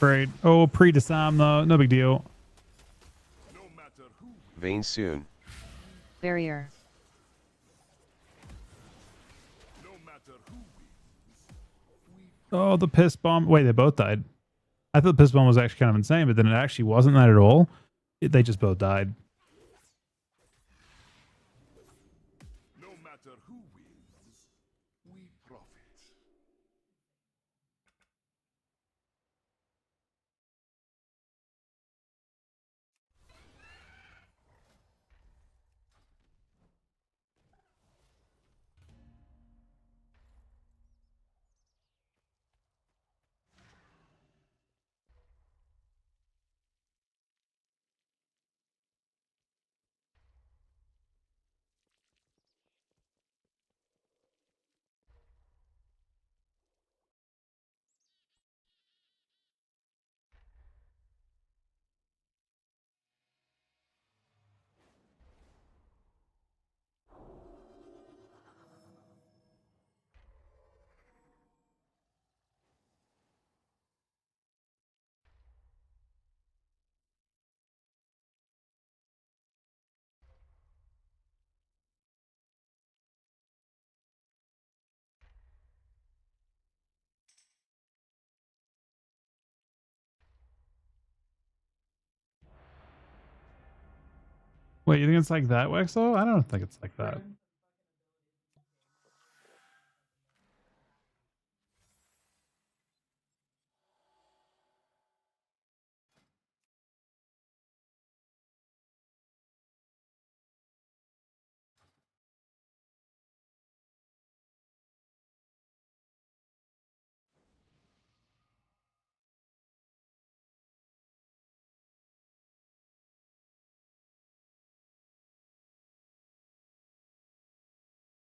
Great. Oh, pre-disarm though. No big deal. No matter who Vein soon. Barrier. no matter who wins, Oh, the piss bomb. Wait, they both died. I thought the piss bomb was actually kind of insane, but then it actually wasn't that at all. They just both died. no matter who wins, we profit. Wait, you think it's like that, Wexo? I don't think it's like that.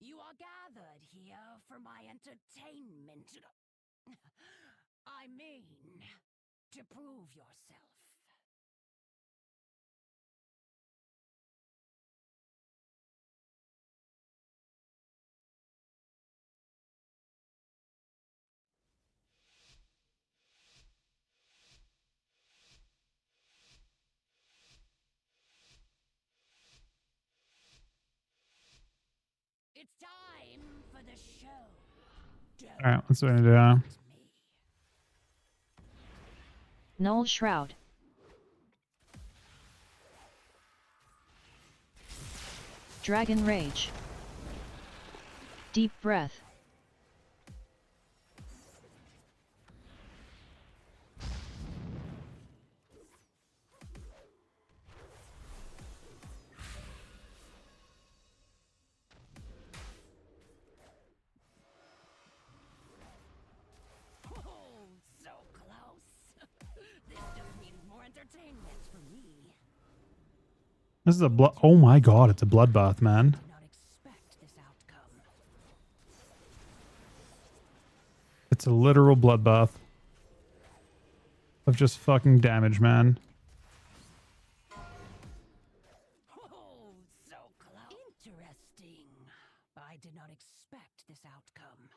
You are gathered here for my entertainment. I mean, to prove yourself. It's time for the show. All right, let's do it. Null Shroud. Dragon Rage. Deep breath. Oh, so close. This just means more entertainment for me. This is a blood. Oh my god, it's a bloodbath, man. Did not expect this outcome. It's a literal bloodbath of just fucking damage, man. Oh, so close. Interesting. I did not expect this outcome.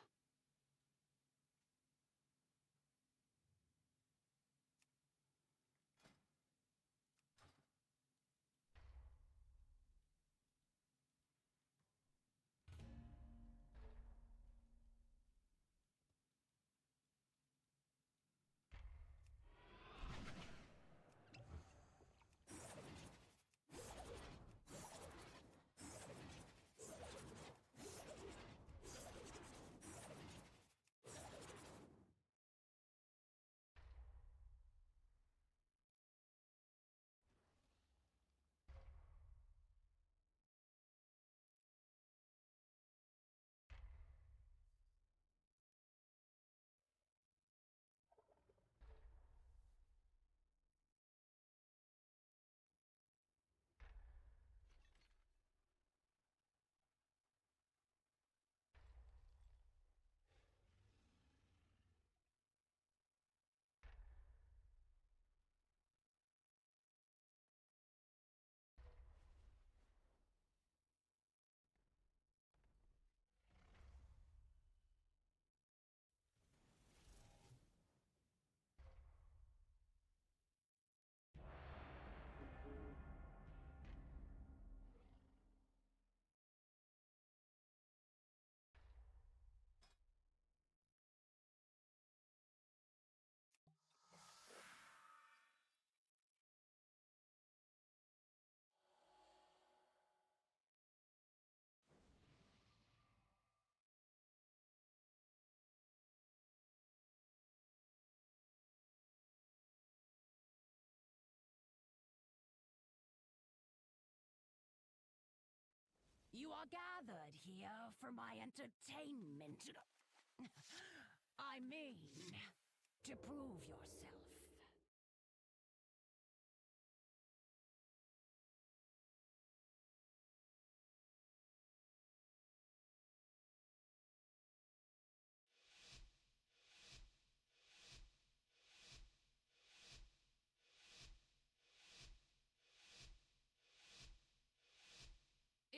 You are gathered here for my entertainment. I mean, to prove yourself.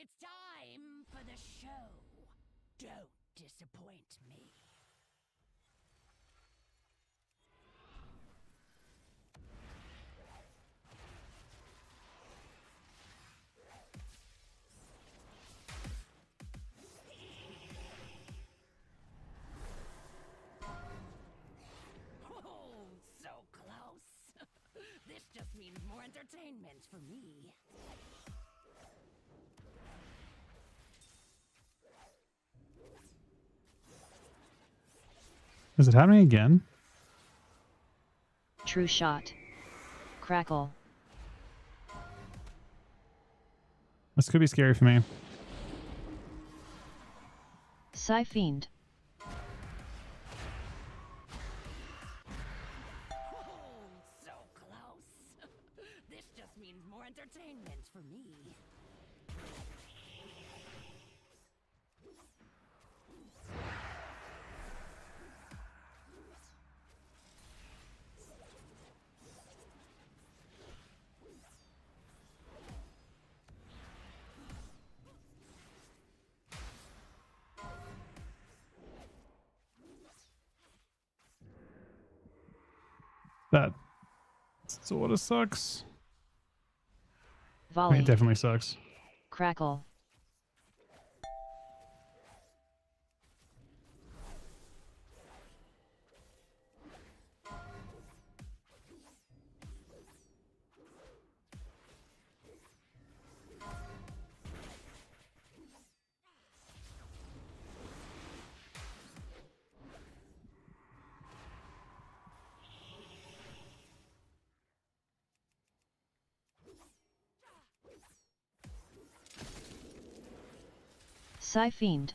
It's time for the show. Don't disappoint me. Oh, so close. This just means more entertainment for me. Is it happening again? True shot. Crackle. This could be scary for me. Psy Fiend. Oh, so close. This just means more entertainment for me. That sort of sucks. I Volley. mean, it definitely sucks. Crackle. Fiend.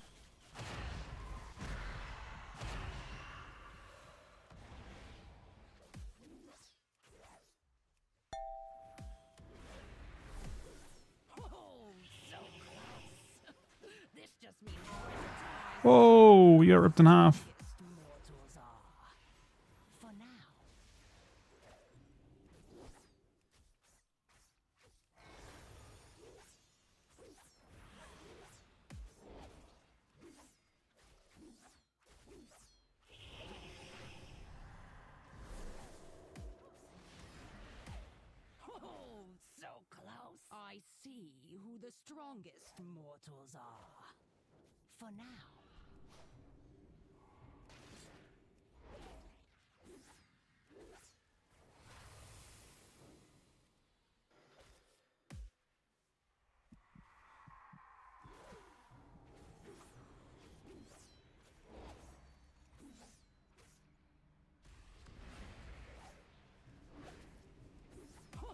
Oh, so close. This just means more entertainment. Whoa, you got ripped in half. Mortals are. For now. Oh, so close. I see who the strongest mortals are. For now.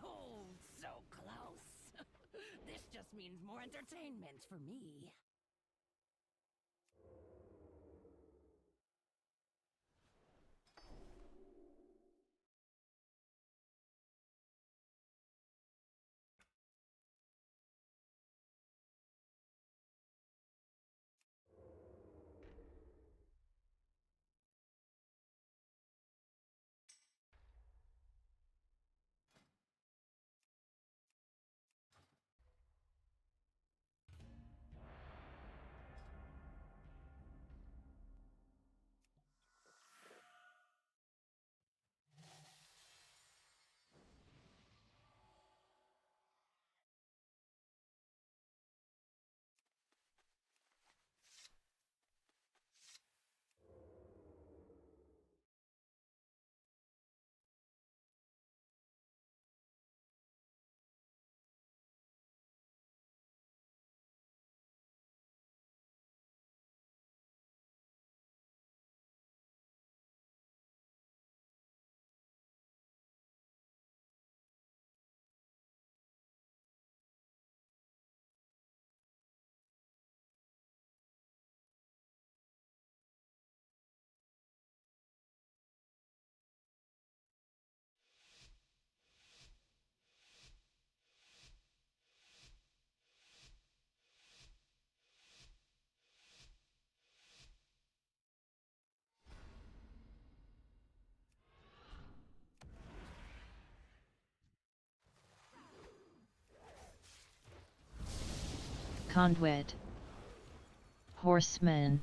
Oh, so close. This just means more entertainment for me. Conduit. Horseman.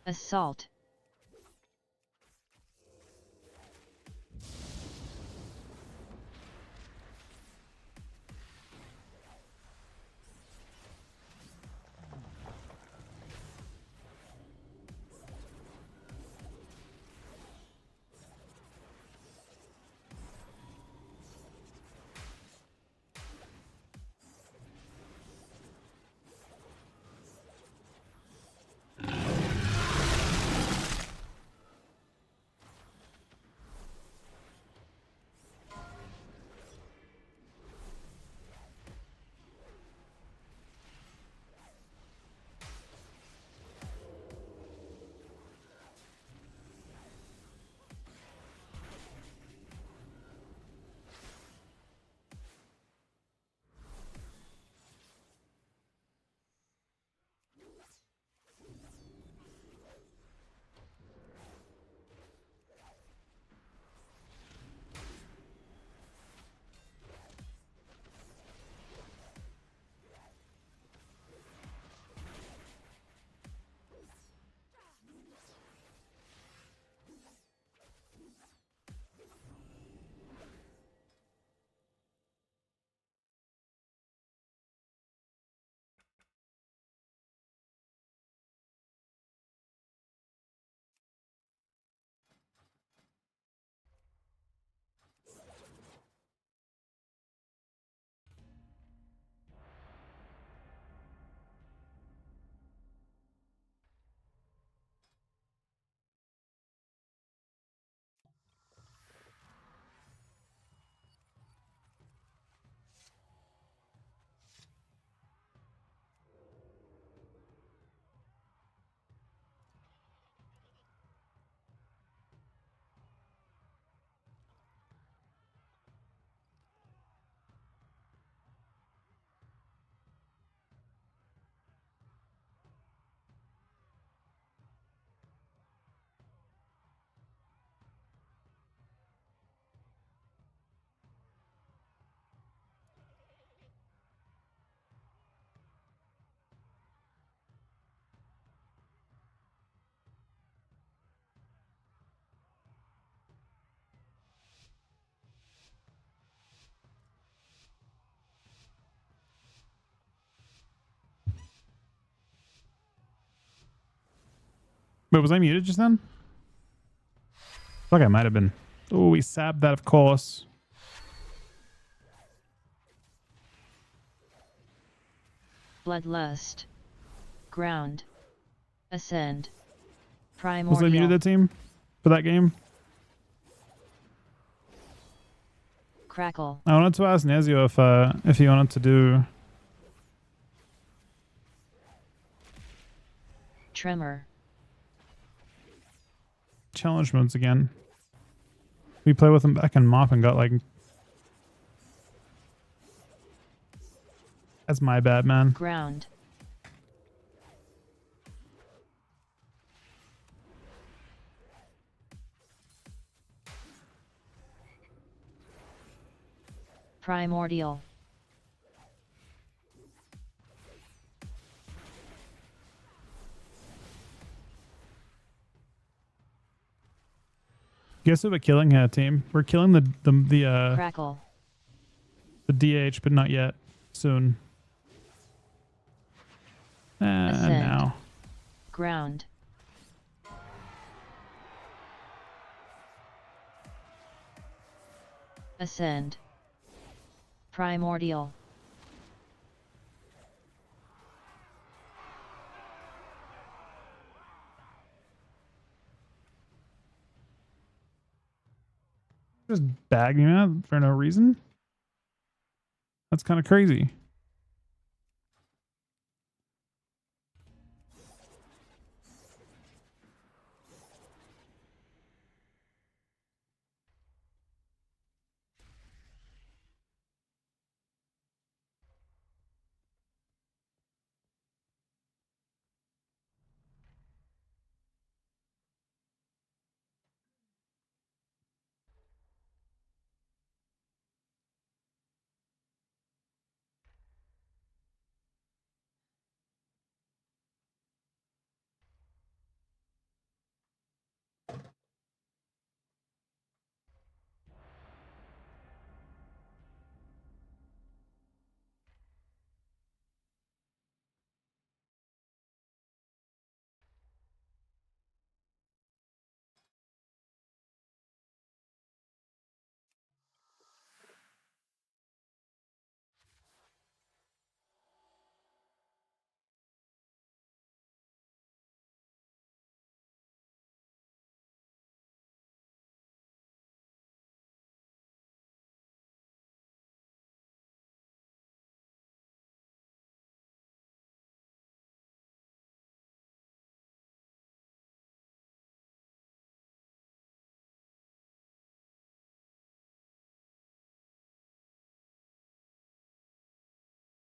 Assault. Wait, was I muted just then? I thought I might have been. Oh, we sabbed that, of course. Bloodlust. Ground. Ascend. Was I Primordial. muted that team for that game? Crackle. I wanted to ask Nezio if he wanted to do Tremor. challenge modes again. We played with him back in Mop and got like... That's my bad, man. Ground. Primordial. Guess who we're killing here, team? We're killing the Crackle. DH, but not yet. Soon. Ascend. Now. Ground. Ascend. Primordial. Just bagging me out for no reason? That's kind of crazy.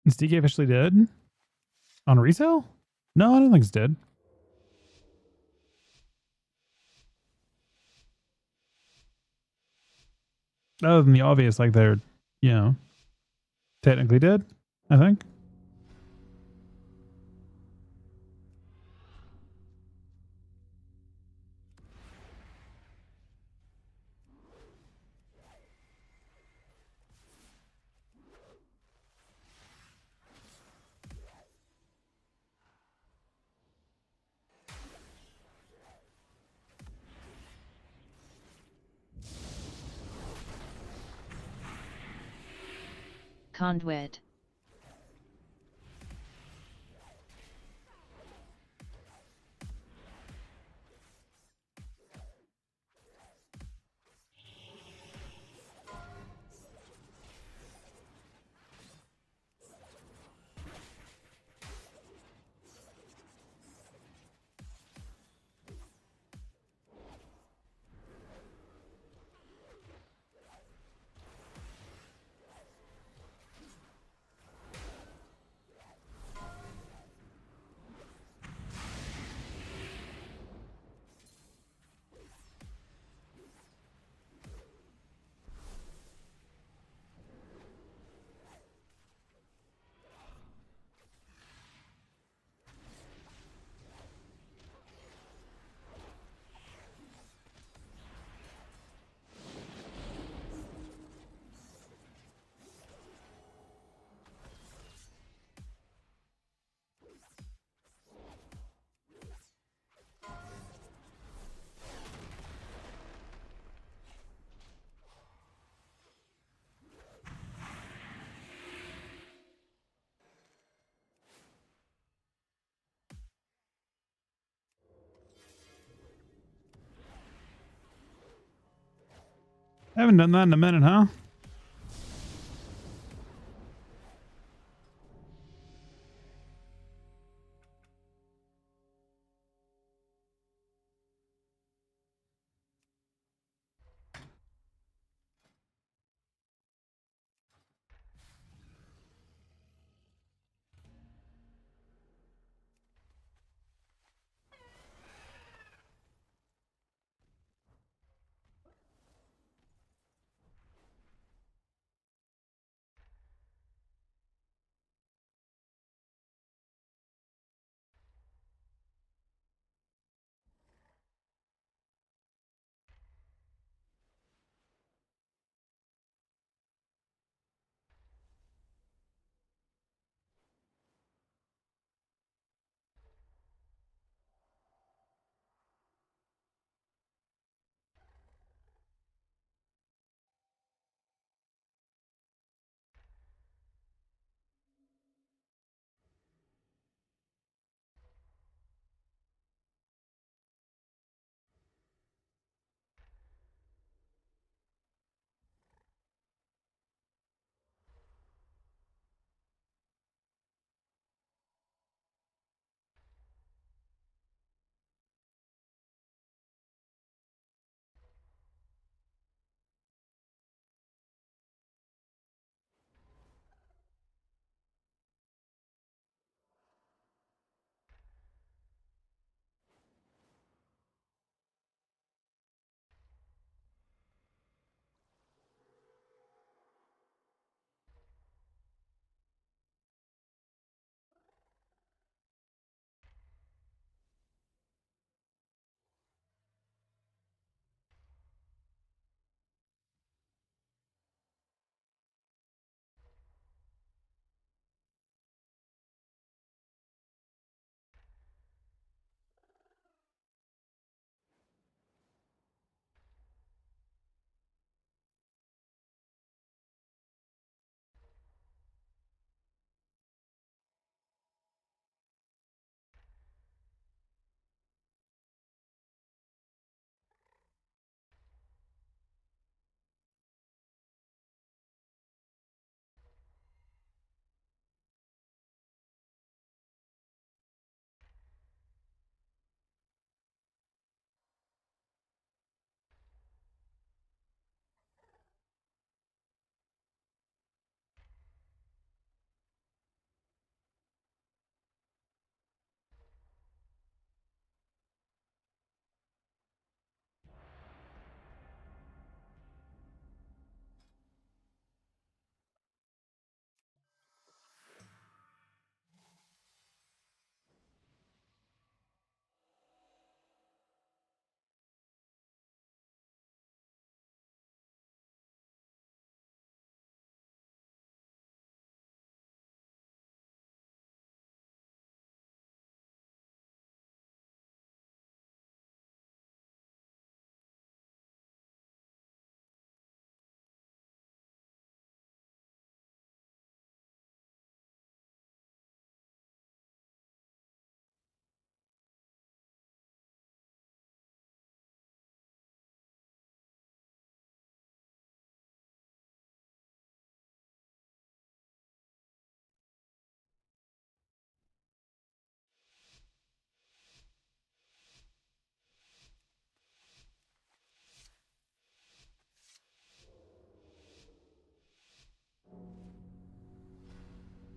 Is DK officially dead? On resale? No, I don't think it's dead. Other than the obvious, like they're, you know, technically dead, I think. Conduit. Haven't done that in a minute, huh?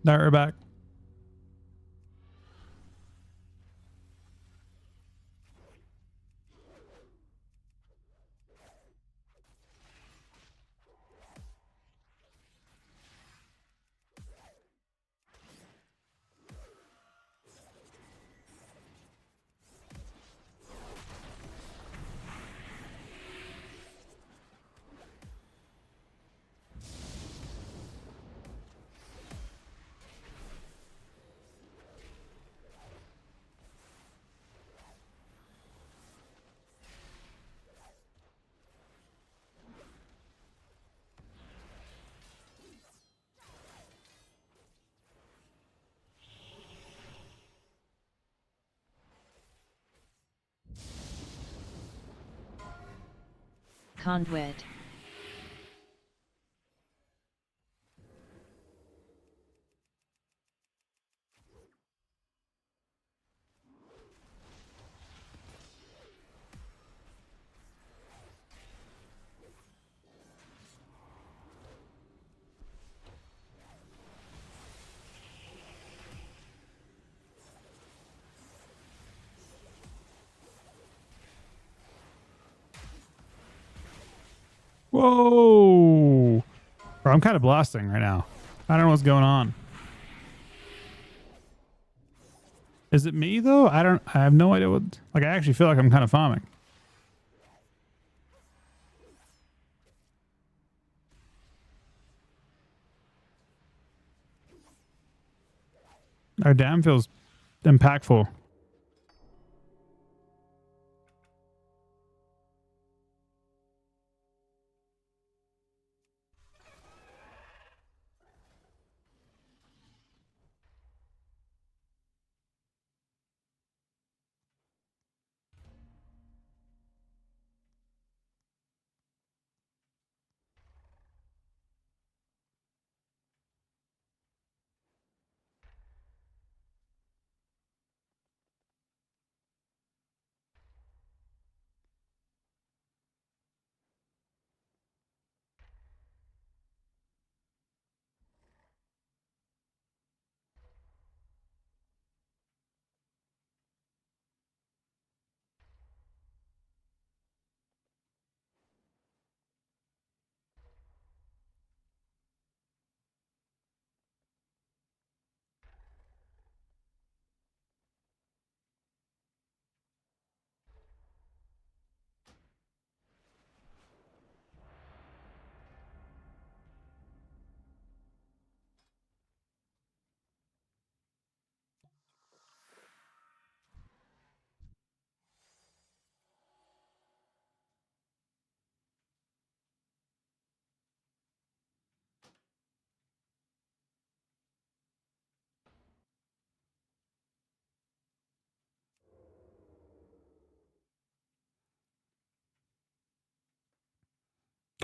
Now we're back. Conduit. Whoa! Bro, I'm kind of blasting right now. I don't know what's going on. Is it me though? I have no idea what. Like, I actually feel like I'm kind of farming. Our dam feels impactful.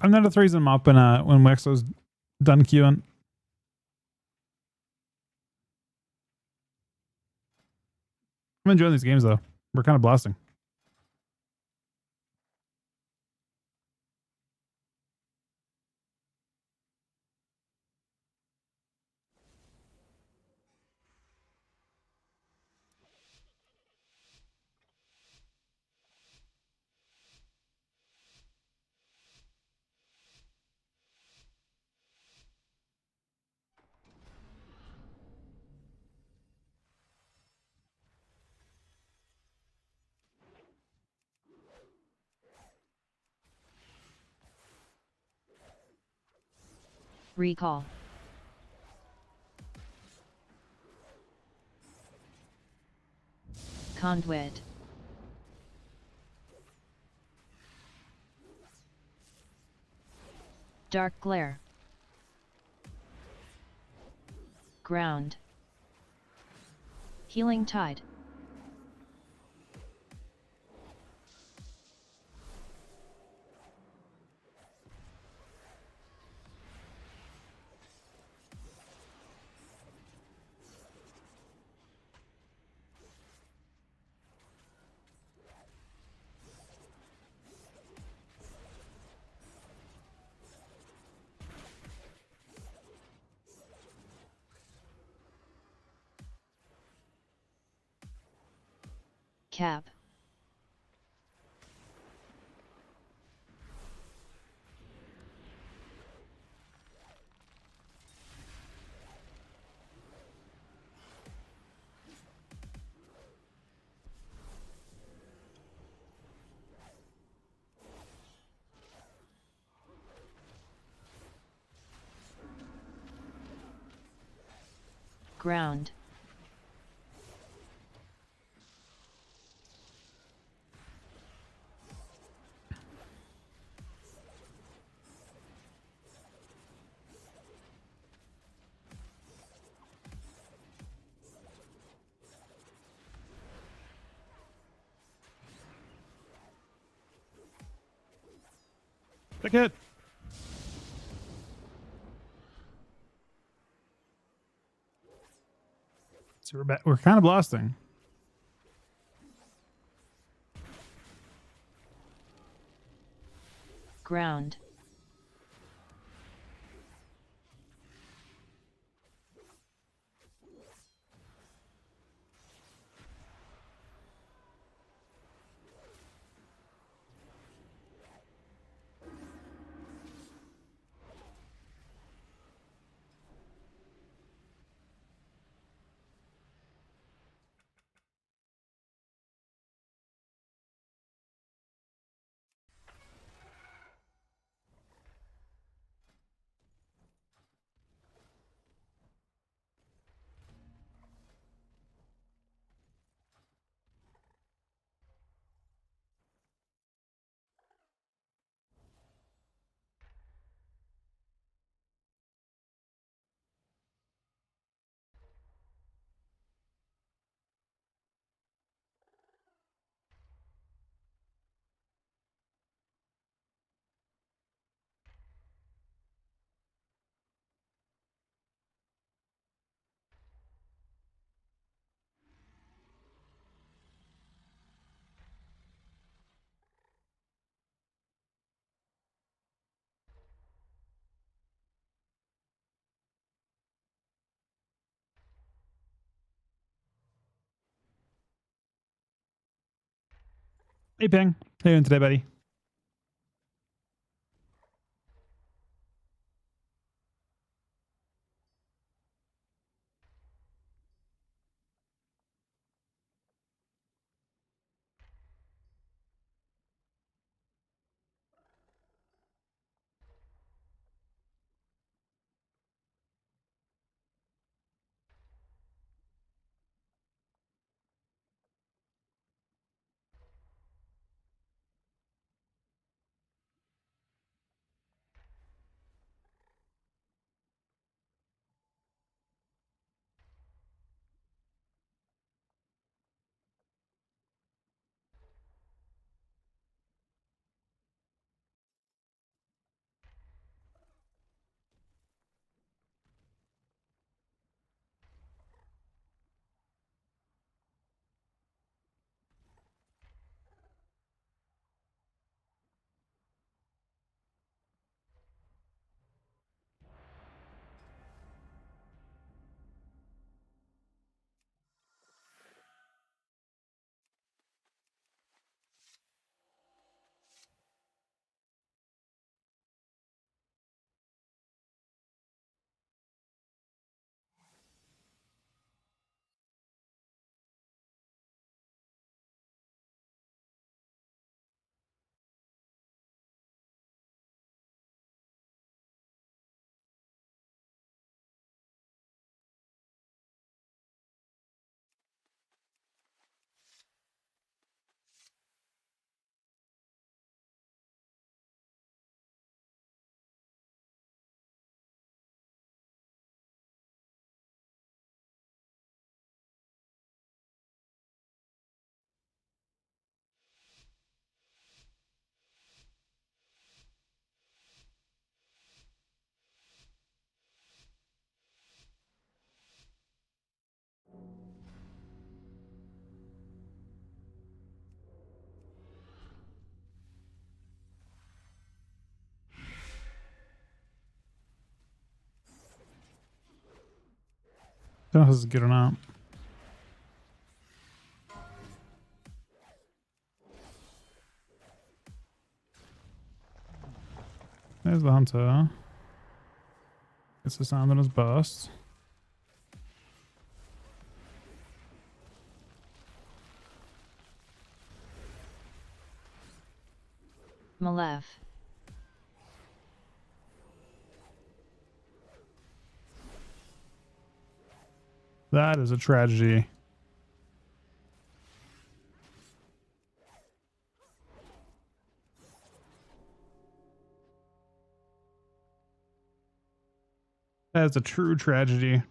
I'm not a threes them up when Wexo's done queuing. I'm enjoying these games though. We're kind of blasting. Recall. Conduit. Dark glare. Ground. Healing tide. Cap. Ground. Take it. So we're back. We're kind of blasting. Ground. Hey, Ping. How you doing today, buddy? Don't know if this is good or not. There's the hunter. It's the sound on his burst. Malev. That is a tragedy. That is a true tragedy.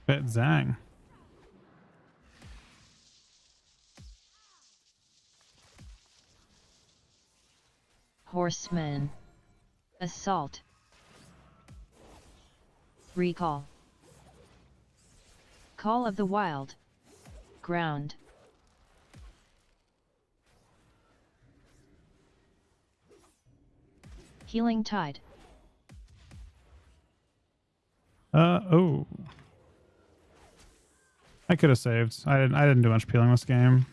Bet Zang. Horseman. Assault. Recall. Call of the Wild. Ground. Healing Tide. Oh. I could have saved. I didn't do much peeling this game.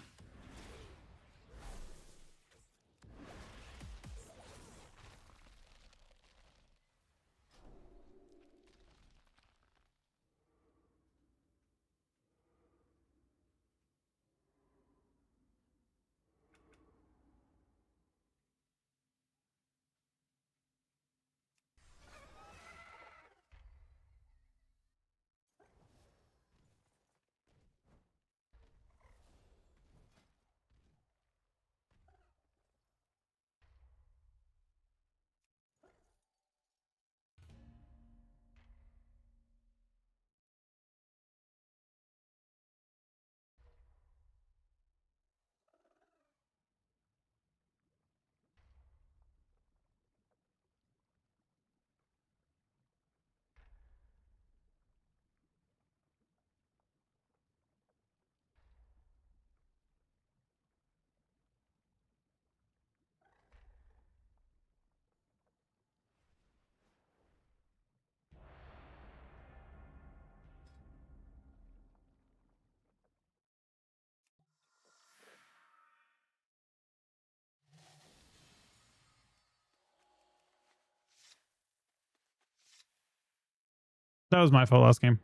That was my fault last game.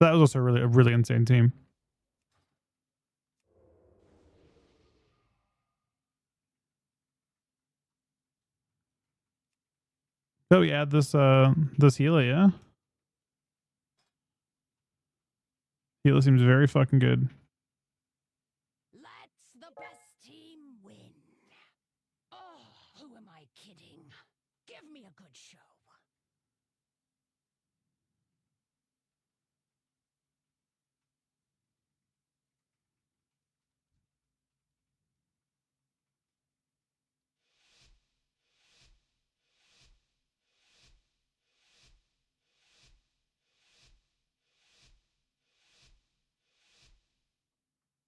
That was also a really insane team. Oh, we add this healer, yeah. Healer seems very fucking good. Let the best team win. Oh, who am I kidding? Give me a good show.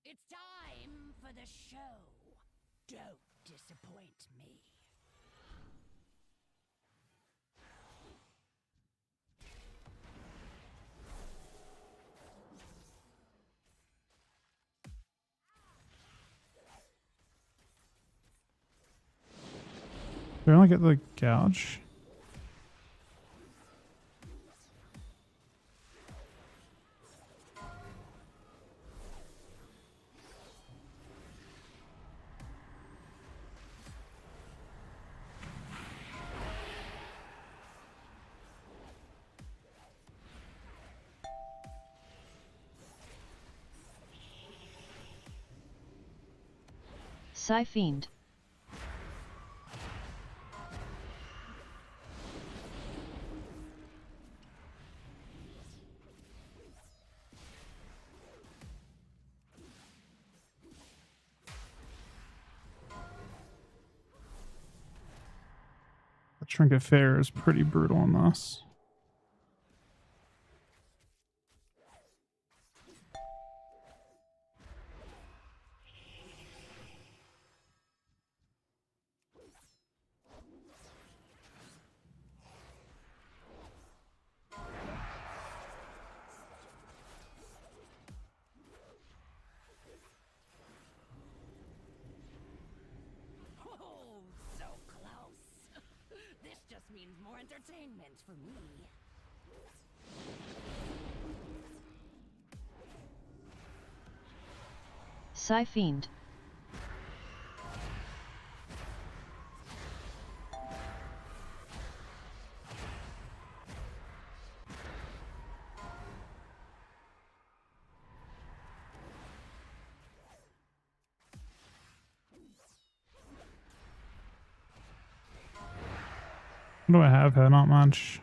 It's time for the show. Don't disappoint me. Do I only get the gouge? Psyfiend. The trinket fair is pretty brutal on this. Oh, so close. This just means more entertainment for me. Psyfiend. What do I have here? Not much.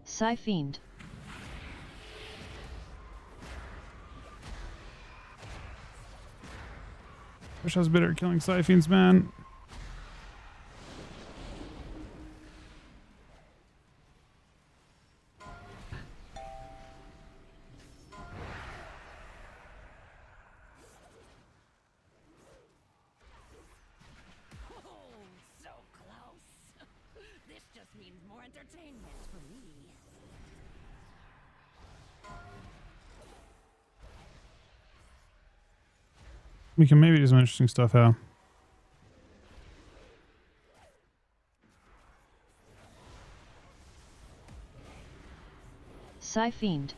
Psyfiend. Wish I was better at killing Siphons, man. Oh, so close. This just means more entertainment for me. We can maybe do some interesting stuff out. Psy-fiend.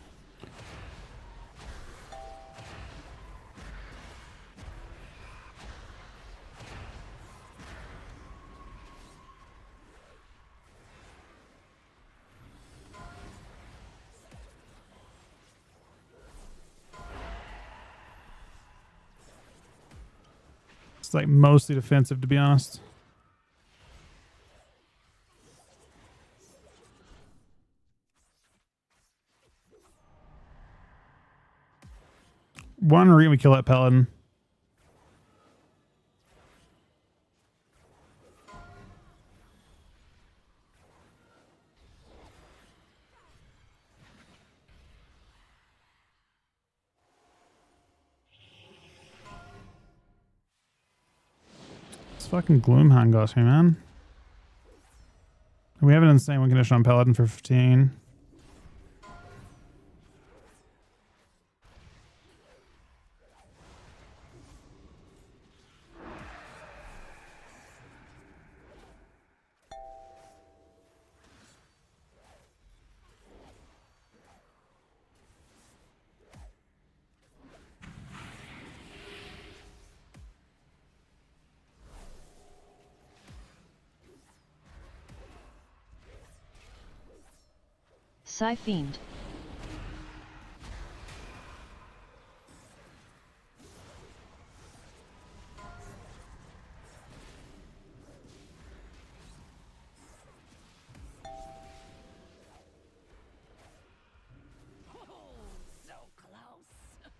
It's like mostly defensive, to be honest. One re we kill that paladin. This fucking Gloomhound got me, man. We have an insane win condition on paladin for 15. Psy-fiend. Oh, so close.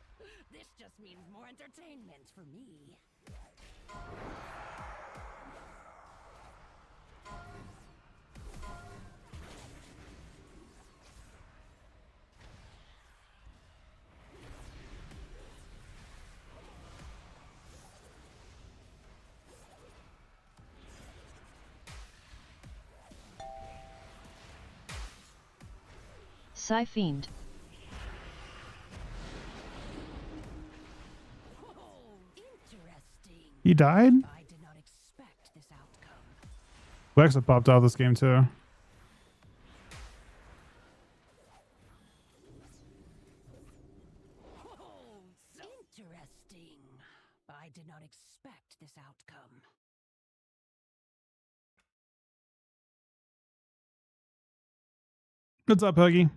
This just means more entertainment for me. Psy-fiend. Oh, interesting. He died? I did not expect this outcome. Wexa popped out of this game too. Oh, so interesting. I did not expect this outcome. What's up, Huggy?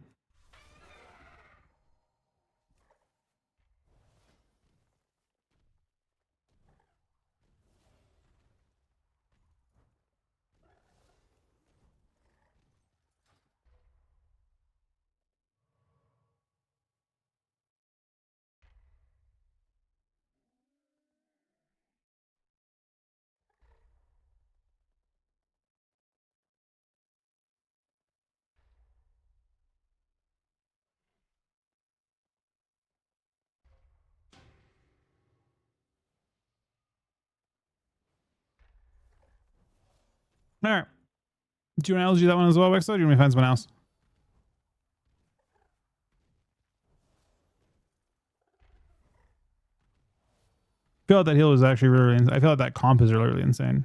All right. Do you want to LG that one as well, Wexa? Or do you want me to find someone else? I feel like that heal is actually really. I feel like that comp is really insane.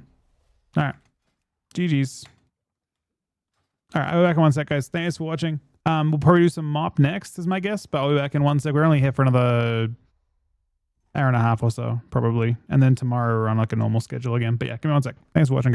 All right. GG's. All right. I'll be back in 1 sec, guys. Thanks for watching. We'll probably do some mop next, is my guess, but I'll be back in 1 sec. We're only here for another hour and a half or so, probably. And then tomorrow we're on like a normal schedule again. But yeah, give me 1 sec. Thanks for watching.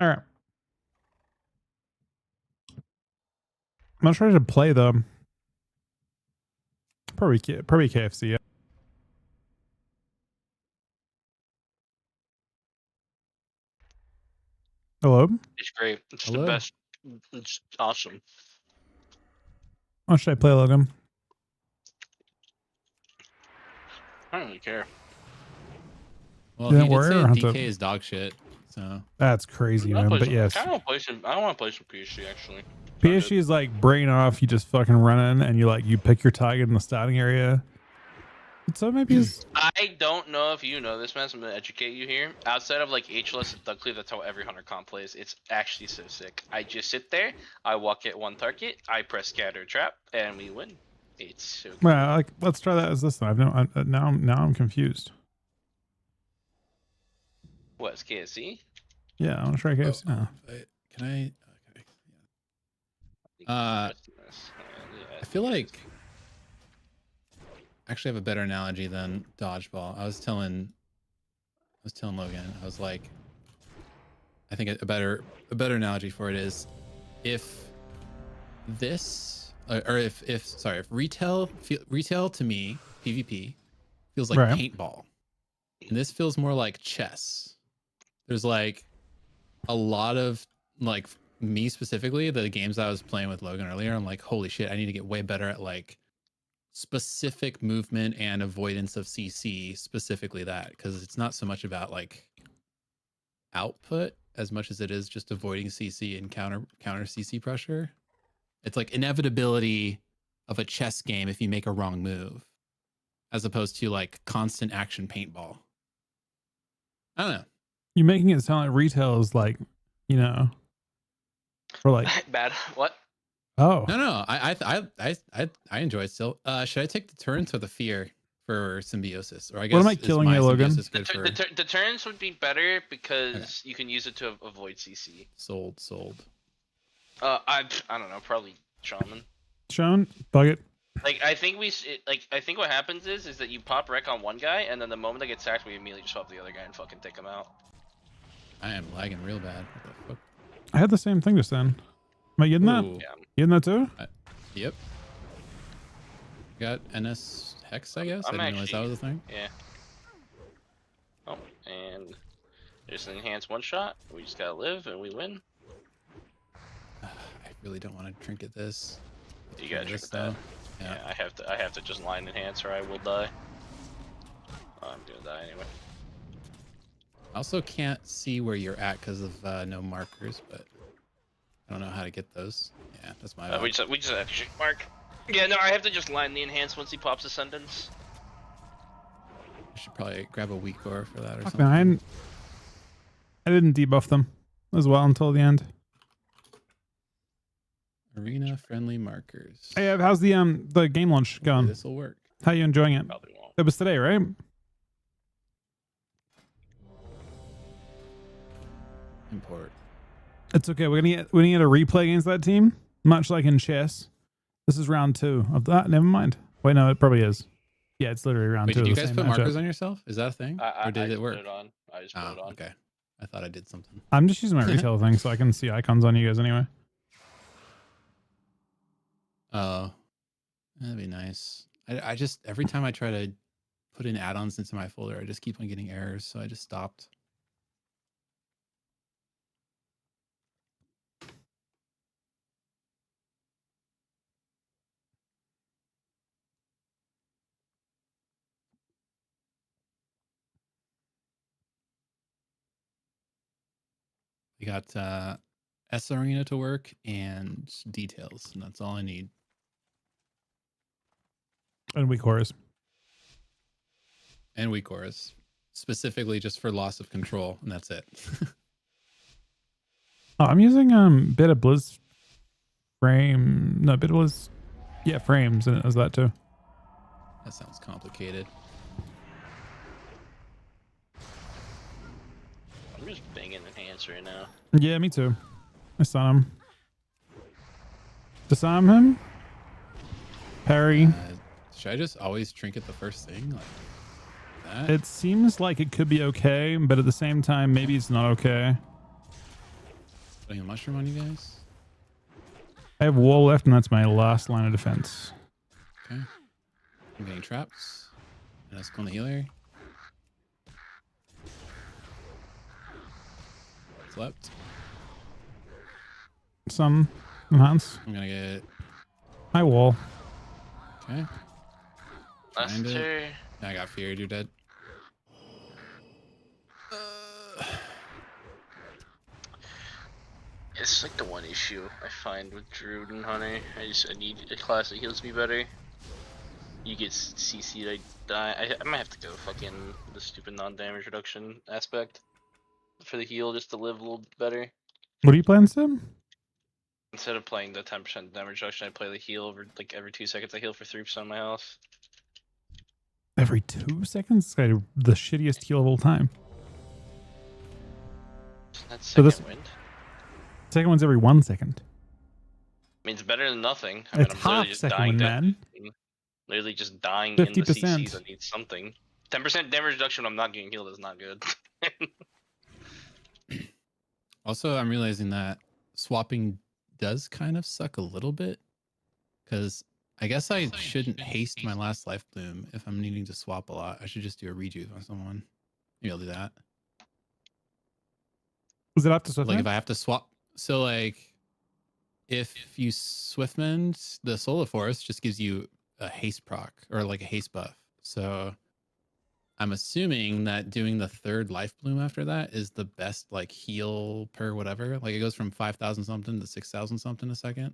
All right. I'm not sure to play though. Probably KFC. Yeah. Hello. It's great. It's Hello. the best. It's awesome. What should I play, Logan? I don't really care. Well, Didn't he did worry say or have DK to- is dog shit. So That's crazy, man. But yes, I want to play some. I want to play some PSG actually. PSG is like brain off. You just fucking run in and you pick your target in the starting area. So maybe it's I don't know if you know this, man. So I'm gonna educate you here. Outside of like HLS and Duckleaf, that's how every hunter comp plays. It's actually so sick. I just sit there, I walk at one target, I press scatter trap, and we win. It's so good. well, like let's try that as this one. Now I'm confused. What is KSC? Yeah, I want to try KFC. now. can I? I feel like I actually have a better analogy than dodgeball. I was telling Logan, I was like, I think a better analogy for it is if this if retail to me PvP feels like Right. paintball, and this feels more like chess. There's like a lot of like me specifically, the games I was playing with Logan earlier, I'm like, holy shit, I need to get way better at like specific movement and avoidance of CC, specifically that, because it's not so much about like output as much as it is just avoiding CC and counter CC pressure. It's like inevitability of a chess game if you make a wrong move, as opposed to like constant action paintball. I don't know. You're making it sound like retail is like, or like Bad. What? oh No, I enjoy it still. Should I take the turns or the fear for symbiosis? Or I guess What am I is killing my here, Logan? symbiosis The, good tur- for the, tur- the turns would be better because you can use it to avoid CC. sold? I don't know, probably shaman. Sean, bug it. Like I think I think what happens is that you pop wreck on one guy, and then the moment they get sacked, we immediately just swap the other guy and fucking take him out. I am lagging real bad. What the fuck? I had the same thing just then. Am I getting that? Ooh. Yeah. You getting that too? Yep. Got NS Hex, I guess. I'm I didn't realize that actually- was a thing. Yeah. Oh, and there's an enhanced one shot. We just gotta live, and we win. I really don't want to trinket this. You gotta This, trinket that. though. Yeah, I have to just line enhance, or I will die. Oh, I'm gonna die anyway. I also can't see where you're at because of no markers, but I don't know how to get those. Yeah, that's my We just have to mark. Yeah, no, I have to just line the enhance once he pops Ascendance. I should probably grab a weak core for that or Fuck, something. man, I didn't debuff them as well until the end. Arena friendly markers. Hey, how's the game launch going? This will work. How you enjoying it? Probably won't. It was today, right? Import. It's okay. We're gonna get a replay against that team, much like in chess. This is round 2 of that. Never mind. Wait, no, it probably is. Yeah, it's literally round Wait, 2. did you of the guys same put matchup. markers on yourself? Is that a thing? Or did I it just work? Put it on. I just put Oh, it on. okay. I thought I did something. I'm just using my retail thing so I can see icons on you guys anyway. Oh, that'd be nice. I just, every time I try to put in add-ons into my folder, I just keep on getting errors, so I just stopped. We got S Arena to work and details, and that's all I need. And weak chorus. And weak chorus, specifically just for loss of control, and that's it. Oh, I'm using bit of Blizz frame. No, bit of Blizz. Yeah, frames, and it does that too. That sounds complicated. I'm just banging enhance right now. Yeah, me too. I saw him. Disarm him. Parry. Should I just always trinket the first thing? Like that? It seems like it could be okay, but at the same time, maybe it's not okay. Putting a mushroom on you guys. I have wall left, and that's my last line of defense. Okay. I'm getting traps. And let's go on the healer. Slept. Some enhance. I'm gonna get High wall. okay. Find it. Lester. I got feared. You're dead. It's like the one issue I find with Druid and Hunter. I need a class that heals me better. You get CC'd, I die. I might have to go fucking the stupid non-damage reduction aspect for the heal just to live a little bit better. What are you playing, Sim? Instead of playing the 10% damage reduction, I play the heal over like every 2 seconds. I heal for 3% of my health. Every 2 seconds? It's like the shittiest heal of all time. That's So second wind. Second one's every 1 second. I mean, it's better than nothing. I It's mean, I'm literally half just second dying wind, to, man. literally just dying in the 50%. CCs. I need something. 10% damage reduction when I'm not getting healed is not good. Also, I'm realizing that swapping does kind of suck a little bit. Because I guess I shouldn't haste my last life bloom if I'm needing to swap a lot. I should just do a rejuve on someone. Maybe I'll do that. Was it up to Swiftman? Like if I have to swap. So like if you Swiftmend, the Solar Force just gives you a haste proc or like a haste buff. So I'm assuming that doing the third life bloom after that is the best like heal per whatever. Like it goes from 5,000 something to 6,000 something a second.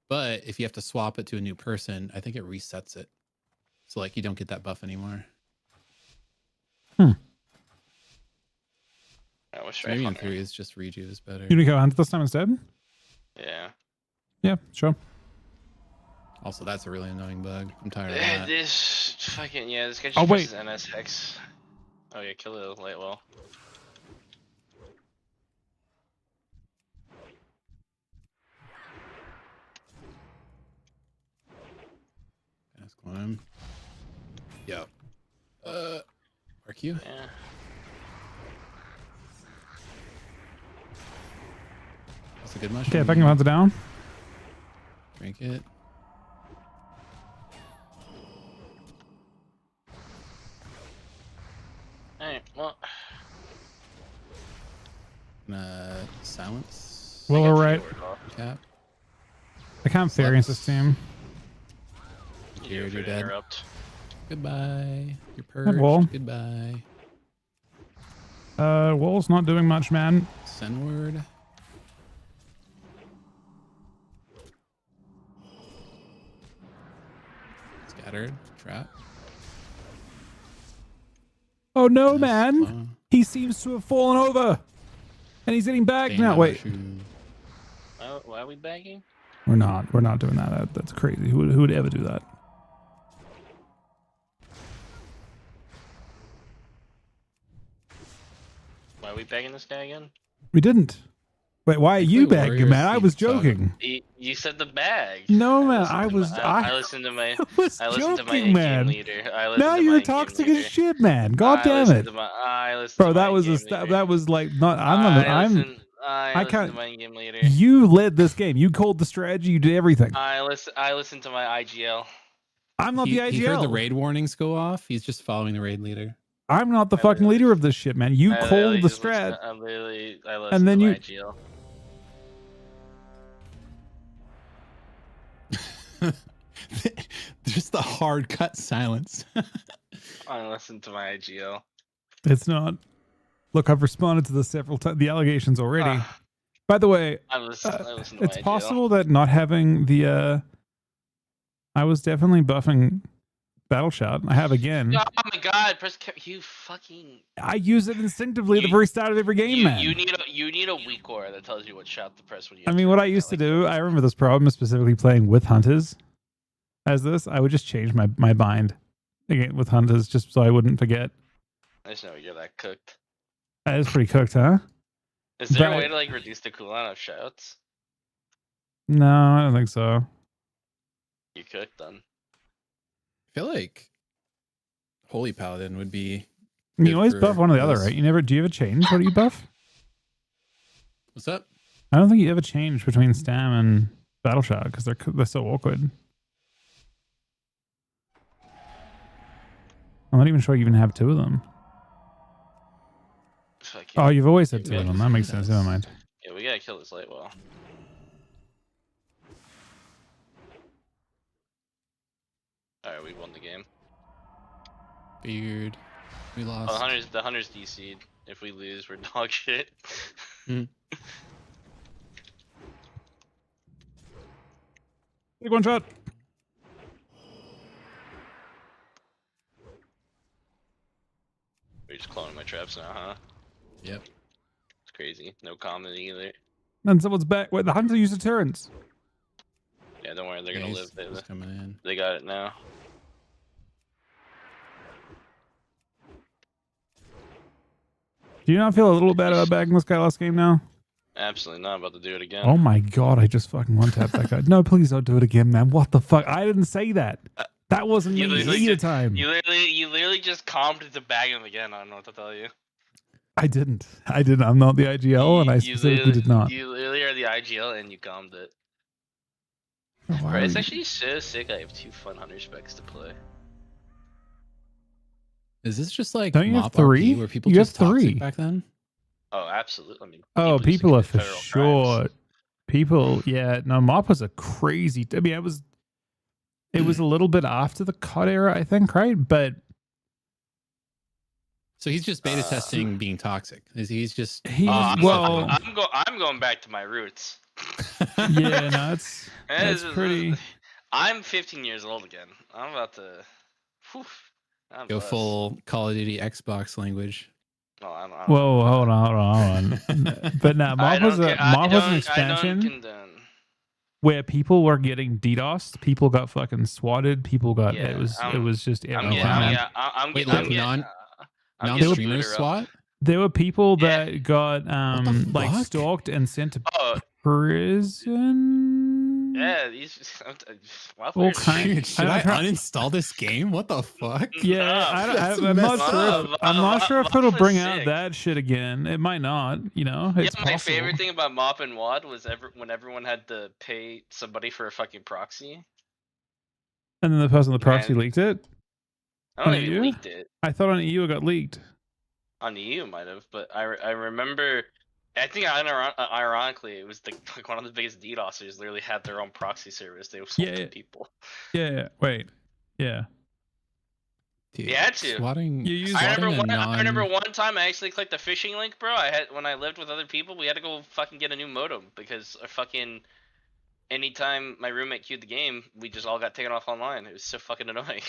But if you have to swap it to a new person, I think it resets it. So like you don't get that buff anymore. I wish So I maybe in Hunter. theory it's just rejuve is better. You need to go hunt this time instead? Yeah. Yeah, sure. Also, that's a really annoying bug. I'm tired of Eh, that. This fucking this guy just Oh, wait. presses NSX. Oh yeah, kill it light well. Ask him. Yep. RQ? Yeah. That's a good mushroom. Okay, if I can hunt it down. Drink it. Alright, well. Silence. Well, alright. Cap. I can't variance this team. You're dead. Interrupt. Goodbye. You're That wall. purged. Goodbye. Wall's not doing much, man. Send word. Scattered. Trap. Oh no, Nice. man. Wow. He seems to have fallen over. And he's getting back Dang, now. that Wait. mushroom. Why are we bagging? We're not doing that. That's crazy. Who would ever do that? Why are we bagging this guy again? We didn't. Wait, why are you play bagging, man? I Warriors, was you suck. joking. You said the bag. No, man. I listened to my. was I listened to my joking, in-game man. leader. I listened Now to you're my in-game toxic leader. as shit, man. God I damn listened it. to my- I listened Bro, to that my was in-game leader. that was like not. I'm not. I I'm. listened I can't. to my in-game leader. You led this game. You called the strategy. You did everything. I listened to my IGL. I'm not the IGL. He heard the raid warnings go off. He's just following the raid leader. I'm not the fucking leader of this shit, man. You I literally called the just listened strat. to- I listened and then to you. my IGL. Just the hard cut silence. I listened to my IGL. It's not. Look, I've responded to this several times. The allegations already. By the way, I listened to it's my IGL. possible that not having the. I was definitely buffing Battle Shout. I have again. Oh my god, you fucking. I use it instinctively at the very start of every game, man. You need a weak aura that tells you what shot to press when you. I mean, what I used to do, I remember this problem, specifically playing with hunters. As this, I would just change my bind again with hunters just so I wouldn't forget. I just know you're that cooked. That is pretty cooked, huh? Is there But- a way to like reduce the cooldown of shouts? No, I don't think so. You cooked then. I feel like Holy Paladin would be. You good always for buff one or the other, this. right? You never. Do you ever change? What do you buff? What's up? I don't think you ever change between Stam and Battle Shark because they're so awkward. I'm not even sure you even have two of them. Fuck Oh, it. you've always had We two of gotta- them. That makes sense. Never mind. Yeah, we gotta kill this light well. Alright, we won the game. Beard. We Oh, lost. the hunter's DC'd. If we lose, we're dog shit. Mm. Big one shot. We're just cloning my traps now, huh? Yep. It's crazy. No comment either. And someone's back. Wait, the hunter used deterrents. Yeah, don't worry, they're Yeah, gonna he's live. coming in. They got it now. Do you not feel a little bad about bagging this guy last game now? Absolutely not about to do it again. Oh my god, I just fucking one-tapped that guy. No, please don't do it again, man. What the fuck? I didn't say that. That wasn't me either time. You literally just calmed to bag him again. I don't know what to tell you. I didn't. I'm not the IGL, and I specifically did not. You literally are the IGL and you calmed it. Oh, wow. Bro, it's actually so sick. I have 2 fun hunter specs to play. Is this just like Don't you have mop 3? RP where people You have just toxic 3 back then? Oh, absolutely. I mean, Oh, used to people are commit for federal sure. crimes. People, yeah. No, Mop was a crazy. I mean, it was a little bit after the COD era, I think, right? But So he's just beta testing being toxic. He's just well. I'm going back to my roots. Yeah, no, it's pretty. I'm 15 years old again. I'm about to. Whew, I'm go blessed. full Call of Duty Xbox language. No, I don't Whoa, hold on. But no, Mop was an expansion where people were getting DDoSed, people got fucking swatted, people got it was just everything. Non-streamers SWAT. There were people that got like stalked and sent to prison. Yeah, these. All kinds. Dude, should I uninstall this game? What the fuck? Yeah, I'm not sure if it'll bring out that shit again. It might not. You know, it's my possible. favorite thing about Mop and Wad was when everyone had to pay somebody for a fucking proxy. And then the person on the proxy leaked it. I don't think he leaked it. I thought on EU it got leaked. On EU might have, but I remember. I think ironically, it was like one of the biggest DDoSers. Literally had their own proxy service. They sold to people. Yeah. Wait. Yeah. Dude, you had to. Swatting. I remember one time I actually clicked the phishing link, bro. When I lived with other people, we had to go fucking get a new modem because anytime my roommate queued the game, we just all got taken off online. It was so fucking annoying.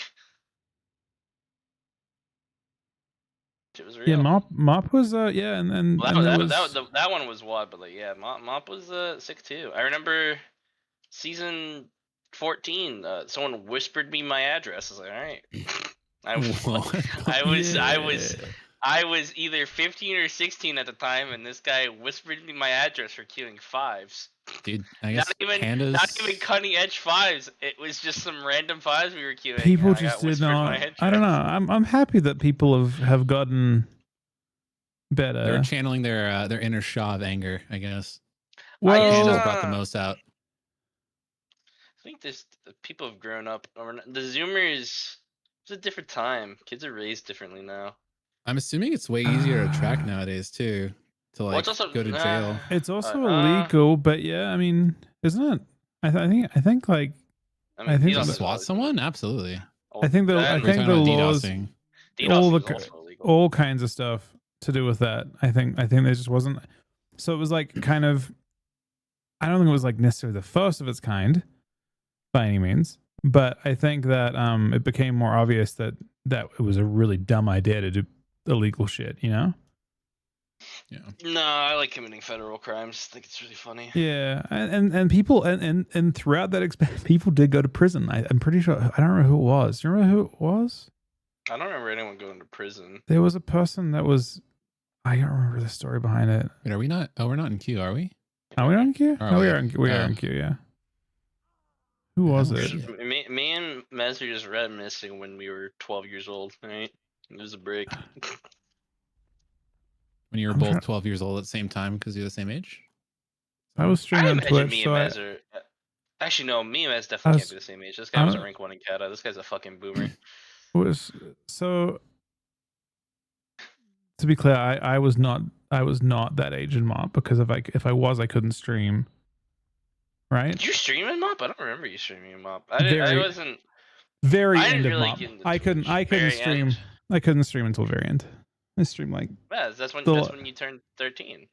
It was real. Yeah, Mop was and well, that one was WAD, but like Mop was sick too. I remember season 14. Someone whispered me my address. I was like, all right. I was either 15 or 16 at the time, and this guy whispered me my address for queuing 5s. Dude, I guess not even cutting edge 5s. It was just some random 5s we were queuing. People just did not. I don't know. I'm happy that people have gotten better. They're channeling their inner Shaw of anger, I guess. Well, Candles brought the most out. I think people have grown up. The Zoomers, it's a different time. Kids are raised differently now. I'm assuming it's way easier to track nowadays too. To like go to jail. It's also illegal, but yeah, I mean, isn't it? I think like I think SWAT someone? Absolutely. I think the laws, all kinds of stuff to do with that. I think there just wasn't. So it was like kind of. I don't think it was like necessarily the first of its kind, by any means. But I think that it became more obvious that it was a really dumb idea to do illegal shit. You know. Yeah. No, I like committing federal crimes. I think it's really funny. Yeah, and people and throughout that people did go to prison. I'm pretty sure. I don't remember who it was. Do you remember who it was? I don't remember anyone going to prison. There was a person that was. I don't remember the story behind it. Wait, are we not? Oh, we're not in queue, are we? Are we not in queue? Oh, no, we are in queue. Yeah. Who was it? Me and Mez are just reminiscing when we were 12 years old. Right? It was a break. When you were both 12 years old at the same time because you're the same age? I was I streaming on imagine Twitch, me so and I, Mez are. Actually, no. Me and Mez I definitely was, can't be the same age. This guy I was a don't- rank 1 in Kata. This guy's a fucking boomer. was so. To be clear, I was not that age in MOP because if I was, I couldn't stream. Right? Did you stream in MOP? I don't remember you streaming in MOP. I Very wasn't. very I end didn't of really MOP. get into I couldn't Twitch. Very stream. end. I couldn't stream until very end. I streamed like Mez, that's when the you turned 13.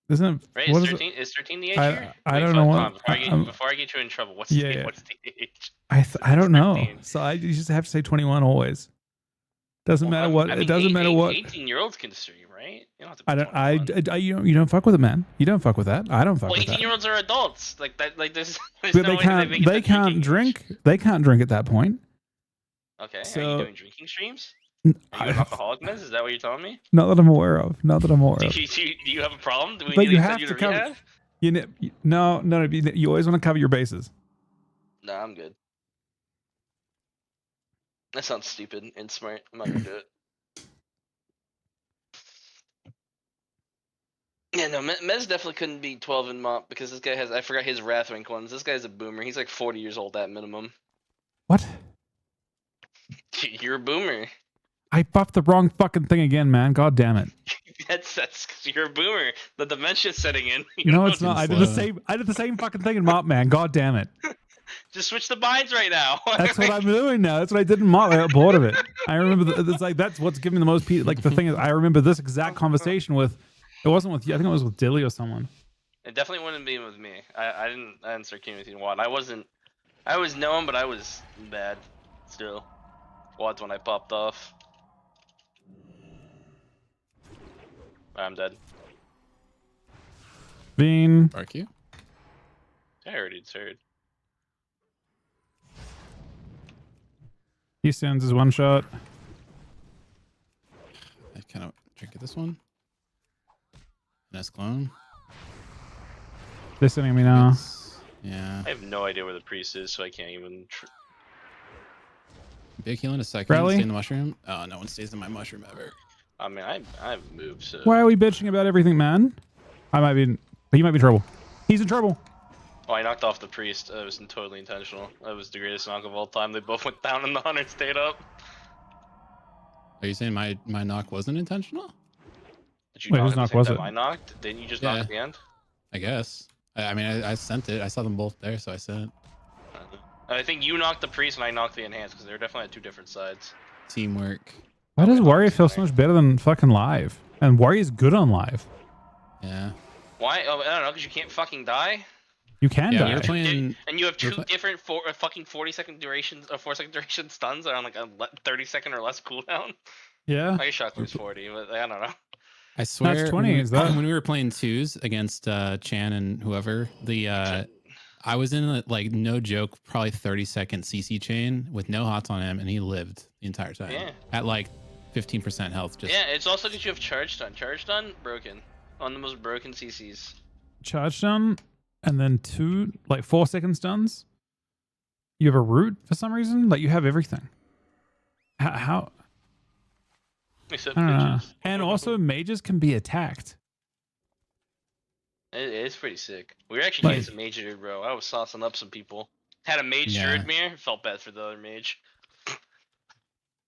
isn't it, Right? what Is is it? 13 is 13 the age here? I Wait, don't know hold on, what. before I get you in trouble, what's Yeah, the yeah. what's the age? I don't know. 13. So I you just have to say 21 always. Doesn't matter what. I mean, It doesn't matter what. 18-year-olds can stream, right? You don't have to be I don't. 21. You don't fuck with it, man. You don't fuck with that. I don't fuck Well, with that. 18-year-olds are adults. Like that. Like there's But no they way can't. make it They to can't drinking drink. age. They can't drink at that point. Okay. Are So- you doing drinking streams? Are you an I- alcoholic, Miz? Is that what you're telling me? Not that I'm aware of. Not that I'm aware Do of. you have a problem? Do we But need you to have send you to to cover. rehab? No. You always want to cover your bases. No, I'm good. That sounds stupid and smart. I'm not gonna do it. Yeah, no, Mez definitely couldn't be 12 in MOP because this guy has, I forgot his Wrathwing ones. This guy's a boomer. He's like 40 years old at minimum. What? You're a boomer. I buffed the wrong fucking thing again, man. God damn it. That's because you're a boomer. The dementia's setting in. No, it's not. I did the slow. same. I did the same fucking thing in MOP, man. God damn it. Just switch the binds right now. That's what I'm doing now. That's what I did in MOP. I got bored of it. I remember it's like that's what's giving me the most. Like the thing is, I remember this exact conversation with. It wasn't with you. I think it was with Dilly or someone. It definitely wouldn't be with me. I didn't start queuing with you in WOD. I was known, but I was bad still. WOD's when I popped off. I'm dead. Bean. Bark you. I already heard. He sends his one shot. I kind of drink at this one. Nice clone. They're sending me now. Yeah. I have no idea where the priest is, so I can't even. Big heal in a second. Rally? Stay in the mushroom. Oh, no one stays in my mushroom ever. I mean, I've moved. So. Why are we bitching about everything, man? I might be. He might be in trouble. He's in trouble. Oh, I knocked off the priest. That was totally intentional. That was the greatest knock of all time. They both went down and the hunter stayed up. Are you saying my knock wasn't intentional? Did you Wait, knock whose at the knock same was time it? I knocked? Didn't you just Yeah. knock at the end? I guess. I mean, I sent it. I saw them both there, so I sent it. I think you knocked the priest and I knocked the enhanced because they were definitely at two different sides. Teamwork. Why does Warrior feel so much better than fucking live? And Warrior's good on live. Yeah. Why? Oh, I don't know, because you can't fucking die. You can Yeah, die. we were playing. And you have We're two different fucking 40-second durations, 4-second duration stuns that are on like a 30-second or less cooldown. Yeah. I guess shot through's 40, but I don't know. I swear, 20, is that? when we were playing twos against Chan and whoever, I was in like no joke, probably 30-second CC chain with no hots on him, and he lived the entire time. Yeah. At like 15% health. Just Yeah, it's also because you have charge stun. Charge stun, broken. On the most broken CCs. Charge stun, and then 4-second stuns. You have a root for some reason. Like you have everything. How? Except I don't know. mages. And also mages can be attacked. It's pretty sick. We were actually getting Like- some mage druid, bro. I was saucing up some people. Had a mage Yeah. druid mirror. Felt bad for the other mage.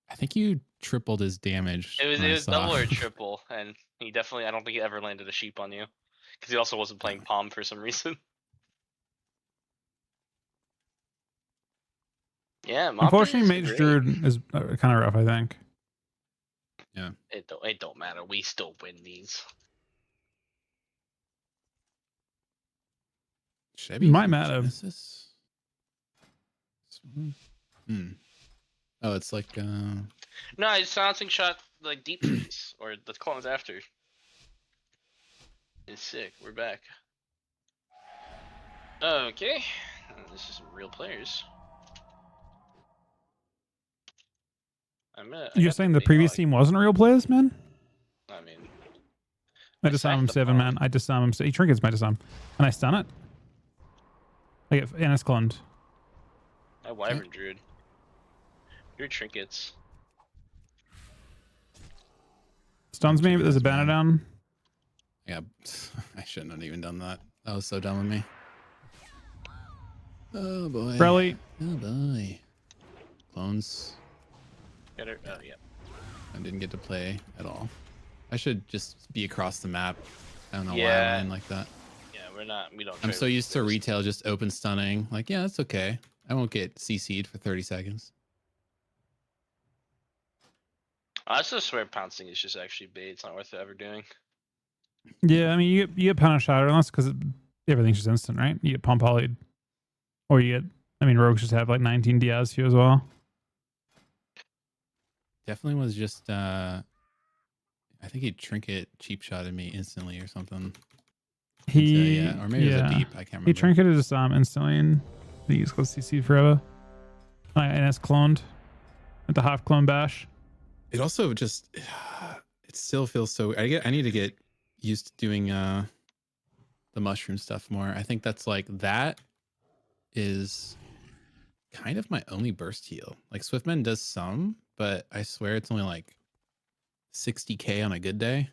I think you tripled his damage. It was when I saw. double or triple, and he definitely. I don't think he ever landed a sheep on you, because he also wasn't playing palm for some reason. Yeah, Mopper Unfortunately, is Mage great. Druid is kind of rough, I think. It don't matter. We still win these. Should I be Might in matter. Genesis? Oh, it's like No, it's silencing shot like deep freeze, or the clones after. It's sick. We're back. Okay, this is some real players. You're saying the previous team wasn't real players, man? I mean, I disarm him 7, man. I disarm him. He trinkets my disarm. And I stun it. I get Ennis cloned. I wyvern druid. Your trinkets. Stuns me, but there's a banner down. yeah. I shouldn't have even done that. That was so dumb of me. Oh boy. Rally. Oh boy. Clones. Get her. Oh yeah. I didn't get to play at all. I should just be across the map. I don't know why I Yeah. went in like that. Yeah, we're not. We don't. I'm try so to used to those. retail just open stunning. Like, yeah, that's okay. I won't get CC'd for 30 seconds. I also swear pouncing is just actually bait. It's not worth ever doing. Yeah, I mean, you get punish shadowless because everything's just instant, right? You get pump polyed, or you get. I mean, rogues just have like 19 Diaz here as well. Definitely was just I think he trinket cheap shotted me instantly or something. Yeah, or maybe it was a deep. I can't remember. He trinketed just instantly, and he just goes CC forever. And it's cloned at the half clone bash. It also just it still feels so. I need to get used to doing the mushroom stuff more. I think that's like that is kind of my only burst heal. Like Swiftman does some, but I swear it's only like 60k on a good day.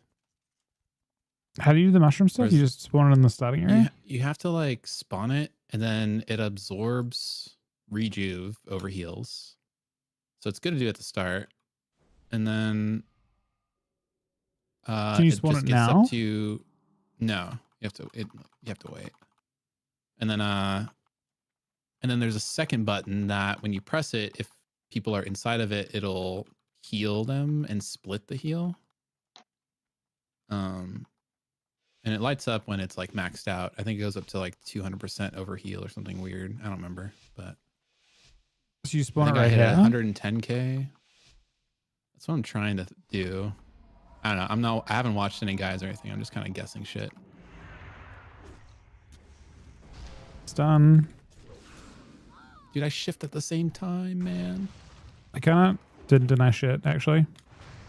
How do you do the mushroom stuff? Whereas- You just spawn it in the starting area? You have to like spawn it and then it absorbs rejuve over heals. So it's good to do at the start. And then Can you spawn just it gets now? up to no. You have to wait. And then there's a second button that when you press it, if people are inside of it, it'll heal them and split the heal. And it lights up when it's like maxed out. I think it goes up to like 200% over heal or something weird. I don't remember, but So you I spawn it think I right hit here? at 110k. That's what I'm trying to do. I don't know. I haven't watched any guys or anything. I'm just kind of guessing shit. It's done. Dude, I shift at the same time, man. I kind of didn't deny shit, actually.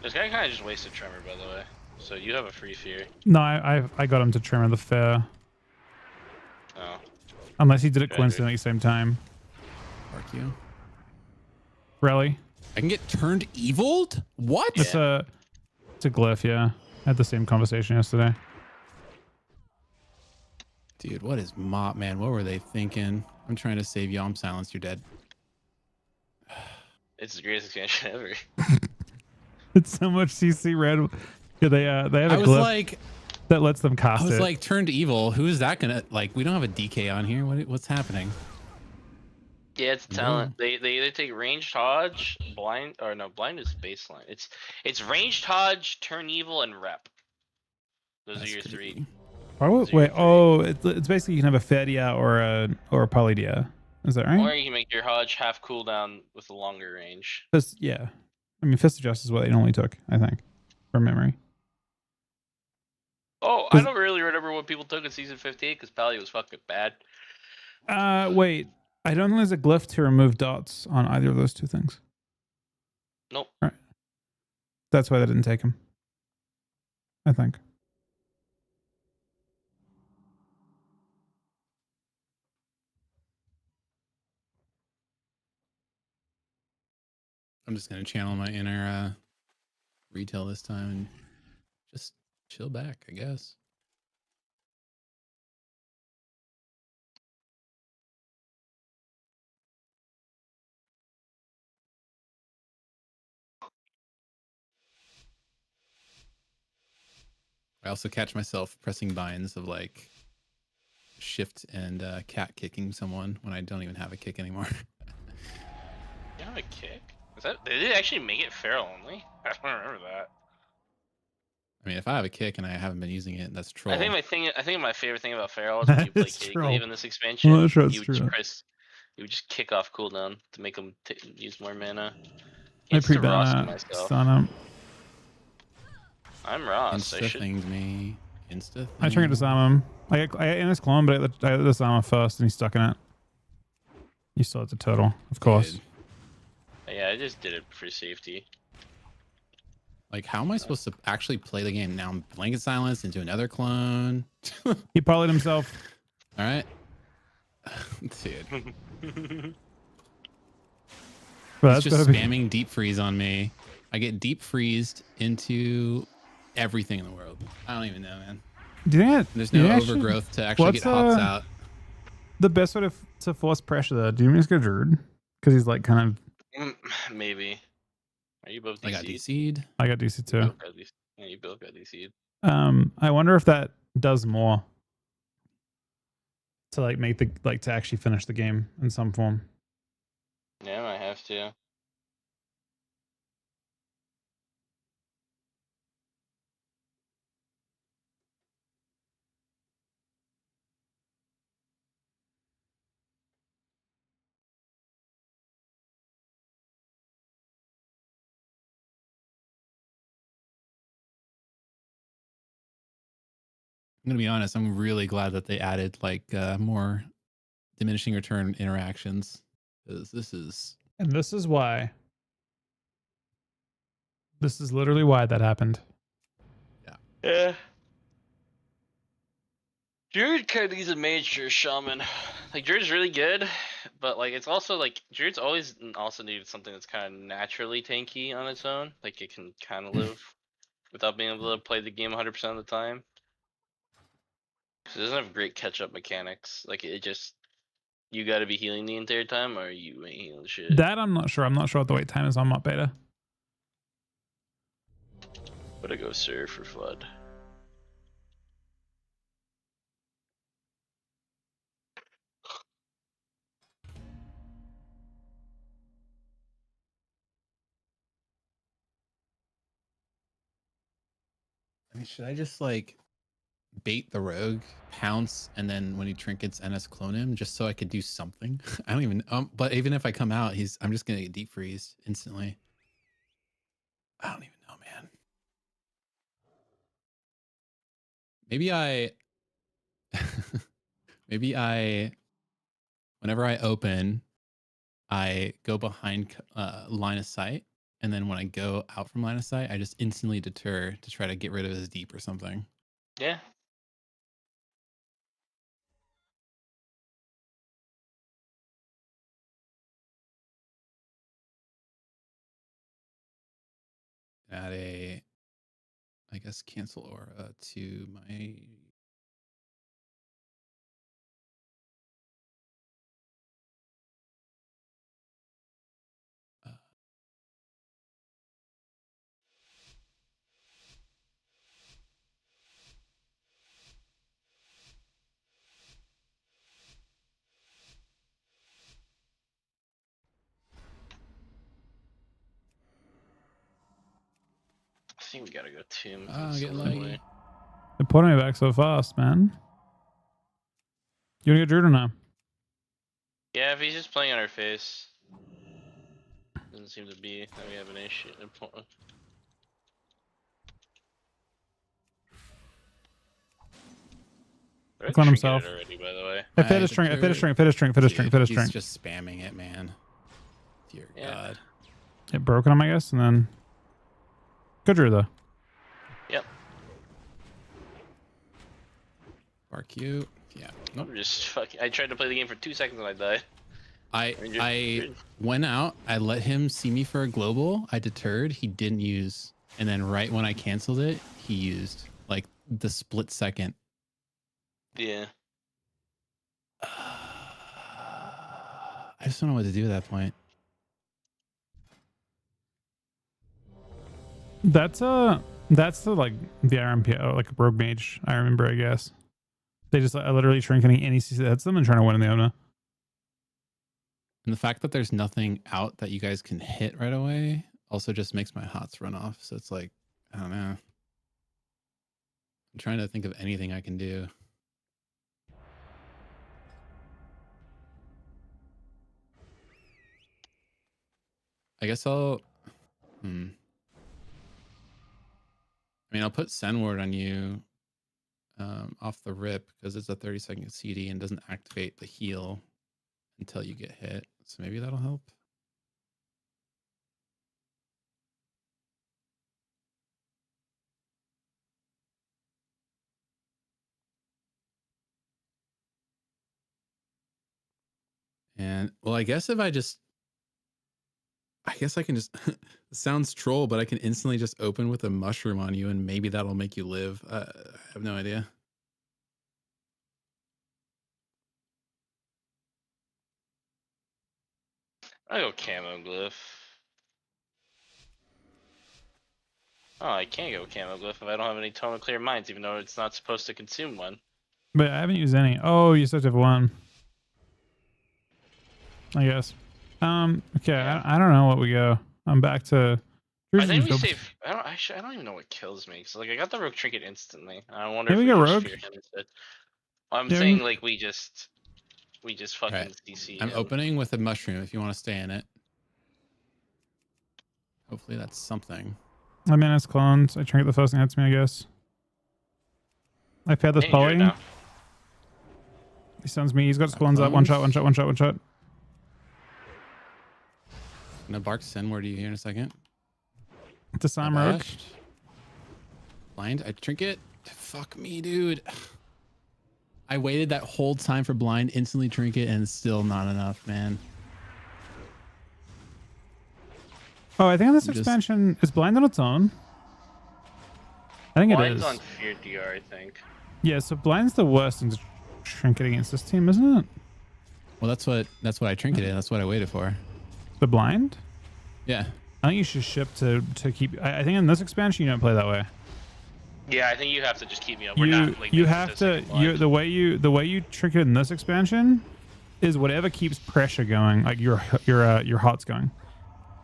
This guy kind of just wasted Tremor, by the way. So you have a free fear. No, I got him to Tremor the fair. Oh. Unless he did it Treasure. coincidentally at the same time. Fuck you. Really? I can get turned eviled? What? It's a glyph, yeah. I had the same conversation yesterday. Dude, what is Mop, man? What were they thinking? I'm trying to save you. I'm silenced. You're dead. It's the greatest expansion ever. It's so much CC red. Yeah, they have a I was glyph like, that lets them cast I was it. like, turned evil. Who is that gonna like? We don't have a DK on here. What's happening? Yeah, it's talent. They either take ranged Hodge, blind, or no, blind is baseline. It's ranged Hodge, turn evil, and rep. Those are your three. Wait, it's basically you can have a Fedia or a Polydia. Is that right? Or you can make your Hodge half cooldown with a longer range. Yeah. I mean, Fist of Justice is what they normally took, I think, from memory. Oh, I don't really remember what people took in season 58 because Pally was fucking bad. Wait. I don't think there's a glyph to remove dots on either of those two things. Nope. Right. That's why they didn't take him. I think. I'm just gonna channel my inner retail this time and just chill back, I guess. I also catch myself pressing binds of like shift and cat kicking someone when I don't even have a kick anymore. You have a kick? Did it actually make it feral only? I don't remember that. I mean, if I have a kick and I haven't been using it, that's troll. I think my favorite thing about feral is when you play That's Kitty troll. Glaive in this expansion, Well, that's true, you would just kick off cooldown to make them use more mana. I Insta Ross myself. stun him. I'm Ross. So I Insta should. thinged me. Insta. I tried to disarm him. I in his clone, but I disarm him first, and he's stuck in it. You still have the turtle, of course. Dude. Yeah, I just did it for safety. Like, how am I supposed to actually play the game now? I'm blanket silence into another clone. He polyed himself. All right, dude. Well, He's that's just gotta be- spamming deep freeze on me. I get deep freezed into everything in the world. I don't even know, man. Do you think There's do you no think I should- overgrowth to actually what's, get hops out. the best way to force pressure there? Do you just go Druid? Because he's like kind of. Maybe. Are you both I got DC'd? DC'd. I got DC You too. both got DC. Yeah, you both got DC'd. I wonder if that does more to like make the like to actually finish the game in some form. Yeah, I might have to. I'm gonna be honest. I'm really glad that they added like more diminishing return interactions, because this is And this is why. This is literally why that happened. Yeah. Druid kind of needs a major shaman. Like Druid's really good, but like it's also like Druid's always also needed something that's kind of naturally tanky on its own. Like it can kind of live without being able to play the game 100% of the time. Because it doesn't have great catch-up mechanics. Like it just you got to be healing the entire time, or you ain't healing shit. That I'm not sure. I'm not sure what the wait time is on Mop Beta. But I go serve for FUD. I mean, should I just like bait the rogue, pounce, and then when he trinkets NS clone him just so I could do something? I don't even but even if I come out, I'm just gonna get deep freeze instantly. I don't even know, man. Maybe whenever I open, I go behind line of sight, and then when I go out from line of sight, I just instantly deter to try to get rid of his deep or something. Yeah. Add a, I guess, cancel aura to my. I think we gotta go Tomb. Oh, get laggy. They're putting me back so fast, man. You wanna get Druid or no? Yeah, if he's just playing on our face. Doesn't seem to be that we have an issue. Look on himself. Already, by the way. I fit a string, I fit a string, I fit a string, fit a string, fit a string. He's just spamming it, man. Dear God. It broken him, I guess, and then good Druid though. Yep. Are cute. Yeah. Nope. I'm just fucking. I tried to play the game for 2 seconds and I died. I went out. I let him see me for a global. I deterred. He didn't use, and then right when I canceled it, he used like the split second. Yeah. I just don't know what to do at that point. That's the like the RMP, like a rogue mage. I remember, I guess they just literally shrink any CC that hits them and trying to win in the Omna. And the fact that there's nothing out that you guys can hit right away also just makes my hots run off. So it's like, I don't know. I'm trying to think of anything I can do. I guess I'll. I mean, I'll put Senward on you off the rip because it's a 30-second CD and doesn't activate the heal until you get hit. So maybe that'll help. And well, I guess I can just, it sounds troll, but I can instantly just open with a mushroom on you and maybe that'll make you live. I have no idea. I go camo glyph. Oh, I can't go camo glyph if I don't have any tonal clear mines, even though it's not supposed to consume one. But I haven't used any. Oh, you still have one. I guess. Okay, Yeah. I don't know what we go. I'm back to. I think we save. I don't even know what kills me. Cause like I got the rogue trinket instantly. I wonder Yeah, if we we got just rogue. fear him instead. I'm Yeah, saying like we just fucking Alright. CC I'm him. opening with a mushroom if you want to stay in it. Hopefully that's something. I mean, it's clones. I trinket the first thing that hits me, I guess. I paired this Hey, you're poly. now. He stuns me. He's got spawns up. One shot, one shot, one shot, one shot. I'm gonna bark send word to you here in a second. Disarm rogue. Bashed. Blind. I trinket. Fuck me, dude. I waited that whole time for blind, instantly trinket, and it's still not enough, man. Oh, I think on this Just- expansion is blind on its own. I think it Blind's is. on fear DR, I think. Yeah, so blind's the worst in trinket against this team, isn't it? Well, that's what I trinketed. That's what I waited for. The blind? Yeah. I think you should ship to keep. I think in this expansion you don't play that way. Yeah, I think you have to just keep me up. We're You not like you making have this to like a blind. the way you trinket in this expansion is whatever keeps pressure going, like your hots going.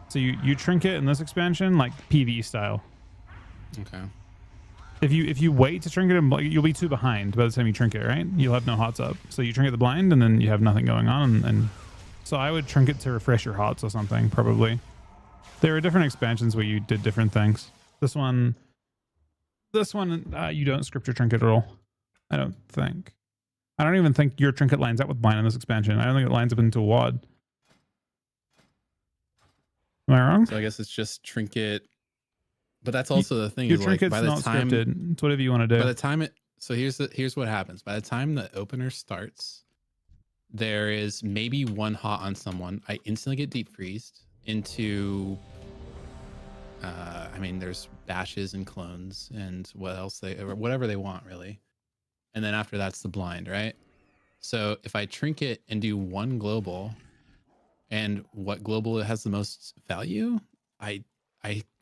So you trinket in this expansion like PvE style. Okay. If you wait to trinket him, you'll be too behind by the time you trinket, right? You'll have no hots up. So you trinket the blind and then you have nothing going on. And so I would trinket to refresh your hots or something, probably. There are different expansions where you did different things. This one, you don't script your trinket at all. I don't think. I don't even think your trinket lines up with blind in this expansion. I don't think it lines up into a wad. Am I wrong? So I guess it's just trinket. But that's also the thing. Your Is like trinket's by the not time scripted. It's whatever you want to do. by the time it so here's what happens. By the time the opener starts, there is maybe one hot on someone. I instantly get deep freezed into I mean there's bashes and clones and whatever they want really. And then after that's the blind, right? So if I trinket and do one global and what global has the most value, I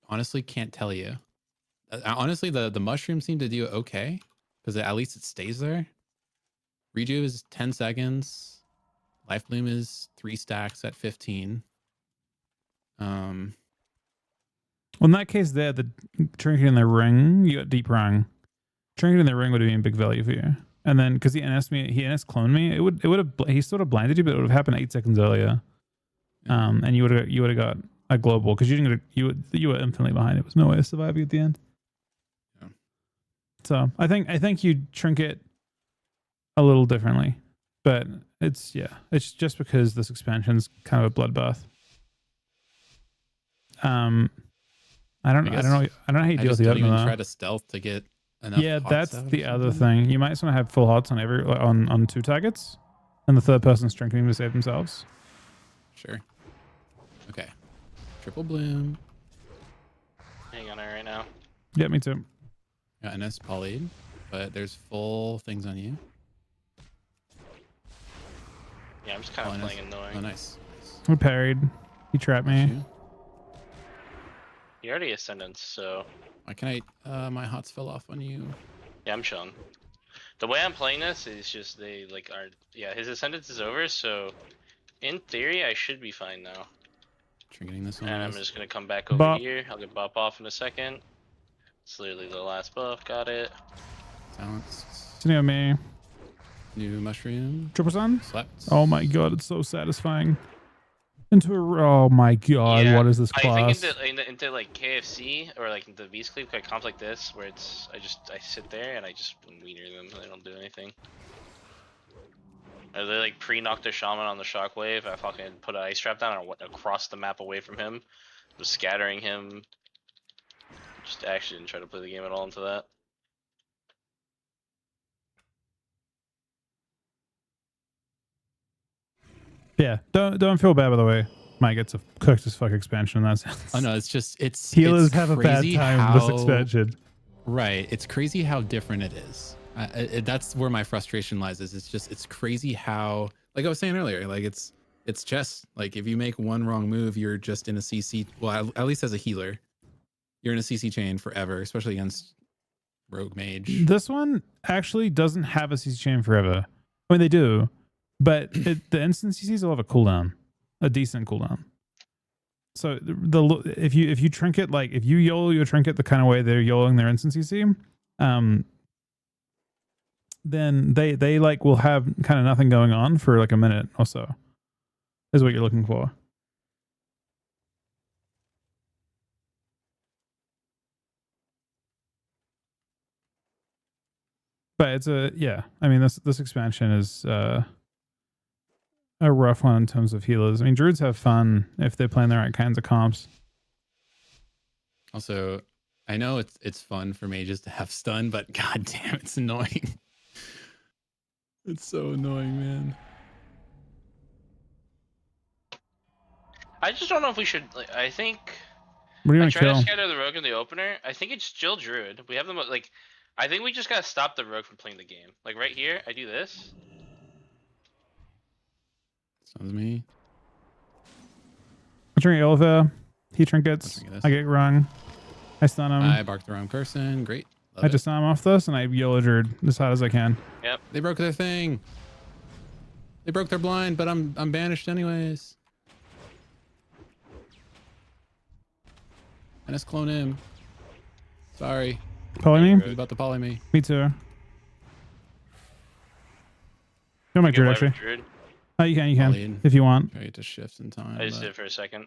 honestly can't tell you. Honestly, the mushrooms seem to do okay because at least it stays there. Reju is 10 seconds. Life Bloom is 3 stacks at 15. Well, in that case, there, the trinket in the ring, you got deep rung. Trinket in the ring would have been big value for you. And then, because he NS cloned me, it would have, he sort of blinded you, but it would have happened 8 seconds earlier. And you would have got a global because you didn't get you were infinitely behind. It was no way of surviving at the end. Yeah. So I think you trinket a little differently, but it's just because this expansion's kind of a bloodbath. I don't know how you deal with the don't even opener. try to stealth to get enough. Yeah, hots that's out or the other something. thing. You might just want to have full hots on on 2 targets, and the third person's drinking to save themselves. Sure. Okay. Triple bloom. Hang on it right now. Yeah, me too. Got NS polyed, but there's full things on you. Yeah, I'm just kind of playing annoying. Oh, nice. We parried. He trapped me. You. He already ascendant, so Why can I? My hots fell off on you. yeah, I'm chilling. The way I'm playing this is just they like are his ascendance is over, so in theory I should be fine now. Trinketing this one. And I'm is- just gonna come back over Bop. here. I'll get bop off in a second. It's literally the last buff. Got it. Silenced. It's near me. New mushroom. Triple sun. Slept. Oh my god, it's so satisfying. Oh my god, Yeah, what is this I class? think into like KFC or like the Beast Cleave like comps like this where it's I sit there and I just wiener them and they don't do anything. Or they like pre-knock their shaman on the shockwave. I fucking put an ice trap down and I went across the map away from him. Was scattering him. Just actually didn't try to play the game at all into that. Yeah, don't feel bad by the way. Mike gets a cooked as fuck expansion in that sense. Oh no, it's Healers it's have a bad crazy time with this how- expansion. Right. It's crazy how different it is. That's where my frustration lies. It's crazy how, like I was saying earlier, like it's it's chess. Like if you make one wrong move, you're just in a CC. Well, at least as a healer, you're in a CC chain forever, especially against rogue mage. This one actually doesn't have a CC chain forever. I mean, they do, but the instant CCs will have a cooldown, a decent cooldown. So if you trinket, like if you YOLO your trinket the kind of way they're YOLOing their instant CC, then they like will have kind of nothing going on for like a minute or so, is what you're looking for. But it's I mean this expansion is a rough one in terms of healers. I mean, druids have fun if they're playing the right kinds of comps. Also, I know it's fun for mages to have stun, but goddamn, it's annoying. It's so annoying, man. I just don't know if we should. Like, I think. What are you I gonna try kill? to scatter the rogue in the opener. I think it's still druid. We have them like. I think we just gotta stop the rogue from playing the game. Like right here, I do this. Sounds me. I drink Ilva. He trinkets. I get rung. I stun him. I barked the wrong person. Great. I just stun him off this, and I YOLO druid as hard as I can. Yep. They broke their thing. They broke their blind, but I'm banished anyways. I just clone him. Sorry. Poly me? He's about to poly me. Me too. You're my druid actually. Oh, you can Polyed. if you want. Try to shift in time. I just did it for a second.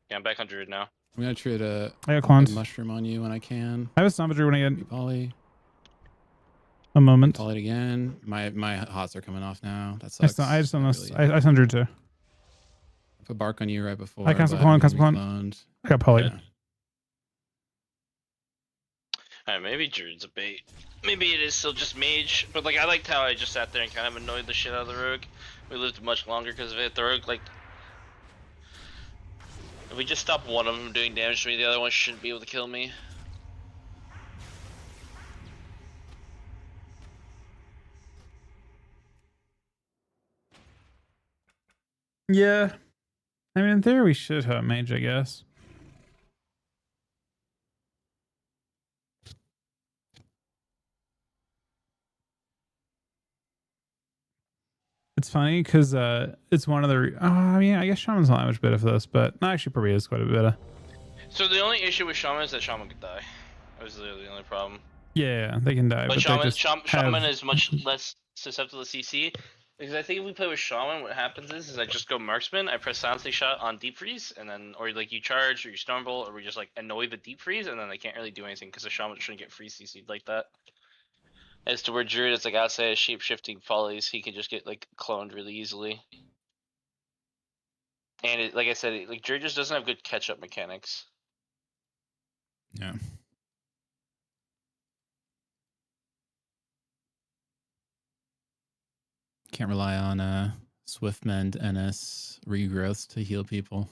Yeah, I'm back on druid now. I'm gonna try to I got clones. mushroom on you when I can. I have a Samba druid when I get Poly. a moment. Poly it again. My hots are coming off now. That I sucks. just done this. Really. I stun druid too. I put bark on you right before. I cancel but clone, I'm cancel gonna be clone. cloned. I got poly. Yeah. Alright, maybe druid's a bait. Maybe it is still just mage, but like I liked how I just sat there and kind of annoyed the shit out of the rogue. We lived much longer because of it. The rogue, like, if we just stop one of them from doing damage to me, the other one shouldn't be able to kill me. Yeah. I mean, in theory, we should have mage, I guess. It's funny because it's one of the. I mean, I guess Shaman's not that much better for this, but no, actually, probably is quite a bit better. So the only issue with Shaman is that Shaman could die. That was literally the only problem. Yeah, they can die, But but Shaman, they just Shaman have- is much less susceptible to CC. Because I think if we play with Shaman, what happens is I just go marksman, I press silencing shot on deep freeze, and then, or like you charge or you stumble, or we just like annoy the deep freeze, and then they can't really do anything because the Shaman shouldn't get free CC'd like that. As to where Druid is like outside of shape shifting follies, he can just get like cloned really easily. And it, like I said, like Druid just doesn't have good catch up mechanics. Yeah. Can't rely on Swiftmend NS regrowths to heal people.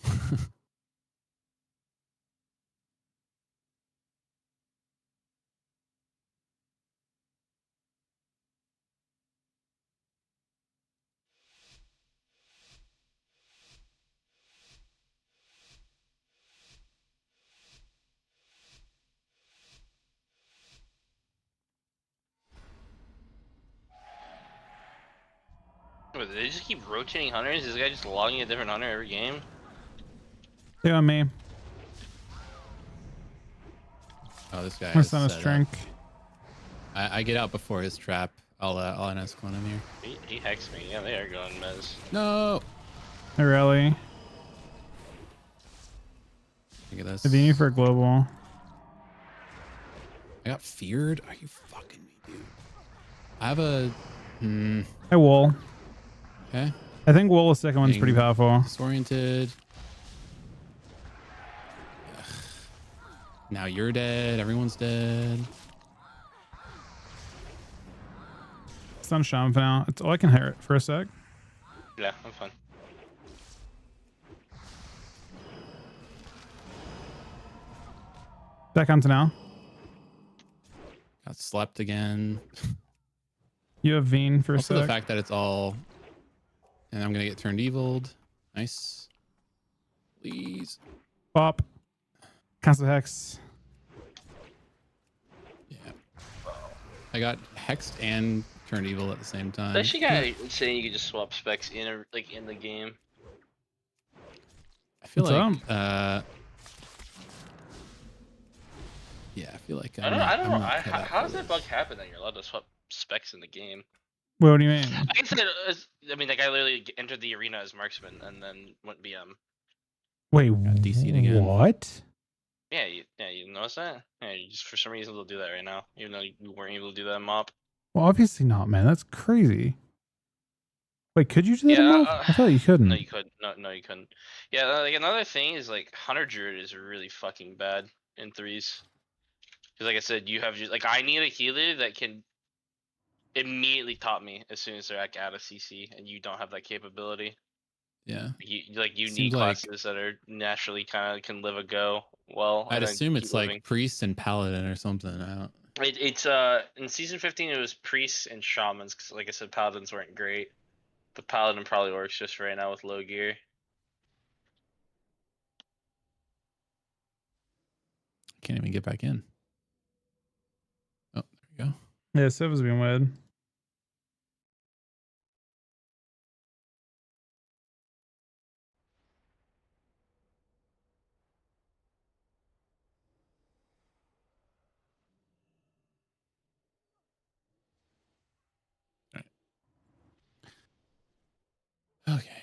What, they just keep rotating hunters? Is this guy just logging a different hunter every game? They on me. Oh, this guy. My is son is set up. drink. I get out before his trap. I'll NS clone him here. He hexed me. Yeah, they are going mez. No. Hey, rally. Look at this. If you need for a global. I got feared. Are you fucking me, dude? I have a. Hey, Wool. Okay. I think Wool, the second one's pretty powerful. Disoriented. Ugh. Now you're dead. Everyone's dead. Stun Shaman for now. It's all I can hear it for a sec. Yeah, I'm fine. Back onto now. Got slept again. You have Veen for a Also sec. the fact that it's all, and I'm gonna get turned eviled. Nice. Please. Bop. Cancel hex. Yeah. I got hexed and turned evil at the same time. That shit kind of saying you could just swap specs in in the game. I feel What's like up? yeah, I feel like I don't know. how How does that bug happen that you're allowed to swap specs in the game? What do you mean? I guess I mean, like I literally entered the arena as marksman and then went BM. Wait, DC'd again. what? Yeah, you notice that? Yeah, you just for some reason they'll do that right now, even though you weren't able to do that in MOP. Well, obviously not, man. That's crazy. Wait, could you do that in Yeah, MOB? I thought you couldn't. No, you couldn't. No, you couldn't. Yeah, like another thing is like Hunter Druid is really fucking bad in threes. Because like I said, you have like I need a healer that can immediately top me as soon as they're like out of CC, and you don't have that capability. Yeah. You Seems need like- classes that are naturally kind of can live a go well. I'd and then assume keep it's living. like priest and paladin or something. I don't. It's in season 15 it was priests and shamans because like I said paladins weren't great. The paladin probably works just right now with low gear. Can't even get back in. Oh, there we go. Yeah, server's been weird. Okay.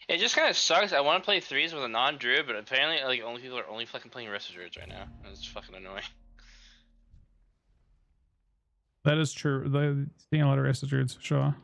It just kind of sucks. I want to play threes with a non-druid, but apparently like only people are only fucking playing Rest of Druids right now. And it's fucking annoying. That is true. They're seeing a lot of rested druids for sure.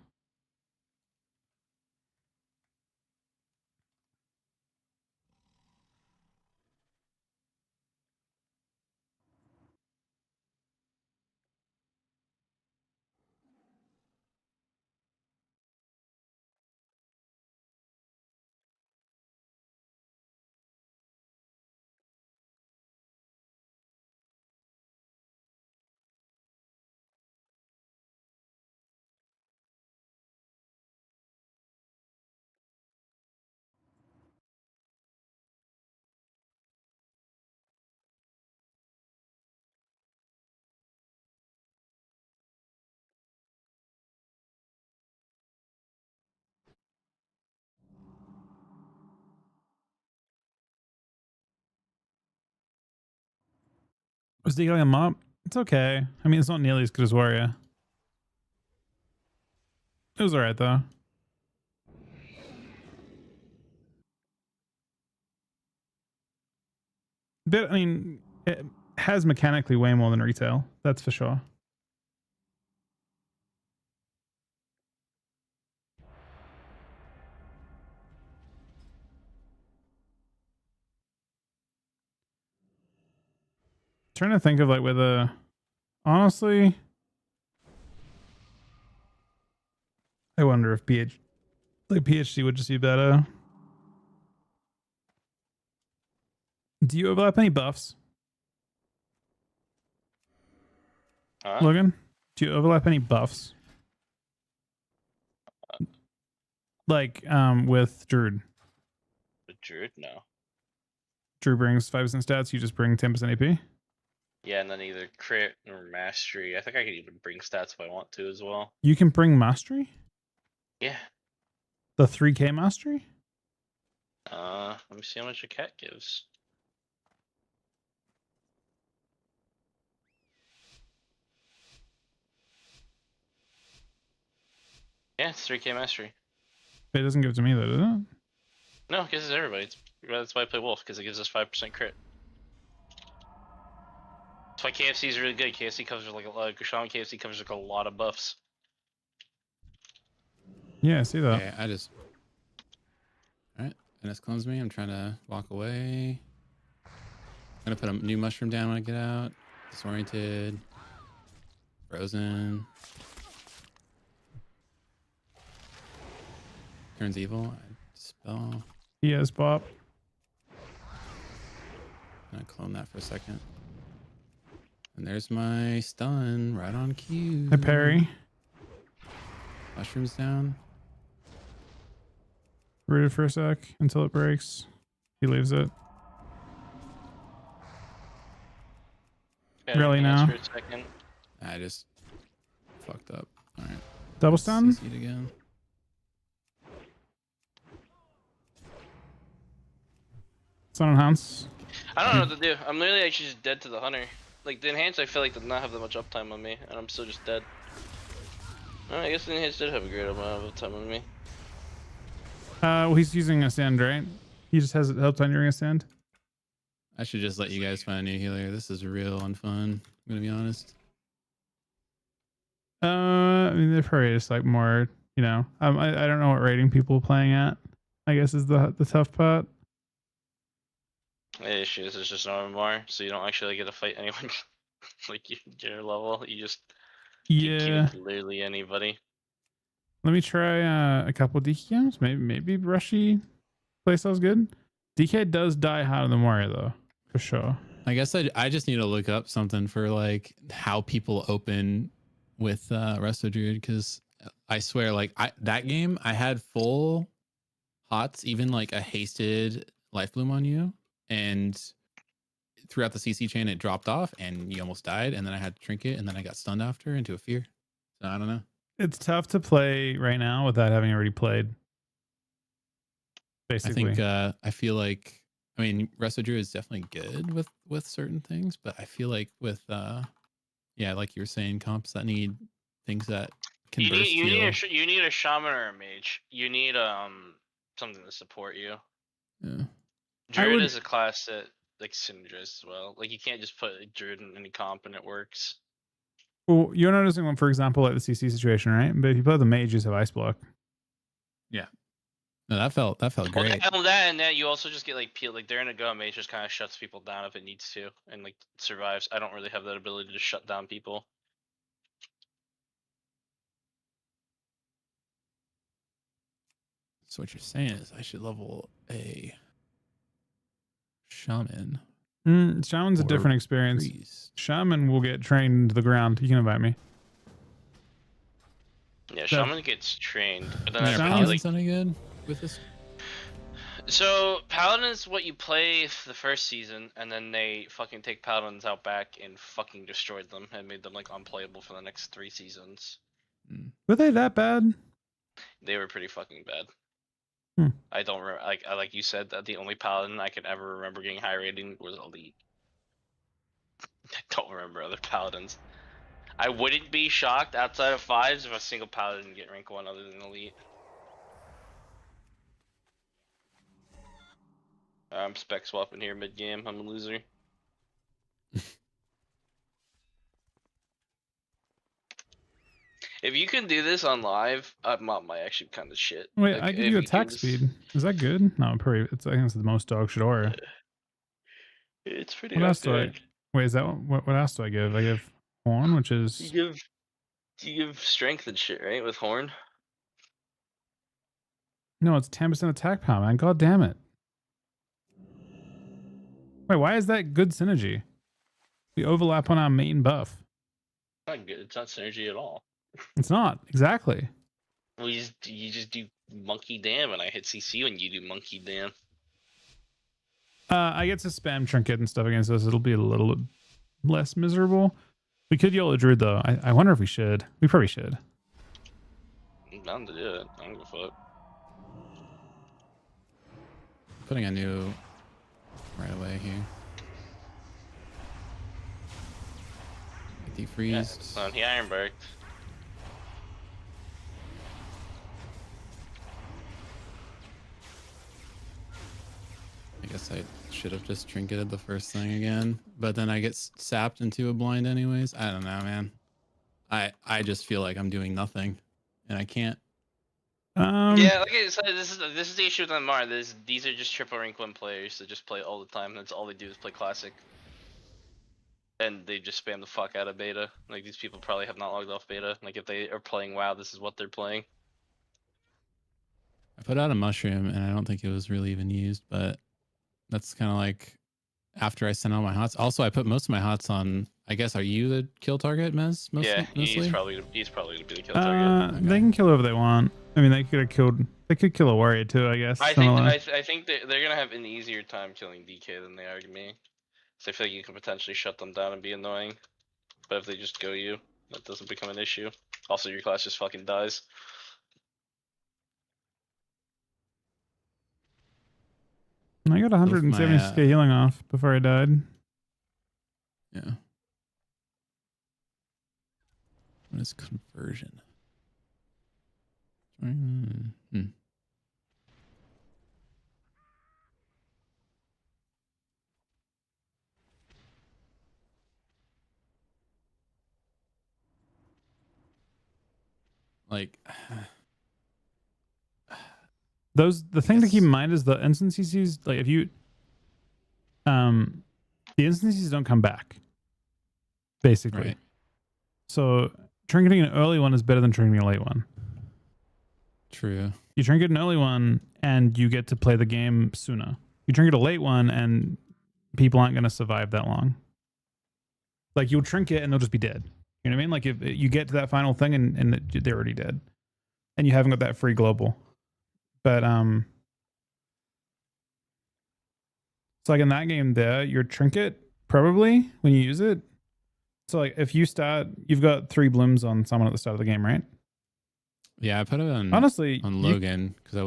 Was dealing a mob? It's okay. I mean, it's not nearly as good as Warrior. It was alright though. But I mean, it has mechanically way more than retail. That's for sure. Trying to think of like whether, honestly, I wonder if PhD would just be better. Do you overlap any buffs, Huh? Logan? Do you overlap any buffs? Like with Druid. With Druid, no. Druid brings 5% stats, you just bring 10% AP? Yeah, and then either crit or mastery. I think I could even bring stats if I want to as well. You can bring mastery? Yeah. The 3k mastery? Let me see how much a cat gives. Yeah, it's 3k mastery. It doesn't give it to me though, does it? No, it gives it to everybody. That's why I play Wolf, because it gives us 5% crit. That's why KFC is really good. KFC covers like Shaman KFC covers like a lot of buffs. Yeah, I see that. Okay, I just. Alright, Dennis clones me. I'm trying to walk away. I'm gonna put a new mushroom down when I get out. Disoriented. Frozen. Turns evil. I Spell. He has Bop. I'm gonna clone that for a second. And there's my stun right on cue. I parry. Mushrooms down. Rooted for a sec until it breaks. He leaves it. Gotta Really dance now? For a second. I just fucked up. All right. Double Let's stun? CC it again. Stun enhance. I don't know what to do. I'm literally actually just dead to the hunter. Like the enhance, I feel like does not have that much uptime on me, and I'm still just dead. Oh, I guess the enhance did have a great amount of uptime on me. Well, he's using a stand, right? He just has it helped on using a stand. I should just let you guys find a new healer. This is real unfun. I'm gonna be honest. I mean, they're probably just like more, you know. I don't know what rating people are playing at. I guess is the tough part. The issue is it's just no MMR, so you don't actually get to fight anyone like your level. You just get queued Yeah. with literally anybody. Let me try a couple DK games. Maybe Rushy playstyle's good. DK does die hard in the Warrior though, for sure. I guess I just need to look up something for like how people open with Resto Druid, because I swear like that game I had full hots, even like a hasted life bloom on you, and throughout the CC chain it dropped off and you almost died, and then I had to trinket, and then I got stunned after into a fear. So I don't know. It's tough to play right now without having already played. Basically. I think I feel like, I mean, Resto Druid is definitely good with certain things, but I feel like with yeah, like you were saying, comps that need things that can burst You heal. need a shaman or a mage. You need something to support you. Yeah. Druid is a class that like synergizes as well. Like you can't just put a druid in any comp and it works. Well, you're noticing one, for example, like the CC situation, right? But if you play the mage, you just have Ice Block. Yeah. No, that felt great. Well, that and that you also just get like peeled. Like they're in a go, mage just kind of shuts people down if it needs to, and like survives. I don't really have that ability to shut down people. So what you're saying is I should level a shaman. Shaman's a or different experience. priest. Shaman will get trained into the ground. You can invite me. Yeah, shaman gets trained, but then Are I feel paladins like any good with this? so paladins what you play the first season, and then they fucking take paladins out back and fucking destroyed them and made them like unplayable for the next 3 seasons. Were they that bad? They were pretty fucking bad. Hmm. I don't remember. Like you said, that the only paladin I could ever remember getting high rating was elite. I don't remember other paladins. I wouldn't be shocked outside of 5s if a single paladin didn't get rank 1 other than elite. I'm spec swapping here mid game. I'm a loser. If you can do this on live, I might actually kind of shit. Wait, Like, I give if you can attack just- speed. Is that good? No, probably. I think it's the most dog shit aura. It's pretty What else do I? good. Wait, is that what else do I give? I give Horn, which You is give strength and shit, right? With horn. no, it's 10% attack power, man. God damn it. Wait, why is that good synergy? We overlap on our main buff. Not good. It's not synergy at all. It's not exactly. Well, you just do monkey dam, and I hit CC when you do monkey dam. I get to spam trinket and stuff against us. It'll be a little less miserable. We could YOLO Druid though. I wonder if we should. We probably should. I'm down to do it. I don't give a fuck. Putting a new right away here. Defreezed. Yeah, he ironbarked. I guess I should have just trinketed the first thing again, but then I get sapped into a blind anyways. I don't know, man. I just feel like I'm doing nothing, and I can't. Yeah, like I said, this is the issue with MR. These are just triple rank 1 players that just play all the time. That's all they do is play classic, and they just spam the fuck out of beta. Like these people probably have not logged off beta. Like if they are playing WoW, this is what they're playing. I put out a mushroom and I don't think it was really even used, but that's kind of like after I sent all my hots. Also, I put most of my hots on. I guess, are you the kill target, Mez? Yeah, Mostly. he's probably gonna be the kill target. They can kill whoever they want. I mean, they could have killed. They could kill a warrior too, I guess. I similar. think they're gonna have an easier time killing DK than they are me. So I feel like you can potentially shut them down and be annoying. But if they just go you, that doesn't become an issue. Also, your class just fucking dies. I got 176k healing off before I died. Yeah. What is conversion? Like the thing to keep in mind is the instant CCs, like if you the instant CCs don't come back. Basically. Right. So trinketing an early one is better than trinketing a late one. True. You trinket an early one and you get to play the game sooner. You trinket a late one and people aren't going to survive that long. Like you'll trinket and they'll just be dead. You know what I mean? Like if you get to that final thing and they're already dead and you haven't got that free global. But so like in that game there, your trinket probably when you use it. So like if you start, you've got 3 blooms on someone at the start of the game, right? Yeah, I put it on honestly on Logan because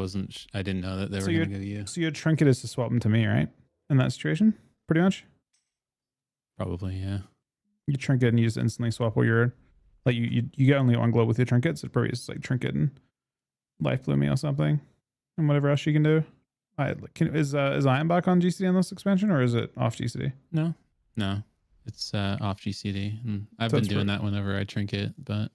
I didn't know that they were going to go to you. So your trinket is to swap them to me, right? In that situation, pretty much. Probably, yeah. You trinket and you just instantly swap all your, like you get only 1 globe with your trinkets. It probably is like trinket and life blooming or something, and whatever else you can do. Is Iron back on GCD on this expansion or is it off GCD? No, it's off GCD. And I've been doing that whenever I trinket, but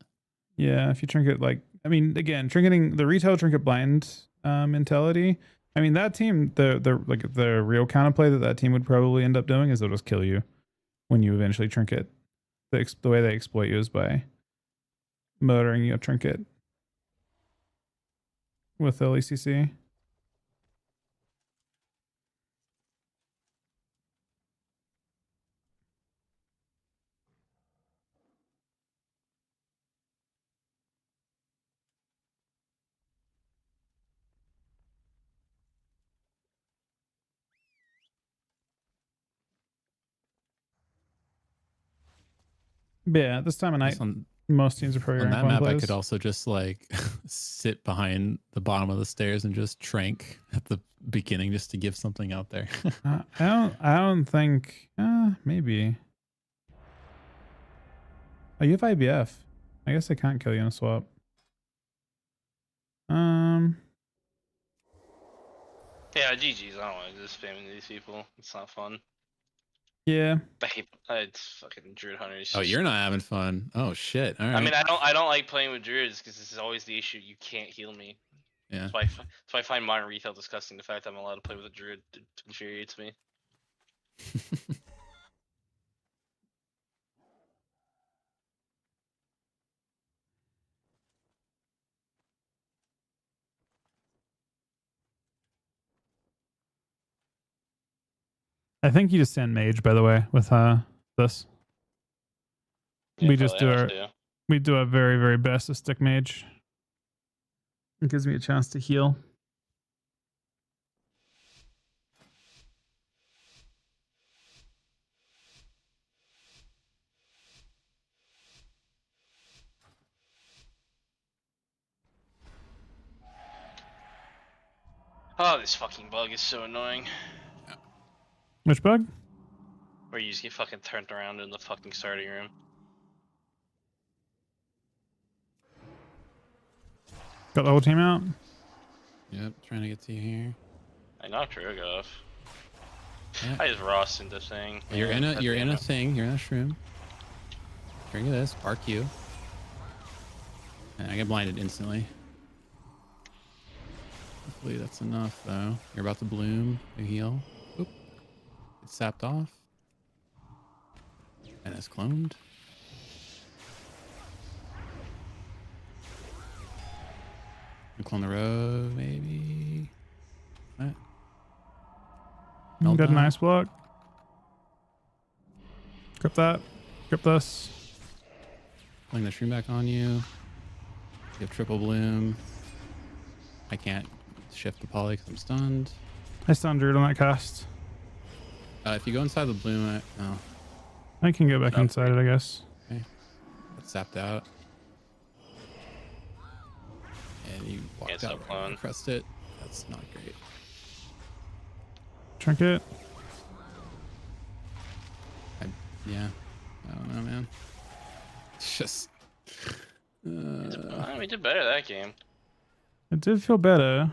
yeah, if you trinket, like, I mean, again, trinketing the retail trinket blind mentality. I mean, that team, the real counterplay that team would probably end up doing is they'll just kill you when you eventually trinket. The way they exploit you is by murdering your trinket with early CC. Yeah, this time of night, most teams are probably on rank that 1 map. players. I could also just like sit behind the bottom of the stairs and just trank at the beginning just to give something out there. I don't think. Maybe. Oh, you have IBF. I guess I can't kill you in a swap. Yeah, GG's. I don't want to just spamming these people. It's not fun. Yeah. It's fucking Druid Hunters. Oh, you're not having fun. Oh shit. All right. I mean, I don't like playing with Druids because this is always the issue. You can't heal me. Yeah. That's why I find modern retail disgusting. The fact that I'm allowed to play with a Druid infuriates me. I think you just send mage, by the way, with this. Yeah, we just do our very, very best to stick mage. It gives me a chance to heal. Oh, this fucking bug is so annoying. Which bug? Where you just get fucking turned around in the fucking starting room. Got the whole team out? Yep, trying to get to you here. I knocked Rogue off. Yeah. I just Rossed into thing. You're in a thing. You're in a shroom. Drink of this. Bark you. And I get blinded instantly. Hopefully that's enough though. You're about to bloom. You heal. Oop. It's sapped off. And it's cloned. Clone the road, maybe. What? Got a Meltdown. nice block. Grip that. Grip this. Putting the shroom back on you. You have triple bloom. I can't shift the poly because I'm stunned. I stunned Druid on that cast. If you go inside the bloom, oh, I can go back inside it, I guess. okay. That's zapped out. And you walked Can't out stop right clone. when I pressed it. That's not great. Trinket. Yeah. I don't know, man. It's just. We did better that game. It did feel better.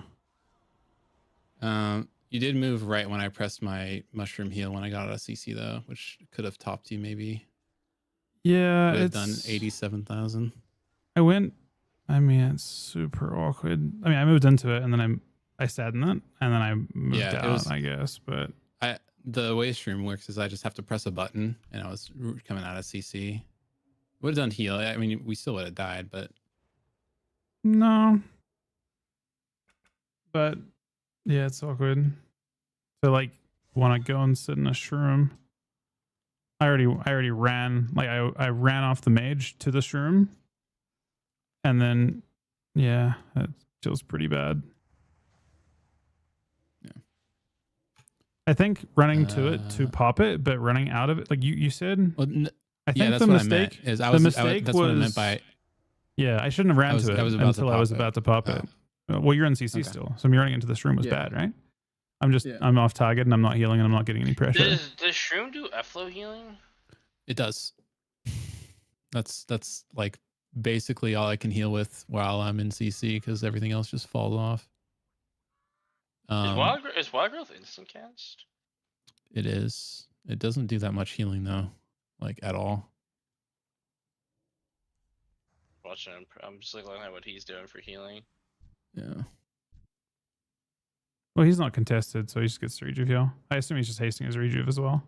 You did move right when I pressed my mushroom heal when I got out of CC though, which could have topped you maybe. Yeah, Would have it's done 87,000. I went. I mean, it's super awkward. I mean, I moved into it and then I sat in it and then I moved Yeah, it out, was- I guess. But The way stream works is I just have to press a button and I was coming out of CC. Would have done heal. I mean, we still would have died, but no. But yeah, it's awkward. So like, want to go and sit in a shroom. I already ran. Like I ran off the mage to the shroom, and then yeah, it feels pretty bad. Yeah. I think running to it to pop it, but running out of it, like you said. well, I think that's the what mistake I meant. Is the mistake that's was what I meant by. yeah. I shouldn't have ran to it I was about to until I was pop it. about to pop it. Well, you're in CC Okay. still, so me running into this room was Yeah. bad, right? I'm off target and I'm not healing and I'm not getting any pressure. Does Shroom do F-flow healing? It does. That's like basically all I can heal with while I'm in CC because everything else just falls off. Is Wild Growth instant cast? It is. It doesn't do that much healing though, like at all. Watching him, I'm just like looking at what he's doing for healing. Yeah. Well, he's not contested, so he just gets the rejuve heal. I assume he's just hasting his rejuve as well.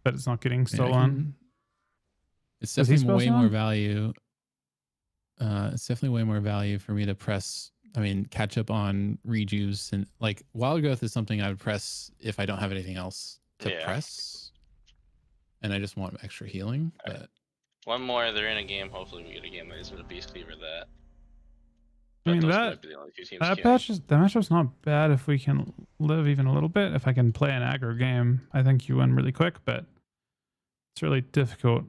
But it's not getting I mean, stolen. It's Is he definitely way spell more stolen? value. It's definitely way more value for me to press. I mean, catch up on rejuves and like Wild Growth is something I would press if I don't have anything else to Yeah. press, and I just want extra healing. But One more, they're in a game. Hopefully, we get a game that is going to beast cleaver that. I mean, those that- might be the only two teams That queuing. matchup's not bad if we can live even a little bit. If I can play an aggro game, I think you win really quick, but it's really difficult.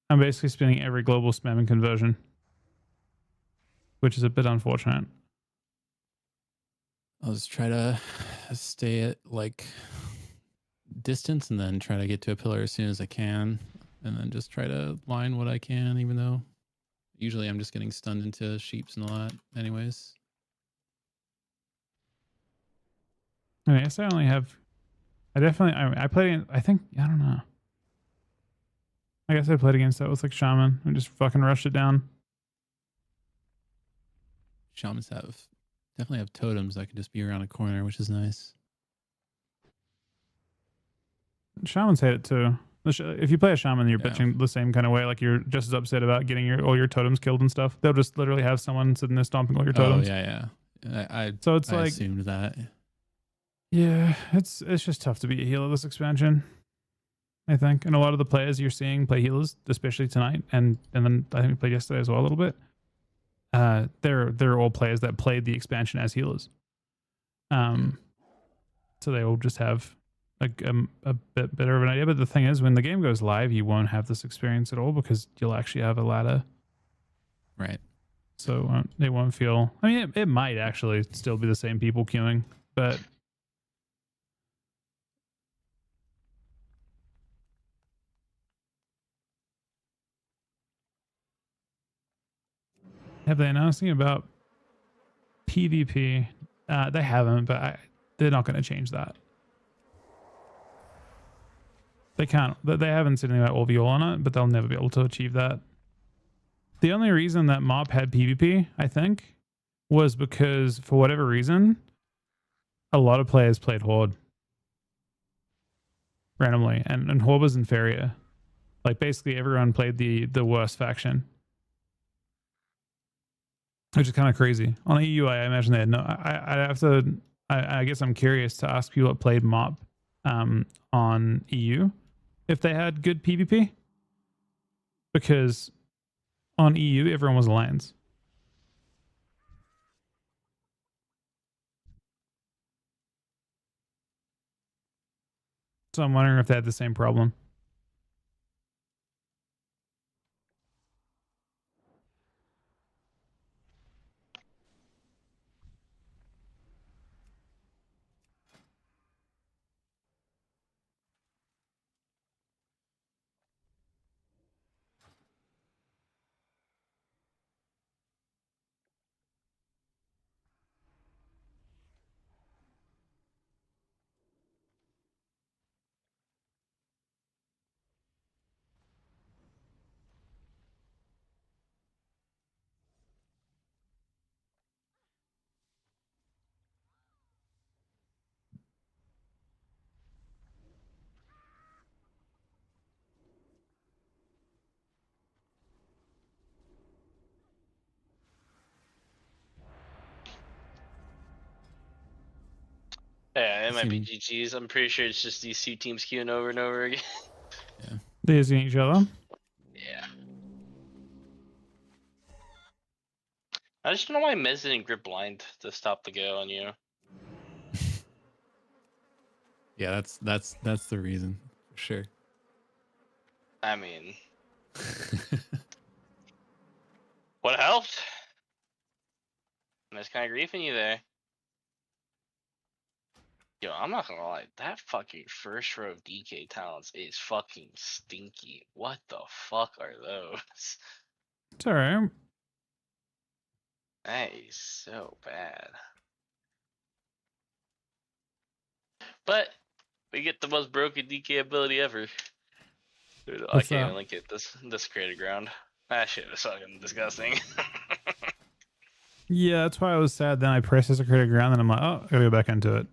I'm basically spinning every global spam and conversion, which is a bit unfortunate. I'll just try to stay at like distance and then try to get to a pillar as soon as I can, and then just try to line what I can, even though usually I'm just getting stunned into sheeps and all that anyways. I guess I only have. I played. I think I don't know. I guess I played against that with like shaman and just fucking rushed it down. Shamans definitely have totems that can just be around a corner, which is nice. Shamans hate it too. If you play a shaman, you're Yeah. bitching the same kind of way. Like you're just as upset about getting all your totems killed and stuff. They'll just literally have someone sitting there stomping all your totems. Oh yeah. So it's I like, assumed that. yeah, it's just tough to be a healer this expansion, I think. And a lot of the players you're seeing play healers, especially tonight, and then I think we played yesterday as well a little bit. They're all players that played the expansion as healers. So they all just have a bit better of an idea. But the thing is, when the game goes live, you won't have this experience at all because you'll actually have a ladder. Right. So it won't feel. I mean, it might actually still be the same people queuing, but have they announced anything about PvP? They haven't, but they're not going to change that. They can't. They haven't said anything about Orbiol on it, but they'll never be able to achieve that. The only reason that MoP had PvP, I think, was because for whatever reason, a lot of players played Horde randomly, and Horde was inferior. Like basically everyone played the worst faction, which is kind of crazy. On EU, I imagine they had no. I have to. I guess I'm curious to ask people that played MOP on EU if they had good PvP, because on EU everyone was alliance. So I'm wondering if they had the same problem. Yeah, it might be Seem- GG's. I'm pretty sure it's just these two teams queuing over and over again. They using each other. Yeah. I just don't know why Mez didn't grip blind to stop the go on you. Yeah, that's the reason for sure. I mean, what helped? Mez kind of griefing you there. Yo, I'm not gonna lie, that fucking first row of DK talents is fucking stinky. What the fuck are those? It's all right. That is so bad. But we get the most broken DK ability ever. Dude, I What's can't that? even link it. This creative ground. That shit is fucking disgusting. Yeah, that's why I was sad. Then I pressed this creative ground, and I'm like, oh, I gotta go back into it.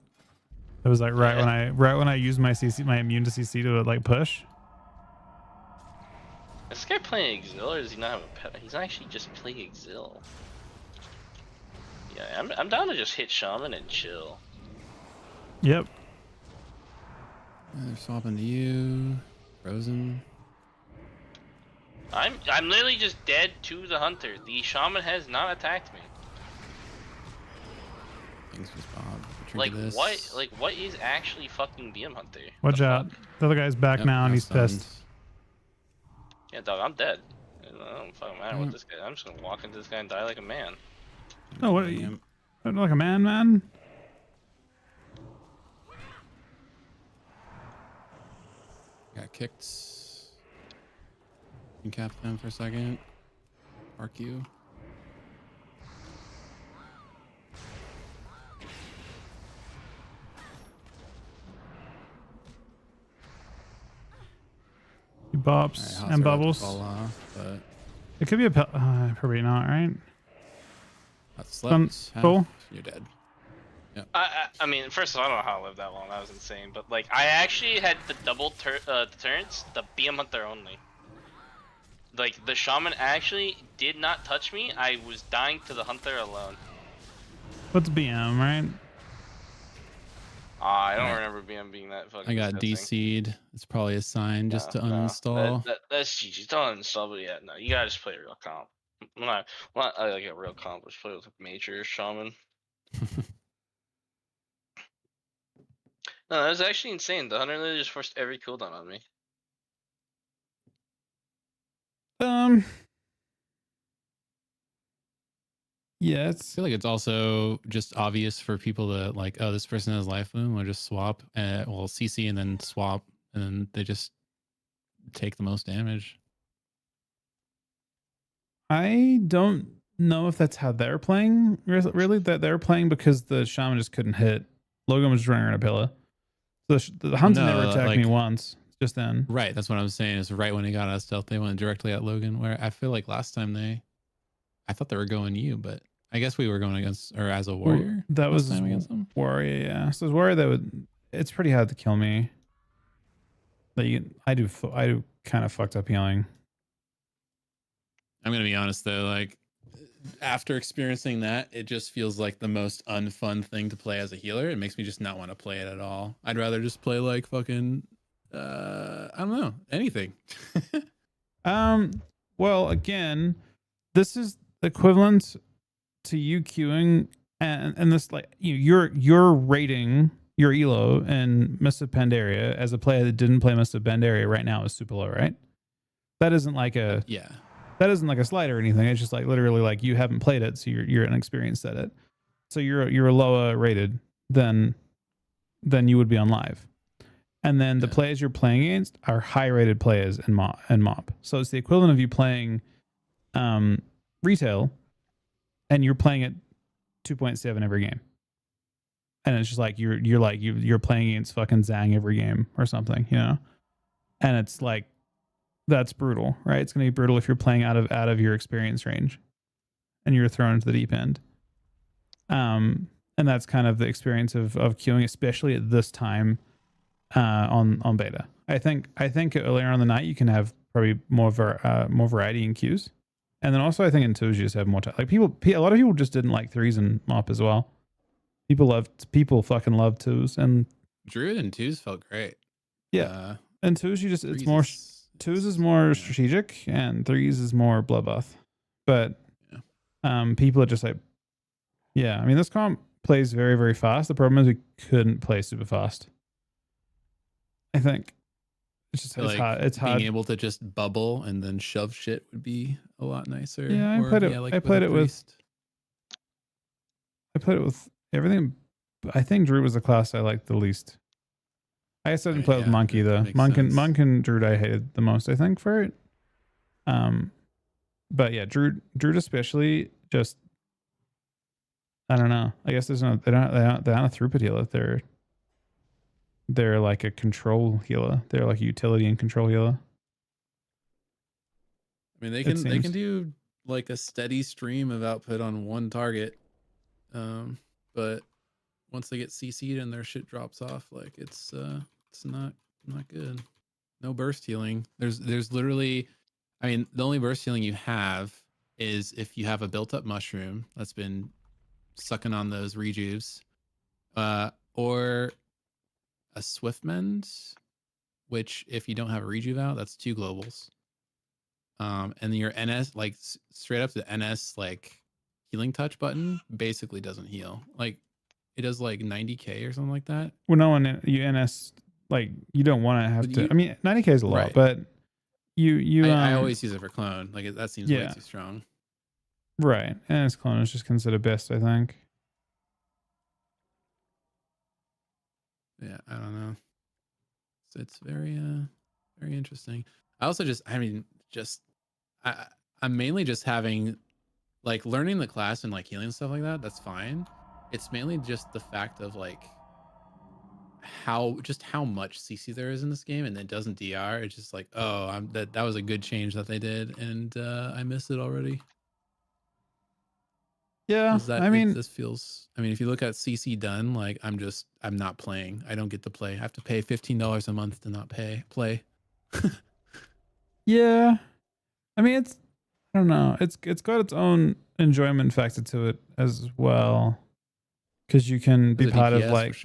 It was like right when I used my CC, my immune to CC to like push. Is this guy playing Exil or does he not have a pet? He's actually just playing Exil. Yeah, I'm down to just hit Shaman and chill. Yep. They're swapping to you. Frozen. I'm literally just dead to the hunter. The Shaman has not attacked me. Things just Bob. Like what is actually fucking BM Hunter? Watch The out. fuck? The other guy's back now, and he's pissed. Yeah, dog, I'm dead. I don't fucking matter what this guy. I'm just gonna walk into this guy and die like a man. Oh, what? Are you, like a man? Got kicked. You cap them for a second. Mark you. He bops Right, and about to bubbles. fall off, but It could be a probably not, right? that's slept. Cool. You're dead. Yep. I mean, first of all, I don't know how I lived that long. That was insane. But like, I actually had the double turns, the BM Hunter only. Like the Shaman actually did not touch me. I was dying to the Hunter alone. What's BM, right? I don't remember BM being that fucking. I got disgusting. DC'd. It's probably a sign just to uninstall. That's GG. Don't uninstall, but yeah, no, you gotta just play a real comp. Not like a real comp. Just play with a major Shaman. No, that was actually insane. The Hunter literally just forced every cooldown on me. Yeah, I feel like it's also just obvious for people to like, oh, this person has life boom, we'll just swap, well, CC and then swap, and then they just take the most damage. I don't know if that's how they're playing. Really, that they're playing because the Shaman just couldn't hit. Logan was just running around a pillar. So the Hunter never attacked me once. Just then. Right, that's what I'm saying. Is right when he got out of stealth, they went directly at Logan. Where I feel like last time I thought they were going you, but I guess we were going against or as a warrior. That was time against them. Warrior, yeah. So it's warrior that would. It's pretty hard to kill me. But I do kind of fucked up healing. I'm gonna be honest though, like after experiencing that, it just feels like the most unfun thing to play as a healer. It makes me just not want to play it at all. I'd rather just play like fucking I don't know, anything. Well, again, this is equivalent to you queuing and this, like, you're rating your elo in Mist of Pandaria as a player that didn't play Mist of Pandaria right now is super low, right? That isn't like a Yeah. that isn't like a slide or anything. It's just like literally like you haven't played it, so you're inexperienced at it. So you're lower rated than you would be on live. And then the players you're playing against are high rated players in MOP. So it's the equivalent of you playing retail and you're playing at 2.7 every game. And it's just like you're playing against fucking Zhang every game or something, you know? And it's like, that's brutal, right? It's going to be brutal if you're playing out of your experience range and you're thrown into the deep end. And that's kind of the experience of queuing, especially at this time on beta. I think earlier on in the night you can have probably more variety in queues. And then also I think in twos you just have more time. Like a lot of people just didn't like threes and MOP as well. People fucking love twos, and Druid and twos felt great. Yeah. And twos it's more twos is more strategic and threes is more bloodbath. But people are just like, yeah, I mean this comp plays very, very fast. The problem is we couldn't play super fast. I think it's just Like hard. It's being hard. able to just bubble and then shove shit would be a lot nicer. Yeah, Or, I played it with everything. I think Druid was the class I liked the least. I guess I didn't play with Monkey though. Monk and Druid I hated the most, I think, for it. But yeah, Druid especially just, I don't know. I guess they're not a throughput healer. They're like a control healer. They're like a utility and control healer. I mean, they can do like a steady stream of output on one target, but once they get CC'd and their shit drops off, like it's not good. No burst healing. There's literally, I mean, the only burst healing you have is if you have a built up mushroom that's been sucking on those rejuves, or a swift mend, which if you don't have a rejuve out, that's 2 globals. And your NS, like straight up the NS like healing touch button basically doesn't heal. Like it does like 90k or something like that. Well, no one you NS, like you don't want to have to. I mean, 90k is a lot, but I always use it for clone. Like that seems way too strong. Right, NS clone is just considered best, I think. Yeah, I don't know. So it's very very interesting. I also I'm mainly just having like learning the class and like healing and stuff like that. That's fine. It's mainly just the fact of like how much CC there is in this game, and it doesn't DR. It's just like, oh, that was a good change that they did, and I miss it already. Yeah, I mean, this feels. I mean, if you look at CC done, like I'm not playing. I don't get to play. I have to pay $15 a month to not play. Yeah, I mean, I don't know. It's got its own enjoyment factor to it as well, because you can be part of like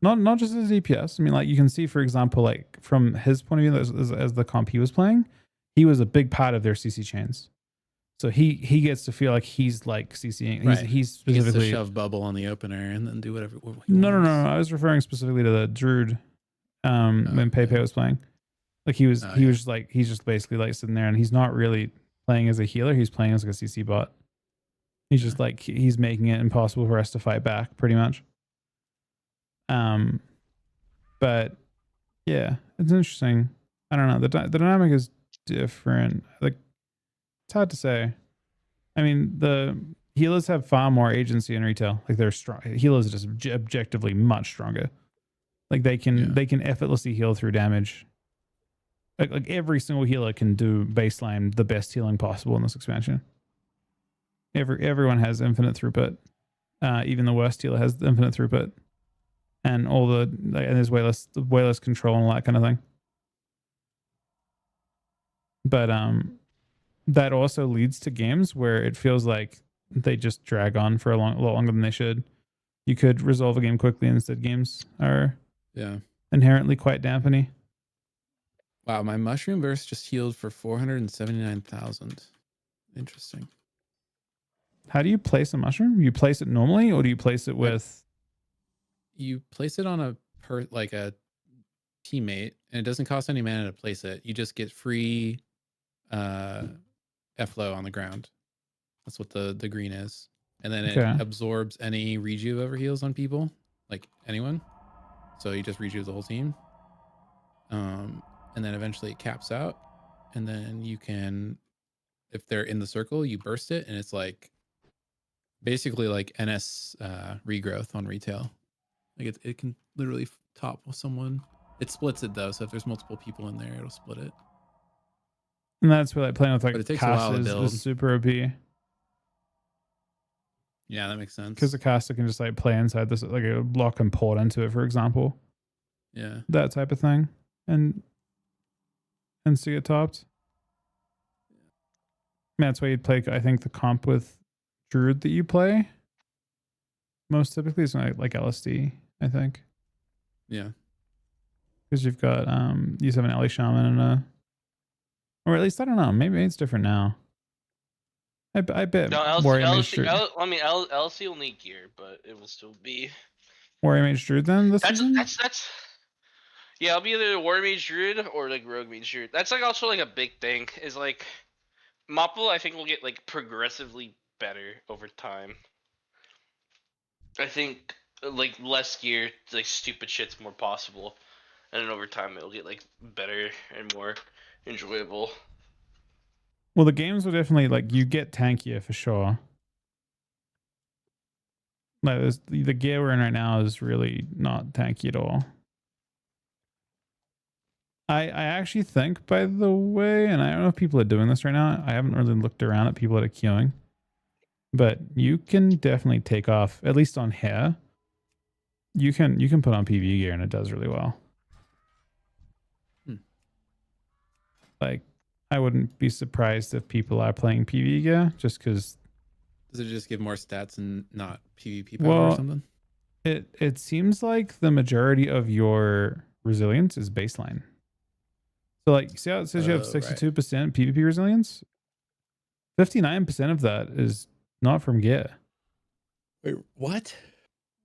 not just as DPS. I mean, like you can see, for example, like from his point of view, as the comp he was playing, he was a big part of their CC chains. So he gets to feel like he's like CCing. Right. He's specifically specifically he gets to shove bubble on the opener and then do whatever. No. I was referring specifically to the Druid when Pepe was playing. Like he was just like he's just basically like sitting there and he's not really playing as a healer. He's playing as like a CC bot. He's just like he's making it impossible for us to fight back, pretty much. But yeah, it's interesting. I don't know. The dynamic is different. Like it's hard to say. I mean, the healers have far more agency in retail. Like they're strong. Healers are just objectively much stronger. Like they can effortlessly heal through damage. Like every single healer can do baseline the best healing possible in this expansion. Everyone has infinite throughput. Even the worst healer has infinite throughput, and and there's way less control and all that kind of thing. But that also leads to games where it feels like they just drag on for a lot longer than they should. You could resolve a game quickly. Instead, games are inherently quite dampeny. Wow, my mushroom burst just healed for 479,000. Interesting. How do you place a mushroom? You place it normally, or do you place it with? You place it on a teammate, and it doesn't cost any mana to place it. You just get free F-flow on the ground. That's what the green is. And then it absorbs any rejuve over heals on people, like anyone. So you just rejuve the whole team. And then eventually it caps out. And then you can, if they're in the circle, you burst it, and it's like basically like NS regrowth on retail. Like it can literally top someone. It splits it though, so if there's multiple people in there, it'll split it. And that's where like playing with like it takes a while to build. is super OP. Yeah, that makes sense. Because the caster can just like play inside this, like a block and port into it, for example. Yeah. That type of thing. And to get topped. That's why you'd play, I think, the comp with Druid that you play. Most typically is like LSD, I think. Yeah. Because you've got, you have an Ellie Shaman and a, or at least, I don't know, maybe it's different now. I bet Warrior Mage Druid. LC will need gear, but it will still be Warrior Mage Druid then this season? That's yeah, I'll be either Warrior Mage Druid or like Rogue Mage Druid. That's like also like a big thing, is like Mopple I think will get like progressively better over time. I think like less gear, like stupid shit's more possible. And then over time it'll get like better and more enjoyable. Well, the games will definitely, like, you get tankier for sure. Like, the gear we're in right now is really not tanky at all. I actually think, by the way, and I don't know if people are doing this right now. I haven't really looked around at people that are queuing. But you can definitely take off, at least on hair. You can put on PvE gear and it does really well. Like, I wouldn't be surprised if people are playing PvE gear just because. Does it just give more stats and not PvP power or something? It seems like the majority of your resilience is baseline. So like, see how it says you have 62% PvP resilience? 59% of that is not from gear. Wait, what?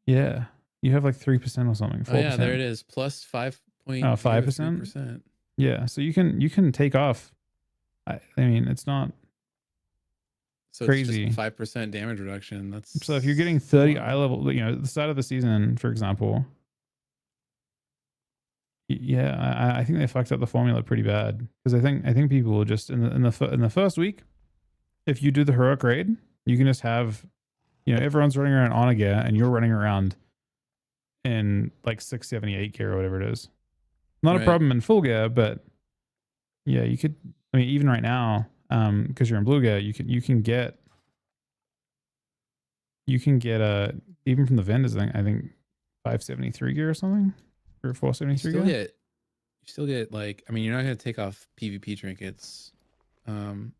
Yeah. You have like 3% or something. 4%. Oh yeah, there it is. Plus 5.03%. Yeah, so you can take off. I mean, it's not crazy. It's just 5% damage reduction. That's so if you're getting 30 eye level, you know, at the start of the season, for example. Yeah, I think they fucked up the formula pretty bad, because I think people will just in the first week, if you do the heroic raid, you can just have, you know, everyone's running around on a gear and you're running around in like 678 gear or whatever it is. Not a problem in full gear, but yeah, you could. I mean, even right now, because you're in blue gear, you can get even from the vendors. I think 573 gear or something, or 473 gear. You still get like, I mean, you're not gonna take off PvP trinkets, because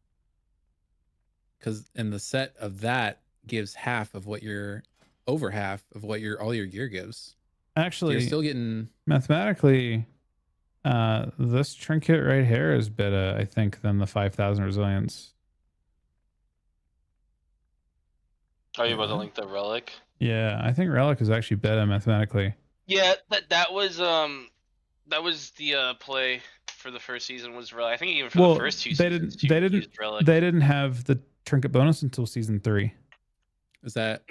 in the set of that gives half of what your all your gear gives. Actually, so you're still getting mathematically. This trinket right here is better, I think, than the 5,000 resilience. Are you about to link the relic? Yeah, I think relic is actually better mathematically. Yeah, that was the play for the first season was relic. I think even for the first two seasons, they didn't have the trinket bonus until season 3. Is that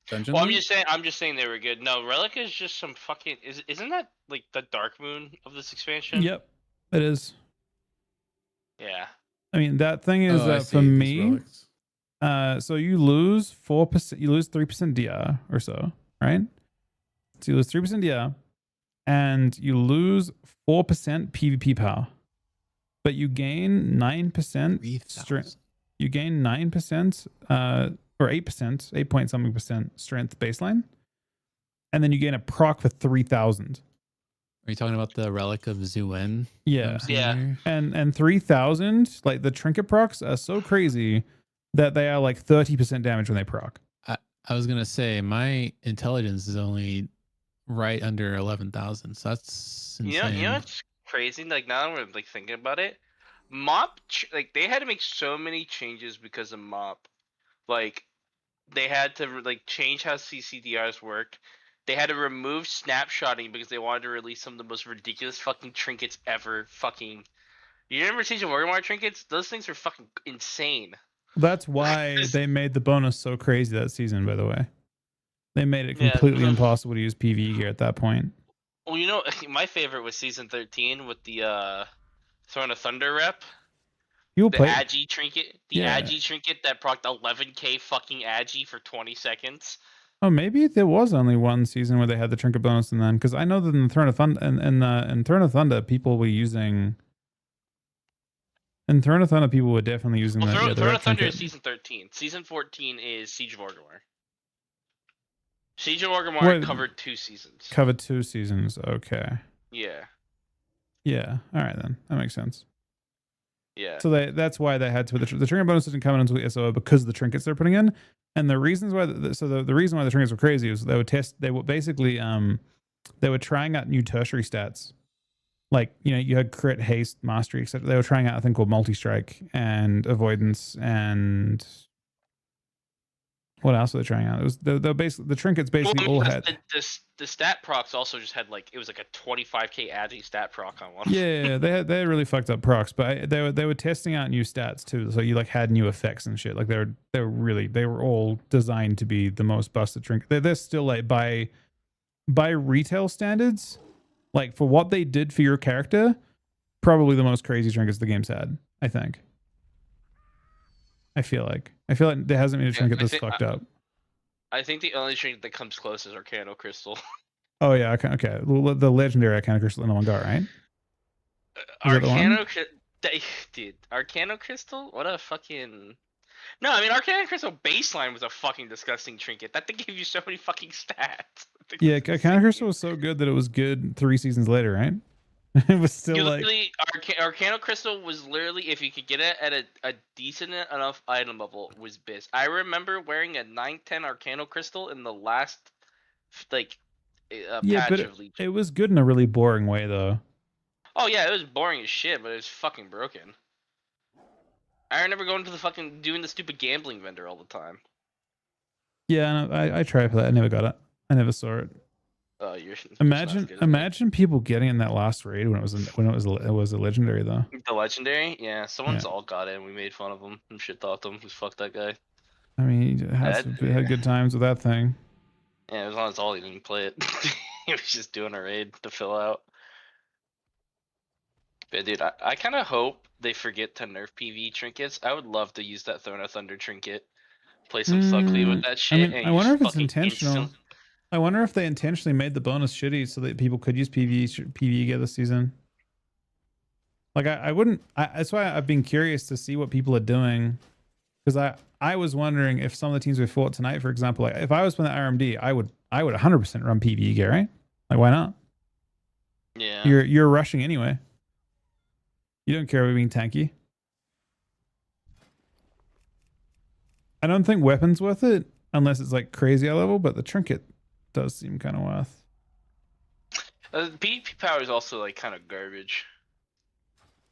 dungeon? Well, I'm just saying they were good. No, relic is just some fucking isn't that like the dark moon of this expansion? Yep, it is. Yeah. I mean, that thing is that for me, so you lose 4%, you lose 3% DR or so, right? So you lose 3% DR and you lose 4% PvP power, but you gain 9% strength. You gain 9%, or 8%, 8 point something percent strength baseline. And then you gain a proc for 3,000. Are you talking about the relic of Zuen? Yeah. And 3,000, like the trinket procs are so crazy that they are like 30% damage when they proc. I was gonna say my intelligence is only right under 11,000, so that's insane. You know what's crazy? Like now that I'm like thinking about it, Mop like they had to make so many changes because of Mop. Like they had to like change how CCDRs work. They had to remove snapshotting because they wanted to release some of the most ridiculous fucking trinkets ever. Fucking, you remember Siege of Orgrimmar trinkets? Those things are fucking insane. That's why they made the bonus so crazy that season, by the way. They made it completely impossible to use PvE gear at that point. Well, you know, my favorite was season 13 with the Throne of Thunder rep. You'll The play Agi trinket. The Agi trinket that procced 11k fucking Agi for 20 seconds. Oh, maybe there was only one season where they had the trinket bonus, and then because I know that in Throne of Thunder in Throne of Thunder, people were using. In Throne of Thunder, people were definitely using Well, the Throne red of Thunder trinket. is season 13. Season 14 is Siege of Orgrimmar. Siege of Orgrimmar Wait, covered 2 seasons. Covered 2 seasons. Okay. Yeah. Yeah. All right then. That makes sense. Yeah. So that's why they had to put the trinket bonus didn't come in until the SO because of the trinkets they're putting in, and the reasons why. The reason why the trinkets were crazy was they were basically they were trying out new tertiary stats, like you had crit, haste, mastery, etc. They were trying out a thing called multi strike and avoidance and what else were they trying out? It was the basically the trinkets basically all had. The stat procs also just had like it was like a 25k Agi stat proc on one. Yeah, they had really fucked up procs, but they were testing out new stats too. So you like had new effects and shit. Like they were all designed to be the most busted trinket. They're still like by retail standards, like for what they did for your character, probably the most crazy trinkets the game's had. I think. I feel like there hasn't been a trinket that's fucked up. I think the only trinket that comes close is Arcano Crystal. Oh yeah, okay. Well, the legendary Arcano Crystal no one got, right? Arcano dude, Arcano Crystal? What a fucking... No, I mean, Arcano Crystal baseline was a fucking disgusting trinket. That thing gave you so many fucking stats. Yeah, Arcano Crystal was so good that it was good 3 seasons later, right? It was still like... Arcano Crystal was literally, if you could get it at a decent enough item level, was biz. I remember wearing a 9-10 Arcano Crystal in the last, like, patch of Legion. It was good in a really boring way, though. Oh yeah, it was boring as shit, but it was fucking broken. I remember going to the fucking doing the stupid gambling vendor all the time. Yeah, I tried for that. I never got it. I never saw it. Oh, you're imagine people getting in that last raid when it was a legendary though. The legendary, yeah. Someone's all got it, and we made fun of him and shit talked him. Just fuck that guy. I mean, he had good times with that thing. Yeah, as long as all he didn't play it. He was just doing a raid to fill out. But dude, I kind of hope they forget to nerf PvE trinkets. I would love to use that Throne of Thunder trinket. Play some Thugly with that shit. I mean, I wonder if it's intentional. I wonder if they intentionally made the bonus shitty so that people could use PvE gear this season. Like I wouldn't. That's why I've been curious to see what people are doing, because I was wondering if some of the teams we fought tonight, for example, like if I was playing the RMD, I would 100% run PvE gear, right? Like why not? Yeah. You're rushing anyway. You don't care about being tanky. I don't think weapons worth it unless it's like crazy high level, but the trinket does seem kind of worth. PvP power is also like kind of garbage.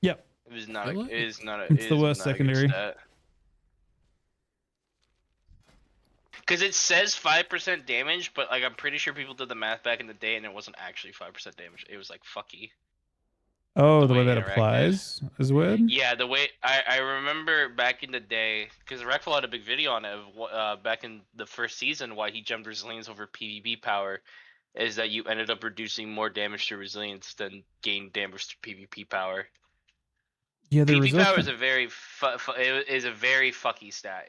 Yep. It is not. It is not. It's the worst secondary. Because it says 5% damage, but like I'm pretty sure people did the math back in the day, and it wasn't actually 5% damage. It was like fucky. Oh, the way that applies is weird. Yeah, the way I remember back in the day, because Rectal had a big video on it of back in the first season why he jumped resilience over PvP power, is that you ended up reducing more damage to resilience than gain damage to PvP power. Yeah, the PvP power is a very fucky stat.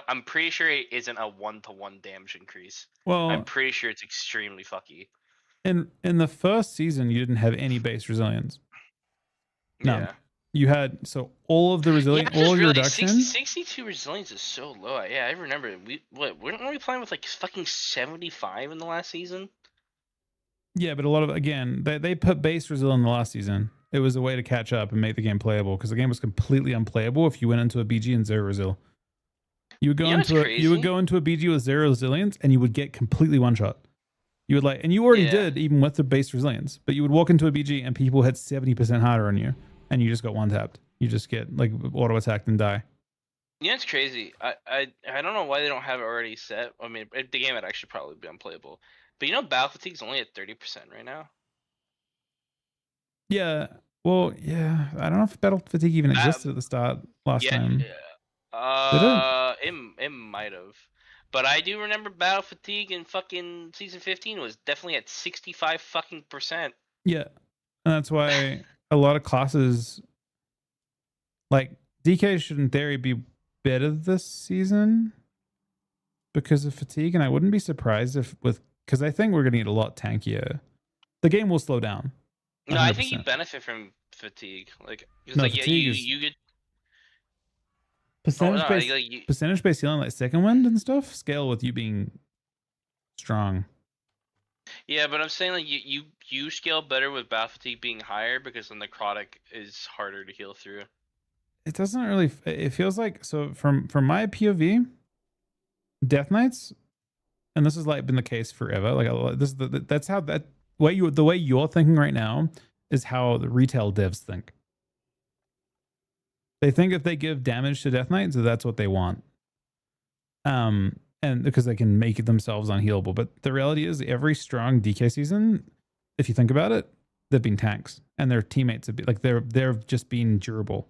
I'm pretty sure it isn't a 1-to-1 damage increase. Well, I'm pretty sure it's extremely fucky. In the first season, you didn't have any base resilience. None. Yeah. You had all of the resilience, all of your reduction. 62 resilience is so low. Yeah, I remember. Weren't we playing with like fucking 75 in the last season? Yeah, but a lot of they put base resilience in the last season. It was a way to catch up and make the game playable because the game was completely unplayable if you went into a BG and 0 resil. You would go you would go into a BG with 0 resilience and you would get completely one shot. You would and you already did even with the base resilience, but you would walk into a BG and people hit 70% harder on you and you just got one tapped. You just get like auto attacked and die. Yeah, it's crazy. I don't know why they don't have it already set. I mean, the game would actually probably be unplayable. But you know, battle fatigue's only at 30% right now. Yeah. Well, yeah. I don't know if battle fatigue even existed at the start last time. Did it might have. But I do remember battle fatigue in fucking season 15 was definitely at 65 fucking %. Yeah. And that's why a lot of classes like DK should in theory be better this season because of fatigue, and I wouldn't be surprised if because I think we're gonna get a lot tankier. The game will slow down. 100%. No, I think you benefit from fatigue. Like, No, like fatigue yeah, is you get percentage based healing like second wind and stuff scale with you being strong. Yeah, but I'm saying like you scale better with battle fatigue being higher because the necrotic is harder to heal through. It doesn't really. It feels like so from my POV, Death Knights, and this has like been the case forever. Like this is that's how the way you're thinking right now is how the retail devs think. They think if they give damage to Death Knights, that's what they want. And because they can make themselves unhealable. But the reality is every strong DK season, if you think about it, they've been tanks and their teammates have been like they're just being durable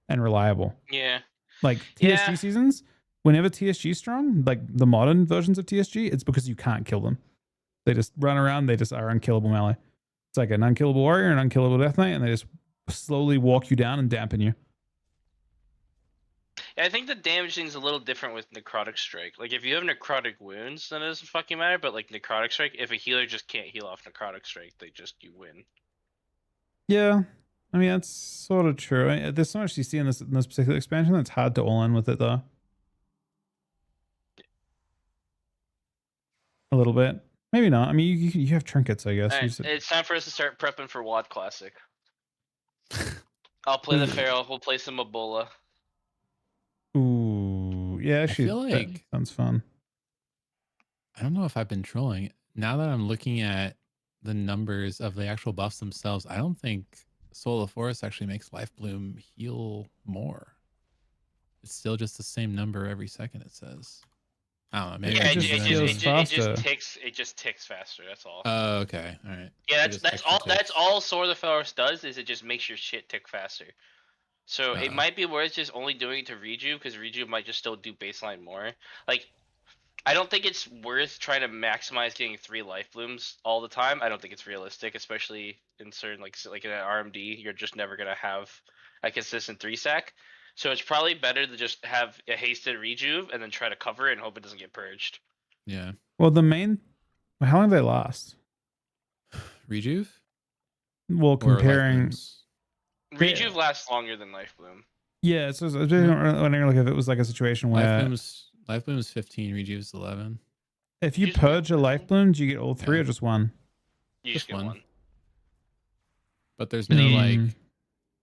and reliable. Yeah. Like TSG seasons, whenever TSG is strong, like the modern versions of TSG, it's because you can't kill them. They just run around, they just are unkillable melee. It's like an unkillable warrior and unkillable Death Knight, and they just slowly walk you down and dampen you. Yeah, I think the damage thing's a little different with Necrotic Strike. Like, if you have Necrotic Wounds, then it doesn't fucking matter, but, like, Necrotic Strike, if a healer just can't heal off Necrotic Strike, you win. Yeah. I mean, that's sort of true. There's so much you see in this particular expansion that's hard to all in with it, though. A little bit. Maybe not. I mean, you have trinkets, I guess. Right, it's time for us to start prepping for WoD Classic. I'll play the Pharaoh, we'll play some Ebola. Ooh, yeah, actually, I feel like that sounds fun. I don't know if I've been trolling. Now that I'm looking at the numbers of the actual buffs themselves, I don't think Soul of Forest actually makes Life Bloom heal more. It's still just the same number every second, it says. I don't know. Maybe Yeah, it it just ticks faster. That's all. Oh, okay, all right. Yeah, that's all Sword of the Forest does is it just makes your shit tick faster. So it might be worth just only doing it to Reju because Reju might just still do baseline more. Like, I don't think it's worth trying to maximize getting 3 life blooms all the time. I don't think it's realistic, especially in certain like in an RMD, you're just never gonna have a consistent 3 stack. So it's probably better to just have a hasted rejuve and then try to cover it and hope it doesn't get purged. Yeah. Well, how long do they last? Rejuve? Well, comparing. Rejuve lasts longer than Life Bloom. Yeah, so I was wondering like if it was like a situation where Life Bloom is 15, Rejuve's 11. If you purge a Life Bloom, do you get all 3 or just 1? You just get one. But there's no like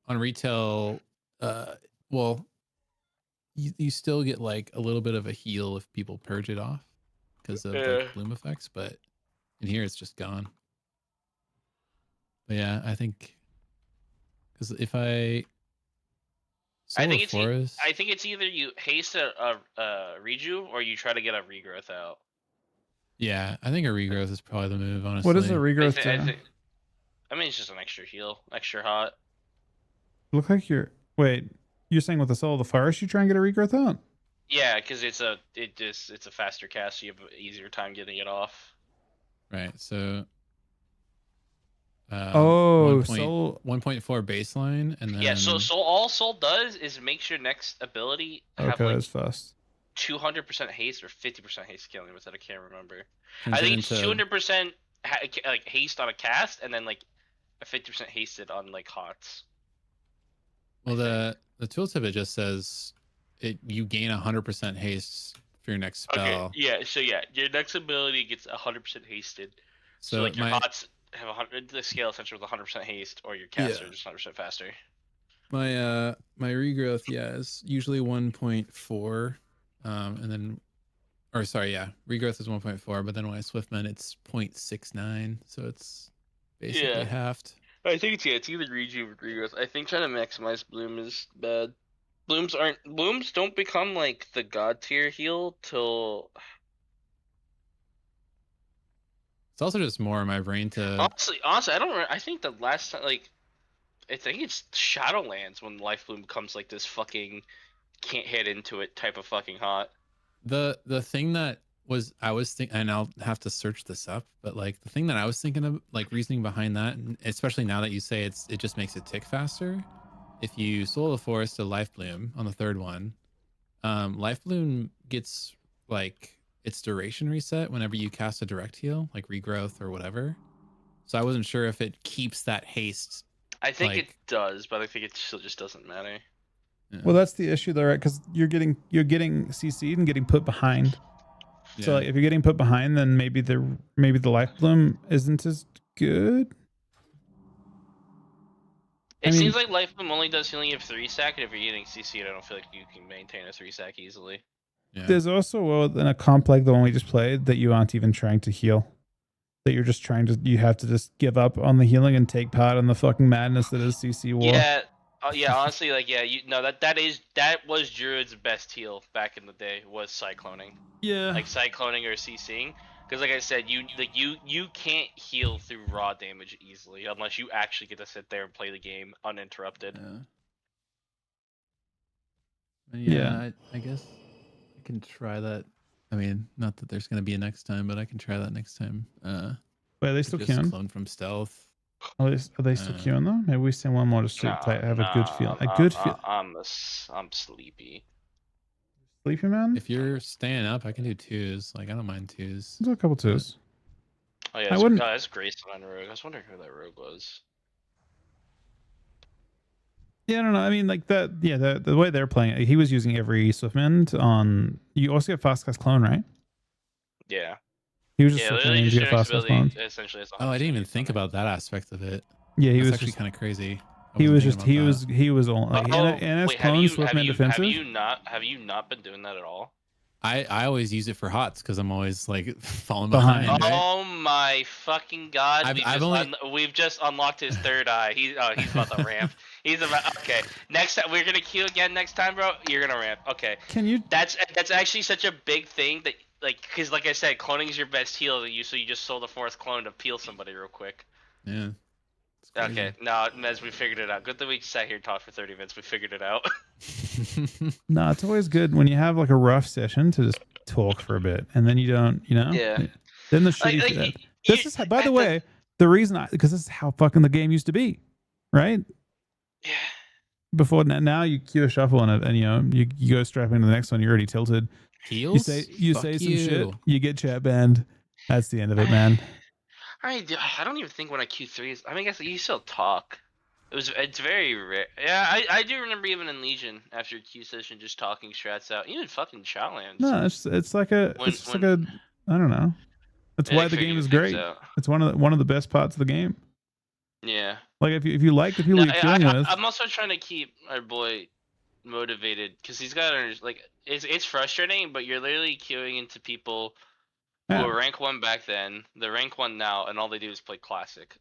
on retail. Well, you still get like a little bit of a heal if people purge it off because of like bloom effects, but in here it's just gone. But yeah, I think because if I think it's either you haste a rejuve or you try to get a regrowth out. Yeah, I think a regrowth is probably the move, honestly. What is a regrowth do? I mean, it's just an extra heal, extra hot. Look like you're saying with the Soul of the Forest you try and get a regrowth out? Yeah, because it's a faster cast, so you have an easier time getting it off. Right. So. 1.4 baseline, and then so all Soul does is makes your next ability have like fast 200% haste or 50% haste killing with it. I can't remember. I think it's 200% like haste on a cast, and then like a 50% hasted on like hots. Well, the tooltip it just says you gain 100% haste for your next spell. Okay, yeah. So yeah, your next ability gets 100% hasted. So like your hots have 100 the scale essentially with 100% haste, or your caster just 100% faster. My my regrowth, is usually 1.4, and then, or sorry, regrowth is 1.4, but then when I swiftman, it's 0.69, so it's basically halved. I think it's either rejuve or regrowth. I think trying to maximize bloom is bad. Blooms don't become like the god tier heal till It's also just more in my brain to. honestly, I don't. I think the last time, like, I think it's Shadowlands when Life Bloom becomes like this fucking can't hit into it type of fucking hot. The thing that I was thinking, and I'll have to search this up, but like the thing that I was thinking of, like reasoning behind that, and especially now that you say it just makes it tick faster. If you Soul of the Forest to Life Bloom on the third one, Life Bloom gets like its duration reset whenever you cast a direct heal, like regrowth or whatever. So I wasn't sure if it keeps that haste. I think it does, but I think it still just doesn't matter. Yeah. Well, that's the issue though, right? Because you're getting CC'd and getting put behind. So like, if you're getting put behind, then maybe the Life Bloom isn't as good. It seems like Life Bloom only does healing of 3 stack, and if you're getting CC'd, I don't feel like you can maintain a 3 stack easily. Yeah. There's also in a comp like the one we just played that you aren't even trying to heal. That you're just you have to just give up on the healing and take part in the fucking madness that is CC war. Yeah, honestly, like, that was Druid's best heal back in the day, was cycloning. Yeah. Like cycloning or CCing, because like I said, you can't heal through raw damage easily unless you actually get to sit there and play the game uninterrupted. I guess I can try that. I mean, not that there's gonna be a next time, but I can try that next time. Wait, are they still just queuing? clone from stealth. Are they still queuing though? Maybe we send one more to sit tight. Have a good feel. I'm sleepy. Sleepy man? If you're staying up, I can do 2s. Like I don't mind 2s. There's a couple 2s. Oh yeah, it's Grayson on rogue. I was wondering who that rogue was. Yeah, I don't know. I mean, like that. Yeah, the way they're playing it, he was using every Swiftmend on. You also get fast cast clone, right? Yeah. He was just literally switching to get fast cast clones. Essentially, Oh, I didn't even think about that aspect of it. Yeah, he That's was actually just kind of crazy. He was on like and as clones Swiftmend defensive. Have you not been doing that at all? I always use it for hots because I'm always like falling behind. Right? Oh my fucking god! We've just unlocked his third eye. He's about to ramp. Okay. Next time we're gonna queue again. Next time, bro, you're gonna ramp. Okay. Can you? That's actually such a big thing that because like I said, cloning is your best heal. So you just sold the 4th clone to peel somebody real quick. Yeah. Okay, no, Mez, we figured it out. Good that we sat here and talked for 30 minutes. We figured it out. No, it's always good when you have like a rough session to just talk for a bit, and then you don't, Yeah. Then the shitty. This is, by the way, the reason because this is how fucking the game used to be, right? Yeah. Before now, you queue a shuffle and you go straight into the next one. You're already tilted. Heels? You say some shit. You get chat banned. That's the end of it, man. I don't even think when I Q3 I mean, I guess you still talk. It's very rare. Yeah, I do remember even in Legion after a Q session just talking strats out. Even fucking Shadowlands. No, it's like a I don't know. That's why the game is great. It's one of the best parts of the game. Yeah. Like if you like the people you're queuing with. I'm also trying to keep our boy motivated because he's got like it's frustrating, but you're literally queuing into people who were rank 1 back then, they're rank 1 now, and all they do is play classic.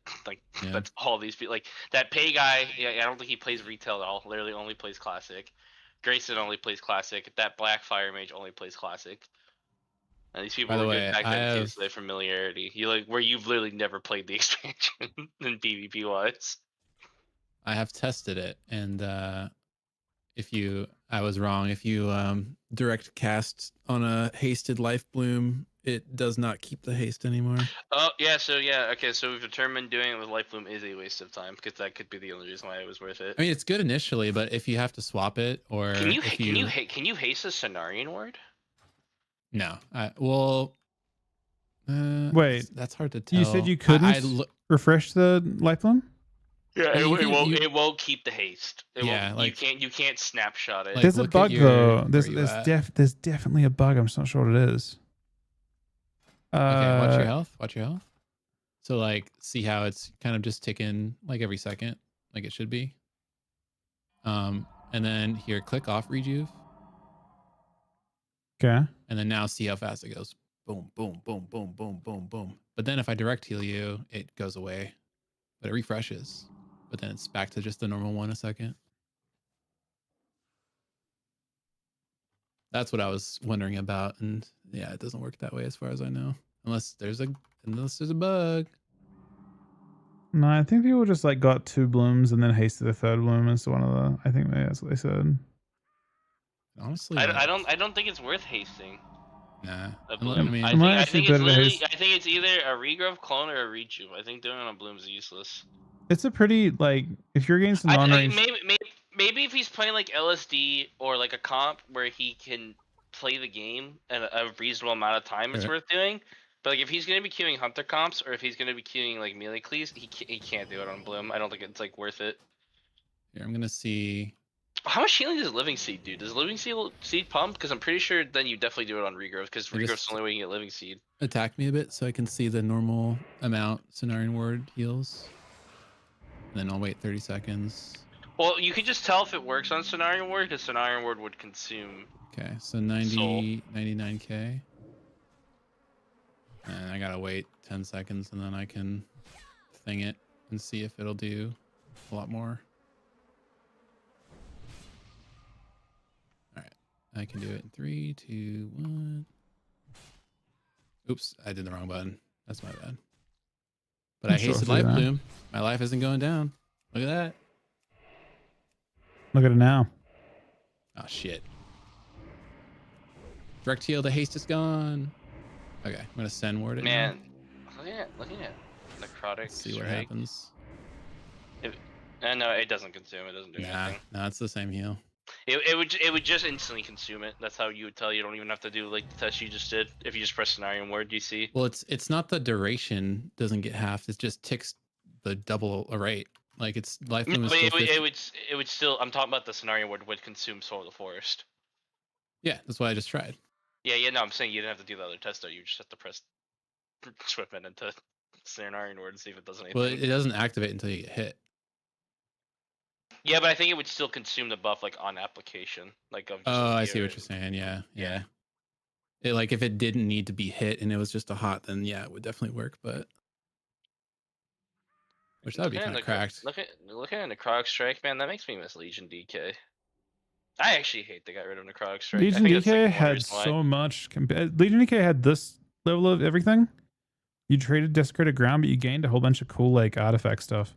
That's all these people. Like that pay guy, I don't think he plays retail at all. Literally only plays classic. Grayson only plays classic. That Black Fire Mage only plays classic. And these people were good back then too, so they have familiarity. Where you've literally never played the expansion in PvP wise. I have tested it, and I was wrong. If you direct cast on a hasted Life Bloom, it does not keep the haste anymore. Oh yeah, okay. So we've determined doing it with Life Bloom is a waste of time because that could be the only reason why it was worth it. I mean, it's good initially, but if you have to swap it or can you haste a Cenarian Ward? No. Wait, that's hard to tell. You said you couldn't refresh the Life Bloom? Yeah, it won't keep the haste. You can't snapshot it. There's a bug though. There's definitely a bug. I'm just not sure what it is. Okay, watch your health. So like, see how it's kind of just ticking like every second, like it should be. And then here, click off rejuve. Okay. And then now see how fast it goes. Boom, boom, boom, boom, boom, boom, boom. But then if I direct heal you, it goes away, but it refreshes. But then it's back to just the normal one a second. That's what I was wondering about. And yeah, it doesn't work that way as far as I know. Unless there's a bug. No, I think people just like got 2 blooms and then hasted the 3rd bloom as one of the. I think maybe that's what they said. Honestly, I don't think it's worth hasting. Nah. A I bloom. mean, I might think actually it's better to literally. haste. I think it's either a regrowth clone or a rejuve. I think doing it on bloom is useless. It's a pretty like if you're against a non-range. Maybe if he's playing like LSD or like a comp where he can play the game in a reasonable amount of time, it's worth doing. But like if he's gonna be queuing hunter comps or if he's gonna be queuing like melee cleaves, he can't do it on bloom. I don't think it's like worth it. Here, I'm gonna see. How much healing does living seed do? Does living seed pump? Because I'm pretty sure then you definitely do it on regrowth because regrowth's the only way you can get living seed. Attack me a bit so I can see the normal amount Cenarian Ward heals. And then I'll wait 30 seconds. Well, you can just tell if it works on Cenarian Ward because Cenarian Ward would consume. Okay, so 99k. And I gotta wait 10 seconds and then I can thing it and see if it'll do a lot more. Alright, I can do it in 3, 2, 1. Oops, I did the wrong button. That's my bad. But I hasted Life Bloom. My life isn't going down. Look at that. Look at it now. Oh shit. Direct heal, the haste is gone. Okay, I'm gonna send ward it. Man, looking at necrotic. Let's see what happens. No, it doesn't consume. It doesn't do anything. No, it's the same heal. It would just instantly consume it. That's how you would tell. You don't even have to do like the test you just did. If you just press Cenarian Ward, you see. Well, it's not the duration doesn't get halved. It just ticks the double rate. Like it's life bloom is still 50. It would still. I'm talking about the Cenarian Ward would consume Soul of the Forest. Yeah, that's what I just tried. Yeah. No, I'm saying you didn't have to do the other test though. You just have to press Swiftman into Cenarian Ward and see if it does anything. Well, it doesn't activate until you get hit. Yeah, but I think it would still consume the buff like on application, like of. Just I see what you're saying. Yeah. It, like if it didn't need to be hit and it was just a hot, then yeah, it would definitely work. But which that would be kind of cracked. Looking at Necrotic Strike, man, that makes me miss Legion DK. I actually hate they got rid of Necrotic Strike. Legion DK had so much. Legion DK had this level of everything. You traded desecrated ground, but you gained a whole bunch of cool like artifact stuff.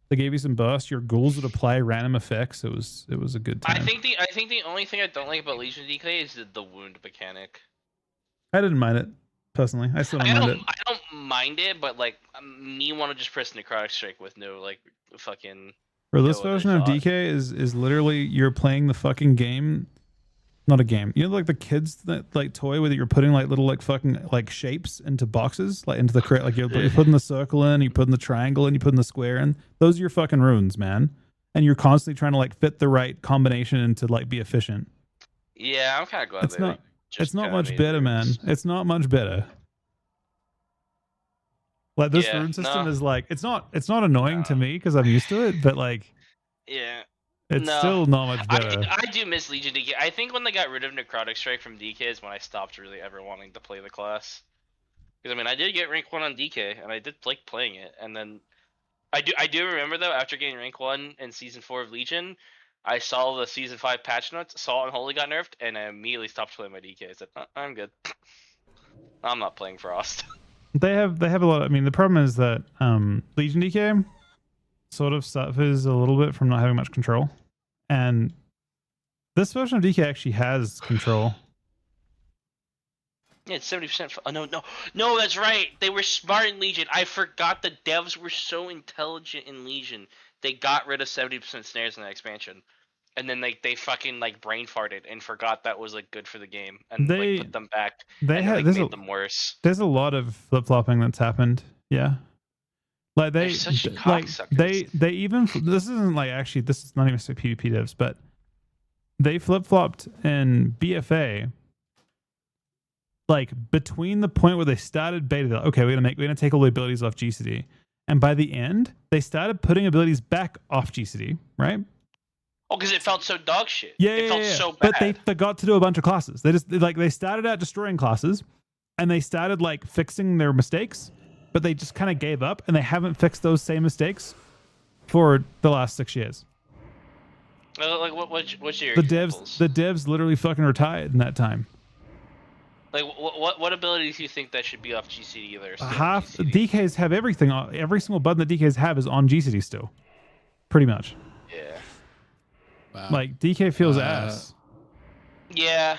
They gave you some burst. Your ghouls would apply random effects. It was a good time. I think the only thing I don't like about Legion DK is the wound mechanic. I didn't mind it personally. I still don't mind it. I don't mind it, but like me want to just press Necrotic Strike with no like fucking. Bro, this version of DK is literally you're playing the fucking game. Not a game. You know, like the kids that like toy where you're putting like little like fucking like shapes into boxes, like into the crate. Like you're putting the circle in, you're putting the triangle in, you're putting the square in. Those are your fucking runes, man. And you're constantly trying to like fit the right combination and to like be efficient. Yeah, I'm kind of glad it's not. It's not much better, man. It's not much better. Like this rune system is like it's not annoying to me because I'm used to it, but like it's still not much better. I do miss Legion DK. I think when they got rid of Necrotic Strike from DK is when I stopped really ever wanting to play the class. Because I mean, I did get rank 1 on DK, and I did like playing it. And then I do remember though, after getting rank 1 in season 4 of Legion, I saw the season 5 patch notes, Salt and Holy got nerfed, and I immediately stopped playing my DK. I said, I'm good. I'm not playing Frost. They have a lot. I mean, the problem is that Legion DK sort of suffers a little bit from not having much control, and this version of DK actually has control. Yeah, it's 70%. Oh no, that's right. They were smart in Legion. I forgot the devs were so intelligent in Legion. They got rid of 70% snares in that expansion, and then they fucking like brain farted and forgot that was like good for the game, and like put them back. They had made them worse. There's a lot of flip flopping that's happened. Yeah. Like they even this isn't like actually this is not even PvP devs, but they flip flopped in BFA like between the point where they started beta, they're like, okay, we're gonna take all the abilities off GCD, and by the end, they started putting abilities back off GCD, right? Oh, because it felt so dog shit. Yeah, It felt yeah. so bad. But they forgot to do a bunch of classes. They started out destroying classes, and they started like fixing their mistakes, but they just kind of gave up, and they haven't fixed those same mistakes for the last 6 years. Like what's your The examples? devs literally fucking retired in that time. Like what abilities do you think that should be off GCD that are still on Half GCD? DKs have everything. Every single button that DKs have is on GCD still, pretty much. Yeah. Wow. Like DK feels ass. Yeah.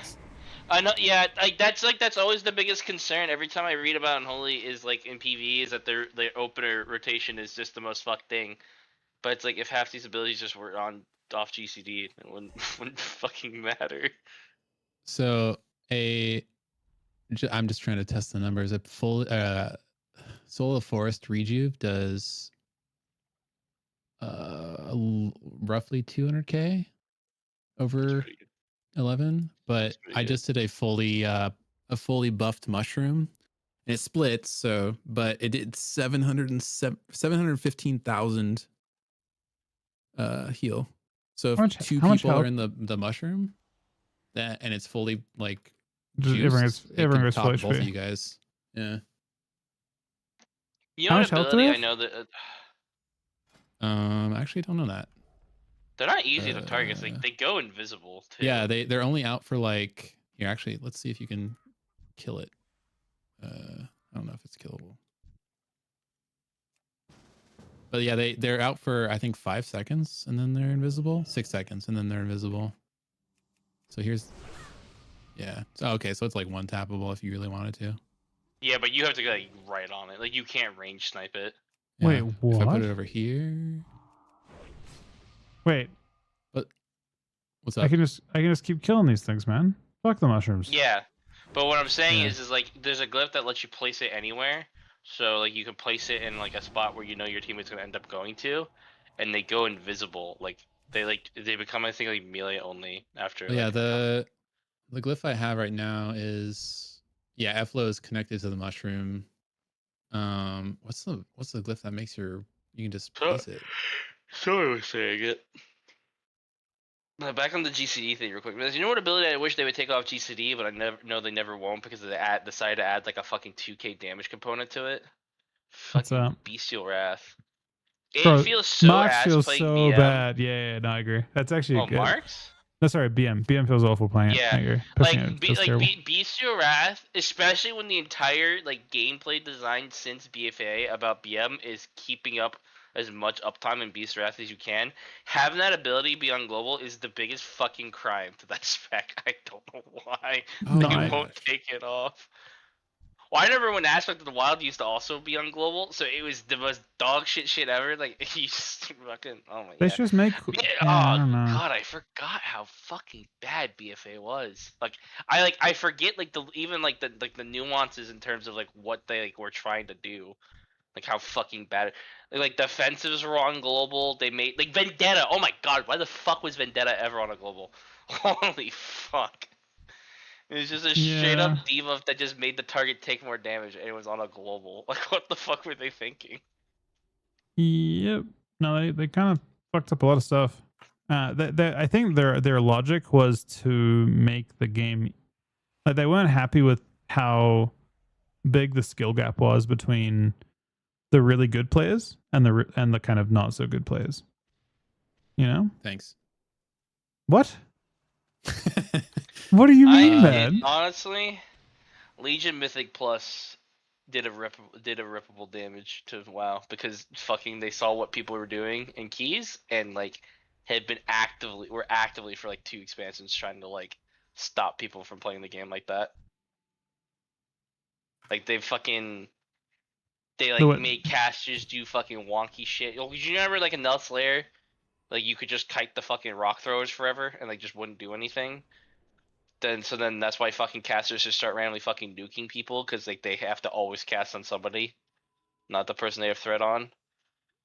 I know. Yeah, that's always the biggest concern. Every time I read about Unholy is like in PvE is that their opener rotation is just the most fucked thing. But it's like if half these abilities just were on off GCD, it wouldn't fucking matter. So I'm just trying to test the numbers. A full Soul of Forest Rejuve does roughly 200k over 11, but I just did a fully buffed mushroom. And it splits, so but it did 715,000 heal. So if two people are in the mushroom, and it's fully like juiced, everyone goes top full both of HP. you guys. Yeah. You know what ability I know that I actually don't know that. they're not easy to target. It's like they go invisible too. Yeah, they're only out for like here. Actually, let's see if you can kill it. I don't know if it's killable. But yeah, they're out for I think 5 seconds and then they're invisible. 6 seconds and then they're invisible. So here's, yeah. So okay, so it's like one tappable if you really wanted to. Yeah, but you have to go like right on it. Like you can't range snipe it. Yeah. Wait, what? If I put it over here. Wait. But what's up? I can just keep killing these things, man. Fuck the mushrooms. Yeah, but what I'm saying is like there's a glyph that lets you place it anywhere. So like you can place it in like a spot where you know your teammate's gonna end up going to, and they go invisible. Like they become I think like melee only after. Yeah, the glyph I have right now is Efflo is connected to the mushroom. What's the glyph that makes you can just place it? Sorry, was saying it. Back on the GCD thing real quick. You know what ability I wish they would take off GCD, but I they never won't because they decided to add like a fucking 2k damage component to it. What's Fucking up? Bestial Wrath. It Bro, feels so Marks ass feels playing so BM. bad. Yeah, no, I agree. That's actually good. Marks? No, sorry, BM. BM feels awful playing it. I agree. Pushing it feels terrible. Bestial Wrath, especially when the entire like gameplay design since BFA about BM is keeping up as much uptime in Beast Wrath as you can. Having that ability be on global is the biggest fucking crime to that spec. I don't know why they won't take it off. Well, I remember when Aspect of the Wild used to also be on global, so it was the most dog shit ever. Like you just fucking oh my god. They should just make. I don't know. God, I forgot how fucking bad BFA was. Like I forget like the nuances in terms of like what they like were trying to do. Like how fucking bad. Like defensives were on global. They made like Vendetta. Oh my god, why the fuck was Vendetta ever on a global? Holy fuck. It was just a straight up debuff that just made the target take more damage and it was on a global. Like what the fuck were they thinking? Yep. No, they kind of fucked up a lot of stuff. I think their logic was to make the game like they weren't happy with how big the skill gap was between the really good players and the kind of not so good players. You know? Thanks. What? What do you mean, man? Honestly, Legion Mythic Plus did a rippable damage to WoW because fucking they saw what people were doing in keys and like were actively for like 2 expansions trying to like stop people from playing the game like that. Like they made casters do fucking wonky shit. You remember like in Null Slayer, like you could just kite the fucking rock throwers forever and like just wouldn't do anything. Then that's why fucking casters just start randomly fucking nuking people because like they have to always cast on somebody, not the person they have threat on.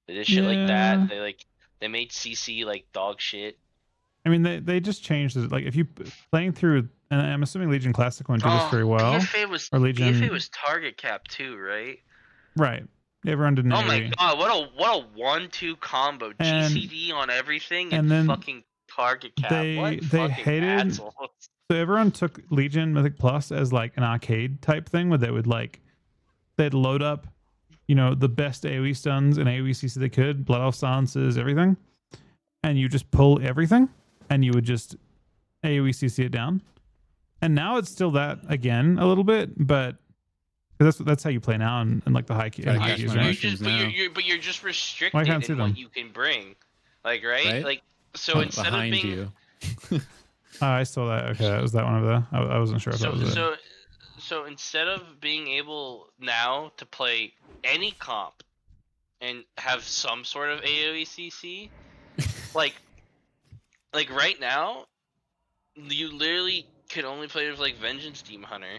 They did shit like that. They made CC like dog shit. I mean, they just changed it. Like if you playing through and I'm assuming Legion Classic won't do this very well. BFA was Or Legion, BFA was target cap too, right? right? Everyone did an Oh my AoE. god, what a 1-2 combo. And- GCD on everything and and then fucking target cap. they What fucking hated. assholes. So everyone took Legion Mythic Plus as like an arcade type thing where they would like they'd load up, you know, the best AoE stuns and AoE CC they could, Blood Elf silences, everything, and you just pull everything, and you would just AoE CC it down. And now it's still that again a little bit, but that's how you play now in like the high key. Try to high catch keys, my right? mushrooms now. But you're just Well, I restricted can't see in what them. you can bring. Like, right? Right? Like, so instead of Behind being you. I saw that. Okay, it was that one over there. I wasn't sure if that was it. so instead of being able now to play any comp and have some sort of AoE CC, like right now, you literally can only play with like Vengeance Demon Hunter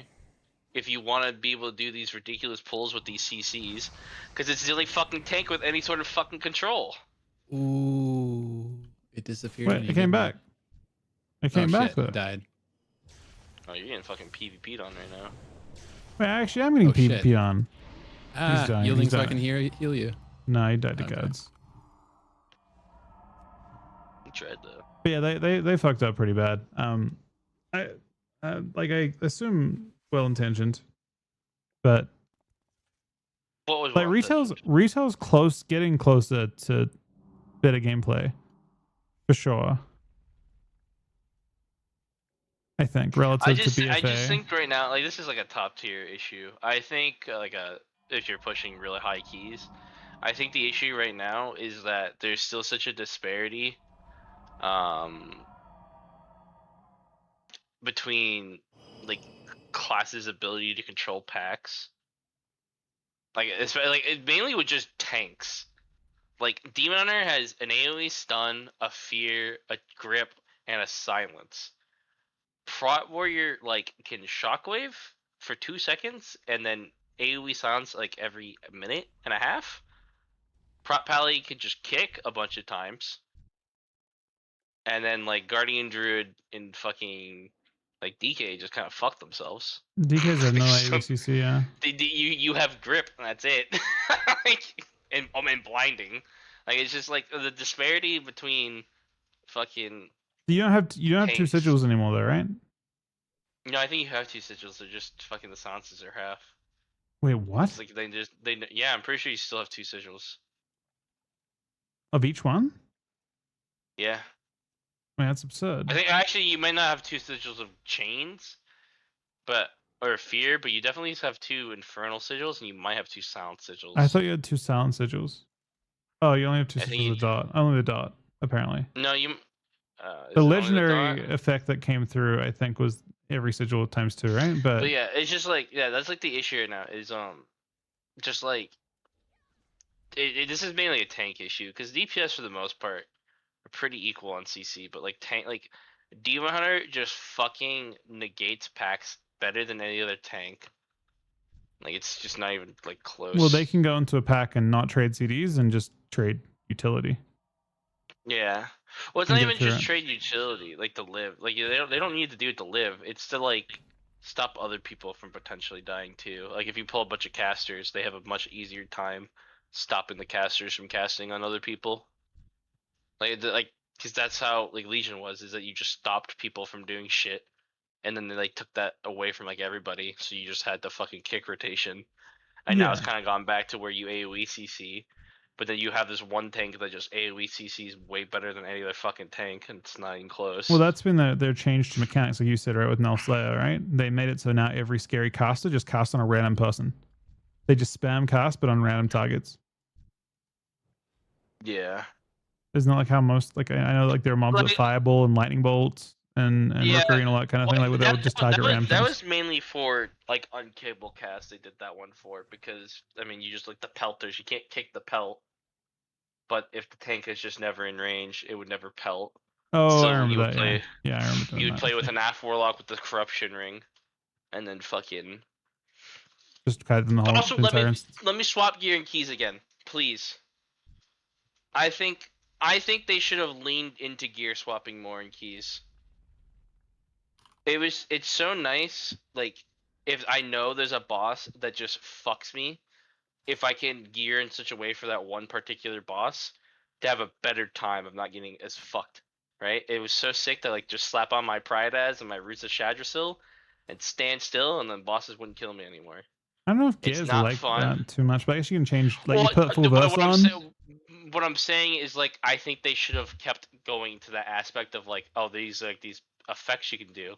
if you want to be able to do these ridiculous pulls with these CCs, because it's the only fucking tank with any sort of fucking control. Ooh, it disappeared. when Wait, you it came did that. back. It came back shit, though. it died. Oh, you're getting fucking PvP'd on right now. Wait, actually, I'm getting PvP shit. on. Ah, dying, yielding he's so I dying. can heal you. No, he died to Okay. gods. He tried though. But yeah, they fucked up pretty bad. I assume well intentioned, but What was like well-intentioned? retail's getting closer to better gameplay, for sure. I think relative to BFA. I just think right now, like, this is like a top tier issue. I think if you're pushing really high keys, I think the issue right now is that there's still such a disparity between like classes' ability to control packs. Like it's like mainly with just tanks. Like Demon Hunter has an AoE stun, a fear, a grip, and a silence. Prot Warrior like can shockwave for 2 seconds and then AoE silence like every minute and a half. Prot Pally can just kick a bunch of times. And then like Guardian Druid and fucking like DK just kind of fuck themselves. DKs have no So- AOCC, yeah. You have grip and that's it. Like and blinding. Like it's just like the disparity between fucking You don't have two tanks. sigils anymore though, right? No, I think you have 2 sigils. They're just fucking the silences are half. Wait, what? It's like they yeah, I'm pretty sure you still have 2 sigils. Of each one? Yeah. I mean, that's absurd. I think actually you might not have 2 sigils of chains, but or fear, but you definitely have 2 infernal sigils, and you might have 2 silent sigils. I thought you had 2 silent sigils. Oh, you only have 2 I think sigils of dot. Only the dot, apparently. No, you. The legendary effect that came through, I think, was every sigil times 2, right? But yeah, it's just like that's like the issue right now is just like this is mainly a tank issue because DPS for the most part are pretty equal on CC, but like tank like Demon Hunter just fucking negates packs better than any other tank. Like it's just not even like close. Well, they can go into a pack and not trade CDs and just trade utility. Yeah. Well, it's And not get even through just it. trade utility, like to live. Like they don't need to do it to live. It's to like stop other people from potentially dying too. Like if you pull a bunch of casters, they have a much easier time stopping the casters from casting on other people. Like because that's how like Legion was, is that you just stopped people from doing shit, and then they like took that away from like everybody, so you just had the fucking kick rotation. And now it's Yeah. kind of gone back to where you AoE CC, but then you have this one tank that just AoE CCs way better than any other fucking tank, and it's not even close. Well, that's been their change to mechanics, like you said, right, with Null Slayer, right? They made it so now every scary caster just casts on a random person. They just spam cast, but on random targets. Yeah. Isn't that like how most, like, I know, like, there are mobs with Fireball and Lightning Bolts and Rookery and all that kind of thing, like, where they'll just target random that things. was mainly for like unkillable cast. They did that one for because I mean you just like the pelters. You can't kick the pelt, but if the tank is just never in range, it would never pelt. Oh, So I remember you would that, play. Yeah, I remember doing You would that. play with an AF Warlock with the Corruption Ring, and then fucking. Just kite them the whole Also, entire instance. let me swap gear and keys again, please. I think they should have leaned into gear swapping more in keys. It's so nice. Like, if I know there's a boss that just fucks me, if I can gear in such a way for that one particular boss to have a better time of not getting as fucked, right? It was so sick to like just slap on my Pride as and my Roots of Shadrasil and stand still, and then bosses wouldn't kill me anymore. I don't know if It's gears not like fun. that too much, but I guess you can change. Like you Well, put full but verse on. what I'm saying is like I think they should have kept going to that aspect of like, oh, these effects you can do.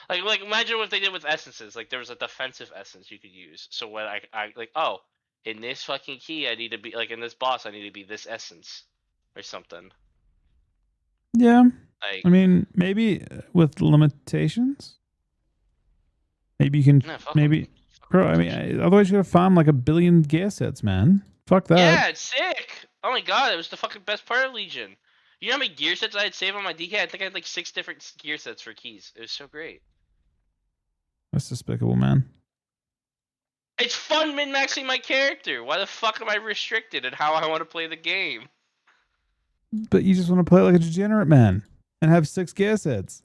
Like imagine what they did with essences. Like there was a defensive essence you could use. So when I like, oh, in this fucking key I need to be like in this boss I need to be this essence or something. Yeah, Like I mean maybe with limitations. Maybe you can no, fuck maybe, them. bro. I mean, otherwise you gotta farm like 1 billion gear sets, man. Fuck that. Yeah, it's sick. Oh my god, it was the fucking best part of Legion. You know how many gear sets I had saved on my DK? I think I had like 6 different gear sets for keys. It was so great. That's despicable, man. It's fun min-maxing my character. Why the fuck am I restricted in how I want to play the game? But you just want to play like a degenerate, man, and have 6 gear sets.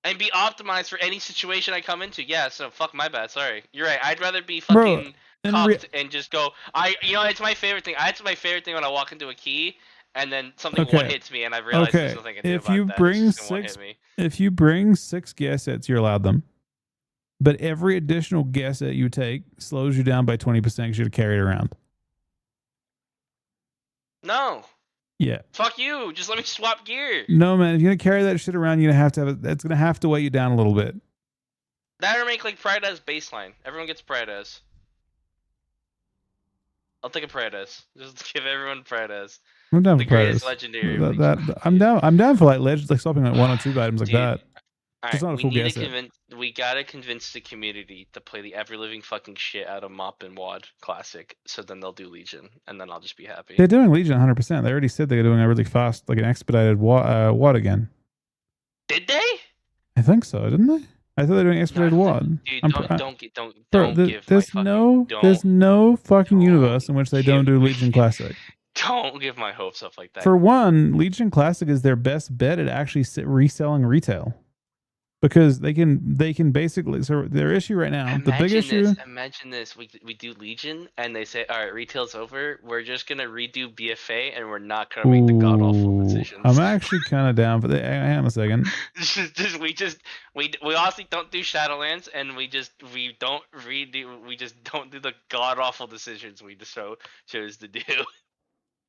And be optimized for any situation I come into. Yeah, so fuck my bad. Sorry. You're right. I'd rather be fucking cucked and just go. It's my favorite thing. It's my favorite thing when I walk into a key and then something one hits me and I realize there's nothing I can do If about you that. bring It's just gonna 6, one-hit me. if you bring 6 gear sets, you're allowed them. But every additional gear set you take slows you down by 20% because you carry it around. No. Yeah. Fuck you. Just let me swap gear. No, man. If you're gonna carry that shit around, you're gonna have to have it. That's gonna have to weigh you down a little bit. That or make like Pride as baseline. Everyone gets Pride as. I'll take a Pride as. Just give everyone Pride as. I'm down The for greatest players. legendary. I'm down. I'm down for like legends, like swapping like 1 or 2 items like Dude, that. Just not a we full need gear to set. we gotta convince the community to play the ever living fucking shit out of Mop and Wad Classic, so then they'll do Legion, and then I'll just be happy. They're doing Legion 100%. They already said they're doing a really fast, like an expedited WAD again. Did they? I think so, didn't they? I thought they were doing expedited WAD. Dude, There's no fucking universe in which they don't do Legion Classic. Don't give my hopes up like that. For one, Legion Classic is their best bet at actually reselling retail, because they can basically. So their issue right now, the big issue. Imagine this: we do Legion, and they say, "All right, retail's over. We're just gonna redo BFA, and we're not gonna make the god awful decisions." I'm actually kind of down for that. Hang on a second. we honestly don't do Shadowlands, and we just don't do the god awful decisions we just chose to do.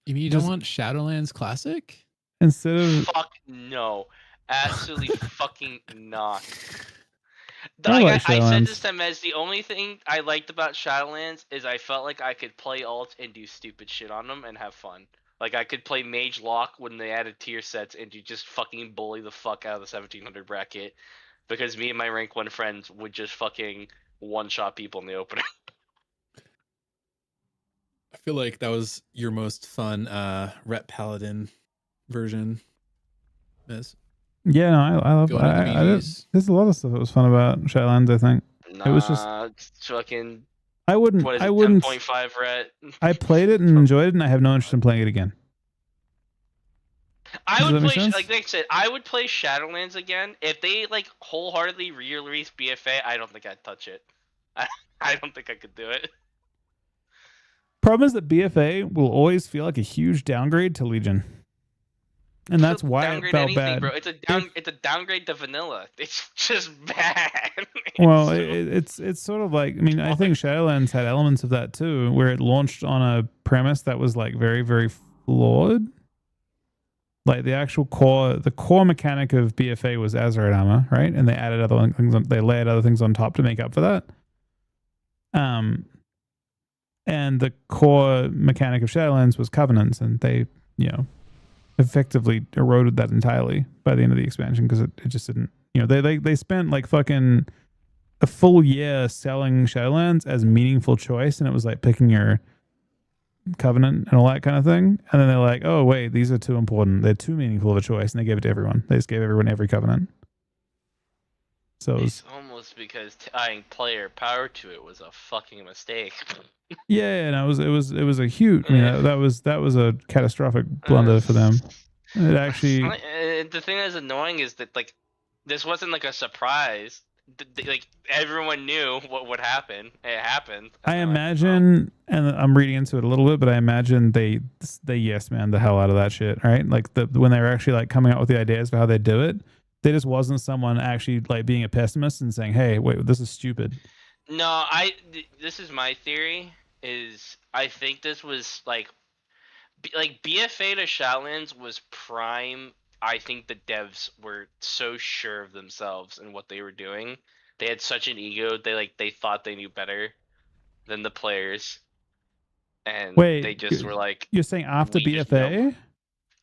You mean you don't want Shadowlands Classic? Instead of fuck no, absolutely fucking not. I said this to Mez. The only thing I liked about Shadowlands is I felt like I could play alt and do stupid shit on them and have fun. Like I could play Mage Lock when they added tier sets and you just fucking bully the fuck out of the 1700 bracket, because me and my rank 1 friends would just fucking one-shot people in the opener. I feel like that was your most fun Rep Paladin version. Yes. Yeah, no, I love. There's a lot of stuff that was fun about Shadowlands. I think it was just fucking. I wouldn't. What is it, I wouldn't. 10.5 ret. I played it and enjoyed it, and I have no interest in playing it again. I would play, like I said, I would play Shadowlands again if they like wholeheartedly re-release BFA. I don't think I'd touch it. I don't think I could do it. Problem is that BFA will always feel like a huge downgrade to Legion, and that's why it felt bad. Bro. It's a downgrade to vanilla. It's just bad. Well, it's sort of like, I mean, I think Shadowlands had elements of that too, where it launched on a premise that was like very, very flawed. Like the actual core mechanic of BFA was Azerite armor, right? And they added other things, they layered other things on top to make up for that. And the core mechanic of Shadowlands was Covenants, and they, effectively eroded that entirely by the end of the expansion, because it just didn't, they spent like fucking a full year selling Shadowlands as meaningful choice, and it was like picking your Covenant and all that kind of thing, and then they're like, oh wait, these are too important, they're too meaningful of a choice, and they gave it to everyone. They just gave everyone every Covenant. So it's almost because tying player power to it was a fucking mistake. Yeah, and it was a huge. I mean, that was a catastrophic blunder for them. It actually. The thing that's annoying is that like this wasn't like a surprise. Like everyone knew what would happen. It happened. I imagine, and I'm reading into it a little bit, but I imagine they yes man the hell out of that shit, right? Like when they were actually like coming up with the ideas for how they do it, there just wasn't someone actually like being a pessimist and saying, "Hey, wait, this is stupid." No, this is my theory. Is I think this was like BFA to Shadowlands was prime. I think the devs were so sure of themselves and what they were doing. They had such an ego. They thought they knew better than the players, and Wait, they just were like. You're saying after "We just know BFA?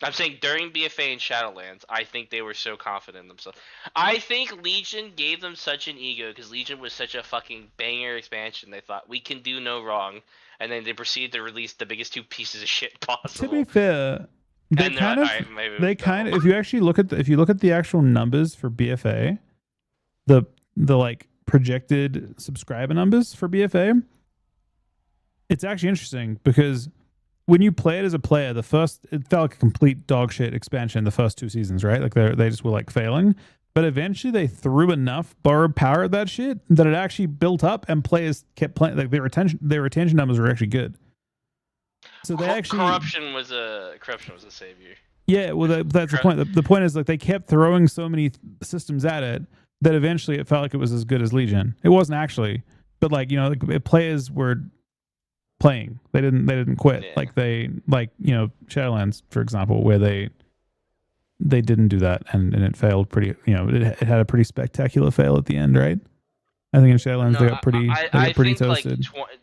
I'm saying during BFA and Shadowlands, I think they were so confident in themselves. I think Legion gave them such an ego because Legion was such a fucking banger expansion. They thought we can do no wrong, and then they proceeded to release the biggest two pieces of shit possible. To be fair, they And kind they're of like, "Alright, maybe they we kind don't." of if you actually look at the actual numbers for BFA, the like projected subscriber numbers for BFA, it's actually interesting because when you play it as a player, it felt like a complete dog shit expansion the first 2 seasons, right? Like they just were like failing. But eventually they threw enough borrowed power at that shit that it actually built up and players kept playing. Like their retention numbers were actually good. So they actually corruption was a savior. Yeah, well that's the point. The point is like they kept throwing so many systems at it that eventually it felt like it was as good as Legion. It wasn't actually, but like players were playing. They didn't quit. Yeah. Like Shadowlands, for example, where they didn't do that and it failed pretty. It had a pretty spectacular fail at the end, right? I think in Shadowlands they got pretty think toasted. Like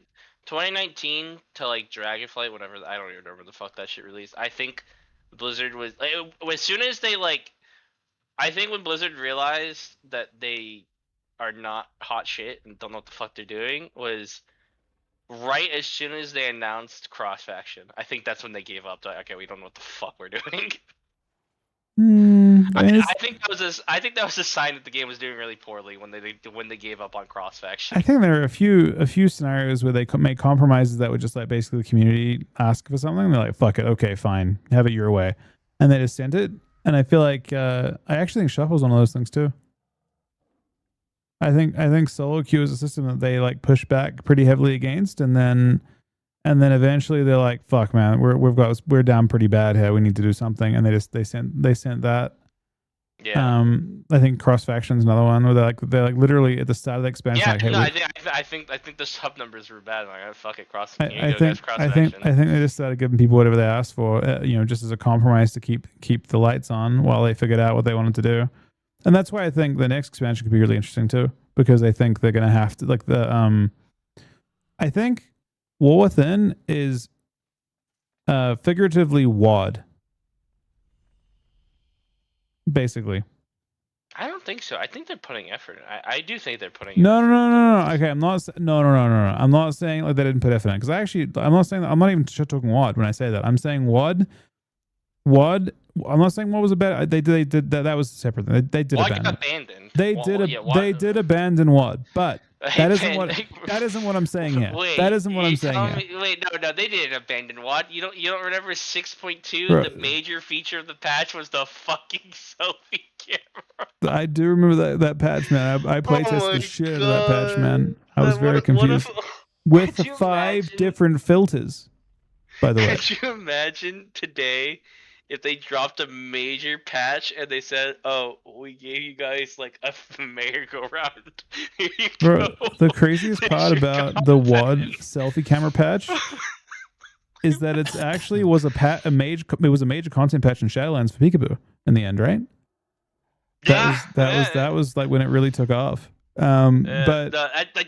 2019 to like Dragonflight, whatever. I don't even remember the fuck that shit released. I think Blizzard was like, as soon as they like, I think when Blizzard realized that they are not hot shit and don't know what the fuck they're doing was right as soon as they announced cross faction. I think that's when they gave up. Like, okay, we don't know what the fuck we're doing. I think that was a sign that the game was doing really poorly when they gave up on cross faction. I think there are a few scenarios where they make compromises that would just like basically the community ask for something. They're like, "Fuck it, okay, fine, have it your way," and they just sent it. And I feel like I actually think Shuffle's one of those things too. I think solo queue is a system that they like push back pretty heavily against, and then eventually they're like, "Fuck, man, we're down pretty bad here. We need to do something." And they sent that. Yeah. I think cross faction's another one where they're like literally at the start of the expansion. Yeah, like, hey, no, I think the sub numbers were bad. Like, fuck it, cross. I think they just started giving people whatever they asked for, just as a compromise to keep the lights on while they figured out what they wanted to do. And that's why I think the next expansion could be really interesting too, because I think they're gonna have to like I think War Within is figuratively WoD. Basically. I don't think so. I think they're putting effort in. I do think they're putting No. Okay, I'm not no. I'm not saying like they didn't put effort in, because I'm not saying that. I'm not even talking WoD when I say that. I'm saying WoD. I'm not saying WoD was a bad. They did that. That was a separate thing. They did abandon. They did abandon WoD, but that isn't what I'm saying here. Wait, that isn't what I'm saying here. Wait, no, they didn't abandon WoD. You don't remember 6.2? Bro. The major feature of the patch was the fucking selfie camera. I do remember that patch, man. I playtested the shit out of that patch, man. I was very confused. With the 5 different filters, by the way. Could you imagine today if they dropped a major patch and they said, "Oh, we gave you guys like a merry-go-round." Bro, the craziest part about the WoD selfie camera patch is that it's actually was a major content patch in Shadowlands for Peekaboo in the end, right? That was like when it really took off. But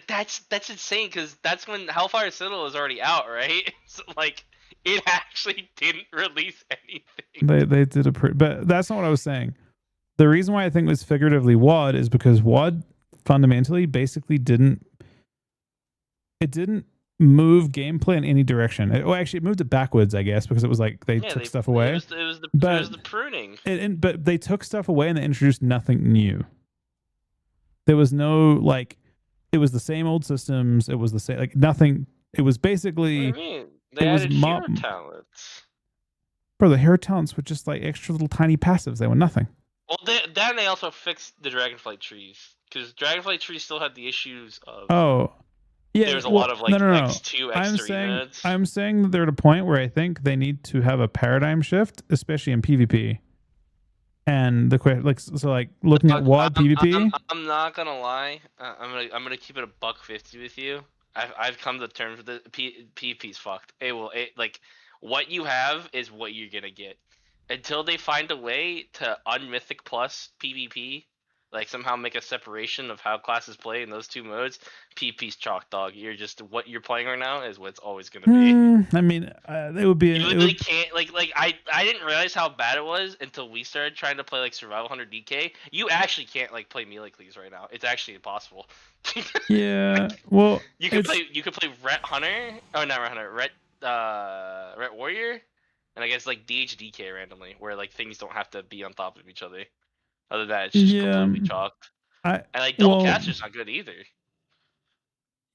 that's insane, because that's when Hellfire Citadel is already out, right? So like it actually didn't release anything. They did but that's not what I was saying. The reason why I think it was figuratively WoD is because WoD fundamentally basically didn't move gameplay in any direction. Actually, it moved it backwards, I guess, because it was like they took stuff away. It was the pruning. But they took stuff away and they introduced nothing new. There was no like, it was the same old systems. It was the same like nothing. It was basically. What do you mean? They added hero talents. Bro, the hero talents were just like extra little tiny passives. They were nothing. Well, then they also fixed the dragonflight trees because dragonflight trees still had the issues of Oh, yeah. there was a Well, lot of no, like no, no. X2, I'm X3 saying modes. I'm saying that they're at a point where I think they need to have a paradigm shift, especially in PvP. And the question, like, so, like looking at WoD PvP. I'm not gonna lie. I'm gonna keep it a $1.50 with you. I've come to terms with it. PvP's fucked. Like what you have is what you're gonna get until they find a way to unmythic plus PvP. Like somehow make a separation of how classes play in those two modes. PvP's chalk dog. You're just what you're playing right now is what it's always gonna be. I mean, it would be. You It literally would, can't like I didn't realize how bad it was until we started trying to play like Survival Hunter DK. You actually can't like play Melee Cleaves right now. It's actually impossible. yeah. Well, you could it's play Ret Hunter. Oh, not Ret Hunter. Ret Warrior, and I guess like DHDK randomly, where like things don't have to be on top of each other. Other than that, it's just yeah. completely chalked. I And like double well, caster's not good either.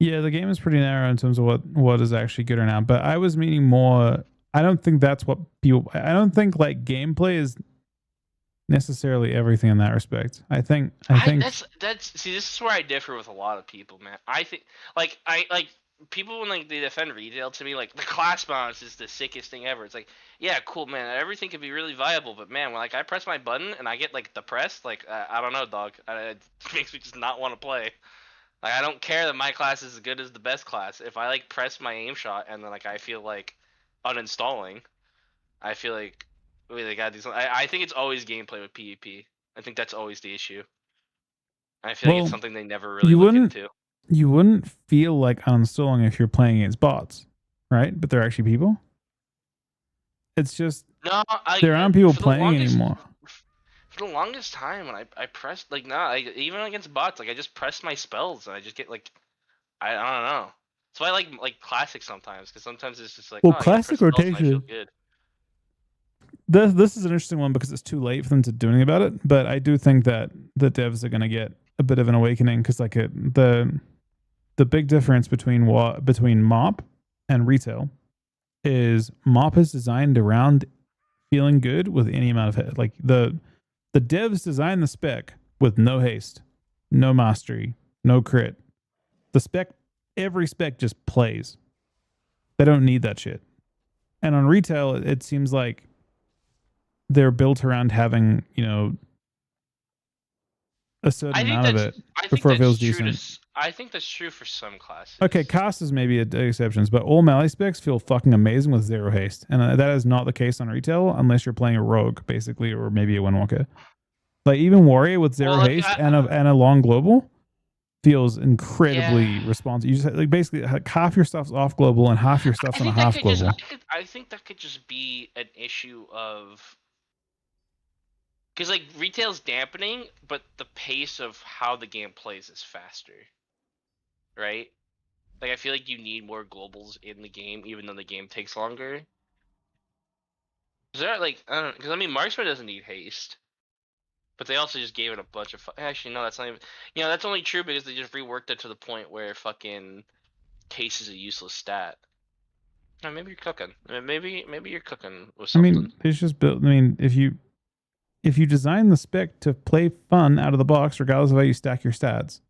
yeah. The game is pretty narrow in terms of what is actually good or not. But I was meaning more. I don't think that's what people. I don't think like gameplay is necessarily everything in that respect. I think That's see, this is where I differ with a lot of people, man. I think I people when like they defend retail to me like the class balance is the sickest thing ever. It's like, yeah, cool, man. Everything could be really viable, but man, when like I press my button and I get like depressed, like I don't know, dog. It makes me just not want to play. Like I don't care that my class is as good as the best class. If I like press my aim shot and then like I feel like uninstalling, I feel like we they gotta do something. I think it's always gameplay with PvP. I think that's always the issue. I feel like it's well, something they never really you look wouldn't into. you wouldn't feel like uninstalling if you're playing against bots, right? But they're actually people. It's just No, there aren't people playing anymore. For the longest time, when I pressed like even against bots, like I just press my spells and I just get like I don't know. That's why I like classic sometimes because sometimes it's just like Well, oh I get to classic press spells and I feel rotation. good. This is an interesting one because it's too late for them to do anything about it. But I do think that the devs are going to get a bit of an awakening because like the big difference between MOP and retail is MOP is designed around feeling good with any amount of hit. Like the devs design the spec with no haste, no mastery, no crit. The spec, every spec just plays. They don't need that shit. And on retail, it seems like they're built around having, a certain amount of it before it feels decent. I think that's true for some classes. Okay, cost is maybe exceptions, but all melee specs feel fucking amazing with zero haste, and that is not the case on retail unless you're playing a rogue, basically, or maybe a windwalker. Like even warrior with zero haste and a long global feels incredibly responsive. You just like basically half your stuff's off global and half your stuff's on a half global. I think that could just be an issue of because like retail's dampening, but the pace of how the game plays is faster, right? Like I feel like you need more globals in the game, even though the game takes longer. Is there like I don't know, because I mean marksman doesn't need haste, but they also just gave it a bunch of. Actually, no, that's not even. That's only true because they just reworked it to the point where fucking haste is a useless stat. Oh, maybe you're cooking. Maybe you're cooking with something. I mean, it's just built. I mean, if you design the spec to play fun out of the box, regardless of how you stack your stats,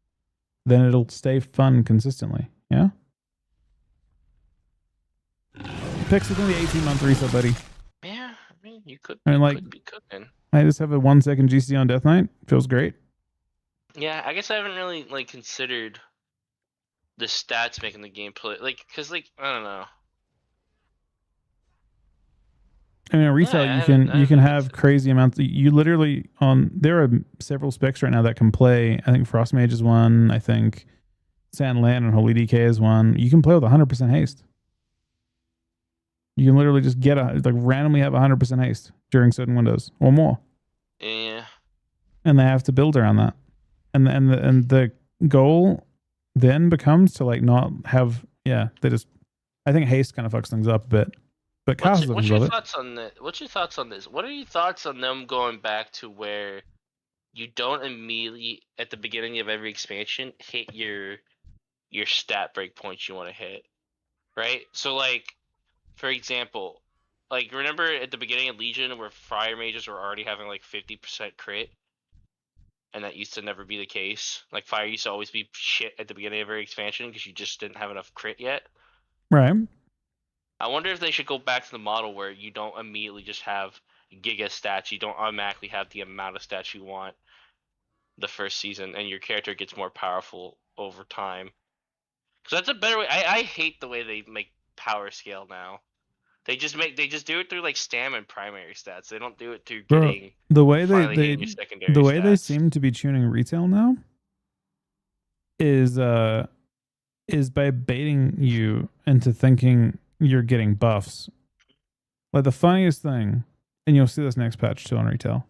then it'll stay fun consistently. Yeah. Pixel's only 18-month reset, buddy. Yeah, I mean, you could be cooking. I just have a 1 second GC on Death Knight. Feels great. Yeah, I guess I haven't really like considered the stats making the gameplay because I don't know. I mean, retail you can have crazy amounts. You literally there are several specs right now that can play. I think Frost Mage is one. I think Sandland and Holy DK is one. You can play with 100% haste. You can literally just get randomly have 100% haste during certain windows or more. Yeah. And they have to build around that, and the goal then becomes to not have they just. I think haste kind of fucks things up a bit. But what's your thoughts on this? What's your thoughts on this? What are your thoughts on them going back to where you don't immediately at the beginning of every expansion hit your stat break points you want to hit, right? So like, for example, Like, remember at the beginning of Legion where fire mages were already having like 50% crit, and that used to never be the case. Like, fire used to always be shit at the beginning of every expansion because you just didn't have enough crit yet. Right. I wonder if they should go back to the model where you don't immediately just have giga stats. You don't automatically have the amount of stats you want the first season, and your character gets more powerful over time. Because that's a better way. I hate the way they make power scale now. They just do it through like stam and primary stats. They don't do it through Bro, getting the way finally hitting your secondary the way they stats. seem to be tuning retail now is by baiting you into thinking you're getting buffs. Like the funniest thing, and you'll see this next patch too on retail.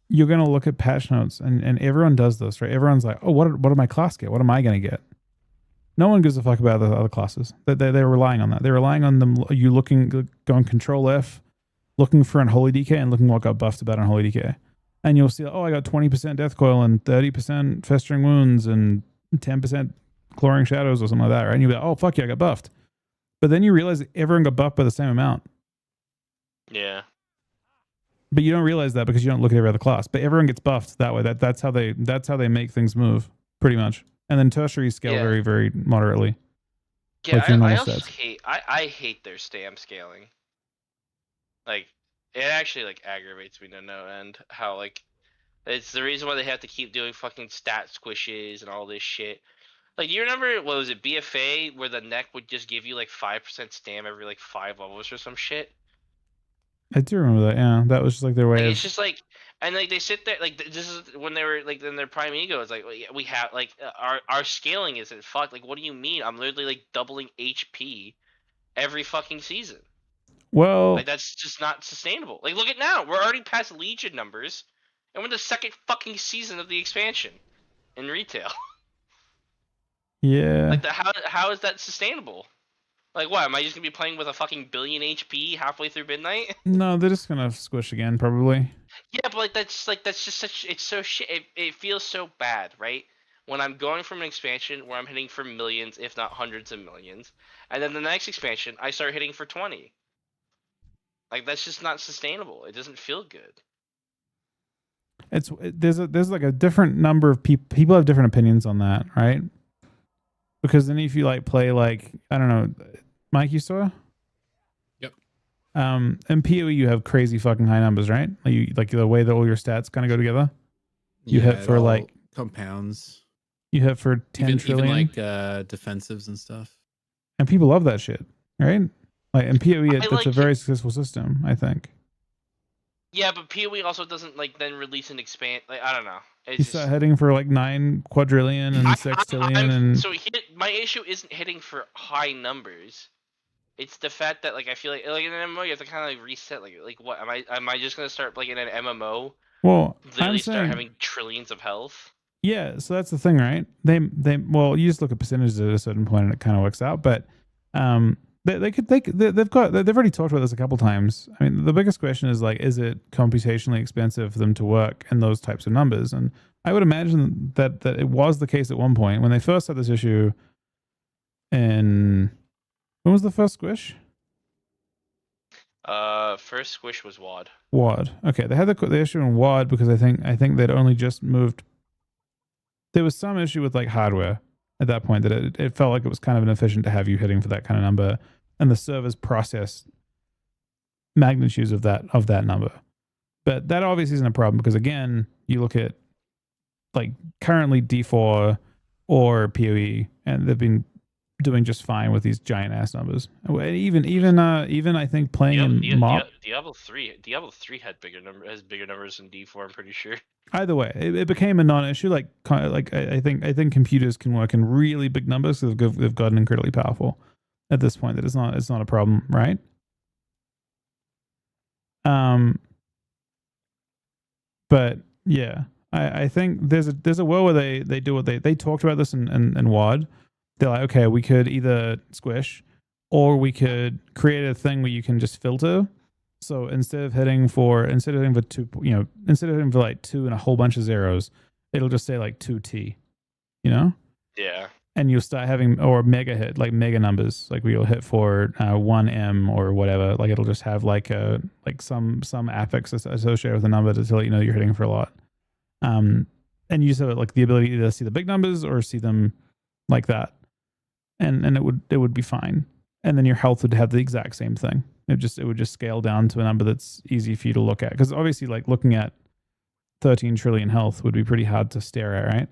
You're gonna look at patch notes, and everyone does this, right? Everyone's like, "Oh, what do my class get? What am I gonna get?" No one gives a fuck about the other classes. They're relying on that. They're relying on them. You going Control F, looking for Unholy DK, and looking what got buffed about Unholy DK, and you'll see, oh, I got 20% Death Coil and 30% Festering Wounds and 10% Clawing Shadows or something like that, right? And you'll be like, oh fuck yeah, I got buffed. But then you realize that everyone got buffed by the same amount. Yeah. But you don't realize that because you don't look at every other class. But everyone gets buffed that way. That's how they make things move, pretty much. And then tertiary scale very, very moderately. Yeah, like your I normal also stats. hate I hate their stam scaling. Like, it actually like aggravates me to no end how like it's the reason why they have to keep doing fucking stat squishes and all this shit. Like, you remember, what was it, BFA, where the neck would just give you like 5% stam every like 5 levels or some shit? I do remember that. Yeah, that was just like their way Like, of. it's just like, and like they sit there, like this is when they were like in their prime ego. It's like, well, yeah, we have like our scaling isn't fucked. Like, what do you mean? I'm literally like doubling HP every fucking season. Well, Like, that's just not sustainable. Like, look at now, we're already past Legion numbers, and we're in the second fucking season of the expansion in retail. yeah. Like, how is that sustainable? Like, what? Am I just gonna be playing with a fucking billion HP halfway through midnight? No, they're just gonna squish again, probably. Yeah, but that's just such. It's so shit. It feels so bad, right? When I'm going from an expansion where I'm hitting for millions, if not hundreds of millions, and then the next expansion I start hitting for 20. Like, that's just not sustainable. It doesn't feel good. There's like a different number of people have different opinions on that, right? Because then if you like play like, I don't know, Mike, you saw? Yep. In PoE you have crazy fucking high numbers, right? Like the way that all your stats kind of go together. You hit for like compounds. You hit for 10 trillion. Even like defensives and stuff. And people love that shit, right? Like in PoE, it's a very successful system, I think. Yeah, but PoE also doesn't like then release an expand. Like, I don't know. You start heading for like 9 quadrillion and 6 trillion, and so my issue isn't hitting for high numbers. It's the fact that like I feel like in an MMO you have to kind of like reset. Like what am I just gonna start like in an MMO? Well, literally I'm start saying, having trillions of health. Yeah, so that's the thing, right? They well, you just look at percentages at a certain point and it kind of works out. But they've already talked about this a couple times. I mean, the biggest question is like, is it computationally expensive for them to work in those types of numbers? And I would imagine that it was the case at one point when they first had this issue. When was the first squish? First squish was WAD. WAD. Okay, they had the issue in WAD because I think they'd only just moved. There was some issue with like hardware at that point that it felt like it was kind of inefficient to have you hitting for that kind of number, and the servers processed magnitudes of that number. But that obviously isn't a problem because again, you look at like currently D4 or PoE, and they've been doing just fine with these giant ass numbers. Even I think playing in MOP. Diablo 3 had bigger numbers than D4. I'm pretty sure. Either way, it became a non-issue. Like I think computers can work in really big numbers. So they've gotten incredibly powerful at this point. That it's not a problem, right? But yeah, I think there's a world where they do what they talked about this in WAD. They're like, okay, we could either squish or we could create a thing where you can just filter. So instead of hitting for 2, instead of hitting for like 2 and a whole bunch of zeros, it'll just say like 2T, Yeah. and you'll start having or mega hit, like mega numbers, like where you'll hit for 1M or whatever. Like it'll just have like a some affix associated with the number to let you know you're hitting for a lot. And you just have like the ability to either see the big numbers or see them like that, and it would be fine. And then your health would have the exact same thing. It would just scale down to a number that's easy for you to look at. Because obviously, like looking at 13 trillion health would be pretty hard to stare at, right?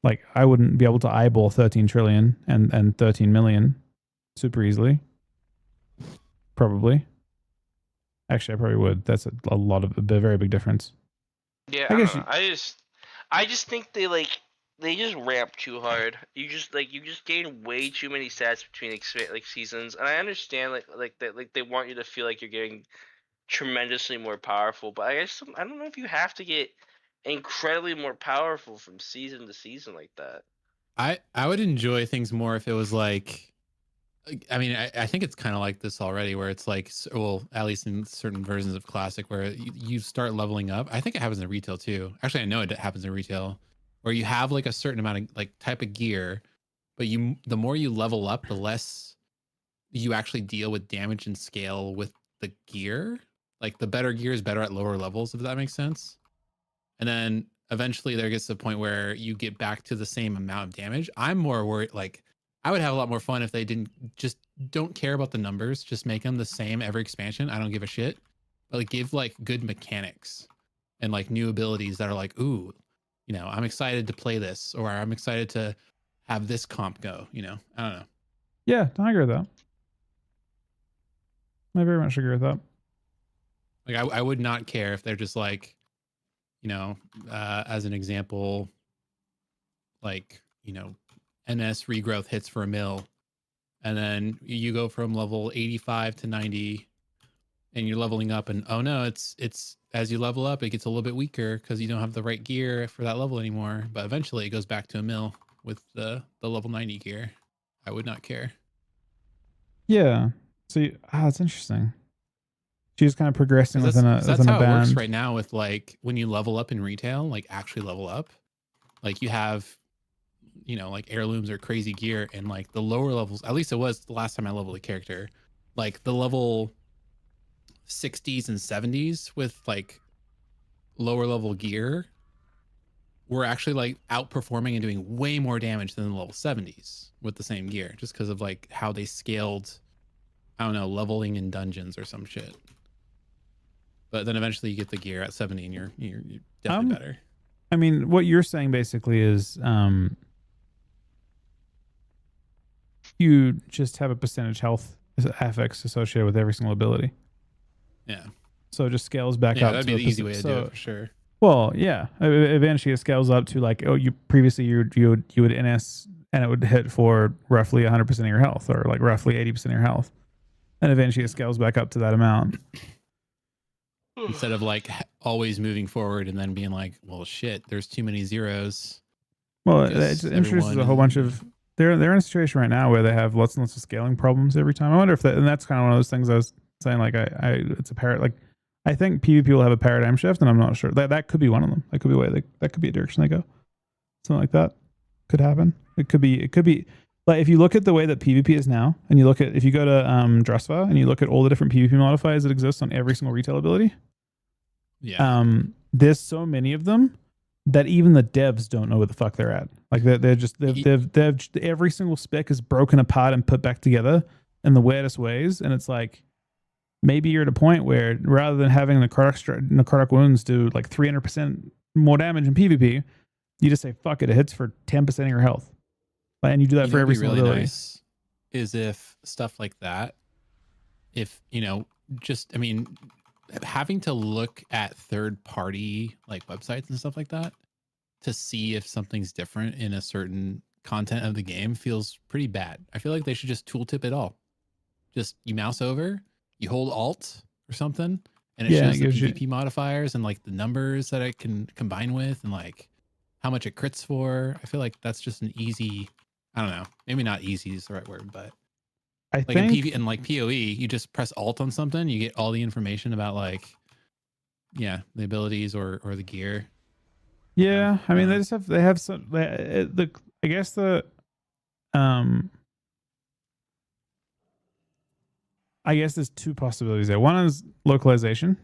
Like I wouldn't be able to eyeball 13 trillion and 13 million super easily. Probably. Actually, I probably would. That's a lot of a very big difference. Yeah, I I, guess don't know. I just think they just ramp too hard. You just gain way too many stats between seasons, and I understand they want you to feel like you're getting tremendously more powerful, but I don't know if you have to get incredibly more powerful from season to season like that. I would enjoy things more if it was like, I mean, I think it's kind of like this already, where it's like, well, at least in certain versions of Classic, where you start leveling up. I think it happens in retail too. Actually, I know it happens in retail, where you have like a certain amount of like type of gear, but the more you level up, the less you actually deal with damage and scale with the gear. Like the better gear is better at lower levels, if that makes sense. And then eventually there gets to the point where you get back to the same amount of damage. I'm more worried, like I would have a lot more fun if they don't care about the numbers, just make them the same every expansion. I don't give a shit. But like give like good mechanics and like new abilities that are like, ooh, you know, I'm excited to play this, or I'm excited to have this comp go, you know. I don't know. Yeah, I agree with that. I very much agree with that. Like I would not care if they're just like, you know, as an example, like, you know, NS regrowth hits for a mil, and then you go from level 85 to 90 and you're leveling up, and oh no, it's as you level up it gets a little bit weaker because you don't have the right gear for that level anymore, but eventually it goes back to a mil with the level 90 gear. I would not care. Yeah. So it's interesting. She's kind of progressing that's within a how it works band right now with like when you level up in retail, like actually level up, like you have, you know, like heirlooms or crazy gear, and like the lower levels, at least it was the last time I leveled a character, like the level 60s and 70s with like lower level gear were actually like outperforming and doing way more damage than the level 70s with the same gear, just because of like how they scaled, I don't know, leveling in dungeons or some shit. But then eventually you get the gear at 70 and you're definitely better. I mean, what you're saying basically is you just have a percentage health affix associated with every single ability. Yeah. So it just scales back up. That'd be the easy way to do it for sure. Well, yeah. Eventually it scales up to like, you previously you would NS and it would hit for roughly 100% of your health, or like roughly 80% of your health. And eventually it scales back up to that amount. Instead of like always moving forward and then being like, well, shit, there's too many zeros. Well, it introduces a whole bunch of. They're in a situation right now where they have lots and lots of scaling problems every time. I wonder if that, and that's kind of one of those things I was saying. Like, it's a like, I think PvP will have a paradigm shift, and I'm not sure that could be one of them. That could be that could be a direction they go. Something like that could happen. It could be. Like if you look at the way that PvP is now, and you look at, if you go to Dressva and you look at all the different PvP modifiers that exist on every single retail ability, yeah, there's so many of them that even the devs don't know where the fuck they're at. Like they've every single spec is broken apart and put back together in the weirdest ways, and it's like maybe you're at a point where rather than having necrotic wounds do like 300% more damage in PvP, you just say fuck it, it hits for 10% of your health. And you do that for every single ability. Nice is if stuff like that, if, you know, just, I mean, having to look at third party like websites and stuff like that to see if something's different in a certain content of the game feels pretty bad. I feel like they should just tooltip it all. Just you mouse over, you hold Alt or something, and it shows the PvP modifiers and like the numbers that it can combine with and like how much it crits for. I feel like that's just an easy, I don't know, maybe not easy is the right word, but I like think in PvE and like PoE, you just press Alt on something, you get all the information about like, yeah, the abilities or the gear. Yeah, I mean they have some. I guess the I guess there's two possibilities there. One is localization,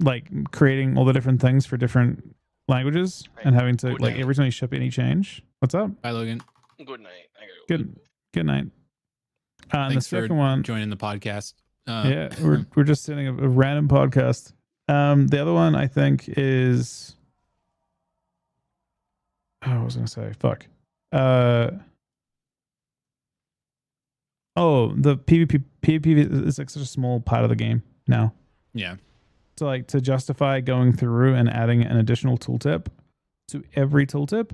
like creating all the different things for different languages and having to Good like night. every time you ship any change. What's up? Bye, Logan. Good night. I gotta go. Good night. And the Thanks second for one, joining the podcast. yeah, we're just sitting a random podcast. The other one I think is, oh, I was gonna say fuck. Oh, the PvP is like such a small part of the game now. Yeah. So like to justify going through and adding an additional tooltip to every tooltip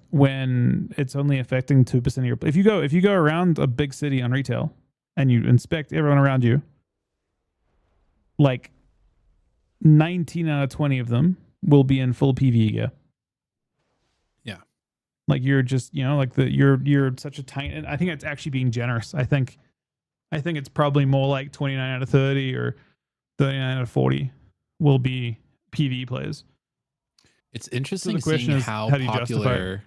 when it's only affecting 2% of your, if you go around a big city on retail and you inspect everyone around you, like 19 out of 20 of them will be in full PvE gear. Yeah. Like you're just, like you're such a tiny, I think it's actually being generous. I think it's probably more like 29 out of 30 or 39 out of 40 will be PvE players. It's interesting question seeing is, how how do you justify it? popular.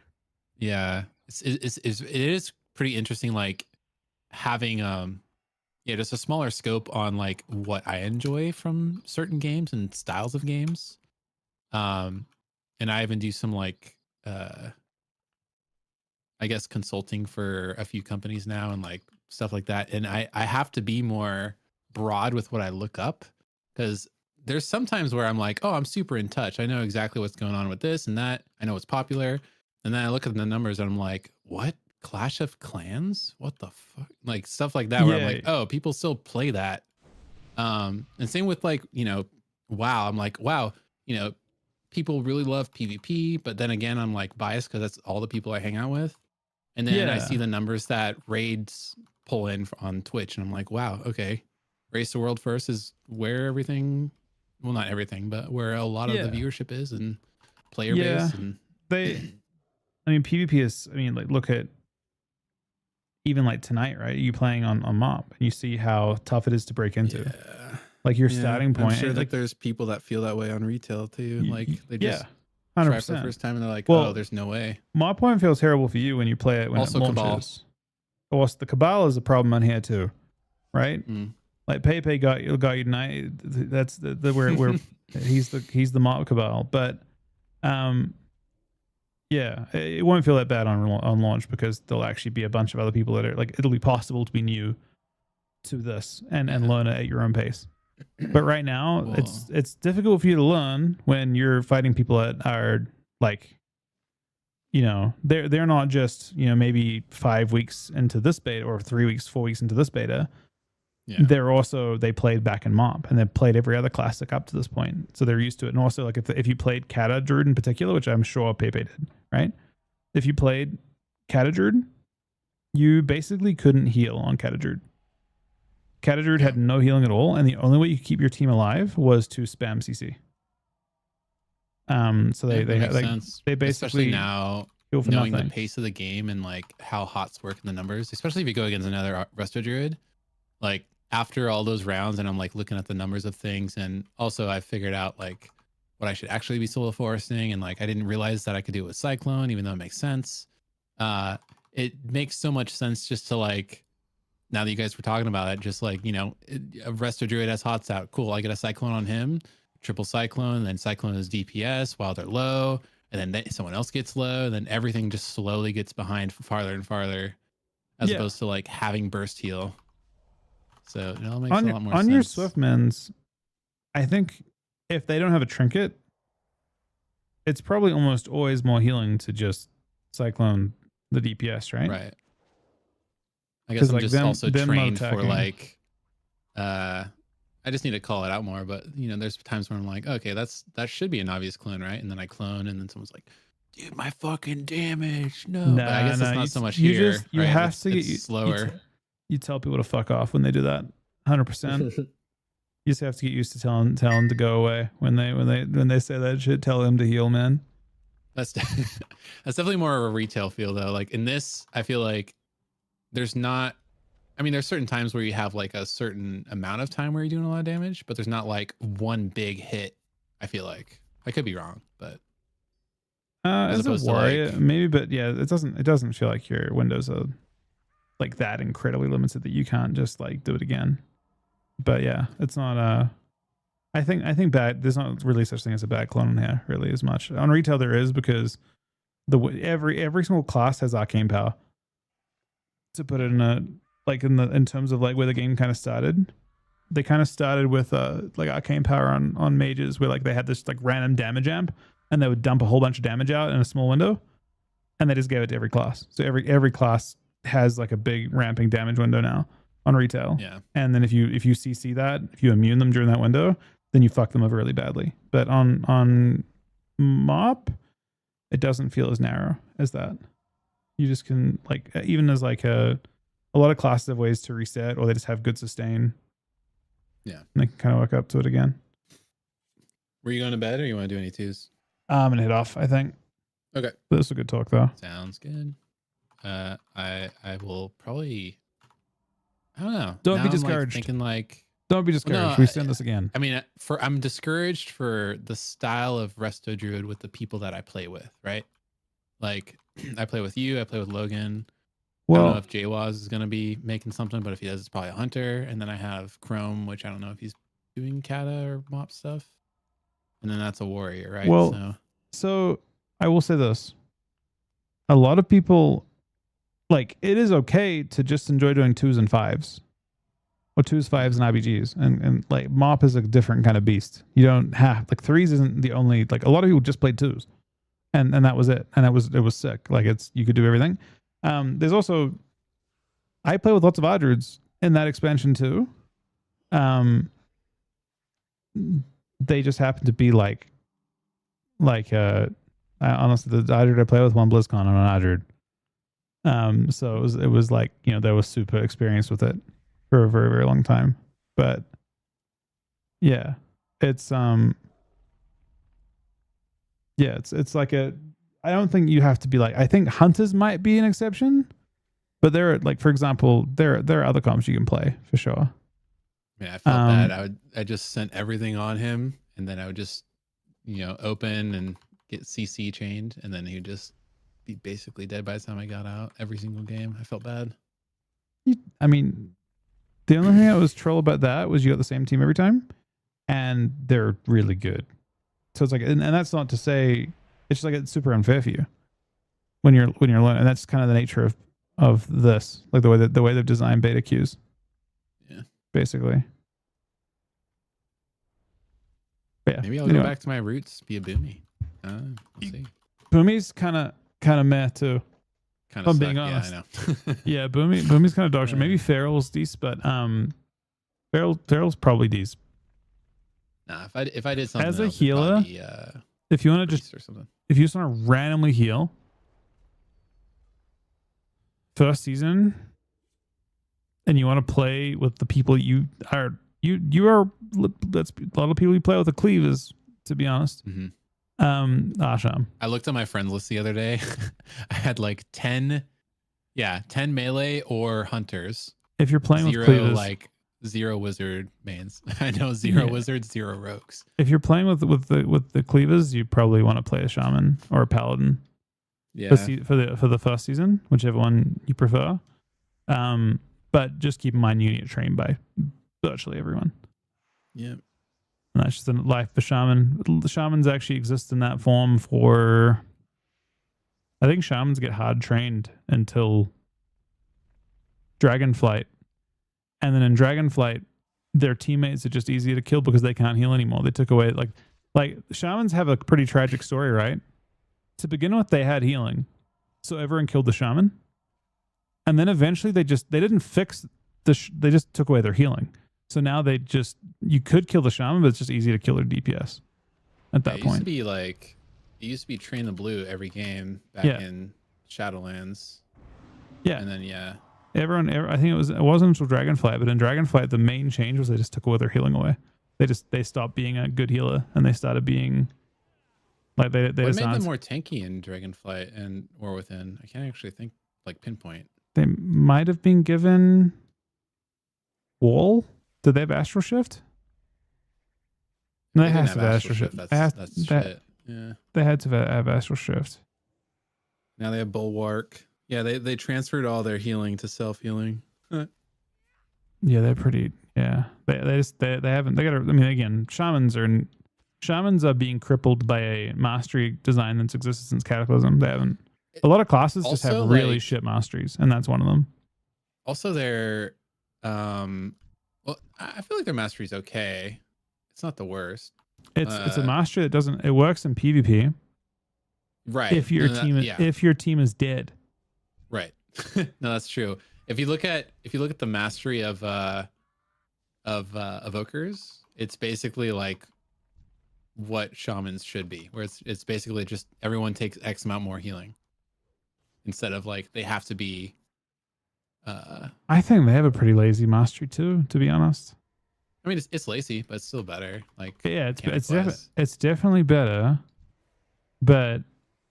Yeah, it is pretty interesting. Like having just a smaller scope on like what I enjoy from certain games and styles of games. And I even do some like I guess consulting for a few companies now and like stuff like that. And I have to be more broad with what I look up because there's sometimes where I'm like, oh, I'm super in touch. I know exactly what's going on with this and that. I know what's popular. And then I look at the numbers and I'm like, what? Clash of Clans? What the fuck? Like stuff like that where I'm like, oh, people still play that. And same with like, WoW. I'm like, wow, people really love PvP, but then again, I'm like biased because that's all the people I hang out with. And then I see the numbers that raids pull in on Twitch, and I'm like, wow, okay. Race the World First is where everything, well, not everything, but where a lot of the viewership is and player base. And PvP is, like look at even like tonight, right? You playing on MOP and you see how tough it is to break into. Yeah. Like your starting point. I'm sure that like, there's people that feel that way on retail too. Like they just 100%. try for the first time and they're like, oh, there's no way. My point feels terrible for you when you play it when Also it launches. Cabal. Also, the Cabal is a problem on here too, right? Like Pepe got you tonight. That's the where he's the mob Cabal, but it won't feel that bad on launch because there'll actually be a bunch of other people that are like, it'll be possible to be new to this and learn it at your own pace. But right now, it's difficult for you to learn when you're fighting people that are like, they're not just maybe 5 weeks into this beta or 3 weeks, 4 weeks into this beta. Yeah. They played back in MOP and they've played every other classic up to this point, so they're used to it. And also, like if you played Kata Druid in particular, which I'm sure Pepe did, right? If you played Kata Druid, you basically couldn't heal on Kata Druid. Kata Druid had no healing at all, and the only way you could keep your team alive was to spam CC. So they basically, especially now heal for knowing nothing. the pace of the game and like how HOTS work in the numbers, especially if you go against another Resto Druid. Like after all those rounds, and I'm like looking at the numbers of things, and also I figured out like what I should actually be solo foresting, and like I didn't realize that I could do it with Cyclone, even though it makes sense. It makes so much sense just to like, now that you guys were talking about it, just like, a Resto Druid has HOTS out. Cool. I get a Cyclone on him, triple Cyclone, and then Cyclone is DPS while they're low. And then someone else gets low. And then everything just slowly gets behind farther and farther as opposed to like having burst heal. So it all makes a lot more sense. On your Swiftmans, I think if they don't have a trinket, it's probably almost always more healing to just Cyclone the DPS, right? Right. I guess I'm like just also trained for like, I just need to call it out more, but there's times where I'm like, okay, that should be an obvious clone, right? And then I clone and then someone's like, dude, my fucking damage. No, but I guess it's not so much here. You right? have to get slower. You tell people to fuck off when they do that. 100%. You just have to get used to telling them to go away when they say that shit. Tell them to heal, man. That's definitely more of a retail feel though. Like in this, I feel like there's certain times where you have like a certain amount of time where you're doing a lot of damage, but there's not like one big hit. I feel like I could be wrong, but As As a opposed to, warrior, like- maybe, but yeah, it doesn't feel like your windows are like that incredibly limited that you can't just like do it again. But yeah, it's not I think bad. There's not really such thing as a bad clone in here really as much. On retail there is, because every single class has arcane power. To put it in a like in terms of like where the game kind of started, they kind of started with like arcane power on mages, where like they had this like random damage amp, and they would dump a whole bunch of damage out in a small window, and they just gave it to every class. So every class has like a big ramping damage window now on retail. Yeah. And then if you CC that, if you immune them during that window, then you fuck them over really badly. But on MOP, it doesn't feel as narrow as that. You just can like, even as like a lot of classes have ways to reset, or they just have good sustain. Yeah. And they can kind of work up to it again. Were you going to bed, or you want to do any twos? I'm gonna hit off, I think. Okay. This is a good talk though. Sounds good. I will probably. I don't know. Don't Now be I'm, discouraged. thinking like. Don't be discouraged. No, We've seen this again. I mean, I'm discouraged for the style of Resto Druid with the people that I play with, right? Like, I play with you, I play with Logan. I don't know if JWaz is going to be making something, but if he does, it's probably a hunter. And then I have Chrome, which I don't know if he's doing kata or mop stuff. And then that's a warrior, right? Well, so I will say this. A lot of people, like, it is okay to just enjoy doing 2s and 5s. Or 2s, 5s, and RBGs. And like, mop is a different kind of beast. You don't have, like, 3s isn't the only, like, a lot of people just played 2s. And that was it. And it was sick. Like, you could do everything. There's also, I play with lots of Ardruids in that expansion too. They just happen to be like honestly, the Ardruid I play with won BlizzCon on an Ardruid. So it was like, you know, they were super experienced with it for a very, very long time. But yeah, it's it's like I don't think you have to be like, I think hunters might be an exception, but there are, like, for example, there are other comps you can play for sure. Yeah, I felt bad. I just sent everything on him, and then I would just, you know, open and get CC chained, and then he would just be basically dead by the time I got out every single game. I felt bad. I mean, the only thing that was troll about that was you got the same team every time, and they're really good. So it's like, and that's not to say, it's just like it's super unfair for you when you're learning, and that's kind of the nature of this, like the way they've designed beta queues. Yeah, basically. But yeah, maybe I'll go back to my roots, be a boomy. We'll see. Boomy's kind of meh too. Kind of of being suck, honest. Yeah, I know. Yeah, Boomy's kind of dog shit. Maybe Feral's decent, but Feral's probably decent. Nah, if I did something as a else, healer, be, if you want to or something. if you just want to randomly heal first season, and you want to play with the people you are that's a lot of people you play with the cleavers, to be honest. Asham. I looked at my friends list the other day. I had like 10 melee or hunters. If you're playing zero, with cleavers, like 0 wizard mains. I know 0 wizards, 0 rogues. If you're playing with the cleavers, you probably want to play a shaman or a paladin. Yeah. For the first season, whichever one you prefer. But just keep in mind you get trained by virtually everyone. Yeah. And that's just a life for shaman. The shamans actually exist in that form for, I think shamans get hard trained until Dragonflight. And then in Dragonflight, their teammates are just easier to kill because they can't heal anymore. They took away, like shamans have a pretty tragic story, right? To begin with, they had healing. So everyone killed the shaman. And then eventually they didn't fix they just took away their healing. So now you could kill the shaman, but it's just easy to kill their DPS at that point. It used to be Train the Blue every game back in Shadowlands. Yeah. And then, I think it wasn't until Dragonflight, but in Dragonflight, the main change was they just took away their healing away. They stopped being a good healer and they started being like they what made just them more tanky in Dragonflight and War Within? I can't actually think, like, pinpoint. They might have been given wall. Did they have Astral Shift? No, they have Astral Shift. That's shit. Yeah. They had to have Astral Shift. Now they have Bulwark. Yeah, they transferred all their healing to self healing. Yeah, they're pretty. Yeah, they haven't. They got to. I mean, again, shamans are being crippled by a mastery design that's existed since Cataclysm. They haven't. A lot of classes just have Also, really like- shit masteries, and that's one of them. Also, their well, I feel like their mastery is okay. It's not the worst. It's a mastery that doesn't. It works in PvP. Right. If your if your team is dead. Right. No, that's true. If you look at the mastery of evokers, it's basically like what shamans should be, where it's basically just everyone takes X amount more healing instead of like they have to be. I think they have a pretty lazy mastery too, to be honest. I mean, it's lazy, but it's still better. Like, yeah, it's definitely better, but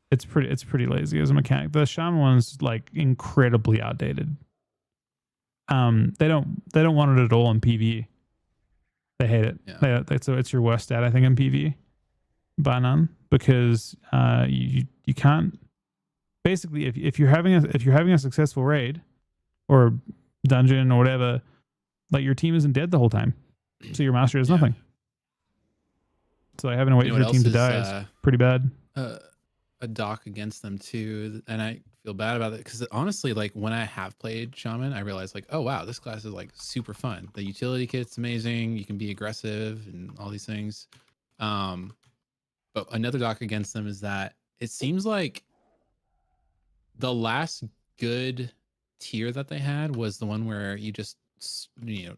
it's pretty lazy as a mechanic. The shaman one's like incredibly outdated. They don't want it at all in PvE. They hate it. Yeah. It's your worst stat, I think, in PvE, by none, because you can't. Basically, if you're having a successful raid or dungeon or whatever, like your team isn't dead the whole time, so your mastery does nothing. So having to wait for your team to die is pretty bad. A doc against them too, and I feel bad about it because honestly, like when I have played shaman, I realized like, oh wow, this class is like super fun. The utility kit's amazing. You can be aggressive and all these things. But another doc against them is that it seems like the last good tier that they had was the one where you just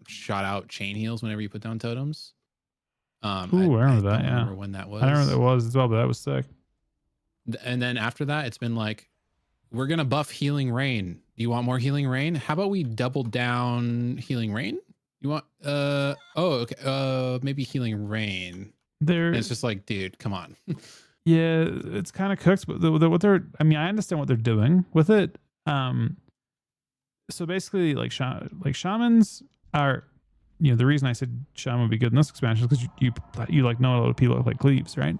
shot out chain heals whenever you put down totems. I remember that. I don't Yeah, remember when that was. I don't remember that was as well, but that was sick. And then after that, it's been like, we're gonna buff healing rain. Do you want more healing rain? How about we double down healing rain? You want okay, maybe healing rain. And it's just like, dude, come on. Yeah, it's kind of cooked, but what they're, I mean, I understand what they're doing with it. So basically, like shamans are, the reason I said shaman would be good in this expansion is because you like know a lot of people that like cleaves, right?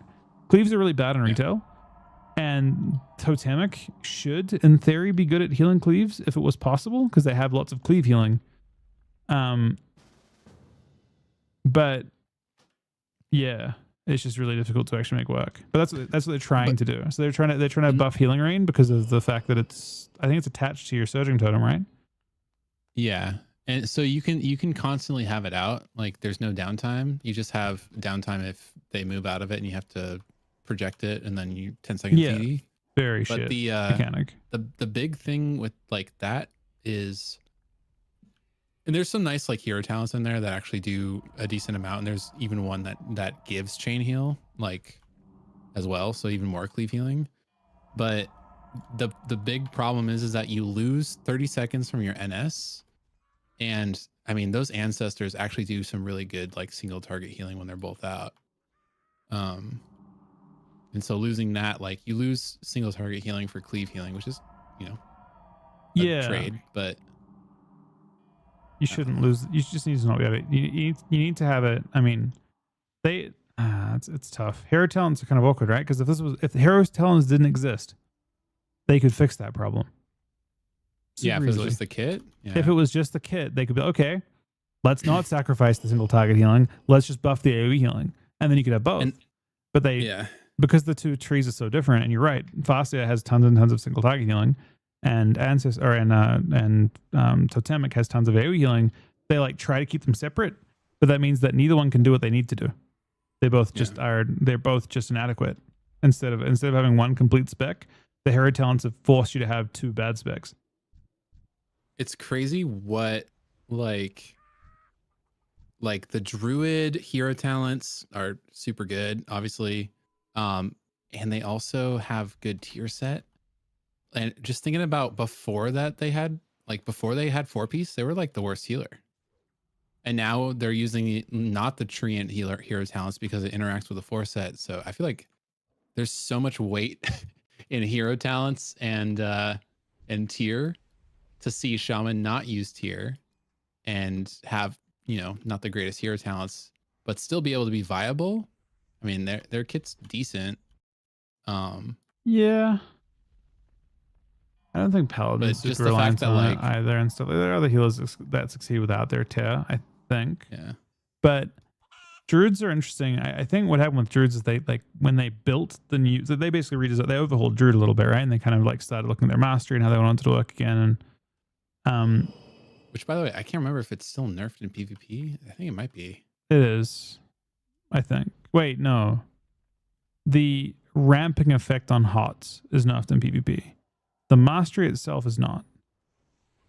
Cleaves are really bad in retail, and totemic should, in theory, be good at healing cleaves if it was possible, because they have lots of cleave healing. But yeah, it's just really difficult to actually make work. But that's what they're trying to do. So they're trying to buff healing rain because of the fact that I think it's attached to your surging totem, right? Yeah. And so you can constantly have it out. Like there's no downtime. You just have downtime if they move out of it and you have to project it and then you 10-second PD. Very shit mechanic. The big thing with like that is, and there's some nice like hero talents in there that actually do a decent amount, and there's even one that gives chain heal like as well, so even more cleave healing. But the big problem is that you lose 30 seconds from your NS, and I mean those ancestors actually do some really good like single target healing when they're both out. And so losing that, like you lose single target healing for cleave healing, which is a trade, but you shouldn't lose. You just need to not be able to, you need to have it. I mean, it's tough. Hero talents are kind of awkward, right? Because if the hero talents didn't exist, they could fix that problem. If it was just the kit. Yeah. If it was just the kit, they could be okay. Let's not sacrifice the single target healing. Let's just buff the AoE healing, and then you could have both. But because the two trees are so different, and you're right, Fastia has tons and tons of single target healing, and Totemic has tons of AoE healing. They like try to keep them separate, but that means that neither one can do what they need to do. They both they're both just inadequate. Instead of having one complete spec, the hero talents have forced you to have two bad specs. It's crazy what like the druid hero talents are super good, obviously. And they also have good tier set. And just thinking about before they had 4-piece, they were like the worst healer. And now they're using not the treant hero talents because it interacts with the 4 set. So I feel like there's so much weight in hero talents and tier to see shaman not use tier and have, not the greatest hero talents, but still be able to be viable. I mean, their kit's decent. Yeah. I don't think Paladin's But just super the fact reliant that, on like- it either and stuff. There are other healers that succeed without their tear, I think. Yeah. But Druids are interesting. I think what happened with Druids is they, like, when they built the new, so they basically they overhauled Druid a little bit, right? And they kind of like started looking at their mastery and how they wanted it to work again. And Which, by the way, I can't remember if it's still nerfed in PvP. I think it might be. it is, I think. Wait, no. The ramping effect on HOTS is nerfed in PvP. The mastery itself is not.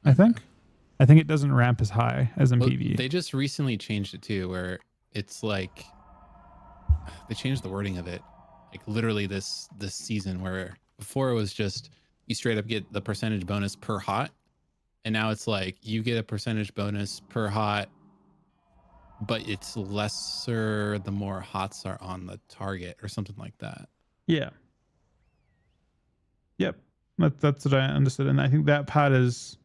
I think. I think it doesn't ramp as high as in Well, PvE. they just recently changed it too, where it's like they changed the wording of it, like literally this season, where before it was just you straight up get the percentage bonus per hot, and now it's like you get a percentage bonus per hot, but it's lesser the more hots are on the target or something like that. Yeah. Yep. That's what I understood. And I think that part is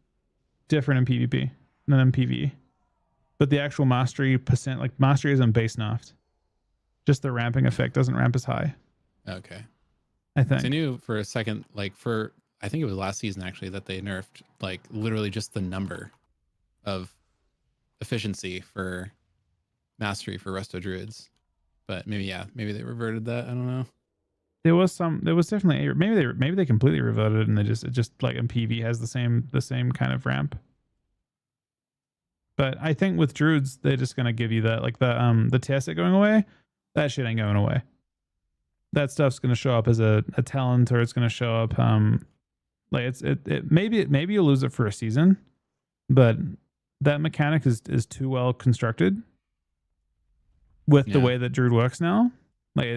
different in PvP than in PvE. But the actual mastery percent, like mastery isn't base nerfed. Just the ramping effect doesn't ramp as high. Okay. I 'Cause think. I knew for a second, like I think it was last season actually, that they nerfed like literally just the number of efficiency for mastery for resto druids. But maybe they reverted that. I don't know. There was definitely maybe they completely reverted it and it just like in PvE has the same kind of ramp. But I think with druids, they're just gonna give you that, like the tear set going away. That shit ain't going away. That stuff's gonna show up as a talent, or it's gonna show up like it maybe you'll lose it for a season, but that mechanic is too well constructed with the way that druid works now. Like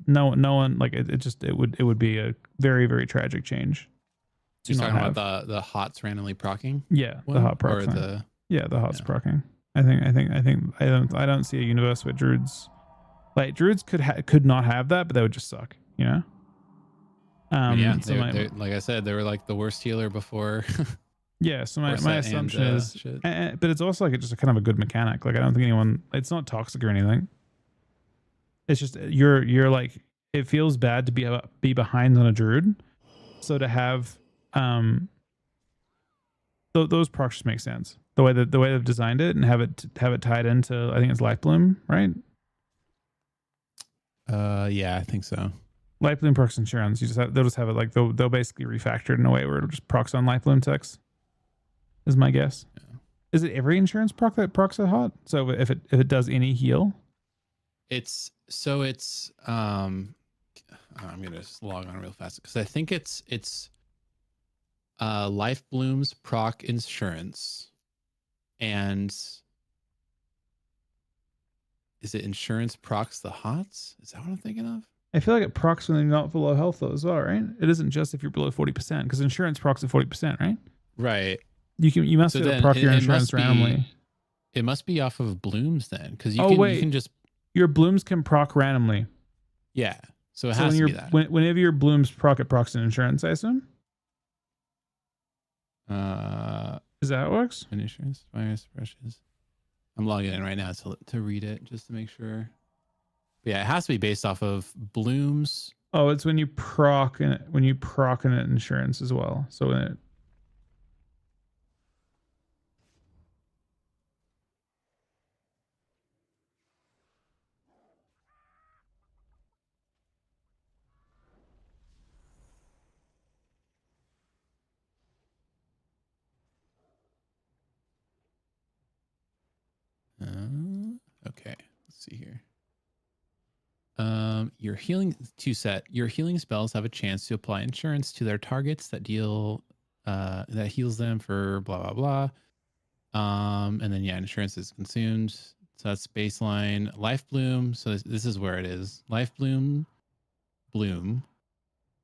no one like it would be a very, very tragic change. You're talking about the hots randomly procking? Yeah, one? the hot proc. Or the the hots procking. I don't see a universe where druids, like druids could not have that, but that would just suck, you know. So they're, like I said, they were like the worst healer before. Yeah, so my assumption is, shit. but it's also like it's just kind of a good mechanic. Like I don't think it's not toxic or anything. It's just you're like, it feels bad to be behind on a druid, so to have those procs just make sense. The way they've designed it and have it tied into, I think it's Life Bloom, right? Yeah, I think so. Life Bloom procs insurance. They'll just have it like they'll basically refactor it in a way where it'll just procs on Life Bloom text. Is my guess. Yeah. Is it every insurance proc that procs a hot? So if it does any heal, I'm gonna just log on real fast because I think it's Life Bloom's proc insurance, and is it insurance procs the hots? Is that what I'm thinking of? I feel like it procs when you're not below health though as well, right? It isn't just if you're below 40%, because insurance procs at 40%, right? Right. You must be able to proc your insurance randomly. It must be off of blooms then, because you can just, your blooms can proc randomly. Yeah, so it has to be that. Whenever your blooms proc, it procs an insurance, I assume. Is that how it works? Insurance virus brushes. I'm logging in right now to read it just to make sure. But yeah, it has to be based off of blooms. Oh, it's when you proc an insurance as well. So when it. Okay, let's see here. Your healing spells have a chance to apply insurance to their targets that heals them for blah blah blah. And then insurance is consumed. So that's baseline. Life Bloom. So this is where it is. Life Bloom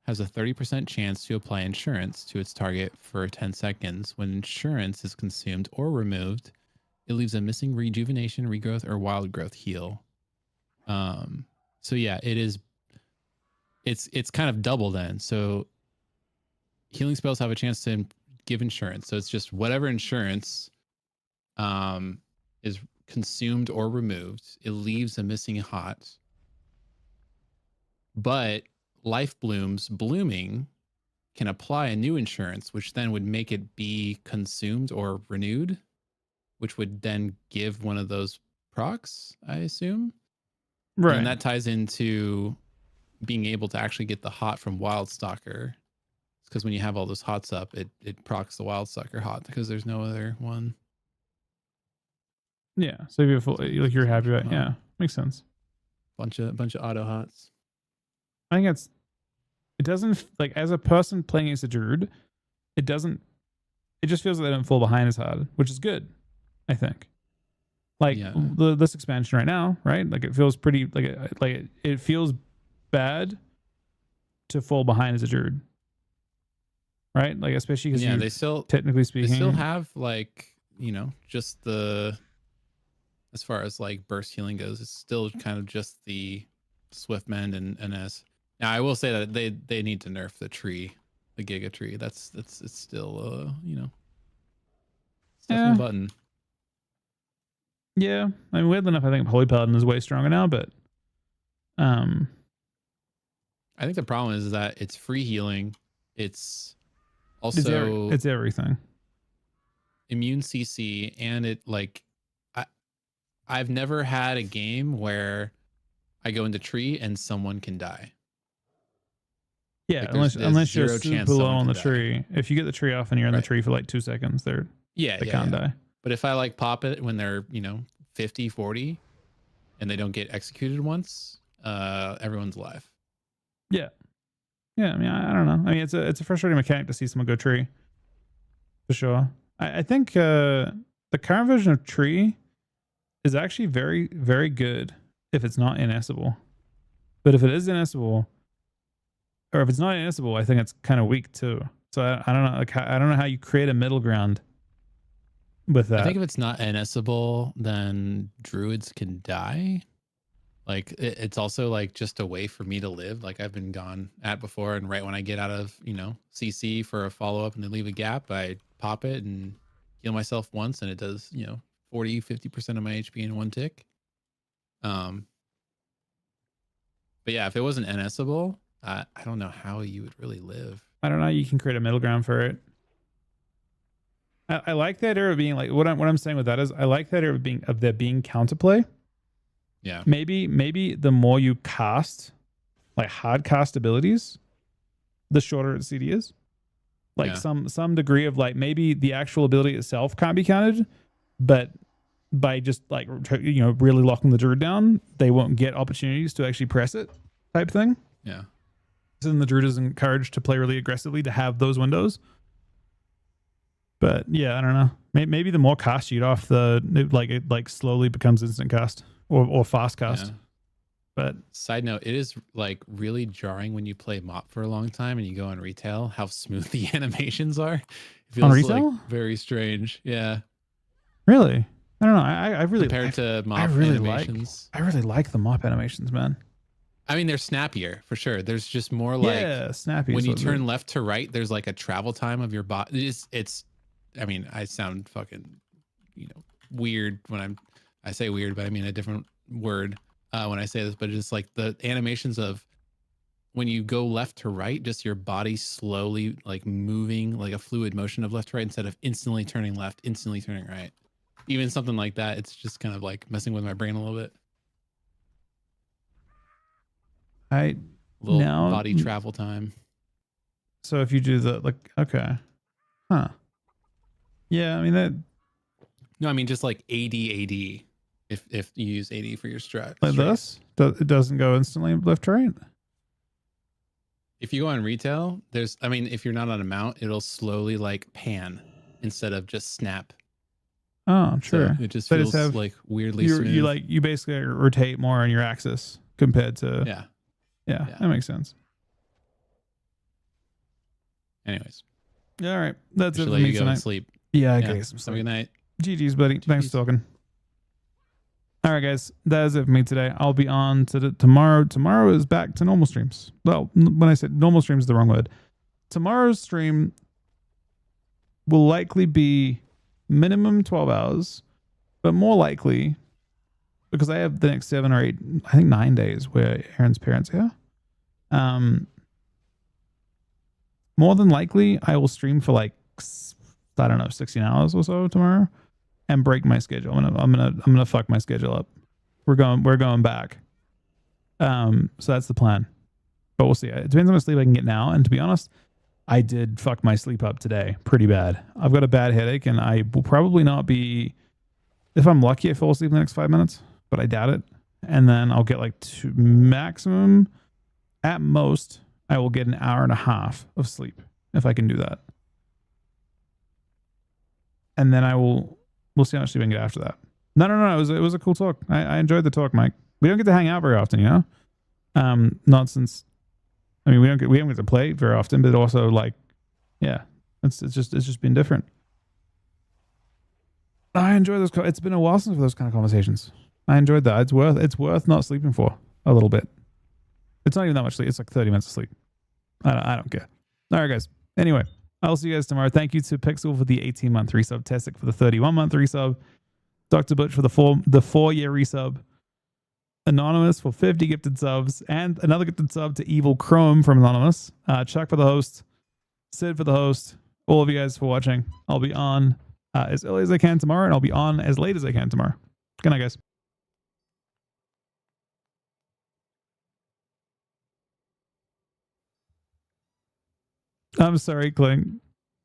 has a 30% chance to apply insurance to its target for 10 seconds. When insurance is consumed or removed, it leaves a missing rejuvenation, regrowth, or wild growth heal. So yeah, it's kind of double then. So healing spells have a chance to give insurance. So it's just whatever insurance is consumed or removed, it leaves a missing hot. But life blooms blooming can apply a new insurance, which then would make it be consumed or renewed, which would then give one of those procs, I assume. Right. And that ties into being able to actually get the hot from Wildstalker. Because when you have all those hots up, it procs the Wildstalker hot because there's no other one. Yeah. So if you're happy about it. Yeah. Makes sense. Bunch of auto hots. I think it doesn't, like, as a person playing against a druid, it just feels like they don't fall behind as hard, which is good, I think. Like this expansion right now, right? Like it feels pretty, it feels bad to fall behind as a druid, right? Like, especially because they still, technically speaking, they still have, like, just as far as like burst healing goes, it's still kind of just the Swiftmend and NS. Now I will say that they need to nerf the tree, the Giga tree. It's still it's definitely a button. Yeah, I mean, weirdly enough, I think Holy Paladin is way stronger now, but I think the problem is that it's free healing. It's also it's everything. Immune CC, and it, like, I've never had a game where I go into tree and someone can die. Yeah, like, unless you're zero super chance low someone on can the die. tree. If you get the tree off and you're in the tree for like 2 seconds, they can't die. But if I like pop it when they're 50, 40, and they don't get executed once, everyone's alive. Yeah. Yeah, I mean, I don't know. I mean, it's a frustrating mechanic to see someone go tree, for sure. I think the current version of tree is actually very, very good if it's not inesable. But if it is inesable, or if it's not inesable, I think it's kind of weak too. So I don't know. Like, I don't know how you create a middle ground with that. I think if it's not inesable, then druids can die. Like, it's also like just a way for me to live. Like, I've been gone at before, and right when I get out of CC for a follow up and they leave a gap, I pop it and heal myself once, and it does 40-50% of my HP in one tick. But yeah, if it wasn't NSable, I don't know how you would really live. I don't know. You can create a middle ground for it. I like that idea of being like, what I'm saying with that is I like that idea of there being counterplay. Yeah. Maybe the more you cast, like hard cast abilities, the shorter its CD is. Like some degree of, like, maybe the actual ability itself can't be counted, but by just like really locking the druid down, they won't get opportunities to actually press it, type thing. Yeah. So then the druid is encouraged to play really aggressively to have those windows. But yeah, I don't know. Maybe the more cast you get off, it slowly becomes instant cast or fast cast. Yeah. But side note, it is like really jarring when you play MOP for a long time and you go on retail, how smooth the animations are. It feels on retail? like very strange. Yeah. Really? I don't know. I really compared to MOP I really animations. I really like the MOP animations, man. I mean, they're snappier for sure. There's just more like snappy. When you turn left to right, there's like a travel time of your body. It's. I mean, I sound fucking, weird when I say weird, but I mean a different word when I say this. But it's like the animations of when you go left to right, just your body slowly like moving like a fluid motion of left to right instead of instantly turning left, instantly turning right. Even something like that, it's just kind of like messing with my brain a little bit. Body travel time. So if you do okay. Huh. Yeah, I mean that. No, I mean just like AD. If you use AD for your strat. Like this? It doesn't go instantly left to right? If you go on retail, if you're not on a mount, it'll slowly like pan instead of just snap. Oh, sure. So it just feels like weirdly smooth. You basically rotate more on your axis compared to Yeah, that makes sense. Anyways. Yeah, all right. That's it for let me you go tonight. and sleep. Yeah, I get some sleep. Have a good night. GG's, buddy. Thanks for talking. All right, guys. That is it for me today. I'll be on to tomorrow. Tomorrow is back to normal streams. Well, when I said normal streams is the wrong word. Tomorrow's stream will likely be minimum 12 hours, but more likely, because I have the next 7 or 8, I think 9 days where Aaron's parents are here. more than likely I will stream for like, I don't know, 16 hours or so tomorrow and break my schedule. I'm gonna fuck my schedule up. We're going back. So that's the plan. But we'll see. It depends on how much sleep I can get now. And to be honest, I did fuck my sleep up today pretty bad. I've got a bad headache and I will probably not be, if I'm lucky, I fall asleep in the next 5 minutes, but I doubt it. And then I'll get like two, maximum, at most, I will get an hour and a half of sleep if I can do that. And then we'll see how much sleep I can get after that. No. It was a cool talk. I enjoyed the talk, Mike. We don't get to hang out very often, you know? Not since, I mean, we don't get to play very often, but also like, yeah, it's just been different. I enjoy those. It's been a while since those kind of conversations. I enjoyed that. It's worth not sleeping for a little bit. It's not even that much sleep. It's like 30 minutes of sleep. I don't care. All right, guys. Anyway, I'll see you guys tomorrow. Thank you to Pixel for the 18-month resub, Tessic for the 31-month resub, Dr. Butch for the 4-year resub, Anonymous for 50 gifted subs, and another gifted sub to Evil Chrome from Anonymous. Chuck for the host, Sid for the host, all of you guys for watching. I'll be on as early as I can tomorrow, and I'll be on as late as I can tomorrow. Good night, guys. I'm sorry, Clink.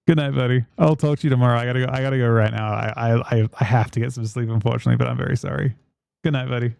Good night, buddy. I'll talk to you tomorrow. I gotta go right now. I have to get some sleep, unfortunately, but I'm very sorry. Good night, buddy.